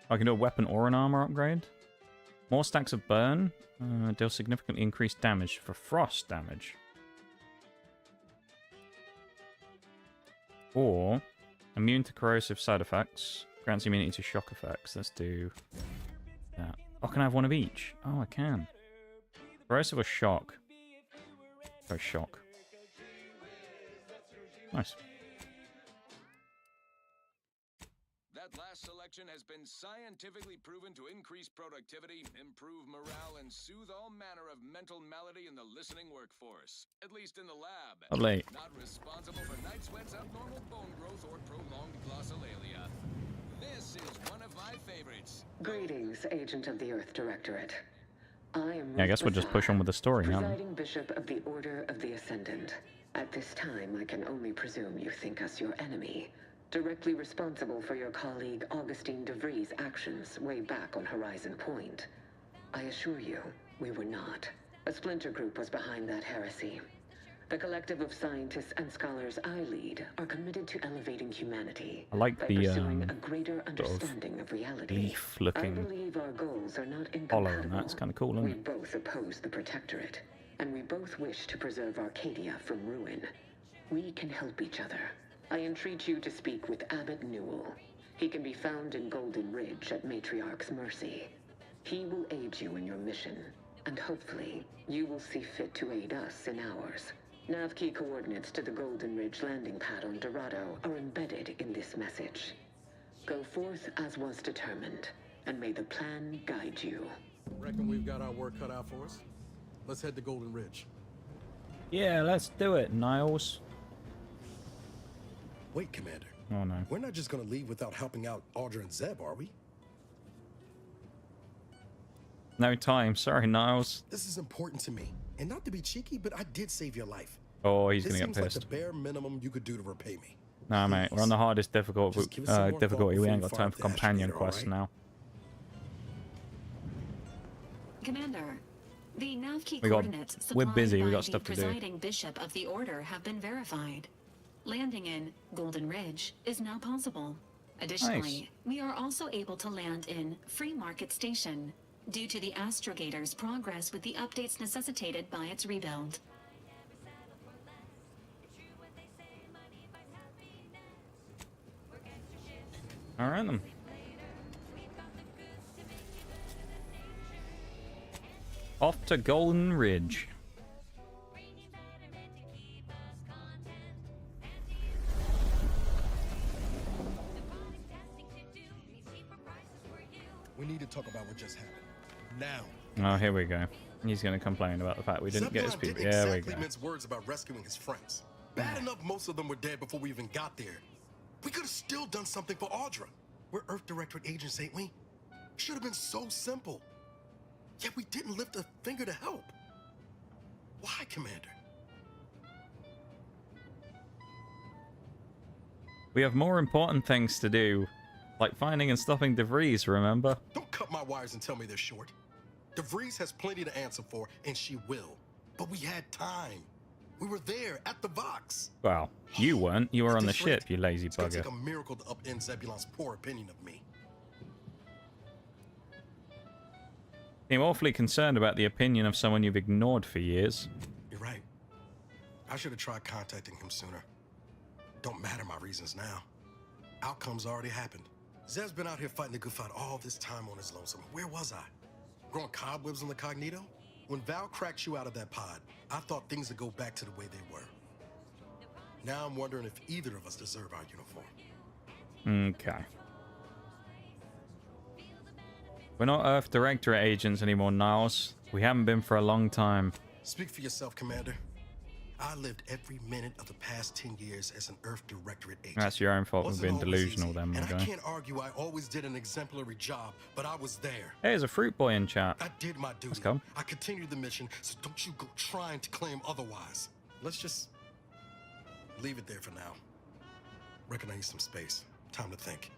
[SPEAKER 1] I can do a weapon or an armor upgrade. More stacks of burn. Deal significantly increased damage for frost damage. Or immune to corrosive side effects. Grants immunity to shock effects. Let's do that. Oh, can I have one of each? Oh, I can. Corrosive or shock? Go shock. Nice.
[SPEAKER 11] That last selection has been scientifically proven to increase productivity, improve morale, and soothe all manner of mental malady in the listening workforce. At least in the lab.
[SPEAKER 1] Lovely.
[SPEAKER 11] Not responsible for night sweats, abnormal bone growth, or prolonged glossolalia. This is one of my favorites.
[SPEAKER 10] Greetings, Agent of the Earth Directorate. I am
[SPEAKER 1] Yeah, I guess we'll just push on with the story now.
[SPEAKER 10] Presiding Bishop of the Order of the Ascendant. At this time, I can only presume you think us your enemy. Directly responsible for your colleague Augustine DeVries' actions way back on Horizon Point. I assure you, we were not. A splinter group was behind that heresy. The collective of scientists and scholars I lead are committed to elevating humanity.
[SPEAKER 1] I like
[SPEAKER 10] by
[SPEAKER 1] the
[SPEAKER 10] pursuing a greater understanding of reality.
[SPEAKER 1] leaf-looking
[SPEAKER 10] I believe our goals are not
[SPEAKER 1] hollow,
[SPEAKER 10] incompatible.
[SPEAKER 1] and that's kind of cool, isn't
[SPEAKER 10] We
[SPEAKER 1] it?
[SPEAKER 10] both oppose the Protectorate, and we both wish to preserve Arcadia from ruin. We can help each other. I entreat you to speak with Abbot Newell. He can be found in Golden Ridge at Matriarch's Mercy. He will aid you in your mission, and hopefully, you will see fit to aid us in ours. Nav key coordinates to the Golden Ridge landing pad on Dorado are embedded in this message. Go forth as was determined, and may the plan guide you.
[SPEAKER 16] Reckon we've got our work cut out for us? Let's head to Golden Ridge.
[SPEAKER 1] Yeah, let's do it, Niles.
[SPEAKER 2] Wait, Commander.
[SPEAKER 1] Oh no.
[SPEAKER 2] We're not just gonna leave without helping out Audra and Zeb, are we?
[SPEAKER 1] No time. Sorry, Niles.
[SPEAKER 2] This is important to me. And not to be cheeky, but I did save your life.
[SPEAKER 1] Oh, he's
[SPEAKER 2] This
[SPEAKER 1] gonna
[SPEAKER 2] seems
[SPEAKER 1] get
[SPEAKER 2] like
[SPEAKER 1] pissed.
[SPEAKER 2] the bare minimum you could do to repay me.
[SPEAKER 1] Nah, mate. We're on the hardest difficulty.
[SPEAKER 2] Just give us some more
[SPEAKER 1] Difficulty.
[SPEAKER 2] thought
[SPEAKER 1] We ain't
[SPEAKER 2] before
[SPEAKER 1] got
[SPEAKER 2] we
[SPEAKER 1] time
[SPEAKER 2] fire
[SPEAKER 1] for
[SPEAKER 2] up the
[SPEAKER 1] companion
[SPEAKER 2] Ashgator,
[SPEAKER 1] quests
[SPEAKER 2] alright?
[SPEAKER 1] now.
[SPEAKER 21] Commander, the nav key
[SPEAKER 1] We got-
[SPEAKER 21] coordinates
[SPEAKER 1] we're
[SPEAKER 21] supplied
[SPEAKER 1] busy, we
[SPEAKER 21] by
[SPEAKER 1] got stuff
[SPEAKER 21] the
[SPEAKER 1] to do.
[SPEAKER 21] presiding bishop of the order have been verified. Landing in Golden Ridge is now possible. Additionally, we are also able to land in Free Market Station due to the Astrogator's progress with the updates necessitated by its rebuild.
[SPEAKER 1] All right then. Off to Golden Ridge.
[SPEAKER 2] We need to talk about what just happened. Now.
[SPEAKER 1] Oh, here we go. He's going to complain about the fact we didn't get his
[SPEAKER 2] Zebulon
[SPEAKER 1] people.
[SPEAKER 2] didn't
[SPEAKER 1] Yeah, we
[SPEAKER 2] exactly
[SPEAKER 1] go.
[SPEAKER 2] mince words about rescuing his friends. Bad enough most of them were dead before we even got there. We could have still done something for Audra. We're Earth Directorate agents, ain't we? Should have been so simple. Yet we didn't lift a finger to help. Why, Commander?
[SPEAKER 1] We have more important things to do, like finding and stopping DeVries, remember?
[SPEAKER 2] Don't cut my wires and tell me they're short. DeVries has plenty to answer for, and she will. But we had time. We were there at the Vox.
[SPEAKER 1] Well, you weren't. You were
[SPEAKER 2] At
[SPEAKER 1] on the
[SPEAKER 2] this rate,
[SPEAKER 1] ship, you lazy
[SPEAKER 2] It's gonna
[SPEAKER 1] bugger.
[SPEAKER 2] take a miracle to upend Zebulon's poor opinion of me.
[SPEAKER 1] Seem awfully concerned about the opinion of someone you've ignored for years.
[SPEAKER 2] You're right. I should have tried contacting him sooner. Don't matter my reasons now. Outcome's already happened. Zeb's been out here fighting the good fight all this time on his lonesome. Where was I? Growing cobwebs in the Cognito? When Val cracked you out of that pod, I thought things would go back to the way they were. Now I'm wondering if either of us deserve our uniform.
[SPEAKER 1] Okay. We're not Earth Directorate agents anymore, Niles. We haven't been for a long time.
[SPEAKER 2] Speak for yourself, Commander. I lived every minute of the past 10 years as an Earth Directorate agent.
[SPEAKER 1] That's your own fault for
[SPEAKER 2] Wasn't
[SPEAKER 1] being
[SPEAKER 2] always
[SPEAKER 1] delusional
[SPEAKER 2] easy,
[SPEAKER 1] then, my
[SPEAKER 2] and I
[SPEAKER 1] guy.
[SPEAKER 2] can't argue I always did an exemplary job, but I was there.
[SPEAKER 1] Hey, there's a fruit boy in chat.
[SPEAKER 2] I did my duty.
[SPEAKER 1] Let's go.
[SPEAKER 2] I continued the mission, so don't you go trying to claim otherwise. Let's just leave it there for now. Reckon I need some space. Time to think.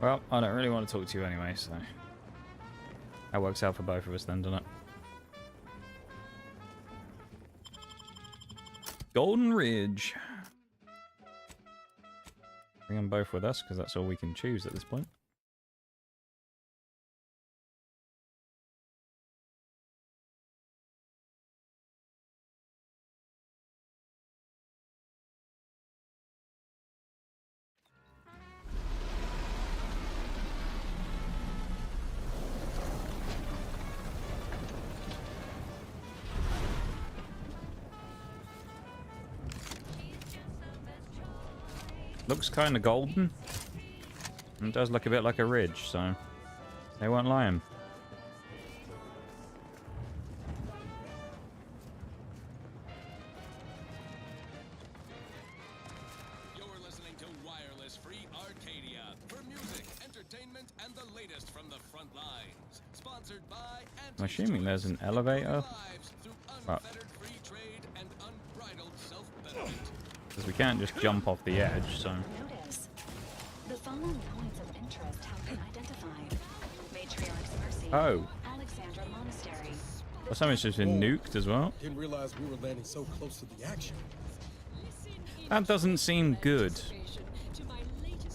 [SPEAKER 1] Well, I don't really want to talk to you anyway, so... That works out for both of us then, doesn't it? Golden Ridge. Bring them both with us, because that's all we can choose at this point. Looks kind of golden. It does look a bit like a ridge, so they weren't lying.
[SPEAKER 11] You're listening to Wireless Free Arcadia for music, entertainment, and the latest from the front lines. Sponsored by
[SPEAKER 1] I'm assuming there's an elevator. Well, because we can't just jump off the edge, so.
[SPEAKER 21] Notice. The following points of interest have been identified. Matriarch's Mercy.
[SPEAKER 1] Oh.
[SPEAKER 21] Alexandra Monastery.
[SPEAKER 1] Well, something's just been nuked as well.
[SPEAKER 2] Didn't realize we were landing so close to the action.
[SPEAKER 1] That doesn't seem good.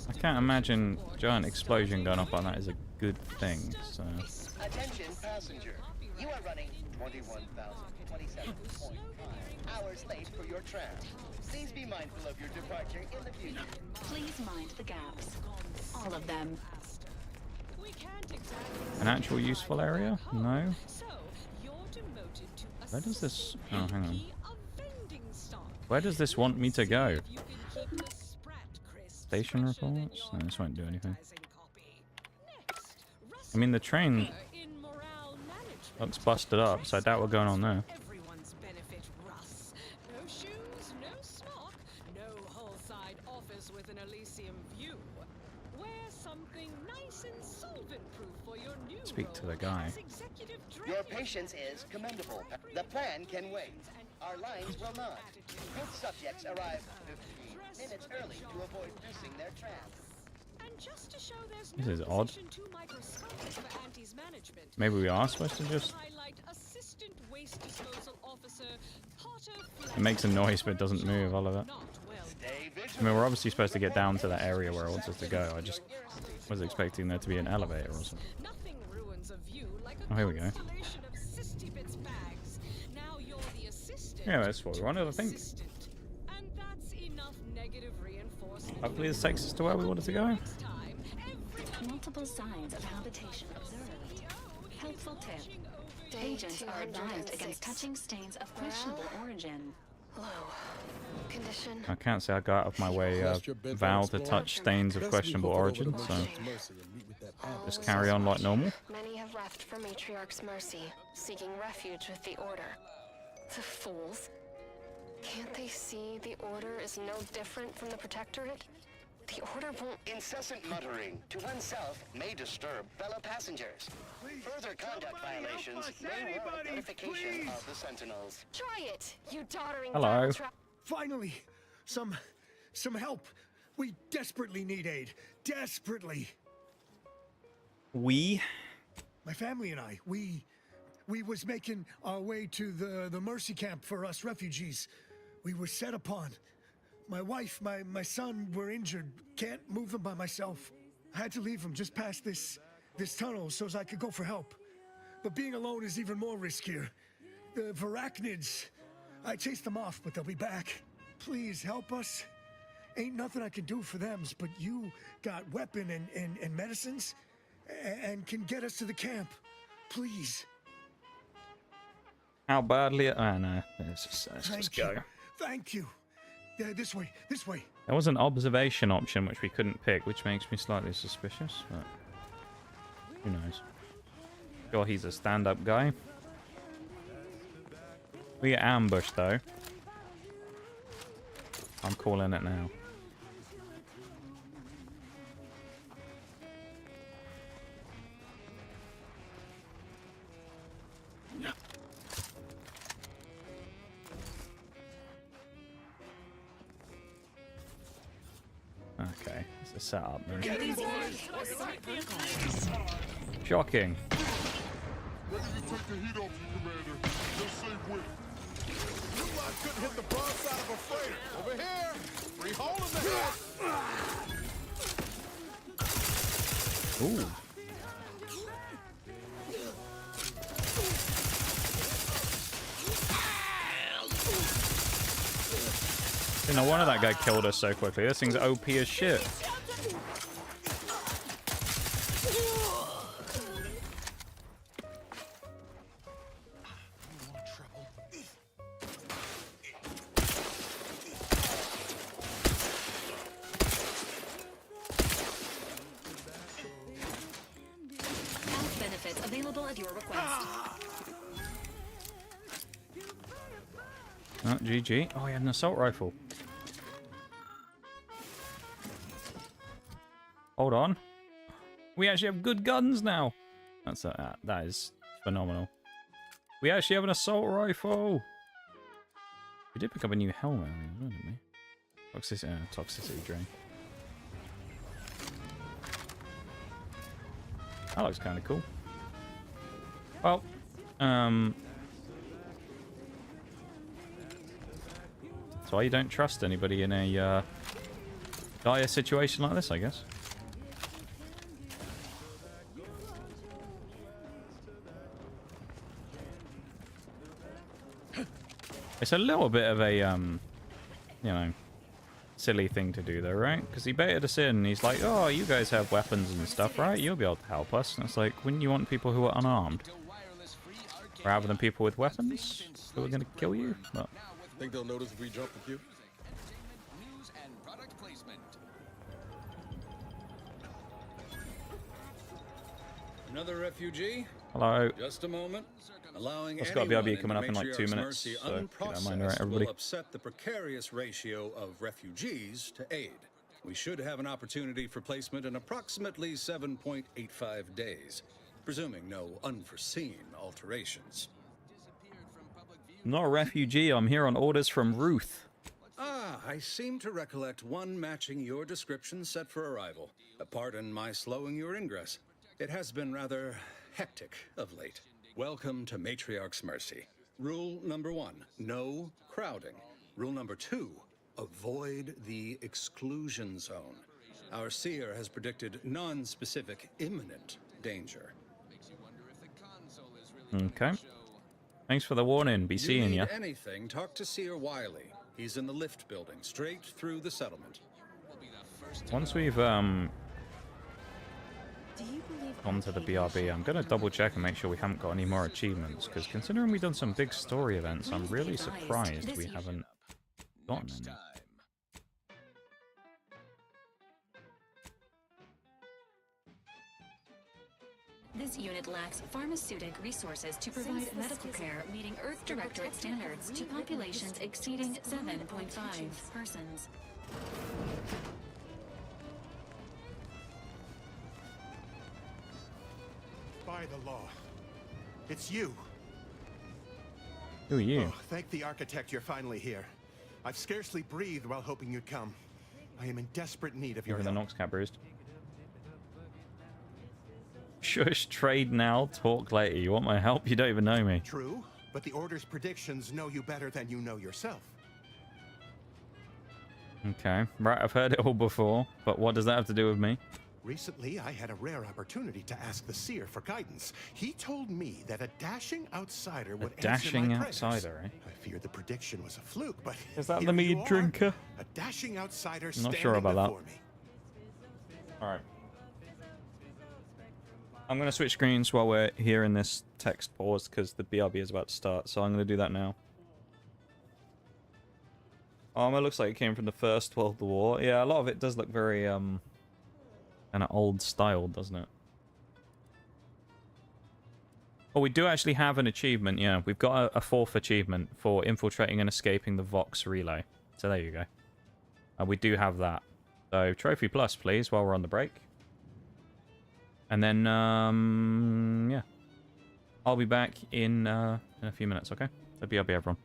[SPEAKER 1] I can't imagine a giant explosion going off like that is a good thing, so.
[SPEAKER 5] Attention passenger. You are running 21,027.5 hours late for your tram. Please be mindful of your departure in the future.
[SPEAKER 21] Please mind the gaps. All of them.
[SPEAKER 1] An actual useful area? No. Where does this... Oh, hang on. Where does this want me to go? Station reports? No, this won't do anything. I mean, the train looks busted up, so I doubt we're going on there. Speak to the guy.
[SPEAKER 5] Your patience is commendable. The plan can wait. Our lines will not. Both subjects arrive 15 minutes early to avoid missing their tram.
[SPEAKER 1] This is odd. Maybe we are supposed to just... It makes a noise but it doesn't move, all of it. I mean, we're obviously supposed to get down to that area where it wants us to go. I just was expecting there to be an elevator or something. Oh, here we go. Yeah, that's what we wanted, I think. Hopefully this takes us to where we wanted to go.
[SPEAKER 21] Multiple signs of habitation observed. Helpful tip. Agents are advised against touching stains of questionable origin.
[SPEAKER 19] Low. Condition.
[SPEAKER 1] I can't say I go out of my way, vow to touch stains of questionable origin, so just carry on like normal.
[SPEAKER 19] Many have left for Matriarch's Mercy, seeking refuge with the Order. The fools. Can't they see the Order is no different from the Protectorate? The Order won't...
[SPEAKER 5] Incessant muttering to oneself may disturb fellow passengers. Further conduct violations may warrant notification of the Sentinels.
[SPEAKER 19] Try it, you doddering...
[SPEAKER 1] Hello.
[SPEAKER 20] Finally, some help. We desperately need aid. Desperately.
[SPEAKER 1] We?
[SPEAKER 20] My family and I, we was making our way to the Mercy camp for us refugees. We were set upon. My wife, my son were injured. Can't move them by myself. I had to leave them just past this tunnel so as I could go for help. But being alone is even more riskier. The Varachnids, I chased them off, but they'll be back. Please help us. Ain't nothing I can do for them, but you got weapon and medicines and can get us to the camp. Please.
[SPEAKER 1] How badly? Oh no, let's just go.
[SPEAKER 20] Thank you. This way, this way.
[SPEAKER 1] There was an observation option which we couldn't pick, which makes me slightly suspicious, but who knows? Sure, he's a stand-up guy. We get ambushed though. I'm calling it now. Okay, it's a setup. Shocking.
[SPEAKER 24] Ready to take the heat off you, Commander. Just say when.
[SPEAKER 16] I couldn't hit the broadside of a freighter. Over here! Free hole in the head!
[SPEAKER 1] Ooh. No wonder that guy killed us so quickly. This thing's OP as shit.
[SPEAKER 21] Health benefits available at your request.
[SPEAKER 1] Oh, GG. Oh, he had an assault rifle. Hold on. We actually have good guns now. That is phenomenal. We actually have an assault rifle. We did pick up a new helmet, didn't we? Toxicity drain. That looks kind of cool. Well, that's why you don't trust anybody in a dire situation like this, I guess. It's a little bit of a, you know, silly thing to do though, right? Because he baited us in and he's like, oh, you guys have weapons and stuff, right? You'll be able to help us. And it's like, wouldn't you want people who are unarmed? Rather than people with weapons who are going to kill you? Well,
[SPEAKER 16] Think they'll notice if we jump the queue?
[SPEAKER 8] Another refugee?
[SPEAKER 1] hello.
[SPEAKER 8] Just a moment. Allowing
[SPEAKER 1] I've got
[SPEAKER 8] anyone
[SPEAKER 1] BRB coming up in like 2
[SPEAKER 8] Matriarch's
[SPEAKER 1] minutes,
[SPEAKER 8] mercy
[SPEAKER 1] so keep that in mind,
[SPEAKER 8] unprocessed
[SPEAKER 1] right, everybody?
[SPEAKER 8] will upset the precarious ratio of refugees to aid. We should have an opportunity for placement in approximately 7.85 days, presuming no unforeseen alterations.
[SPEAKER 1] I'm not a refugee. I'm here on orders from Ruth.
[SPEAKER 8] Ah, I seem to recollect one matching your description set for arrival. Pardon my slowing your ingress. It has been rather hectic of late. Welcome to Matriarch's Mercy. Rule number 1, no crowding. Rule number 2, avoid the exclusion zone. Our seer has predicted non-specific imminent danger.
[SPEAKER 1] Okay. Thanks for the warning. Be seeing
[SPEAKER 8] you.
[SPEAKER 1] ya.
[SPEAKER 8] Need anything, talk to Seer Wiley. He's in the lift building, straight through the settlement.
[SPEAKER 1] Once we've onto the BRB, I'm going to double check and make sure we haven't got any more achievements, because considering we've done some big story events, I'm really surprised we haven't gotten any.
[SPEAKER 21] This unit lacks pharmaceutic resources to provide medical care meeting Earth Directorate standards to populations exceeding 7.5 persons.
[SPEAKER 16] By the law. It's you.
[SPEAKER 1] Who are you?
[SPEAKER 16] Oh, thank the architect you're finally here. I've scarcely breathed while hoping you'd come. I am in desperate need of your
[SPEAKER 1] You're the
[SPEAKER 16] help.
[SPEAKER 1] Nox cat bruised. Shush, trade now, talk later. You want my help? You don't even know me.
[SPEAKER 16] True, but the Order's predictions know you better than you know yourself.
[SPEAKER 1] Okay, right, I've heard it all before, but what does that have to do with me?
[SPEAKER 16] Recently, I had a rare opportunity to ask the Seer for guidance. He told me that a dashing outsider would answer my prayers.
[SPEAKER 1] outsider, eh?
[SPEAKER 16] I feared the prediction was a fluke, but
[SPEAKER 1] Is that
[SPEAKER 16] here
[SPEAKER 1] the
[SPEAKER 16] you
[SPEAKER 1] Meaddrinker?
[SPEAKER 16] are, a dashing outsider
[SPEAKER 1] I'm not
[SPEAKER 16] standing
[SPEAKER 1] sure about
[SPEAKER 16] before
[SPEAKER 1] that.
[SPEAKER 16] me.
[SPEAKER 1] Alright. I'm going to switch screens while we're hearing this text pause, because the BRB is about to start, so I'm going to do that now. Armor looks like it came from the First World War. Yeah, a lot of it does look very, kind of old style, doesn't it? Oh, we do actually have an achievement, yeah. We've got a 4th achievement for infiltrating and escaping the Vox relay. So there you go. We do have that. So, Trophy Plus, please, while we're on the break. And then, yeah. I'll be back in a few minutes, okay? So BRB, everyone.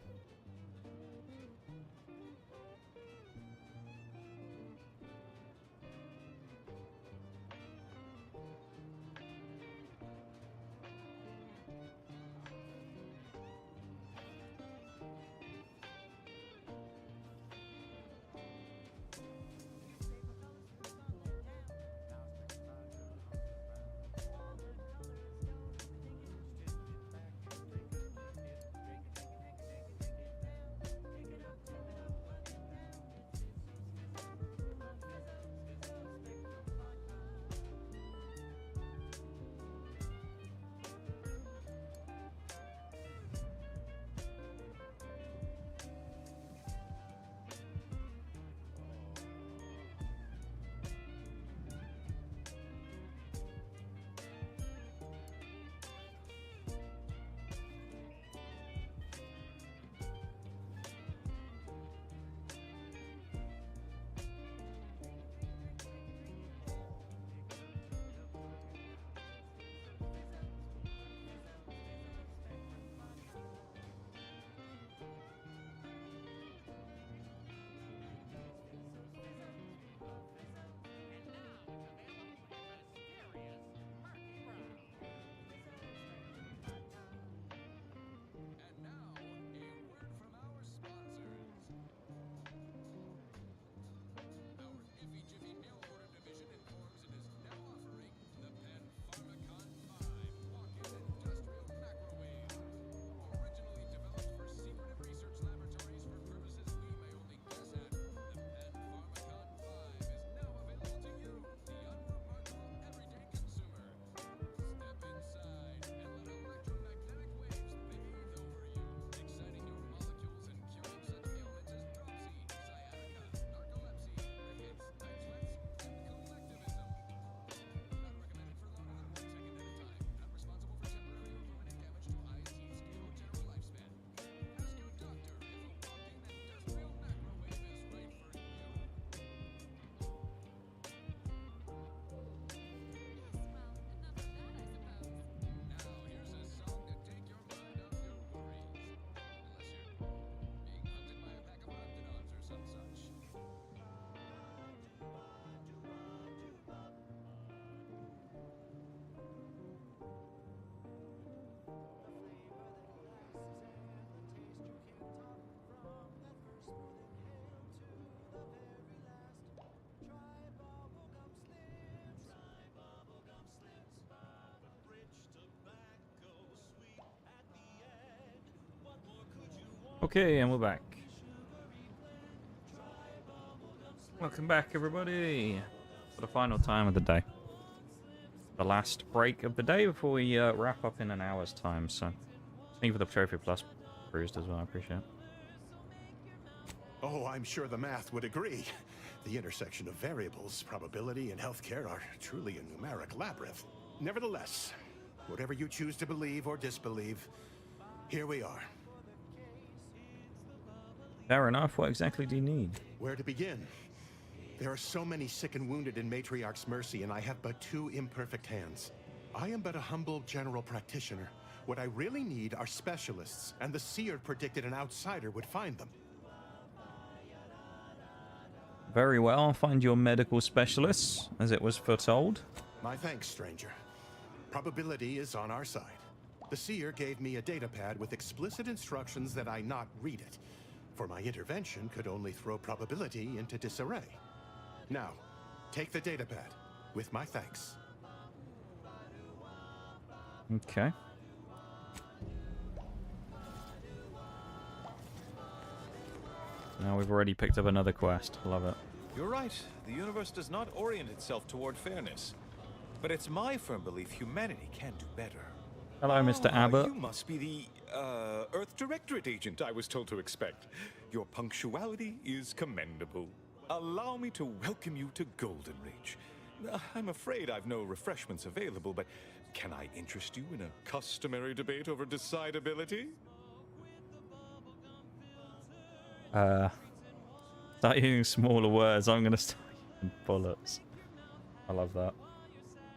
[SPEAKER 1] Okay, and we're back. Welcome back, everybody, for the final time of the day. The last break of the day before we wrap up in an hour's time. So, thank you for the Trophy Plus bruised as well. I appreciate it.
[SPEAKER 16] Oh, I'm sure the math would agree. The intersection of variables, probability, and healthcare are truly a numeric labyrinth. Nevertheless, whatever you choose to believe or disbelieve, here we are.
[SPEAKER 1] Fair enough. What exactly do you need?
[SPEAKER 16] Where to begin? There are so many sick and wounded in Matriarch's mercy, and I have but 2 imperfect hands. I am but a humble general practitioner. What I really need are specialists, and the seer predicted an outsider would find them.
[SPEAKER 1] Very well. Find your medical specialists, as it was foretold.
[SPEAKER 16] My thanks, stranger. Probability is on our side. The seer gave me a datapad with explicit instructions that I not read it, for my intervention could only throw probability into disarray. Now, take the datapad, with my thanks.
[SPEAKER 1] Okay. Now we've already picked up another quest. Love it.
[SPEAKER 9] You're right. The universe does not orient itself toward fairness. But it's my firm belief humanity can do better.
[SPEAKER 1] Hello, Mr. Abbott.
[SPEAKER 9] You must be the, Earth Directorate agent I was told to expect. Your punctuality is commendable. Allow me to welcome you to Golden Ridge. I'm afraid I've no refreshments available, but can I interest you in a customary debate over decidability?
[SPEAKER 1] Start using smaller words. I'm going to start using bullets. I love that.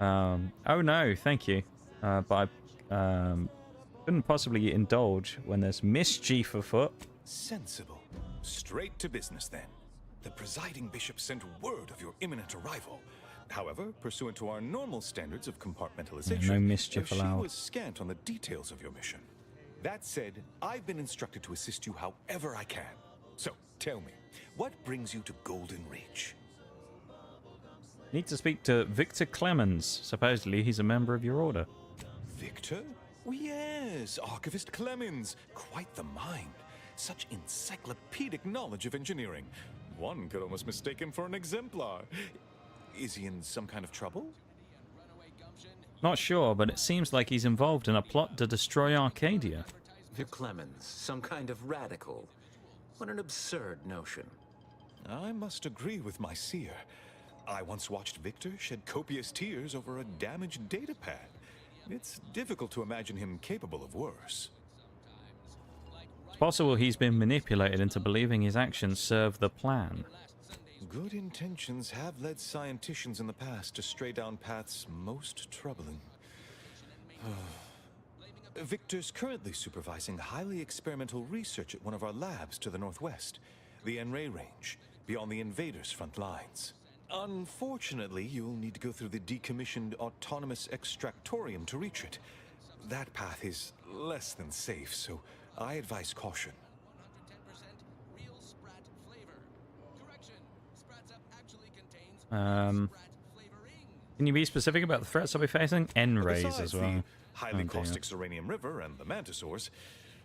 [SPEAKER 1] Oh no, thank you. But I couldn't possibly indulge when there's mischief afoot.
[SPEAKER 9] Sensible. Straight to business then. The presiding bishop sent word of your imminent arrival. However, pursuant to our normal standards of compartmentalization,
[SPEAKER 1] no mischief
[SPEAKER 9] she
[SPEAKER 1] allowed.
[SPEAKER 9] was scant on the details of your mission. That said, I've been instructed to assist you however I can. So, tell me, what brings you to Golden Ridge?
[SPEAKER 1] Need to speak to Victor Clemens. Supposedly he's a member of your order.
[SPEAKER 9] Victor? Oh, yes, Archivist Clemens. Quite the mind. Such encyclopedic knowledge of engineering. One could almost mistake him for an exemplar. Is he in some kind of trouble?
[SPEAKER 1] Not sure, but it seems like he's involved in a plot to destroy Arcadia.
[SPEAKER 13] Victor Clemens, some kind of radical. What an absurd notion.
[SPEAKER 9] I must agree with my seer. I once watched Victor shed copious tears over a damaged datapad. It's difficult to imagine him capable of worse.
[SPEAKER 1] It's possible he's been manipulated into believing his actions serve the plan.
[SPEAKER 9] Good intentions have led scienticians in the past to stray down paths most troubling. Victor's currently supervising highly experimental research at one of our labs to the northwest, the N-Ray range, beyond the invaders' front lines. Unfortunately, you'll need to go through the decommissioned autonomous extractorium to reach it. That path is less than safe, so I advise caution.
[SPEAKER 1] Can you be specific about the threats I'll be facing? N-rays
[SPEAKER 9] Besides
[SPEAKER 1] as well.
[SPEAKER 9] the highly caustic Serenium River and the Mantisaurs,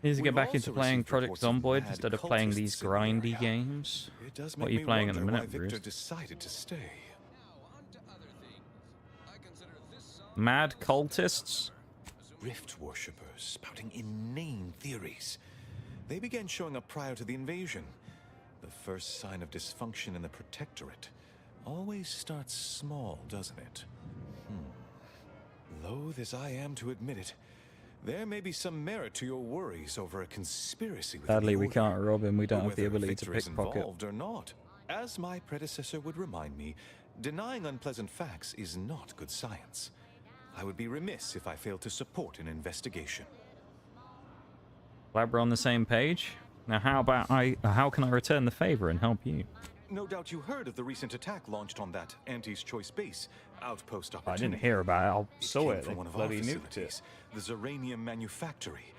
[SPEAKER 1] Need to get
[SPEAKER 9] we've
[SPEAKER 1] back into
[SPEAKER 9] also
[SPEAKER 1] playing
[SPEAKER 9] received
[SPEAKER 1] Project
[SPEAKER 9] reports of
[SPEAKER 1] Zomboid
[SPEAKER 9] mad
[SPEAKER 1] instead of playing these
[SPEAKER 9] cultists in the
[SPEAKER 1] grindy
[SPEAKER 9] area.
[SPEAKER 1] games.
[SPEAKER 9] It does
[SPEAKER 1] What are
[SPEAKER 9] make
[SPEAKER 1] you
[SPEAKER 9] me
[SPEAKER 1] playing at the
[SPEAKER 9] wonder why
[SPEAKER 1] minute,
[SPEAKER 9] Victor
[SPEAKER 1] Bruce?
[SPEAKER 9] decided to stay.
[SPEAKER 1] Mad cultists?
[SPEAKER 9] Rift worshippers spouting inane theories. They began showing up prior to the invasion. The first sign of dysfunction in the Protectorate always starts small, doesn't it? Loath as I am to admit it, there may be some merit to your worries over a conspiracy with
[SPEAKER 1] Sadly,
[SPEAKER 9] the
[SPEAKER 1] we
[SPEAKER 9] Order,
[SPEAKER 1] can't rob him. We don't
[SPEAKER 9] or
[SPEAKER 1] have the
[SPEAKER 9] whether
[SPEAKER 1] ability to
[SPEAKER 9] Victor is
[SPEAKER 1] pickpocket.
[SPEAKER 9] involved or not. As my predecessor would remind me, denying unpleasant facts is not good science. I would be remiss if I failed to support an investigation.
[SPEAKER 1] Glad we're on the same page. Now, how can I return the favor and help you?
[SPEAKER 9] No doubt you heard of the recent attack launched on that Auntie's Choice base, outpost
[SPEAKER 1] I
[SPEAKER 9] opportunity.
[SPEAKER 1] didn't hear about it. I saw
[SPEAKER 9] came
[SPEAKER 1] it.
[SPEAKER 9] from
[SPEAKER 1] They
[SPEAKER 9] one of our
[SPEAKER 1] bloody nuked it.
[SPEAKER 9] facilities, the Zeranium Manufactory.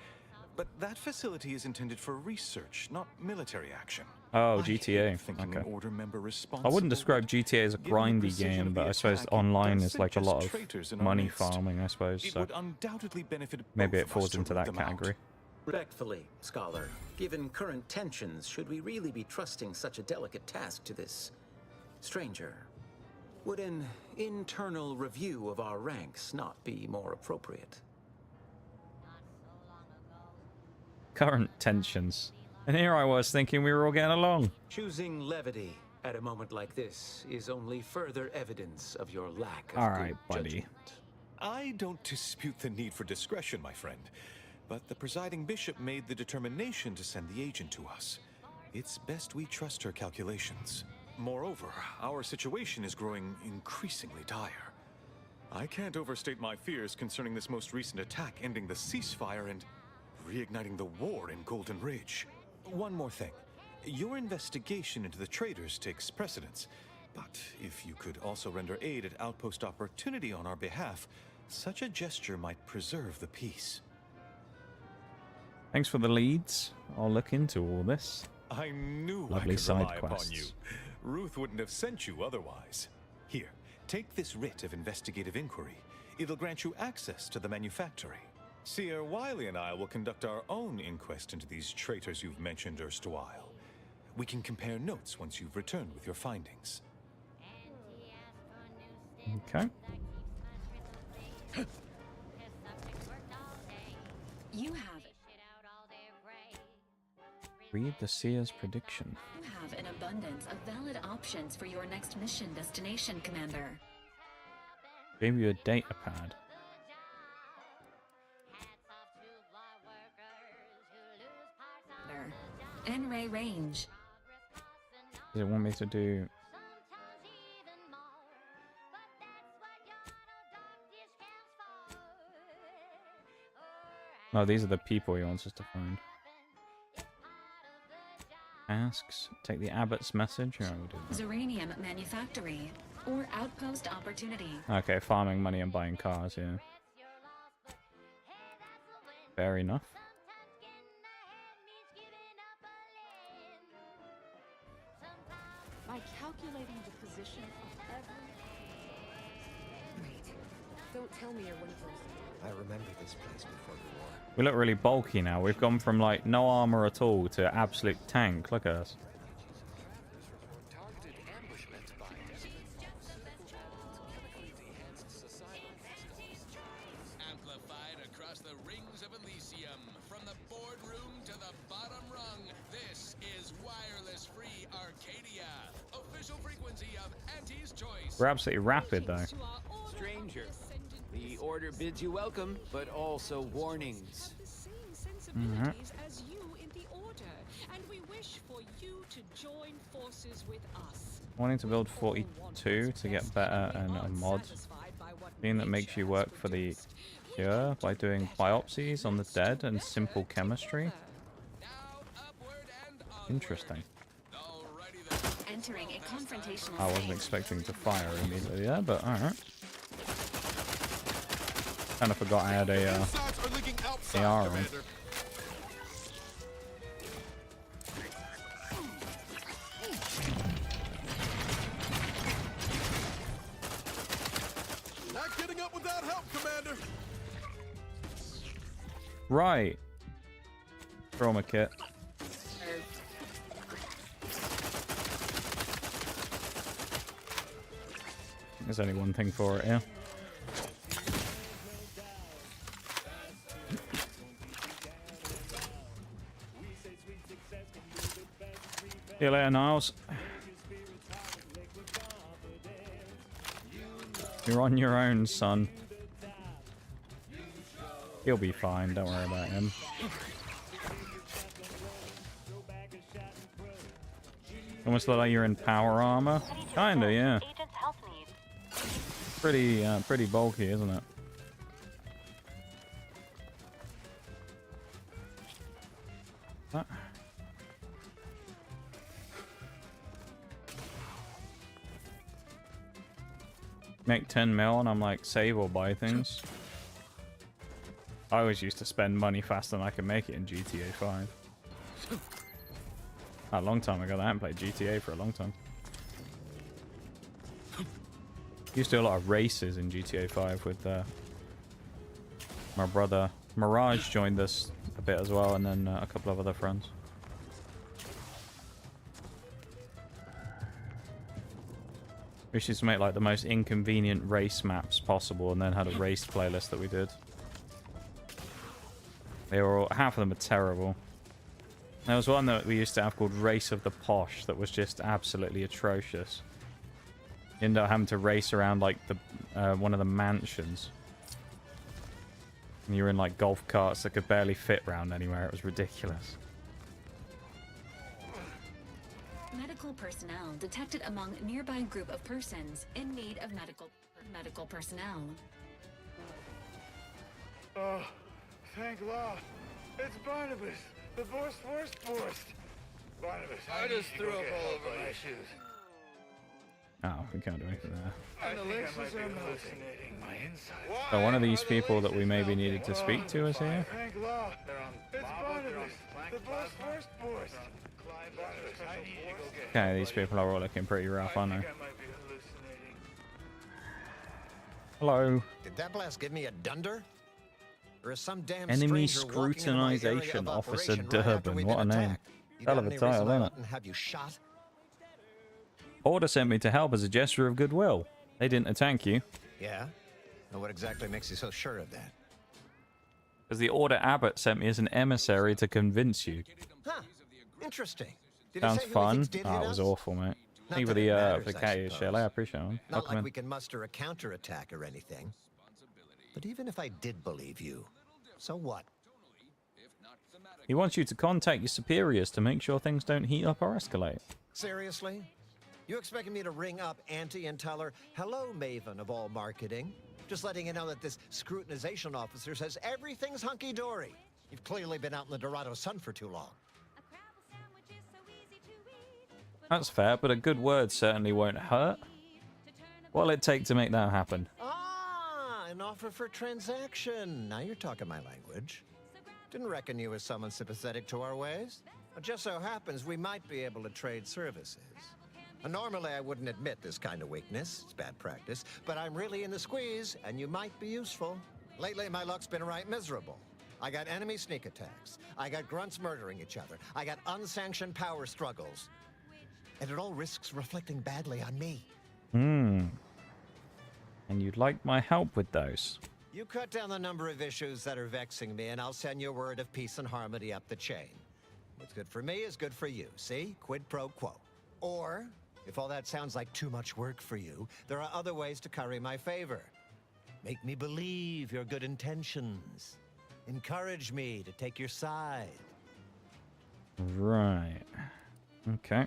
[SPEAKER 9] But that facility is intended for research, not military action.
[SPEAKER 1] Oh,
[SPEAKER 9] I
[SPEAKER 1] GTA.
[SPEAKER 9] hate thinking
[SPEAKER 1] Okay.
[SPEAKER 9] an Order member
[SPEAKER 1] I
[SPEAKER 9] responsible
[SPEAKER 1] wouldn't describe GTA as a
[SPEAKER 9] Given the
[SPEAKER 1] grindy
[SPEAKER 9] precision
[SPEAKER 1] game,
[SPEAKER 9] of
[SPEAKER 1] but
[SPEAKER 9] the
[SPEAKER 1] I suppose
[SPEAKER 9] attack, it
[SPEAKER 1] online
[SPEAKER 9] does
[SPEAKER 1] is like a
[SPEAKER 9] suggest
[SPEAKER 1] lot
[SPEAKER 9] traitors
[SPEAKER 1] of
[SPEAKER 9] in our
[SPEAKER 1] money
[SPEAKER 9] midst.
[SPEAKER 1] farming, I suppose.
[SPEAKER 9] It
[SPEAKER 1] So
[SPEAKER 9] would undoubtedly benefit
[SPEAKER 1] maybe
[SPEAKER 9] both
[SPEAKER 1] it
[SPEAKER 9] of us
[SPEAKER 1] falls
[SPEAKER 9] to
[SPEAKER 1] into
[SPEAKER 9] root
[SPEAKER 1] that
[SPEAKER 9] them out.
[SPEAKER 1] category.
[SPEAKER 13] Respectfully, Scholar, given current tensions, should we really be trusting such a delicate task to this stranger? Would an internal review of our ranks not be more appropriate?
[SPEAKER 1] Current tensions. And here I was thinking we were all getting along.
[SPEAKER 13] Choosing levity at a moment like this is only further evidence of your lack of
[SPEAKER 1] All right,
[SPEAKER 13] good
[SPEAKER 1] buddy.
[SPEAKER 13] judgment.
[SPEAKER 9] I don't dispute the need for discretion, my friend. But the presiding bishop made the determination to send the agent to us. It's best we trust her calculations. Moreover, our situation is growing increasingly dire. I can't overstate my fears concerning this most recent attack ending the ceasefire and reigniting the war in Golden Ridge. One more thing. Your investigation into the traitors takes precedence. But if you could also render aid at Outpost Opportunity on our behalf, such a gesture might preserve the peace.
[SPEAKER 1] Thanks for the leads. I'll look into all this.
[SPEAKER 9] I knew
[SPEAKER 1] Lovely
[SPEAKER 9] I could
[SPEAKER 1] side
[SPEAKER 9] rely
[SPEAKER 1] quests.
[SPEAKER 9] upon you. Ruth wouldn't have sent you otherwise. Here, take this writ of investigative inquiry. It'll grant you access to the manufactory. Seer Wiley and I will conduct our own inquest into these traitors you've mentioned erstwhile. We can compare notes once you've returned with your findings.
[SPEAKER 1] Okay.
[SPEAKER 21] You have
[SPEAKER 1] Read the seer's prediction.
[SPEAKER 21] an abundance of valid options for your next mission destination, Commander.
[SPEAKER 1] Gave you a data pad.
[SPEAKER 21] N-ray range.
[SPEAKER 1] Does it want me to do... No, these are the people he wants us to find. Asks, take the abbot's message. Yeah, we'll do that.
[SPEAKER 21] Zeranium manufactory or outpost opportunity.
[SPEAKER 1] Okay, farming money and buying cars, yeah. Fair enough.
[SPEAKER 3] By calculating the position of every... Wait. Don't tell me you're one of those...
[SPEAKER 15] I remember this place before the war.
[SPEAKER 1] We look really bulky now. We've gone from like no armor at all to absolute tank. Look at us.
[SPEAKER 11] Amplified across the rings of Elysium, from the boardroom to the bottom rung. This is wireless free Arcadia, official frequency of Auntie's Choice.
[SPEAKER 1] We're absolutely rapid though.
[SPEAKER 22] Stranger, the order bids you welcome, but also warnings.
[SPEAKER 12] Sensibilities as you in the order, and we wish for you to join forces with us.
[SPEAKER 1] Wanting to build 42 to get better and a mod. Thing that makes you work for the cure by doing biopsies on the dead and simple chemistry. Interesting.
[SPEAKER 21] Entering a confrontational
[SPEAKER 1] I wasn't expecting to fire immediately there, but alright. Kind of forgot I had a AR on.
[SPEAKER 2] Not getting up without help, Commander.
[SPEAKER 1] Right. Trauma kit. There's only one thing for it, yeah. See you later, Niles. You're on your own, son. He'll be fine, don't worry about him. Almost look like you're in power armor. Kinda, yeah. Pretty bulky, isn't it? Ah. Make 10 mil and I'm like, save or buy things. I always used to spend money faster than I could make it in GTA 5. A long time ago, I haven't played GTA for a long time. Used to do a lot of races in GTA 5 with my brother. Mirage joined us a bit as well, and then a couple of other friends. We should make like the most inconvenient race maps possible, and then had a race playlist that we did. They were all, half of them are terrible. There was one that we used to have called Race of the Posh that was just absolutely atrocious. You end up having to race around like the one of the mansions. And you were in like golf carts that could barely fit round anywhere. It was ridiculous.
[SPEAKER 21] Medical personnel detected among nearby group of persons in need of medical personnel.
[SPEAKER 6] Oh, thank law. It's Barnabas, the Borst. Barnabas, I just threw up all over my shoes.
[SPEAKER 1] Oh, we can't do anything there.
[SPEAKER 6] And the laces are hallucinating my insides.
[SPEAKER 1] So one of these people that we maybe needed to speak to is here.
[SPEAKER 6] Thank law. It's Barnabas, the Borst.
[SPEAKER 1] Okay, these people are all looking pretty rough, aren't they? Hello.
[SPEAKER 15] Did that blast give me a dunder? Or is some damn
[SPEAKER 1] Enemy
[SPEAKER 15] stranger walking into my area
[SPEAKER 1] Scrutinization
[SPEAKER 15] of
[SPEAKER 1] Officer
[SPEAKER 15] operation right after
[SPEAKER 1] Durban.
[SPEAKER 15] we've
[SPEAKER 1] What a
[SPEAKER 15] been
[SPEAKER 1] name.
[SPEAKER 15] attacked? You
[SPEAKER 1] Hell
[SPEAKER 15] got
[SPEAKER 1] of a
[SPEAKER 15] any
[SPEAKER 1] title,
[SPEAKER 15] reason I
[SPEAKER 1] isn't it?
[SPEAKER 15] oughtn't have you shot?
[SPEAKER 1] Order sent me to help as a gesture of goodwill. They didn't attack you.
[SPEAKER 15] Yeah? And what exactly makes you so sure of that?
[SPEAKER 1] Because the Order Abbot sent me as an emissary to convince you.
[SPEAKER 15] Huh. Interesting. Did he
[SPEAKER 1] Sounds
[SPEAKER 15] say who he
[SPEAKER 1] fun.
[SPEAKER 15] thinks did
[SPEAKER 1] Oh,
[SPEAKER 15] hit
[SPEAKER 1] it was
[SPEAKER 15] us?
[SPEAKER 1] awful, mate.
[SPEAKER 15] Not
[SPEAKER 1] Thank you for
[SPEAKER 15] that it
[SPEAKER 1] the
[SPEAKER 15] matters, I
[SPEAKER 1] Katia shell. I appreciate it.
[SPEAKER 15] Not
[SPEAKER 1] Welcome
[SPEAKER 15] like
[SPEAKER 1] in.
[SPEAKER 15] we can muster a counterattack or anything. But even if I did believe you, so what?
[SPEAKER 1] He wants you to contact your superiors to make sure things don't heat up or escalate.
[SPEAKER 15] Seriously? You expecting me to ring up Auntie and tell her, hello, Maven of all marketing? Just letting you know that this scrutinization officer says everything's hunky-dory. You've clearly been out in the Dorado sun for too long.
[SPEAKER 1] That's fair, but a good word certainly won't hurt. What'll it take to make that happen?
[SPEAKER 15] Ah, an offer for transaction. Now you're talking my language. Didn't reckon you was someone sympathetic to our ways. It just so happens we might be able to trade services. Normally, I wouldn't admit this kind of weakness. It's bad practice. But I'm really in the squeeze, and you might be useful. Lately, my luck's been right miserable. I got enemy sneak attacks. I got grunts murdering each other. I got unsanctioned power struggles. And it all risks reflecting badly on me.
[SPEAKER 1] Hmm. And you'd like my help with those?
[SPEAKER 15] You cut down the number of issues that are vexing me, and I'll send you a word of peace and harmony up the chain. What's good for me is good for you. See? Quid pro quo. Or, if all that sounds like too much work for you, there are other ways to curry my favor. Make me believe your good intentions. Encourage me to take your side.
[SPEAKER 1] Right. Okay.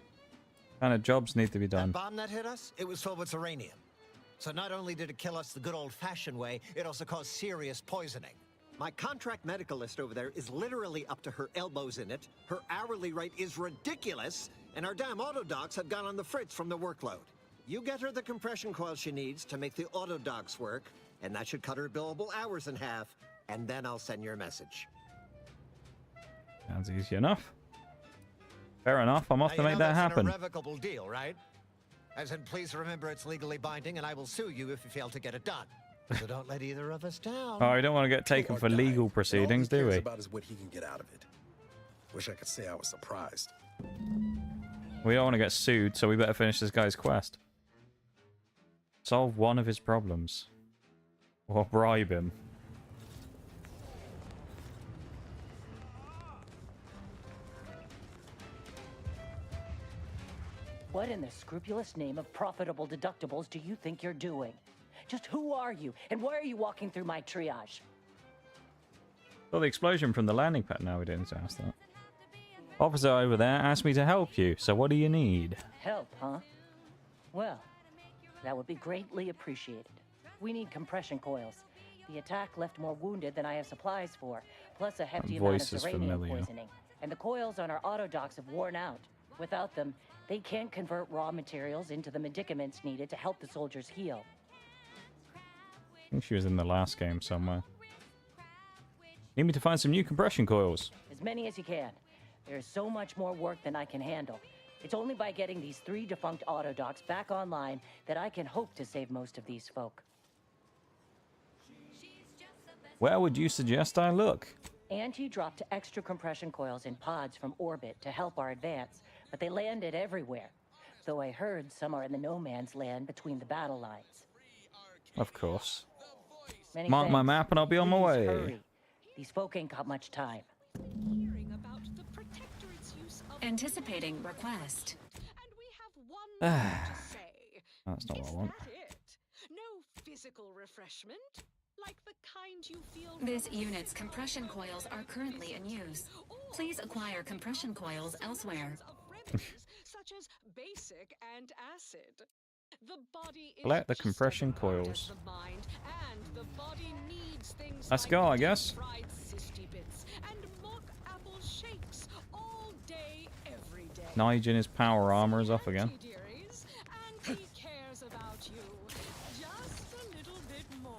[SPEAKER 1] What kind of jobs need to be done?
[SPEAKER 15] That bomb that hit us, it was filled with uranium. So not only did it kill us the good old-fashioned way, it also caused serious poisoning. My contract medicalist over there is literally up to her elbows in it. Her hourly rate is ridiculous, and our damn auto docs have gone on the fritz from the workload. You get her the compression coil she needs to make the auto docs work, and that should cut her billable hours in half, and then I'll send your message.
[SPEAKER 1] Sounds easy enough. Fair enough. I'm off
[SPEAKER 15] Now,
[SPEAKER 1] to
[SPEAKER 15] you
[SPEAKER 1] make
[SPEAKER 15] know
[SPEAKER 1] that
[SPEAKER 15] that's
[SPEAKER 1] happen.
[SPEAKER 15] an irrevocable deal, right? As in, please remember it's legally binding, and I will sue you if you fail to get it done. So don't let either of us down.
[SPEAKER 1] Oh, we don't want to get taken for legal proceedings, do we?
[SPEAKER 2] About is what he can get out of it. Wish I could say I was surprised.
[SPEAKER 1] We don't want to get sued, so we better finish this guy's quest. Solve one of his problems. Or bribe him.
[SPEAKER 18] What in the scrupulous name of profitable deductibles do you think you're doing? Just who are you, and why are you walking through my triage?
[SPEAKER 1] Well, the explosion from the landing pad. No, we didn't ask that. Officer over there asked me to help you, so what do you need?
[SPEAKER 18] Help, huh? Well, that would be greatly appreciated. We need compression coils. The attack left more wounded than I have supplies for, plus a hefty amount
[SPEAKER 1] voice
[SPEAKER 18] of
[SPEAKER 1] is
[SPEAKER 18] uranium
[SPEAKER 1] familiar.
[SPEAKER 18] poisoning. And the coils on our auto docks have worn out. Without them, they can't convert raw materials into the medicaments needed to help the soldiers heal.
[SPEAKER 1] I think she was in the last game somewhere. Need me to find some new compression coils.
[SPEAKER 18] As many as you can. There's so much more work than I can handle. It's only by getting these 3 defunct auto docks back online that I can hope to save most of these folk.
[SPEAKER 1] Where would you suggest I look?
[SPEAKER 18] Auntie dropped extra compression coils in pods from orbit to help our advance, but they landed everywhere. Though I heard some are in the no man's land between the battle lines.
[SPEAKER 1] Of course.
[SPEAKER 18] Many
[SPEAKER 1] Mark my
[SPEAKER 18] thanks.
[SPEAKER 1] map and I'll be on my
[SPEAKER 18] Please
[SPEAKER 1] way.
[SPEAKER 18] hurry. These folk ain't got much time.
[SPEAKER 21] Anticipating request.
[SPEAKER 1] That's not what I want.
[SPEAKER 12] No physical refreshment, like the kind you feel.
[SPEAKER 21] This unit's compression coils are currently in use. Please acquire compression coils elsewhere.
[SPEAKER 12] Such as basic and acid. The body is
[SPEAKER 1] Collect the compression coils.
[SPEAKER 12] the mind, and the body needs things
[SPEAKER 1] Let's
[SPEAKER 12] like
[SPEAKER 1] go, I guess.
[SPEAKER 12] fried cysty bits and mock apple shakes all day, every day.
[SPEAKER 1] Nige in his power armor is off again.
[SPEAKER 12] Dearies, and he cares about you just a little bit more.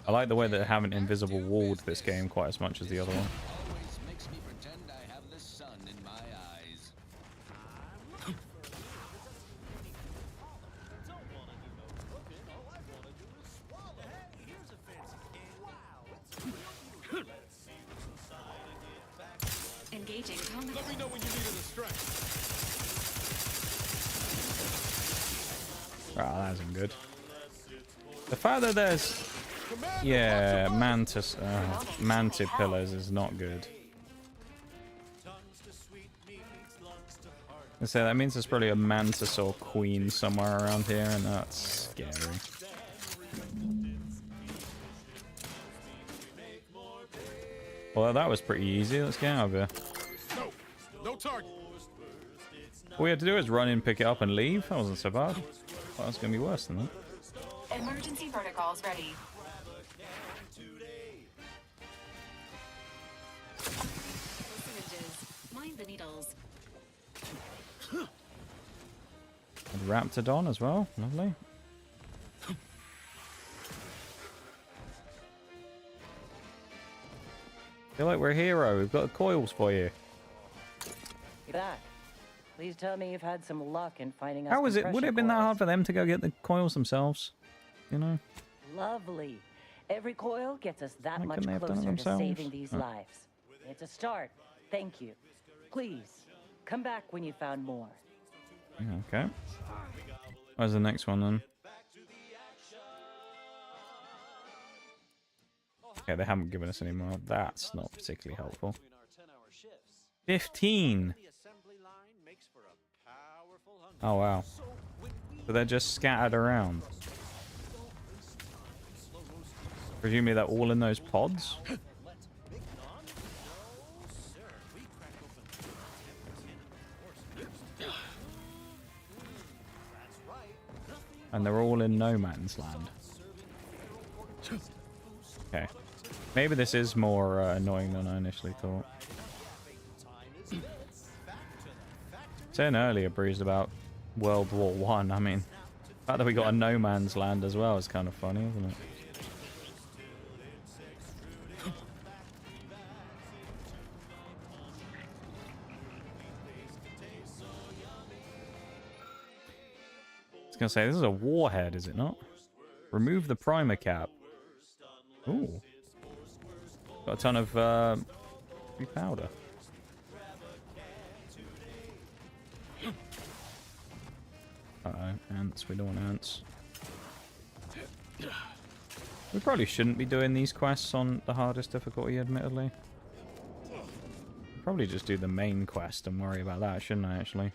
[SPEAKER 1] I like the way that they haven't invisible walled this game quite as much as the other one.
[SPEAKER 11] Always makes me pretend I have the sun in my eyes.
[SPEAKER 21] Engaging combat.
[SPEAKER 6] Let me know when you need a distraction.
[SPEAKER 1] Ah, that isn't good. The fact that there's... Yeah, mantis... mantid pillars is not good. I say that means there's probably a mantis or queen somewhere around here, and that's scary. Well, that was pretty easy. Let's get out of here.
[SPEAKER 6] No target.
[SPEAKER 1] All we had to do is run in, pick it up, and leave. That wasn't so bad. That was going to be worse than that.
[SPEAKER 21] Emergency protocols ready. Mind the needles.
[SPEAKER 1] And Raptidon as well. Lovely. Feel like we're a hero. We've got the coils for you.
[SPEAKER 18] You're back. Please tell me you've had some luck in finding us.
[SPEAKER 1] How was it? Would it have been that hard for them to go get the coils themselves? You know?
[SPEAKER 18] Lovely. Every coil gets us that
[SPEAKER 1] Why
[SPEAKER 18] much
[SPEAKER 1] couldn't they have done it
[SPEAKER 18] closer to
[SPEAKER 1] themselves?
[SPEAKER 18] saving these
[SPEAKER 1] Oh.
[SPEAKER 18] lives. It's a start. Thank you. Please, come back when you found more.
[SPEAKER 1] Yeah, okay. Where's the next one then? Okay, they haven't given us any more. That's not particularly helpful. 15! Oh, wow. So they're just scattered around. Presumably they're all in those pods? And they're all in no man's land. Okay. Maybe this is more annoying than I initially thought. Saying earlier, Bruised, about World War One. I mean, the fact that we got a no man's land as well is kind of funny, isn't it? I was gonna say, this is a warhead, is it not? Remove the primer cap. Ooh. Got a ton of free powder. Uh-oh, ants. We don't want ants. We probably shouldn't be doing these quests on the hardest difficulty, admittedly. Probably just do the main quest and worry about that, shouldn't I, actually?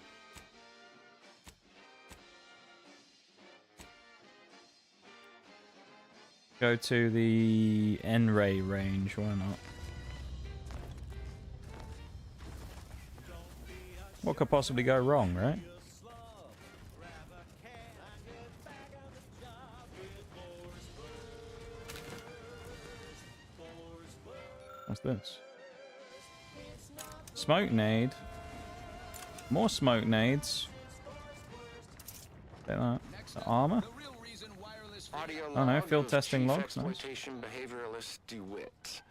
[SPEAKER 1] Go to the N-ray range, why not? What could possibly go wrong, right? What's this? Smoke nade. More smoke nades. Take that. The armor. Oh no, field testing logs. Nice.
[SPEAKER 4] Exploitation behavioralist DeWitt.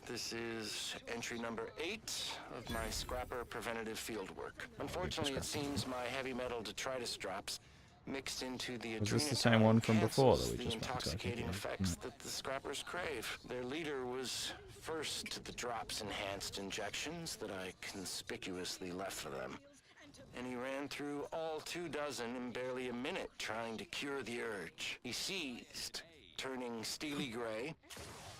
[SPEAKER 4] This is entry number 8 of my scrapper preventative field work. Unfortunately, it seems my heavy metal detritus drops mixed into the
[SPEAKER 1] Was this the same one from before that we just
[SPEAKER 4] the
[SPEAKER 1] went to?
[SPEAKER 4] intoxicating effects that the scrappers crave. Their leader was first to the drop's enhanced injections that I conspicuously left for them. And he ran through all 24 in barely a minute trying to cure the urge. He seized, turning steely gray,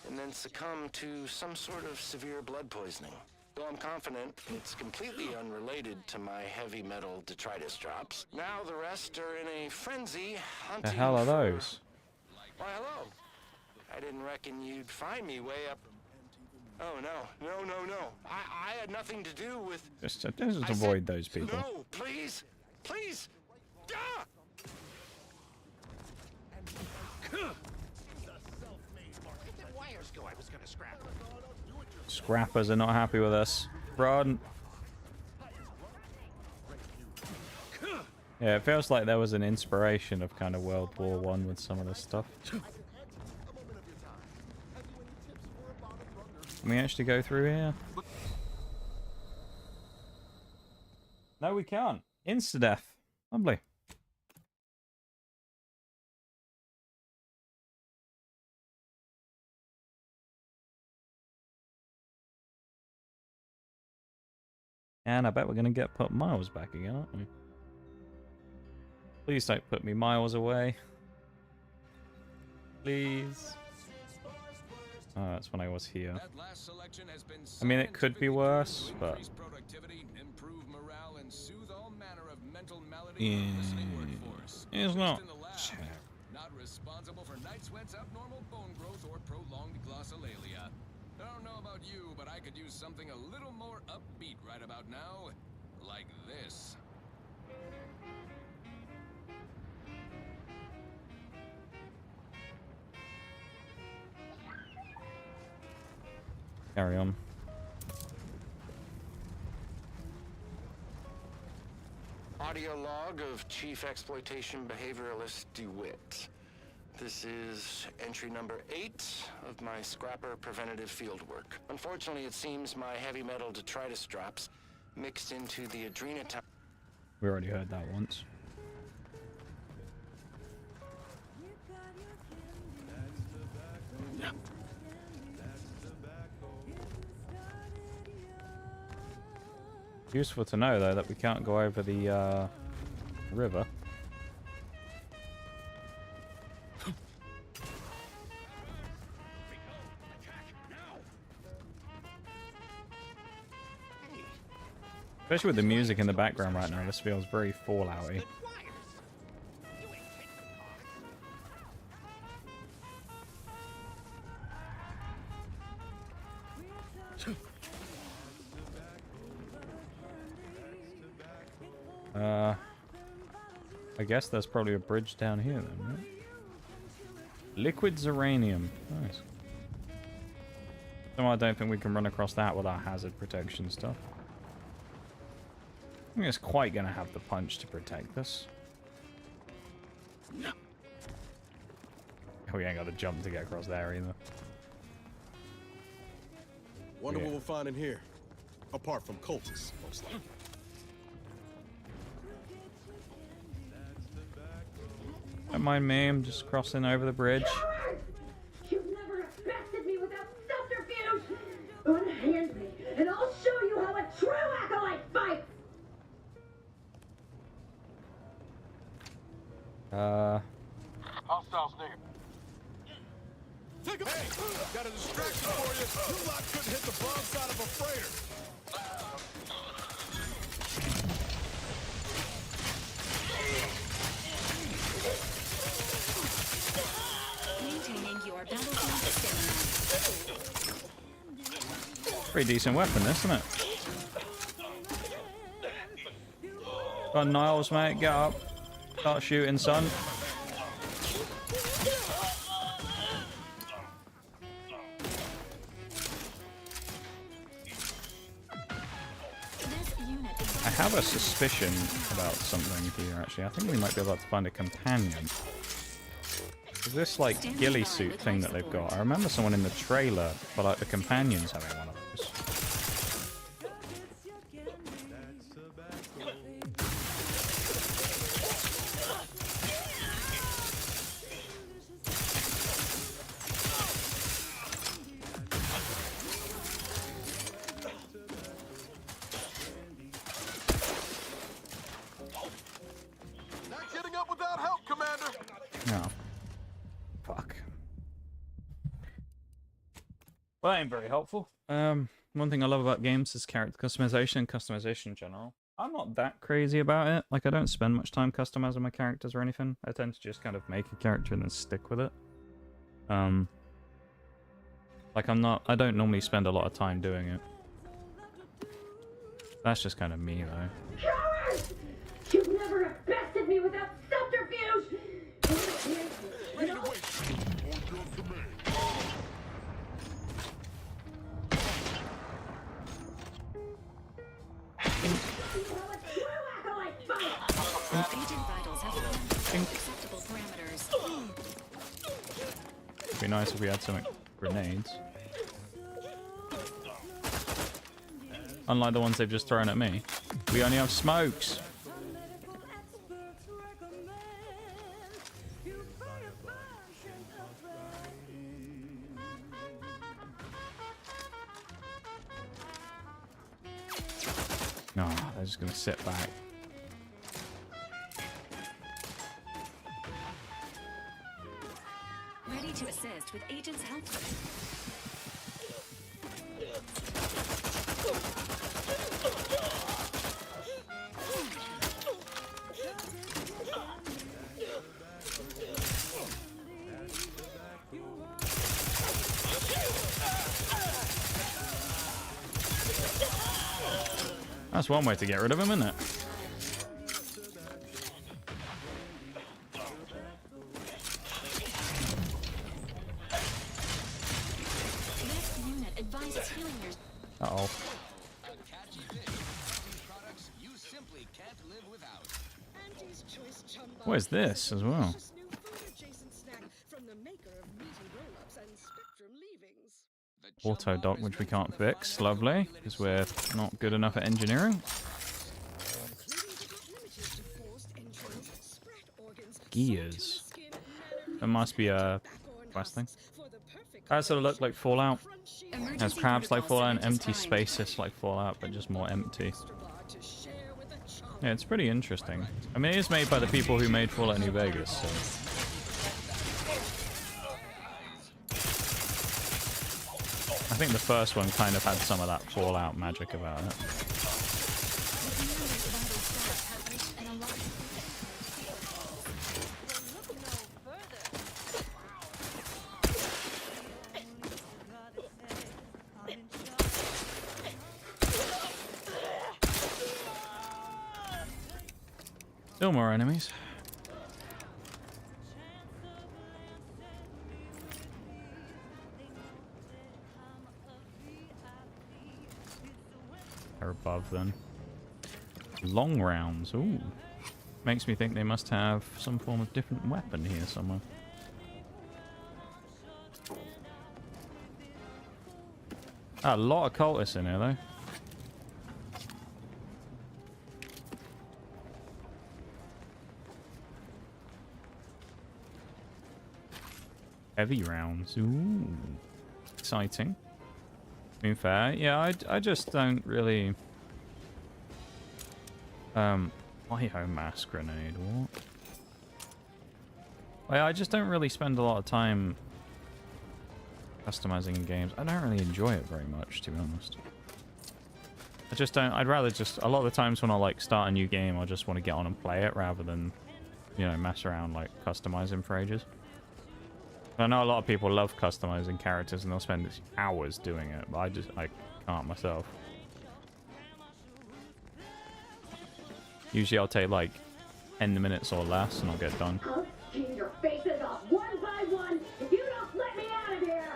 [SPEAKER 4] and then succumbed to some sort of severe blood poisoning. Though I'm confident it's completely unrelated to my heavy metal detritus drops. Now the rest are in a frenzy hunting.
[SPEAKER 1] The hell are those?
[SPEAKER 4] Why, hello. I didn't reckon you'd find me way up. Oh, no. I had nothing to do with...
[SPEAKER 1] Just avoid those people.
[SPEAKER 4] No, please. Please. Ah!
[SPEAKER 1] Scrappers are not happy with us. Run. Yeah, it feels like there was an inspiration of kind of World War I with some of this stuff. Can we actually go through here? No, we can't. Insta-death. Lovely. And I bet we're going to get put miles back again, aren't we? Please don't put me miles away. Please. Oh, that's when I was here. I mean, it could be worse, but... Yeah, it's not.
[SPEAKER 11] Not responsible for night sweats, abnormal bone growth, or prolonged glossolalia. I don't know about you, but I could use something a little more upbeat right about now. Like this.
[SPEAKER 1] Carry on.
[SPEAKER 4] Audio log of Chief Exploitation Behavioralist DeWitt. This is entry number 8 of my scrapper preventative field work. Unfortunately, it seems my heavy metal detritus drops mixed into the adrenotime.
[SPEAKER 1] We already heard that once. Useful to know, though, that we can't go over the river. Especially with the music in the background right now, this feels very Fallout-y. I guess there's probably a bridge down here then, right? Liquid Zeranium. Nice. So I don't think we can run across that with our hazard protection stuff. I think it's quite going to have the punch to protect us. We ain't got to jump to get across there either.
[SPEAKER 2] Wonder what we'll find in here. Apart from cultists, most likely.
[SPEAKER 1] Don't mind me, I'm just crossing over the bridge.
[SPEAKER 7] You've never bested me without subterfuge! Unhand me, and I'll show you how a true acolyte fights!
[SPEAKER 6] Hostiles near. Take a hey, got a distraction for you. You lot couldn't hit the broadside of a freighter.
[SPEAKER 21] Maintaining your battlefield stamina.
[SPEAKER 1] Pretty decent weapon, isn't it? Come on, Niles, mate, get up. Start shooting, son. I have a suspicion about something here, actually. I think we might be able to find a companion. Is this, like, ghillie suit thing that they've got? I remember someone in the trailer for, like, the companions having one of those. No. Fuck. Well, that ain't very helpful. One thing I love about games is character customization and customization in general. I'm not that crazy about it. Like, I don't spend much time customizing my characters or anything. I tend to just kind of make a character and then stick with it. Like, I don't normally spend a lot of time doing it. That's just kind of me, though.
[SPEAKER 7] Cowards! You never have bested me without subterfuge!
[SPEAKER 21] Agent vitals have found acceptable parameters.
[SPEAKER 1] It'd be nice if we had some grenades. Unlike the ones they've just thrown at me. We only have smokes. No, they're just gonna sit back.
[SPEAKER 21] Ready to assist with Agent's health.
[SPEAKER 1] That's one way to get rid of him, isn't it? Uh-oh. What is this as well? Auto dock, which we can't fix. Lovely, because we're not good enough at engineering. Gears. There must be a quest thing. That sort of look like Fallout. Has crabs like Fallout and empty spaces like Fallout, but just more empty. Yeah, it's pretty interesting. I mean, it is made by the people who made Fallout New Vegas, so... I think the first one kind of had some of that Fallout magic about it. Still more enemies. They're above then. Long rounds. Ooh. Makes me think they must have some form of different weapon here somewhere. A lot of cultists in here though. Heavy rounds. Ooh. Exciting. Being fair. Yeah, I just don't really... Biomass grenade. What? Well, I just don't really spend a lot of time customizing in games. I don't really enjoy it very much, to be honest. I just don't... I'd rather just... A lot of the times when I, like, start a new game, I just want to get on and play it rather than, you know, mess around, like, customizing for ages. I know a lot of people love customizing characters and they'll spend hours doing it, but I can't myself. Usually I'll take like 10 minutes or less and I'll get done.
[SPEAKER 7] I'll skin your faces off one by one if you don't let me out of here!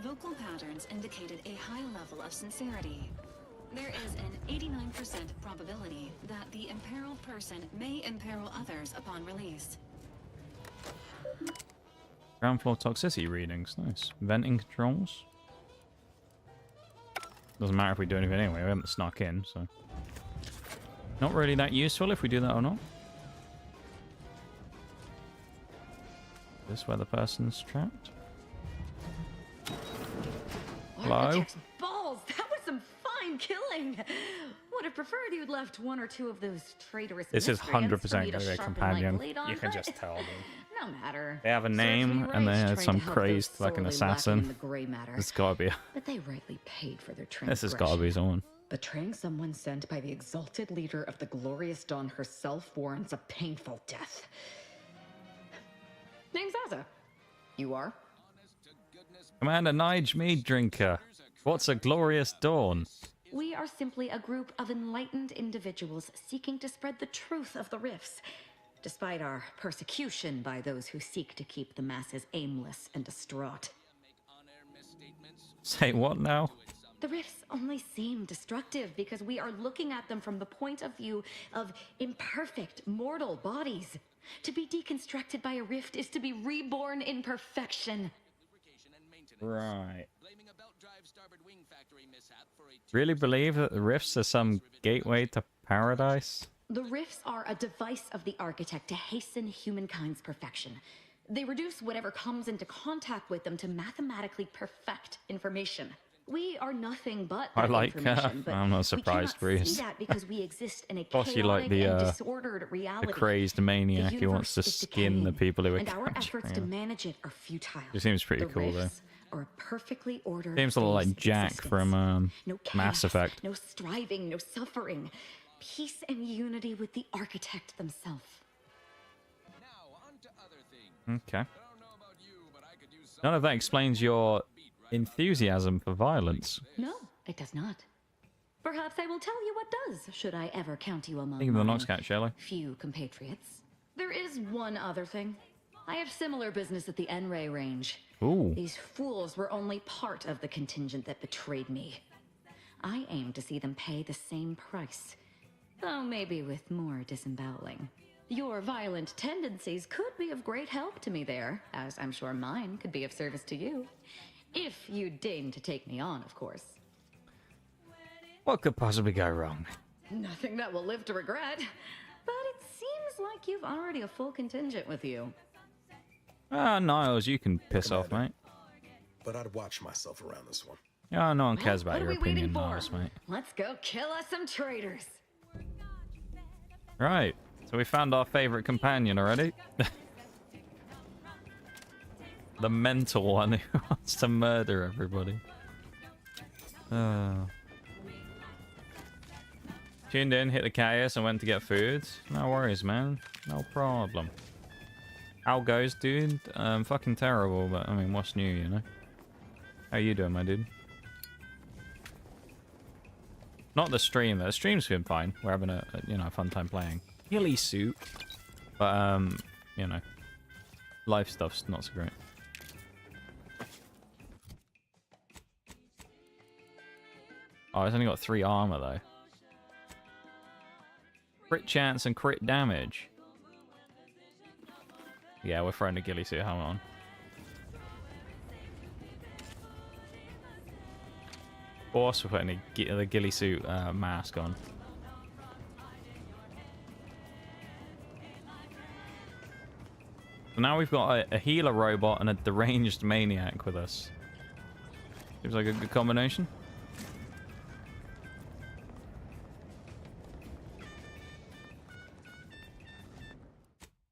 [SPEAKER 21] Vocal patterns indicated a high level of sincerity. There is an 89% probability that the imperiled person may imperil others upon release.
[SPEAKER 1] Ground floor toxicity readings. Nice. Venting controls. Doesn't matter if we do anything anyway. We haven't snuck in, so... Not really that useful if we do that or not. Is this where the person's trapped? Hello?
[SPEAKER 3] Architect's balls! That was some fine killing! Would have preferred you'd left one or two of those traitorous
[SPEAKER 1] This is
[SPEAKER 3] miscreants
[SPEAKER 1] 100%
[SPEAKER 3] for me
[SPEAKER 1] going to be a
[SPEAKER 3] sharpen my
[SPEAKER 1] companion.
[SPEAKER 3] blade on,
[SPEAKER 1] You can
[SPEAKER 3] but
[SPEAKER 1] just tell them.
[SPEAKER 14] No matter.
[SPEAKER 1] They have a
[SPEAKER 14] Serves me
[SPEAKER 1] name
[SPEAKER 14] right
[SPEAKER 1] and they had
[SPEAKER 14] trying to
[SPEAKER 1] some
[SPEAKER 14] help
[SPEAKER 1] crazed
[SPEAKER 14] those
[SPEAKER 1] fucking
[SPEAKER 14] sorely lacking
[SPEAKER 1] assassin.
[SPEAKER 14] in the gray matter.
[SPEAKER 1] It's gotta be.
[SPEAKER 14] But they rightly paid for their
[SPEAKER 1] This has gotta be
[SPEAKER 14] transgression.
[SPEAKER 1] someone.
[SPEAKER 14] Betraying someone sent by the exalted leader of the glorious dawn herself warrants a painful death. Name's Azza. You are?
[SPEAKER 1] Commander Nige Meaddrinker. What's a glorious dawn?
[SPEAKER 14] We are simply a group of enlightened individuals seeking to spread the truth of the rifts, despite our persecution by those who seek to keep the masses aimless and distraught.
[SPEAKER 1] Say what now?
[SPEAKER 14] The rifts only seem destructive because we are looking at them from the point of view of imperfect mortal bodies. To be deconstructed by a rift is to be reborn in perfection.
[SPEAKER 1] Right. Really believe that the rifts are some gateway to paradise?
[SPEAKER 14] The rifts are a device of the architect to hasten humankind's perfection. They reduce whatever comes into contact with them to mathematically perfect information. We are nothing but
[SPEAKER 1] I
[SPEAKER 14] that
[SPEAKER 1] like
[SPEAKER 14] information, but
[SPEAKER 1] I'm not surprised,
[SPEAKER 14] we cannot
[SPEAKER 1] Breeze.
[SPEAKER 14] see that because we exist in a
[SPEAKER 1] Of course you like
[SPEAKER 14] chaotic and
[SPEAKER 1] the
[SPEAKER 14] disordered reality.
[SPEAKER 1] the crazed maniac
[SPEAKER 14] The
[SPEAKER 1] who wants to
[SPEAKER 14] universe is
[SPEAKER 1] skin the
[SPEAKER 14] decaying,
[SPEAKER 1] people who are
[SPEAKER 14] and our
[SPEAKER 1] capturing
[SPEAKER 14] efforts to
[SPEAKER 1] him.
[SPEAKER 14] manage it are futile.
[SPEAKER 1] It seems pretty
[SPEAKER 14] The
[SPEAKER 1] cool though.
[SPEAKER 14] rifts are a perfectly ordered
[SPEAKER 1] Seems a lot
[SPEAKER 14] phase
[SPEAKER 1] like
[SPEAKER 14] of
[SPEAKER 1] Jack
[SPEAKER 14] existence.
[SPEAKER 1] from
[SPEAKER 14] No
[SPEAKER 1] Mass
[SPEAKER 14] chaos,
[SPEAKER 1] Effect.
[SPEAKER 14] no striving, no suffering. Peace and unity with the architect themselves.
[SPEAKER 1] Okay. None of that explains your enthusiasm for violence.
[SPEAKER 14] No, it does not. Perhaps I will tell you what does, should I ever count you among
[SPEAKER 1] Think of the
[SPEAKER 14] my
[SPEAKER 1] Noxcat, shall I?
[SPEAKER 14] few compatriots. There is one other thing. I have similar business at the N-Ray range.
[SPEAKER 1] Ooh.
[SPEAKER 14] These fools were only part of the contingent that betrayed me. I aim to see them pay the same price, though maybe with more disemboweling. Your violent tendencies could be of great help to me there, as I'm sure mine could be of service to you. If you deign to take me on, of course.
[SPEAKER 1] What could possibly go wrong?
[SPEAKER 14] Nothing that will live to regret. But it seems like you've already a full contingent with you.
[SPEAKER 1] Ah, Niles, you can piss off, mate.
[SPEAKER 2] But I'd watch myself around this one.
[SPEAKER 1] Yeah, no one cares about
[SPEAKER 14] What
[SPEAKER 1] your
[SPEAKER 14] are we waiting
[SPEAKER 1] opinion,
[SPEAKER 14] for?
[SPEAKER 1] Niles, mate.
[SPEAKER 14] Let's go kill us some traitors.
[SPEAKER 1] Right. So we found our favorite companion already. The mental one who wants to murder everybody. Tuned in, hit the chaos, and went to get food. No worries, man. No problem. How goes, dude? Fucking terrible, but I mean, what's new, you know? How you doing, my dude? Not the stream. The stream's been fine. We're having a you know, a fun time playing. Ghillie suit. But you know, life stuff's not so great. Oh, it's only got 3 armor though. Crit chance and crit damage. Yeah, we're throwing the ghillie suit helmet on. Of course, we're putting the ghillie suit mask on. So now we've got a healer robot and a deranged maniac with us. Seems like a good combination.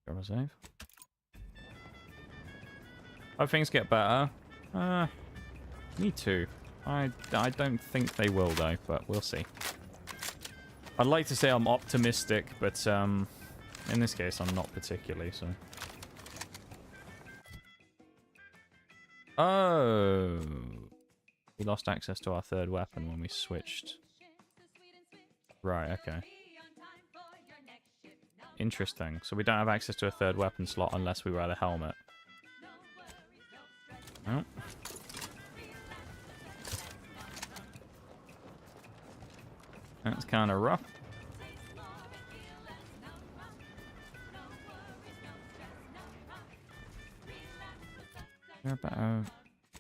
[SPEAKER 1] Grab a save. Hope things get better. Me too. I don't think they will though, but we'll see. I'd like to say I'm optimistic, but in this case I'm not particularly, so. Oh. We lost access to our third weapon when we switched. Right, okay. Interesting. So we don't have access to a third weapon slot unless we wear the helmet. Oh. That's kind of rough.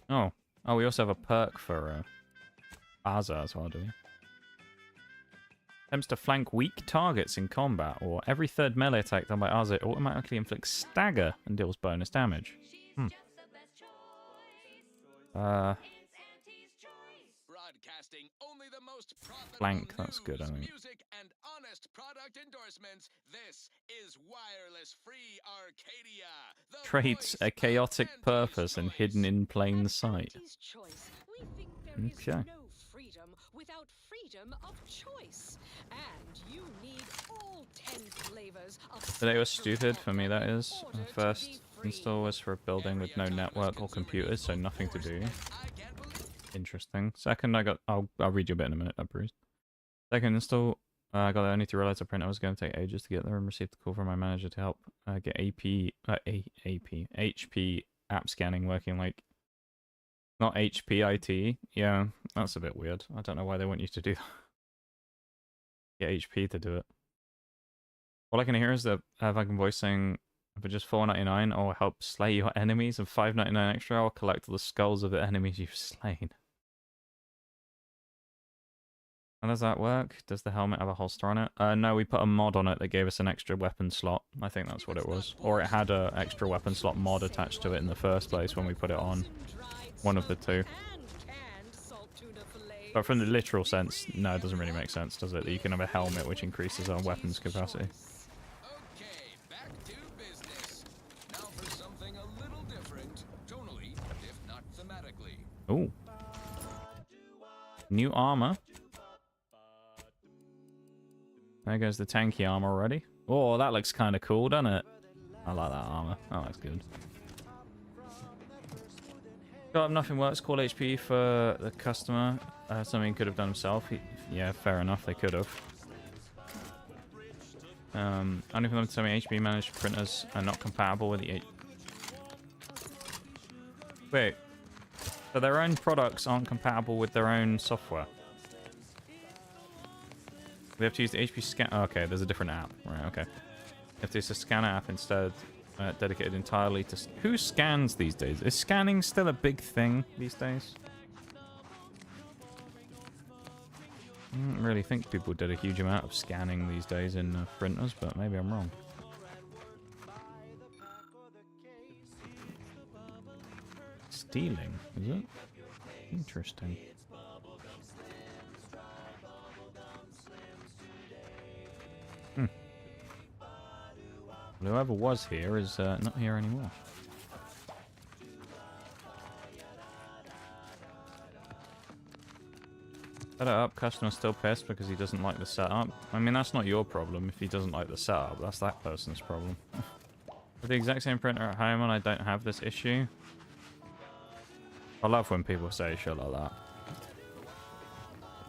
[SPEAKER 1] Oh. Oh, we also have a perk for Azza as well, do we? Attempts to flank weak targets in combat, or every third melee attack done by Azza automatically inflicts stagger and deals bonus damage. Flank, that's good, I think.
[SPEAKER 11] product endorsements, this is wireless free Arcadia. The
[SPEAKER 1] Traits a chaotic purpose and hidden in plain sight. Okay.
[SPEAKER 12] No freedom without freedom of choice. And you need all 10 flavors of
[SPEAKER 1] Today was stupid for me, that is. First install was for a building with no network or computers, so nothing to do. Interesting. Second, I'll read you a bit in a minute, Bruce. Second install, I got there only to realize the printer was going to take ages to get there, and received a call from my manager to help get HP app scanning working. Like, not HPIT. Yeah, that's a bit weird. I don't know why they want you to do that. Get HP to do it. All I can hear is the fucking voice saying, for just $4.99, or help slay your enemies, and $5.99 extra, or collect the skulls of the enemies you've slain. How does that work? Does the helmet have a holster on it? No, we put a mod on it that gave us an extra weapon slot. I think that's what it was. Or it had a extra weapon slot mod attached to it in the first place when we put it on. One of the two. But from the literal sense, no, it doesn't really make sense, does it? That you can have a helmet which increases our weapons capacity.
[SPEAKER 11] Okay, back to business. Now for something a little different, tonally, if not thematically.
[SPEAKER 1] Ooh. New armor. There goes the tanky armor already. Oh, that looks kind of cool, doesn't it? I like that armor. That looks good. Got nothing works. Call HP for the customer. Something he could have done himself. Yeah, fair enough. They could have. Only for them to tell me HP managed printers are not compatible with the Wait. So their own products aren't compatible with their own software. We have to use the HP scan. Oh, okay, there's a different app. Right, okay. We have to use a scanner app instead, dedicated entirely to... Who scans these days? Is scanning still a big thing these days? I don't really think people did a huge amount of scanning these days in printers, but maybe I'm wrong. Stealing, is it? Interesting. Whoever was here is not here anymore. Set it up, customer's still pissed because he doesn't like the setup. I mean, that's not your problem if he doesn't like the setup. That's that person's problem. With the exact same printer at home and I don't have this issue. I love when people say shit like that.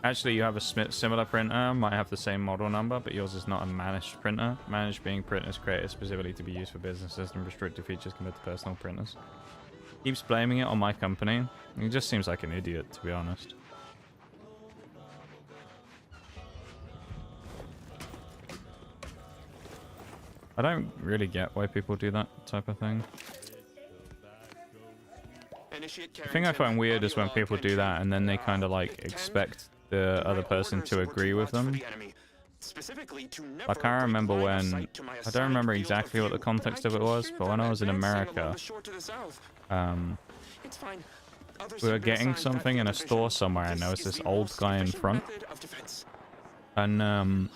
[SPEAKER 1] Actually, you have a similar printer, might have the same model number, but yours is not a managed printer. Managed being printers created specifically to be used for businesses and restricted features compared to personal printers. Keeps blaming it on my company. He just seems like an idiot, to be honest. I don't really get why people do that type of thing. The thing I find weird is when people do that and then they kind of like expect the other person to agree with them. Like, I remember when, I don't remember exactly what the context of it was, but when I was in America, we were getting something in a store somewhere and there was this old guy in front. And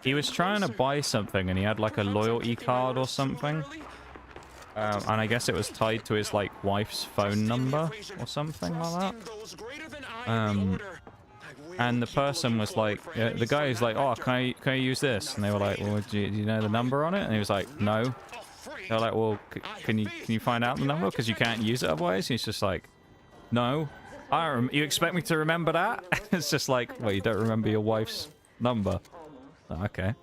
[SPEAKER 1] he was trying to buy something and he had like a loyalty card or something. And I guess it was tied to his like wife's phone number or something like that. And the person was like, the guy was like, oh, can I use this? And they were like, well, do you know the number on it? And he was like, no. They're like, well, can you find out the number? Because you can't use it otherwise. He's just like, no. You expect me to remember that? It's just like, well, you don't remember your wife's number. Okay.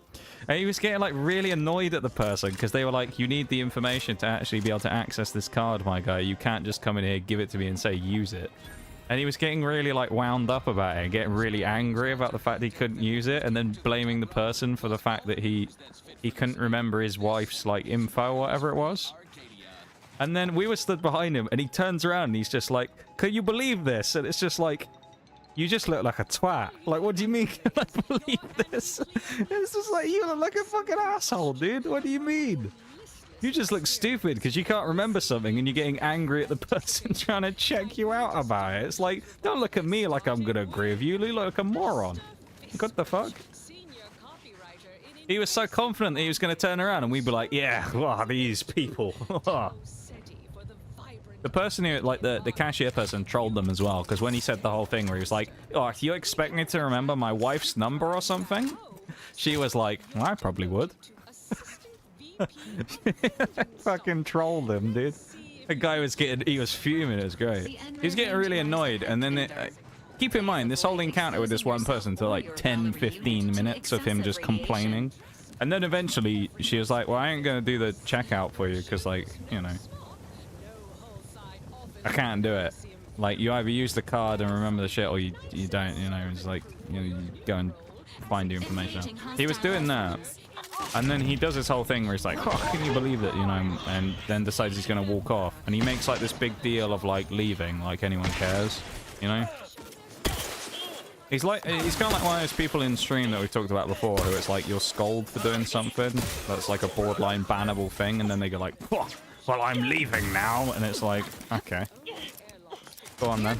[SPEAKER 1] And he was getting like really annoyed at the person because they were like, you need the information to actually be able to access this card, my guy. You can't just come in here, give it to me and say use it. And he was getting really like wound up about it, getting really angry about the fact he couldn't use it, and then blaming the person for the fact that he couldn't remember his wife's like info or whatever it was. And then we were stood behind him and he turns around and he's just like, can you believe this? And it's just like, you just look like a twat. Like, what do you mean? Can I believe this? It's just like, you look like a fucking asshole, dude. What do you mean? You just look stupid because you can't remember something and you're getting angry at the person trying to check you out about it. It's like, don't look at me like I'm going to agree with you. You look like a moron. What the fuck?
[SPEAKER 12] Senior copywriter in
[SPEAKER 1] He was so confident that he was going to turn around and we'd be like, yeah, wow, these people. The person who, like, the cashier person trolled them as well, because when he said the whole thing where he was like, oh, you expect me to remember my wife's number or something? She was like, well, I probably would. Fucking trolled him, dude. The guy was he was fuming, it was great. He was getting really annoyed, and then keep in mind, this whole encounter with this one person took like 10-15 minutes of him just complaining. And then eventually she was like, well, I ain't gonna do the checkout for you, because, like, you know, I can't do it. Like, you either use the card and remember the shit, or you don't, you know. It's like, you know, you go and find your information out. He was doing that. And then he does this whole thing where he's like, oh, can you believe it, you know, and then decides he's going to walk off. And he makes, like, this big deal of, like, leaving, like anyone cares, you know? He's kind of like one of those people in stream that we talked about before, who it's like, you'll scold for doing something that's like a borderline bannable thing, and then they go like, oh, well, I'm leaving now, and it's like, okay. Go on, then.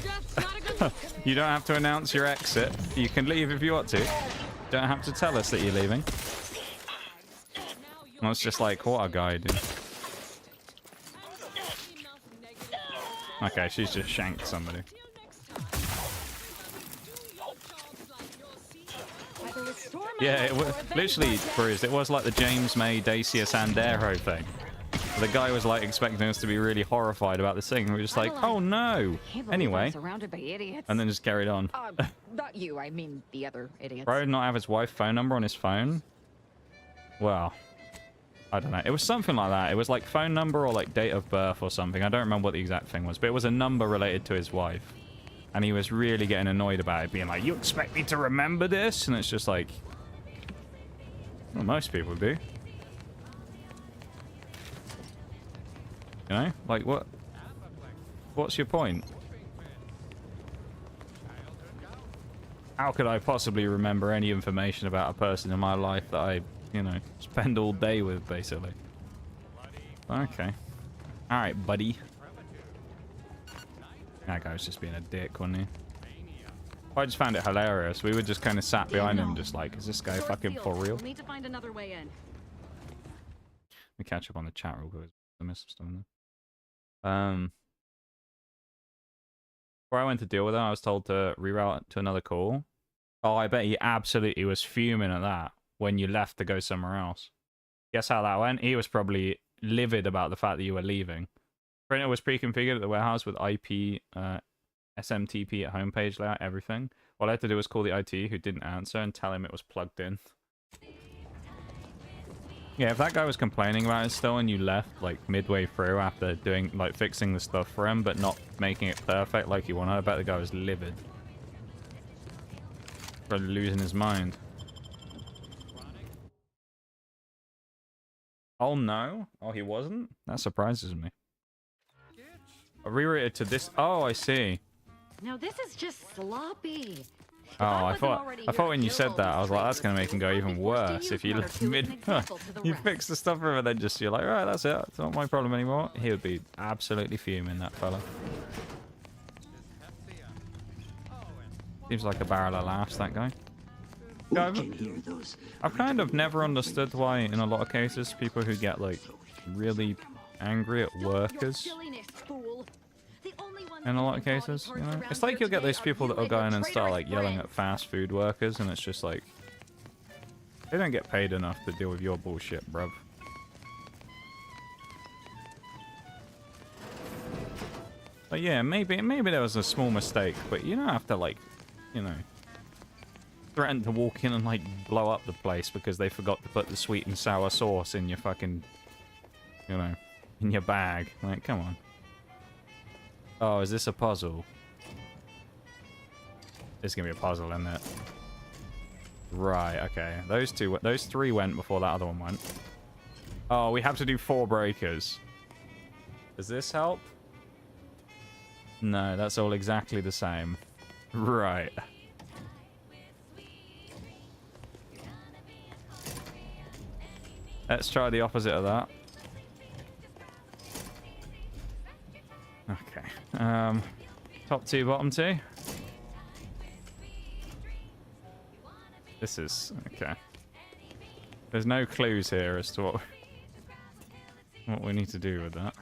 [SPEAKER 1] You don't have to announce your exit. You can leave if you want to. You don't have to tell us that you're leaving. Well, it's just like, what a guy, dude. Okay, she's just shanked somebody. Yeah, it was literally, Bruce, it was like the James May Dacia Sandero thing. The guy was like expecting us to be really horrified about this thing, and we were just like, oh no! Anyway.
[SPEAKER 3] Surrounded by idiots.
[SPEAKER 1] And then just carried on.
[SPEAKER 3] Not you, I mean the other idiots.
[SPEAKER 1] Bro did not have his wife's phone number on his phone? Well, I don't know. It was something like that. It was like phone number or like date of birth or something. I don't remember what the exact thing was, but it was a number related to his wife. And he was really getting annoyed about it, being like, you expect me to remember this? And it's just like, well, most people do. You know? Like, what's your point? How could I possibly remember any information about a person in my life that I, you know, spend all day with, basically? Okay. Alright, buddy. That guy was just being a dick, wasn't he? I just found it hilarious. We were just kind of sat behind him, just like, is this guy fucking for real?
[SPEAKER 14] Need to find another way in.
[SPEAKER 1] Let me catch up on the chat real quick. I missed stuff in there. Before I went to deal with it, I was told to reroute to another call. Oh, I bet he absolutely was fuming at that when you left to go somewhere else. Guess how that went? He was probably livid about the fact that you were leaving. Printer was pre-configured at the warehouse with IP, SMTP at homepage layout, everything. All I had to do was call the IT who didn't answer and tell him it was plugged in. Yeah, if that guy was complaining about it still and you left like midway through after doing like fixing the stuff for him but not making it perfect like you wanted, I bet the guy was livid. Probably losing his mind. Oh no? Oh, he wasn't? That surprises me. I rerouted to this. Oh, I see.
[SPEAKER 14] No, this is just sloppy.
[SPEAKER 1] Oh, I thought when you said that, I was like, that's gonna make him go even worse if you left mid. You fix the stuff for him and then just you're like, alright, that's it. It's not my problem anymore. He would be absolutely fuming, that fella. Seems like a barrel of laughs, that guy. I've kind of never understood why, in a lot of cases, people who get like really angry at workers. In a lot of cases, you know? It's like you'll get those people that will go in and start like yelling at fast food workers, and it's just like, they don't get paid enough to deal with your bullshit, bruv. But yeah, maybe there was a small mistake, but you don't have to like, you know, threaten to walk in and like blow up the place because they forgot to put the sweet and sour sauce in your fucking, you know, in your bag. Like, come on. Oh, is this a puzzle? This is gonna be a puzzle, isn't it? Right, okay. Those three went before that other one went. Oh, we have to do 4 breakers. Does this help? No, that's all exactly the same. Right. Let's try the opposite of that. Okay. Top 2, bottom 2. This is okay. There's no clues here as to what we need to do with that.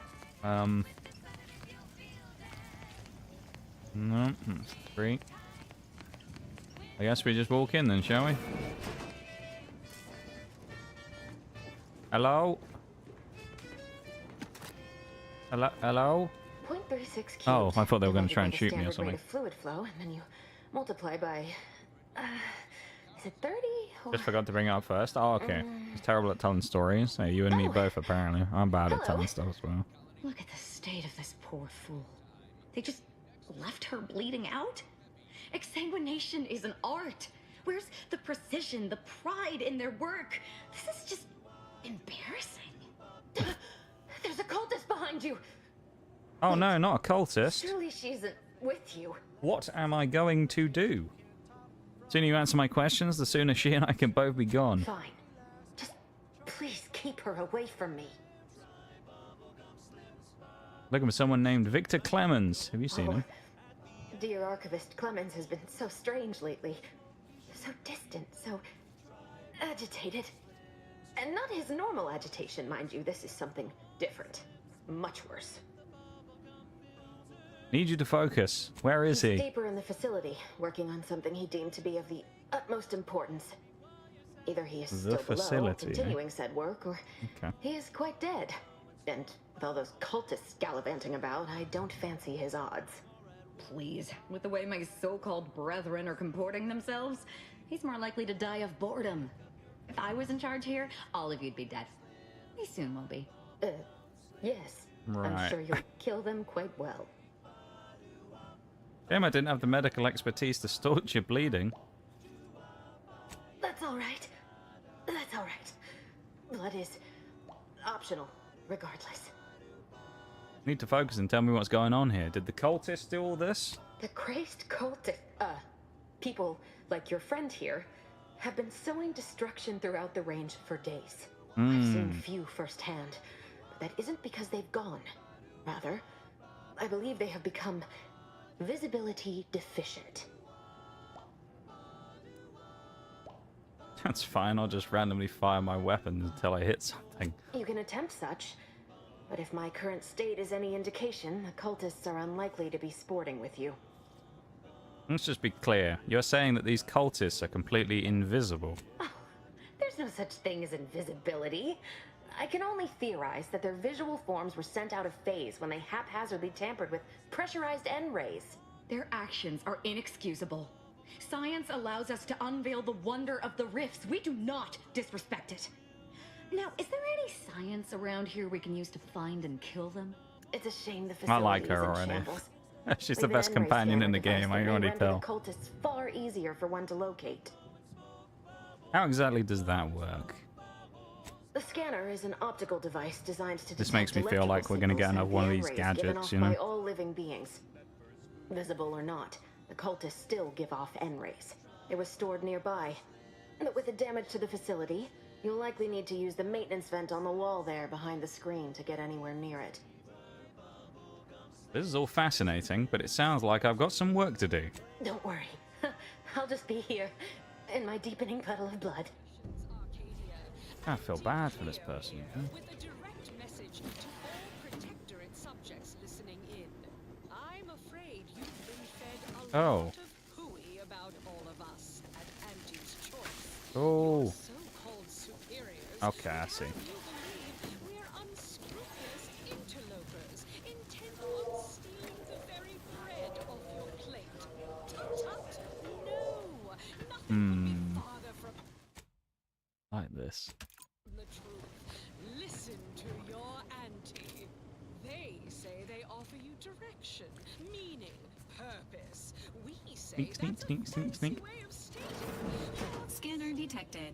[SPEAKER 1] No, that's 3. I guess we just walk in then, shall we? Hello? Hello? Hello?
[SPEAKER 3] 0.36 cubed.
[SPEAKER 1] Oh, I thought they were going to try and shoot me or
[SPEAKER 3] Standard rate
[SPEAKER 1] something.
[SPEAKER 3] of fluid flow, and then you multiply by. Is it 30?
[SPEAKER 1] Just forgot to bring it up first. Oh, okay. He's terrible at telling stories. Hey, you and me both, apparently. I'm bad at telling stuff as well.
[SPEAKER 14] Look at the state of this poor fool. They just left her bleeding out? Exsanguination is an art. Where's the precision, the pride in their work? This is just embarrassing.
[SPEAKER 3] There's a cultist behind you.
[SPEAKER 1] Oh no, not a cultist.
[SPEAKER 3] Surely she isn't with you.
[SPEAKER 1] What am I going to do? The sooner you answer my questions, the sooner she and I can both be gone.
[SPEAKER 3] Fine. Just please keep her away from me.
[SPEAKER 1] Looking for someone named Victor Clemens. Have you seen him?
[SPEAKER 3] Dear Archivist Clemens has been so strange lately. So distant, so agitated. And not his normal agitation, mind you. This is something different. Much worse.
[SPEAKER 1] Need you to focus. Where is
[SPEAKER 3] He's
[SPEAKER 1] he?
[SPEAKER 3] deeper in the facility, working on something he deemed to be of the utmost importance. Either he is
[SPEAKER 1] The
[SPEAKER 3] still
[SPEAKER 1] facility,
[SPEAKER 3] below, continuing said work, or
[SPEAKER 1] Okay.
[SPEAKER 3] he is quite dead. And with all those cultists gallivanting about, I don't fancy his odds.
[SPEAKER 14] Please, with the way my so-called brethren are comporting themselves, he's more likely to die of boredom. If I was in charge here, all of you'd be dead. He soon will be.
[SPEAKER 3] Yes.
[SPEAKER 1] Right.
[SPEAKER 3] I'm sure you'll kill them quite well.
[SPEAKER 1] Damn, I didn't have the medical expertise to staunch your bleeding.
[SPEAKER 3] That's all right. That's all right. Blood is optional, regardless.
[SPEAKER 1] Need to focus and tell me what's going on here. Did the cultists do all this?
[SPEAKER 3] The crazed cultist, people like your friend here, have been sowing destruction throughout the range for days. I've seen few firsthand, but that isn't because they've gone. Rather, I believe they have become visibility deficient.
[SPEAKER 1] That's fine, I'll just randomly fire my weapons until I hit something.
[SPEAKER 3] You can attempt such, but if my current state is any indication, the cultists are unlikely to be sporting with you.
[SPEAKER 1] Let's just be clear. You're saying that these cultists are completely invisible.
[SPEAKER 3] There's no such thing as invisibility. I can only theorize that their visual forms were sent out of phase when they haphazardly tampered with pressurized N-rays.
[SPEAKER 14] Their actions are inexcusable. Science allows us to unveil the wonder of the rifts. We do not disrespect it. Now, is there any science around here we can use to find and kill them?
[SPEAKER 3] It's a shame the facility
[SPEAKER 1] I like her
[SPEAKER 3] is in
[SPEAKER 1] already.
[SPEAKER 3] shambles.
[SPEAKER 1] She's
[SPEAKER 3] With
[SPEAKER 1] the
[SPEAKER 3] an
[SPEAKER 1] best
[SPEAKER 3] N-ray
[SPEAKER 1] companion in
[SPEAKER 3] scanner
[SPEAKER 1] the game,
[SPEAKER 3] device
[SPEAKER 1] I
[SPEAKER 3] that
[SPEAKER 1] can
[SPEAKER 3] may
[SPEAKER 1] already
[SPEAKER 3] render
[SPEAKER 1] tell.
[SPEAKER 3] the cultists far easier for one to locate.
[SPEAKER 1] How exactly does that work?
[SPEAKER 3] The scanner is an optical device designed to
[SPEAKER 1] This
[SPEAKER 3] detect
[SPEAKER 1] makes me feel like we're going to get
[SPEAKER 3] electrical
[SPEAKER 1] another one of
[SPEAKER 3] signals
[SPEAKER 1] these
[SPEAKER 3] and N-rays
[SPEAKER 1] gadgets,
[SPEAKER 3] given
[SPEAKER 1] you
[SPEAKER 3] off
[SPEAKER 1] know?
[SPEAKER 3] by all living beings. Visible or not, the cultists still give off N-rays. It was stored nearby. But with the damage to the facility, you'll likely need to use the maintenance vent on the wall there behind the screen to get anywhere near it.
[SPEAKER 1] This is all fascinating, but it sounds like I've got some work to do.
[SPEAKER 3] Don't worry. I'll just be here, in my deepening puddle of blood.
[SPEAKER 1] I feel bad for this person.
[SPEAKER 12] With a direct message to all Protectorate subjects listening in. I'm afraid you've been fed a
[SPEAKER 1] Oh.
[SPEAKER 12] lot of hooey about all of us at Auntie's choice.
[SPEAKER 1] Oh.
[SPEAKER 12] So-called superiors.
[SPEAKER 1] Okay, I see.
[SPEAKER 12] You believe we're unscrupulous interlopers, intent on stealing the very bread off your plate. Tut-tut. No. Nothing could be farther from
[SPEAKER 1] Like this.
[SPEAKER 12] the truth. Listen to your auntie. They say they offer you direction, meaning, purpose. We say
[SPEAKER 1] Sneak, sneak,
[SPEAKER 12] that's a
[SPEAKER 1] sneak, sneak,
[SPEAKER 12] fancy
[SPEAKER 1] sneak.
[SPEAKER 12] way of stating
[SPEAKER 21] Scanner detected.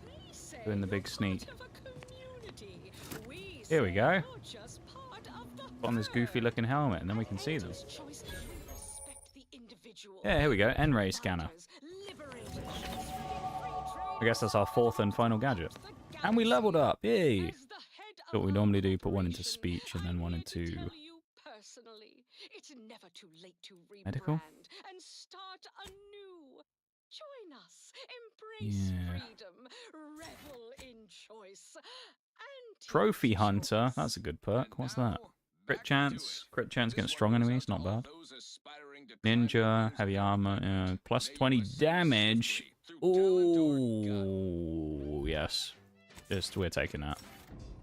[SPEAKER 12] we say
[SPEAKER 1] Doing the big sneak.
[SPEAKER 12] part of a community. We
[SPEAKER 1] Here we
[SPEAKER 12] say
[SPEAKER 1] go.
[SPEAKER 12] you're just part of the
[SPEAKER 1] Put on this goofy looking helmet and then we can see them.
[SPEAKER 12] choice. We respect the individual.
[SPEAKER 1] Yeah, here we go. N-ray scanner. I guess that's our fourth and final gadget. And we leveled up. Yay! What we normally do, put one into speech and then one into
[SPEAKER 12] Personally, it's never too late to rebrand
[SPEAKER 1] medical.
[SPEAKER 12] and start anew. Join us. Embrace
[SPEAKER 1] Yeah.
[SPEAKER 12] freedom. Revel in choice.
[SPEAKER 1] Trophy Hunter. That's a good perk. What's that? Crit chance. Crit chance against strong enemies. Not bad. Ninja. Heavy armor. Plus 20 damage. Ooh, yes. Just, we're taking that.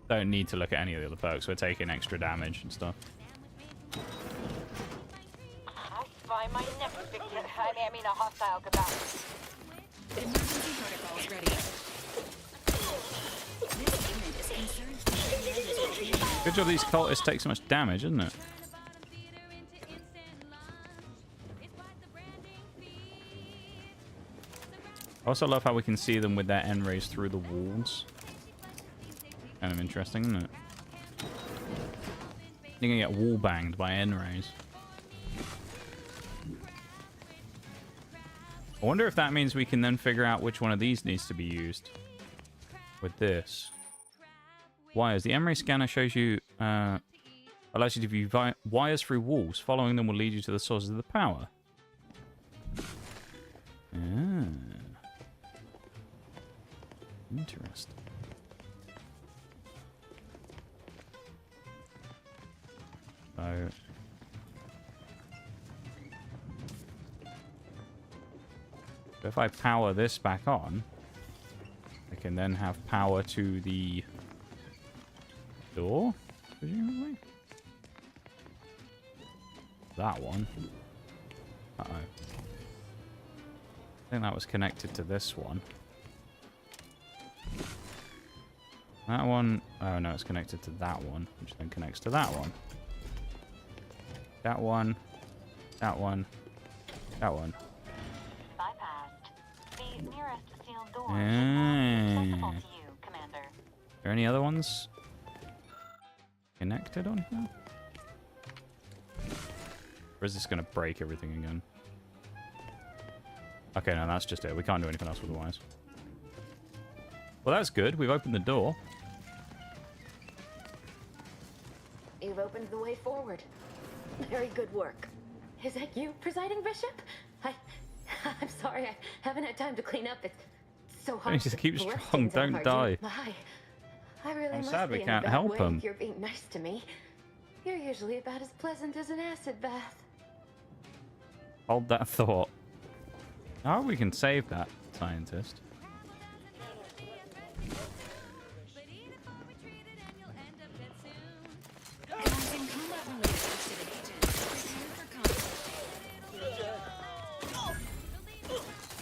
[SPEAKER 1] Don't need to look at any of the other perks. We're taking extra damage and stuff.
[SPEAKER 10] I spy my next victim. I mean a hostile combatant.
[SPEAKER 21] Emergency protocols ready. This unit is concerned that the red is repeating.
[SPEAKER 1] Good job these cultists take so much damage, isn't it? I also love how we can see them with their end rays through the walls. Kind of interesting, isn't it? You're gonna get wall banged by end rays. I wonder if that means we can then figure out which one of these needs to be used with this. Wires. The M-ray scanner shows you, allows you to view wires through walls. Following them will lead you to the sources of the power. Ah. Interesting. So... if I power this back on, I can then have power to the door, presumably? That one. Uh-oh. I think that was connected to this one. That one... oh no, it's connected to that one, which then connects to that one. That one. That one. That one.
[SPEAKER 10] Nearest sealed door
[SPEAKER 1] Ah.
[SPEAKER 10] to you, Commander.
[SPEAKER 1] Are there any other ones connected on here? Or is this going to break everything again? Okay, no, that's just it. We can't do anything else with the wires. Well, that's good. We've opened the door.
[SPEAKER 3] You've opened the way forward. Very good work. Is that you, Presiding Bishop? I'm sorry, I haven't had time to clean up. It's so hard.
[SPEAKER 1] Just keep
[SPEAKER 3] to work
[SPEAKER 1] strong,
[SPEAKER 3] things out
[SPEAKER 1] don't
[SPEAKER 3] hard.
[SPEAKER 1] die.
[SPEAKER 3] I really
[SPEAKER 1] I'm
[SPEAKER 3] must
[SPEAKER 1] sad
[SPEAKER 3] be
[SPEAKER 1] we
[SPEAKER 3] in a
[SPEAKER 1] can't
[SPEAKER 3] bad
[SPEAKER 1] help
[SPEAKER 3] way
[SPEAKER 1] him.
[SPEAKER 3] if you're being nice to me. You're usually about as pleasant as an acid bath.
[SPEAKER 1] Hold that thought. Oh, we can save that scientist.
[SPEAKER 21] Commencing combat-related activity. Prepare for combat.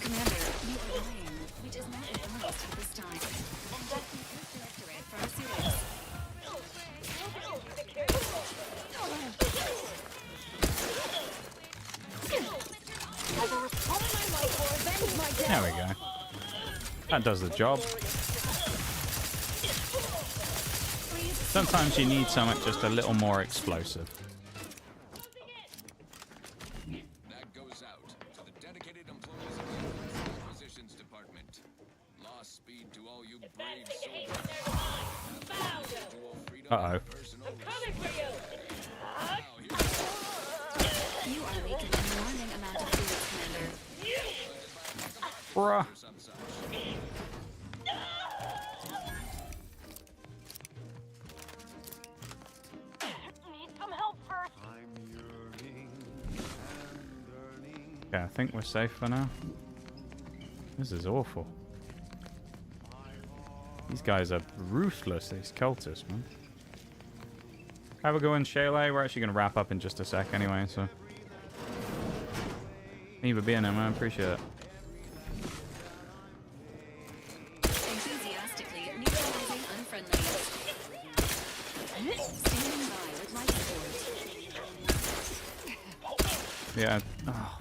[SPEAKER 21] Commander, you are lying, which is not advised at this time. Conducting Directorate Pharmaceutics.
[SPEAKER 1] There we go. That does the job. Sometimes you need something just a little more explosive.
[SPEAKER 11] That goes out to the dedicated employees of the Acquisitions Department. Lost speed to all you brave soldiers.
[SPEAKER 1] Uh-oh.
[SPEAKER 21] You are leaking an alarming amount of fluid, Commander.
[SPEAKER 1] Bruh.
[SPEAKER 10] Need some help first.
[SPEAKER 1] Okay, I think we're safe for now. This is awful. These guys are ruthless, these cultists, man. Have a go in, Shayla. We're actually going to wrap up in just a sec anyway, so... thank you for being there, man. Appreciate it.
[SPEAKER 21] Enthusiastically neutralizing unfriendlies. Standing by with life support.
[SPEAKER 1] Yeah. Oh.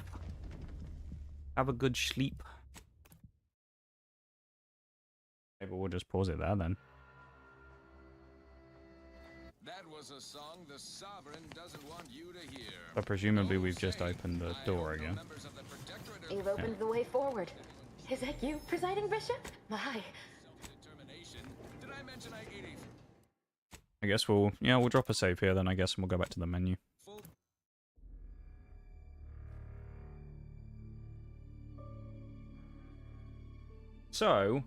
[SPEAKER 1] Have a good sleep. Okay, but we'll just pause it there then.
[SPEAKER 11] That was a song the Sovereign doesn't want you to hear.
[SPEAKER 1] But presumably we've just opened the door again.
[SPEAKER 3] You've opened the way forward. Is that you, Presiding Bishop? My.
[SPEAKER 11] Did I mention I ate
[SPEAKER 1] I guess we'll drop a save here then, I guess, and we'll go back to the menu. So,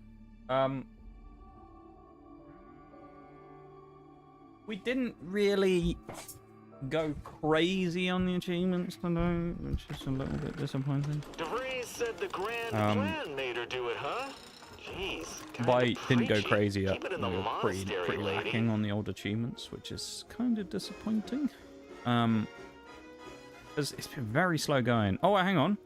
[SPEAKER 1] we didn't really go crazy on the achievements today, which is a little bit disappointing.
[SPEAKER 5] DeVries said the grand plan made her do it, huh? Jeez.
[SPEAKER 1] By didn't go crazy up.
[SPEAKER 5] Keep it in the
[SPEAKER 1] We were pretty
[SPEAKER 5] monastery, lady.
[SPEAKER 1] lacking on the old achievements, which is kind of disappointing. Because it's been very slow going. Oh, hang on.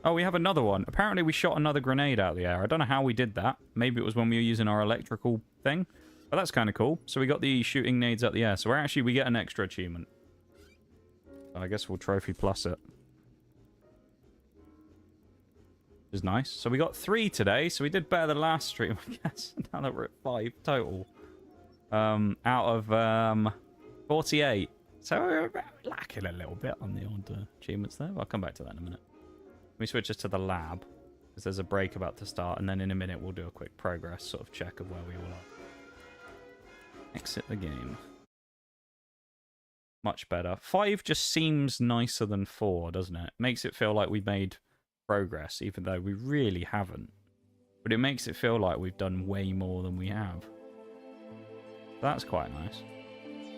[SPEAKER 1] Oh, we have another one. Apparently we shot another grenade out of the air. I don't know how we did that. Maybe it was when we were using our electrical thing. But that's kind of cool. So we got the shooting nades out the air. So we get an extra achievement. I guess we'll trophy plus it. Which is nice. So we got 3 today. So we did better than last stream, I guess. Now that we're at 5 total. Out of 48. So we're lacking a little bit on the old achievements there. I'll come back to that in a minute. Let me switch us to the lab. Because there's a break about to start. And then in a minute we'll do a quick progress sort of check of where we all are. Exit the game. Much better. 5 just seems nicer than 4, doesn't it? Makes it feel like we've made progress, even though we really haven't. But it makes it feel like we've done way more than we have. That's quite nice.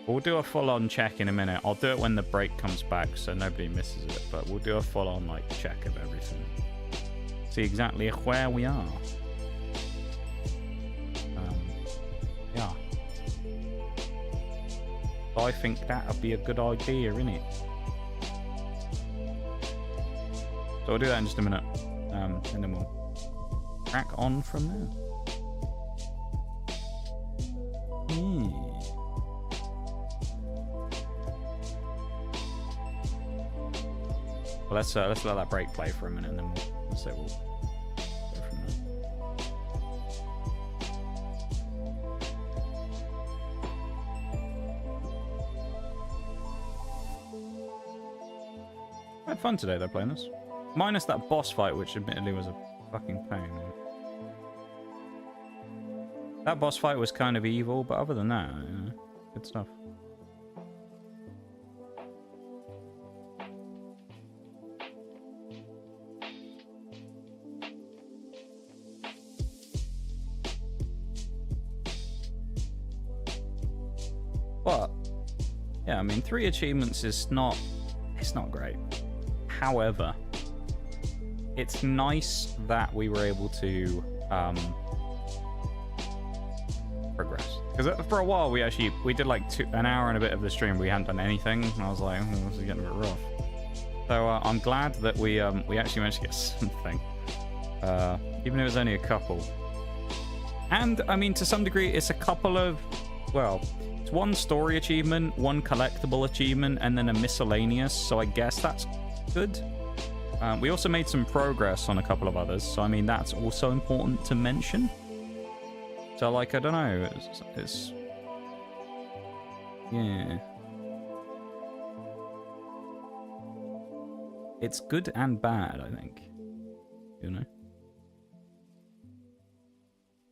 [SPEAKER 1] We'll do a full-on check in a minute. I'll do it when the break comes back so nobody misses it. But we'll do a full-on like check of everything. See exactly where we are. Yeah. I think that would be a good idea, innit? So we'll do that in just a minute. And then we'll crack on from there. Well, let's let that break play for a minute, and then we'll go from there. I had fun today, though, playing this. Minus that boss fight, which admittedly was a fucking pain. That boss fight was kind of evil, but other than that, you know, good stuff. But yeah, I mean, 3 achievements is not, it's not great. However, it's nice that we were able to progress. Because for a while we did like an hour and a bit of the stream, we hadn't done anything, and I was like, oh, this is getting a bit rough. So I'm glad that we actually managed to get something, even if it was only a couple. And I mean, to some degree, it's a couple of, well, it's 1 story achievement, 1 collectible achievement, and then a miscellaneous. So I guess that's good. We also made some progress on a couple of others, so I mean that's also important to mention. So like, I don't know, it's yeah, it's good and bad, I think, you know.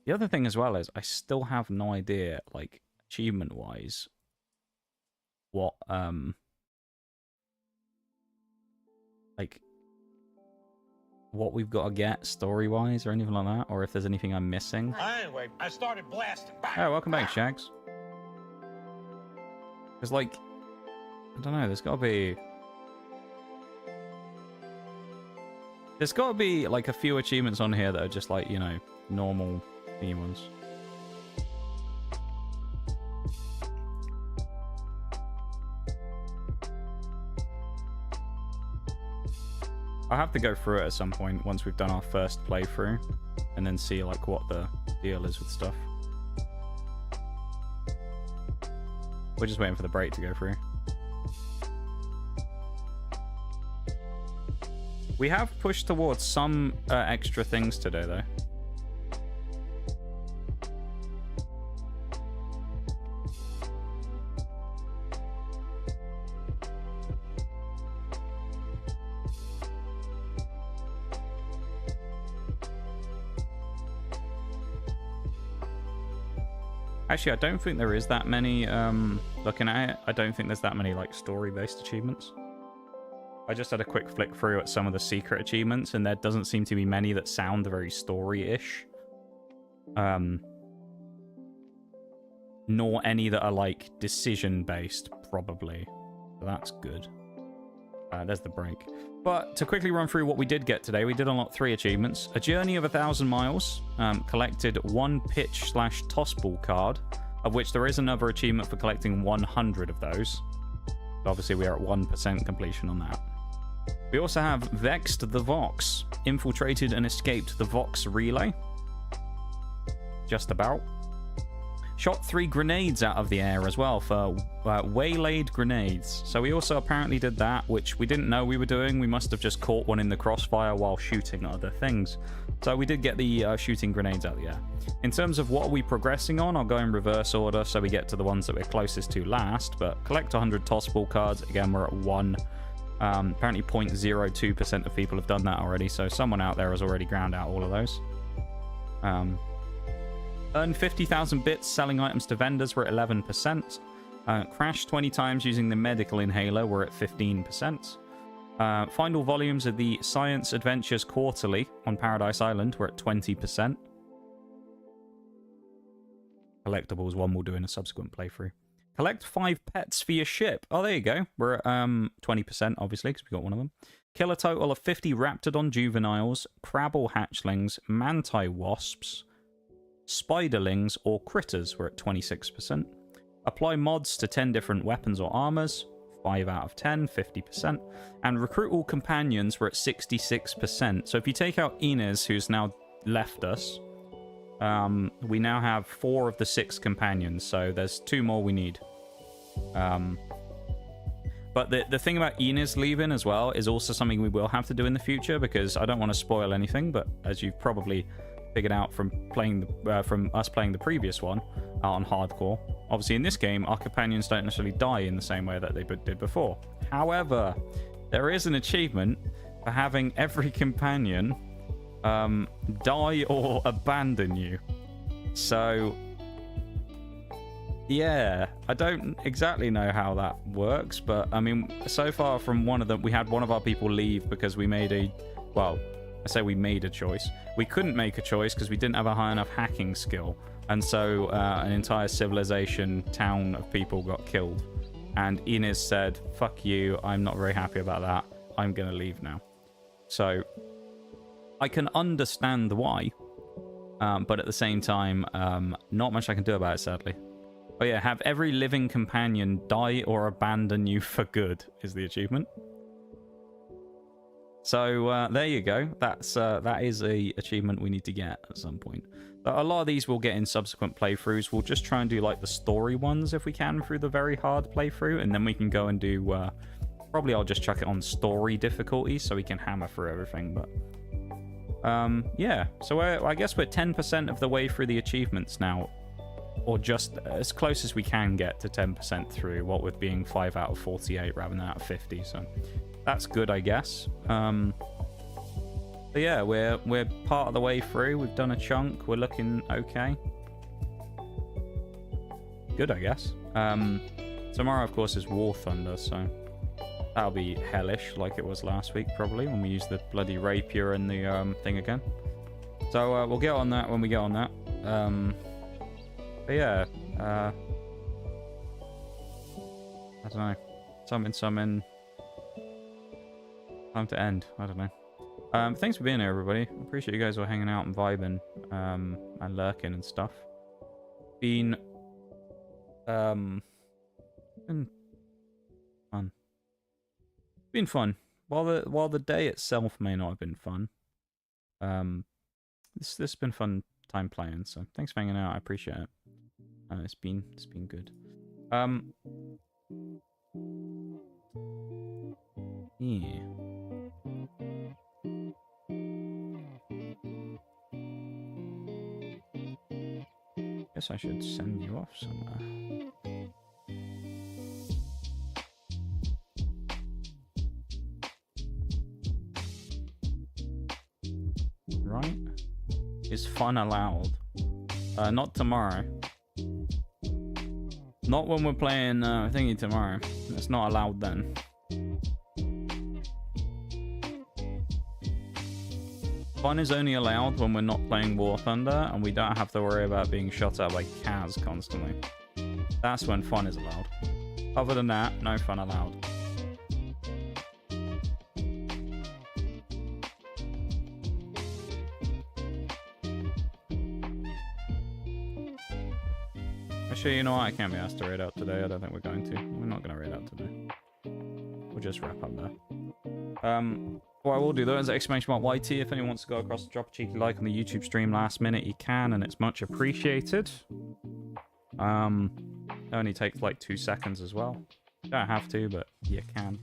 [SPEAKER 1] The other thing as well is I still have no idea, like, achievement wise, what like what we've got to get story-wise or anything like that, or if there's anything I'm missing.
[SPEAKER 5] Anyway, I started blasting back.
[SPEAKER 1] Oh, welcome back, Shags. Because, like, I don't know, there's got to be like a few achievements on here that are just like, you know, normal theme ones. I'll have to go through it at some point once we've done our first playthrough and then see like what the deal is with stuff. We're just waiting for the break to go through. We have pushed towards some extra things today though. Actually, I don't think there is that many, looking at it, I don't think there's that many, like, story-based achievements. I just had a quick flick through at some of the secret achievements, and there doesn't seem to be many that sound very story-ish. Nor any that are like decision based, probably. So that's good. There's the break. But to quickly run through what we did get today, we did unlock 3 achievements. A journey of 1,000 miles, collected 1 pitch/toss ball card, of which there is another achievement for collecting 100 of those. Obviously, we are at 1% completion on that. We also have Vexed the Vox, infiltrated and escaped the Vox relay. Just about. Shot 3 grenades out of the air as well for waylaid grenades. So we also apparently did that, which we didn't know we were doing. We must have just caught one in the crossfire while shooting other things. So we did get the shooting grenades out of the air. In terms of what are we progressing on, I'll go in reverse order so we get to the ones that we're closest to last. But collect 100 toss ball cards. Again, we're at 1. Apparently 0.02% of people have done that already. So someone out there has already ground out all of those. Earn 50,000 bits selling items to vendors. We're at 11%. Crash 20 times using the medical inhaler. We're at 15%. Find all volumes of the Science Adventures Quarterly on Paradise Island. We're at 20%. Collectibles, one we'll do in a subsequent playthrough. Collect 5 pets for your ship. Oh, there you go. We're at 20%, obviously, because we got one of them. Kill a total of 50 Raptidon juveniles, Crabble hatchlings, Manti wasps, Spiderlings, or critters. We're at 26%. Apply mods to 10 different weapons or armors. 5 out of 10, 50%. And recruit all companions. We're at 66%. So if you take out Inez, who's now left us, we now have 4 of the 6 companions. So there's 2 more we need. But the thing about Inez leaving as well is also something we will have to do in the future, because I don't want to spoil anything, but as you've probably figured out from playing from us playing the previous one on hardcore, obviously in this game our companions don't necessarily die in the same way that they did before. However, there is an achievement for having every companion die or abandon you. So yeah, I don't exactly know how that works, but I mean, so far from one of them, we had one of our people leave because we made a, well, I say we made a choice. We couldn't make a choice because we didn't have a high enough hacking skill. And so an entire civilization, town of people got killed. And Inez said, fuck you, I'm not very happy about that. I'm going to leave now. So I can understand why. But at the same time, not much I can do about it, sadly. Oh yeah, have every living companion die or abandon you for good is the achievement. So there you go. That is a achievement we need to get at some point. But a lot of these we'll get in subsequent playthroughs. We'll just try and do like the story ones if we can through the very hard playthrough, and then we can go and do probably I'll just chuck it on story difficulty so we can hammer through everything. But yeah, so I guess we're 10% of the way through the achievements now, or just as close as we can get to 10% through, what with being 5 out of 48 rather than out of 50. So that's good, I guess. But yeah, we're part of the way through. We've done a chunk. We're looking okay. Good, I guess. Tomorrow, of course, is War Thunder, so that'll be hellish, like it was last week, probably, when we use the bloody rapier and the thing again. So we'll get on that when we get on that. But yeah, I don't know. Summon. Time to end. I don't know. Thanks for being here, everybody. Appreciate you guys all hanging out and vibing and lurking and stuff. Been fun. Been fun. While the day itself may not have been fun, this has been fun time playing. So thanks for hanging out. I appreciate it. It's been good. Yeah. Guess I should send you off somewhere. Right? Is fun allowed? Not tomorrow. Not when we're playing thingy tomorrow. It's not allowed then. Fun is only allowed when we're not playing War Thunder, and we don't have to worry about being shot at by Kaz constantly. That's when fun is allowed. Other than that, no fun allowed. Actually, you know what? I can't be asked to raid out today. I don't think we're going to. We're not going to raid out today. We'll just wrap up there. What I will do though is exclamation mark YT. If anyone wants to go across and drop a cheeky like on the YouTube stream last minute, you can, and it's much appreciated. It only takes like 2 seconds as well. You don't have to, but you can.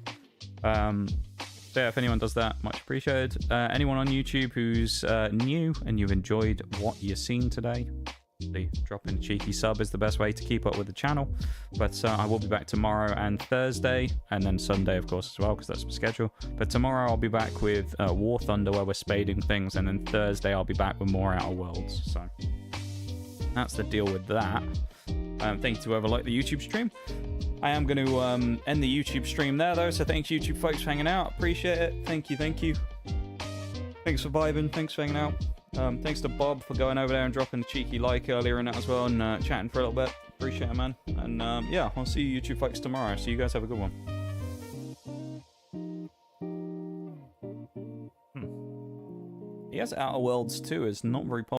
[SPEAKER 1] So yeah, if anyone does that, much appreciated. Anyone on YouTube who's new and you've enjoyed what you've seen today, dropping a cheeky sub is the best way to keep up with the channel. But I will be back tomorrow and Thursday, and then Sunday of course as well, because that's my schedule. But tomorrow I'll be back with War Thunder, where we're spading things, and then Thursday I'll be back with more Outer Worlds. So that's the deal with that. Thank you to whoever liked the YouTube stream. I am going to end the YouTube stream there though, so thanks YouTube folks for hanging out. Appreciate it. Thank you. Thanks for vibing. Thanks for hanging out. Thanks to Bob for going over there and dropping a cheeky like earlier in that as well, and chatting for a little bit. Appreciate it, man. And yeah, I'll see you YouTube folks tomorrow. So you guys have a good one. He has Outer Worlds too. It's not very popular.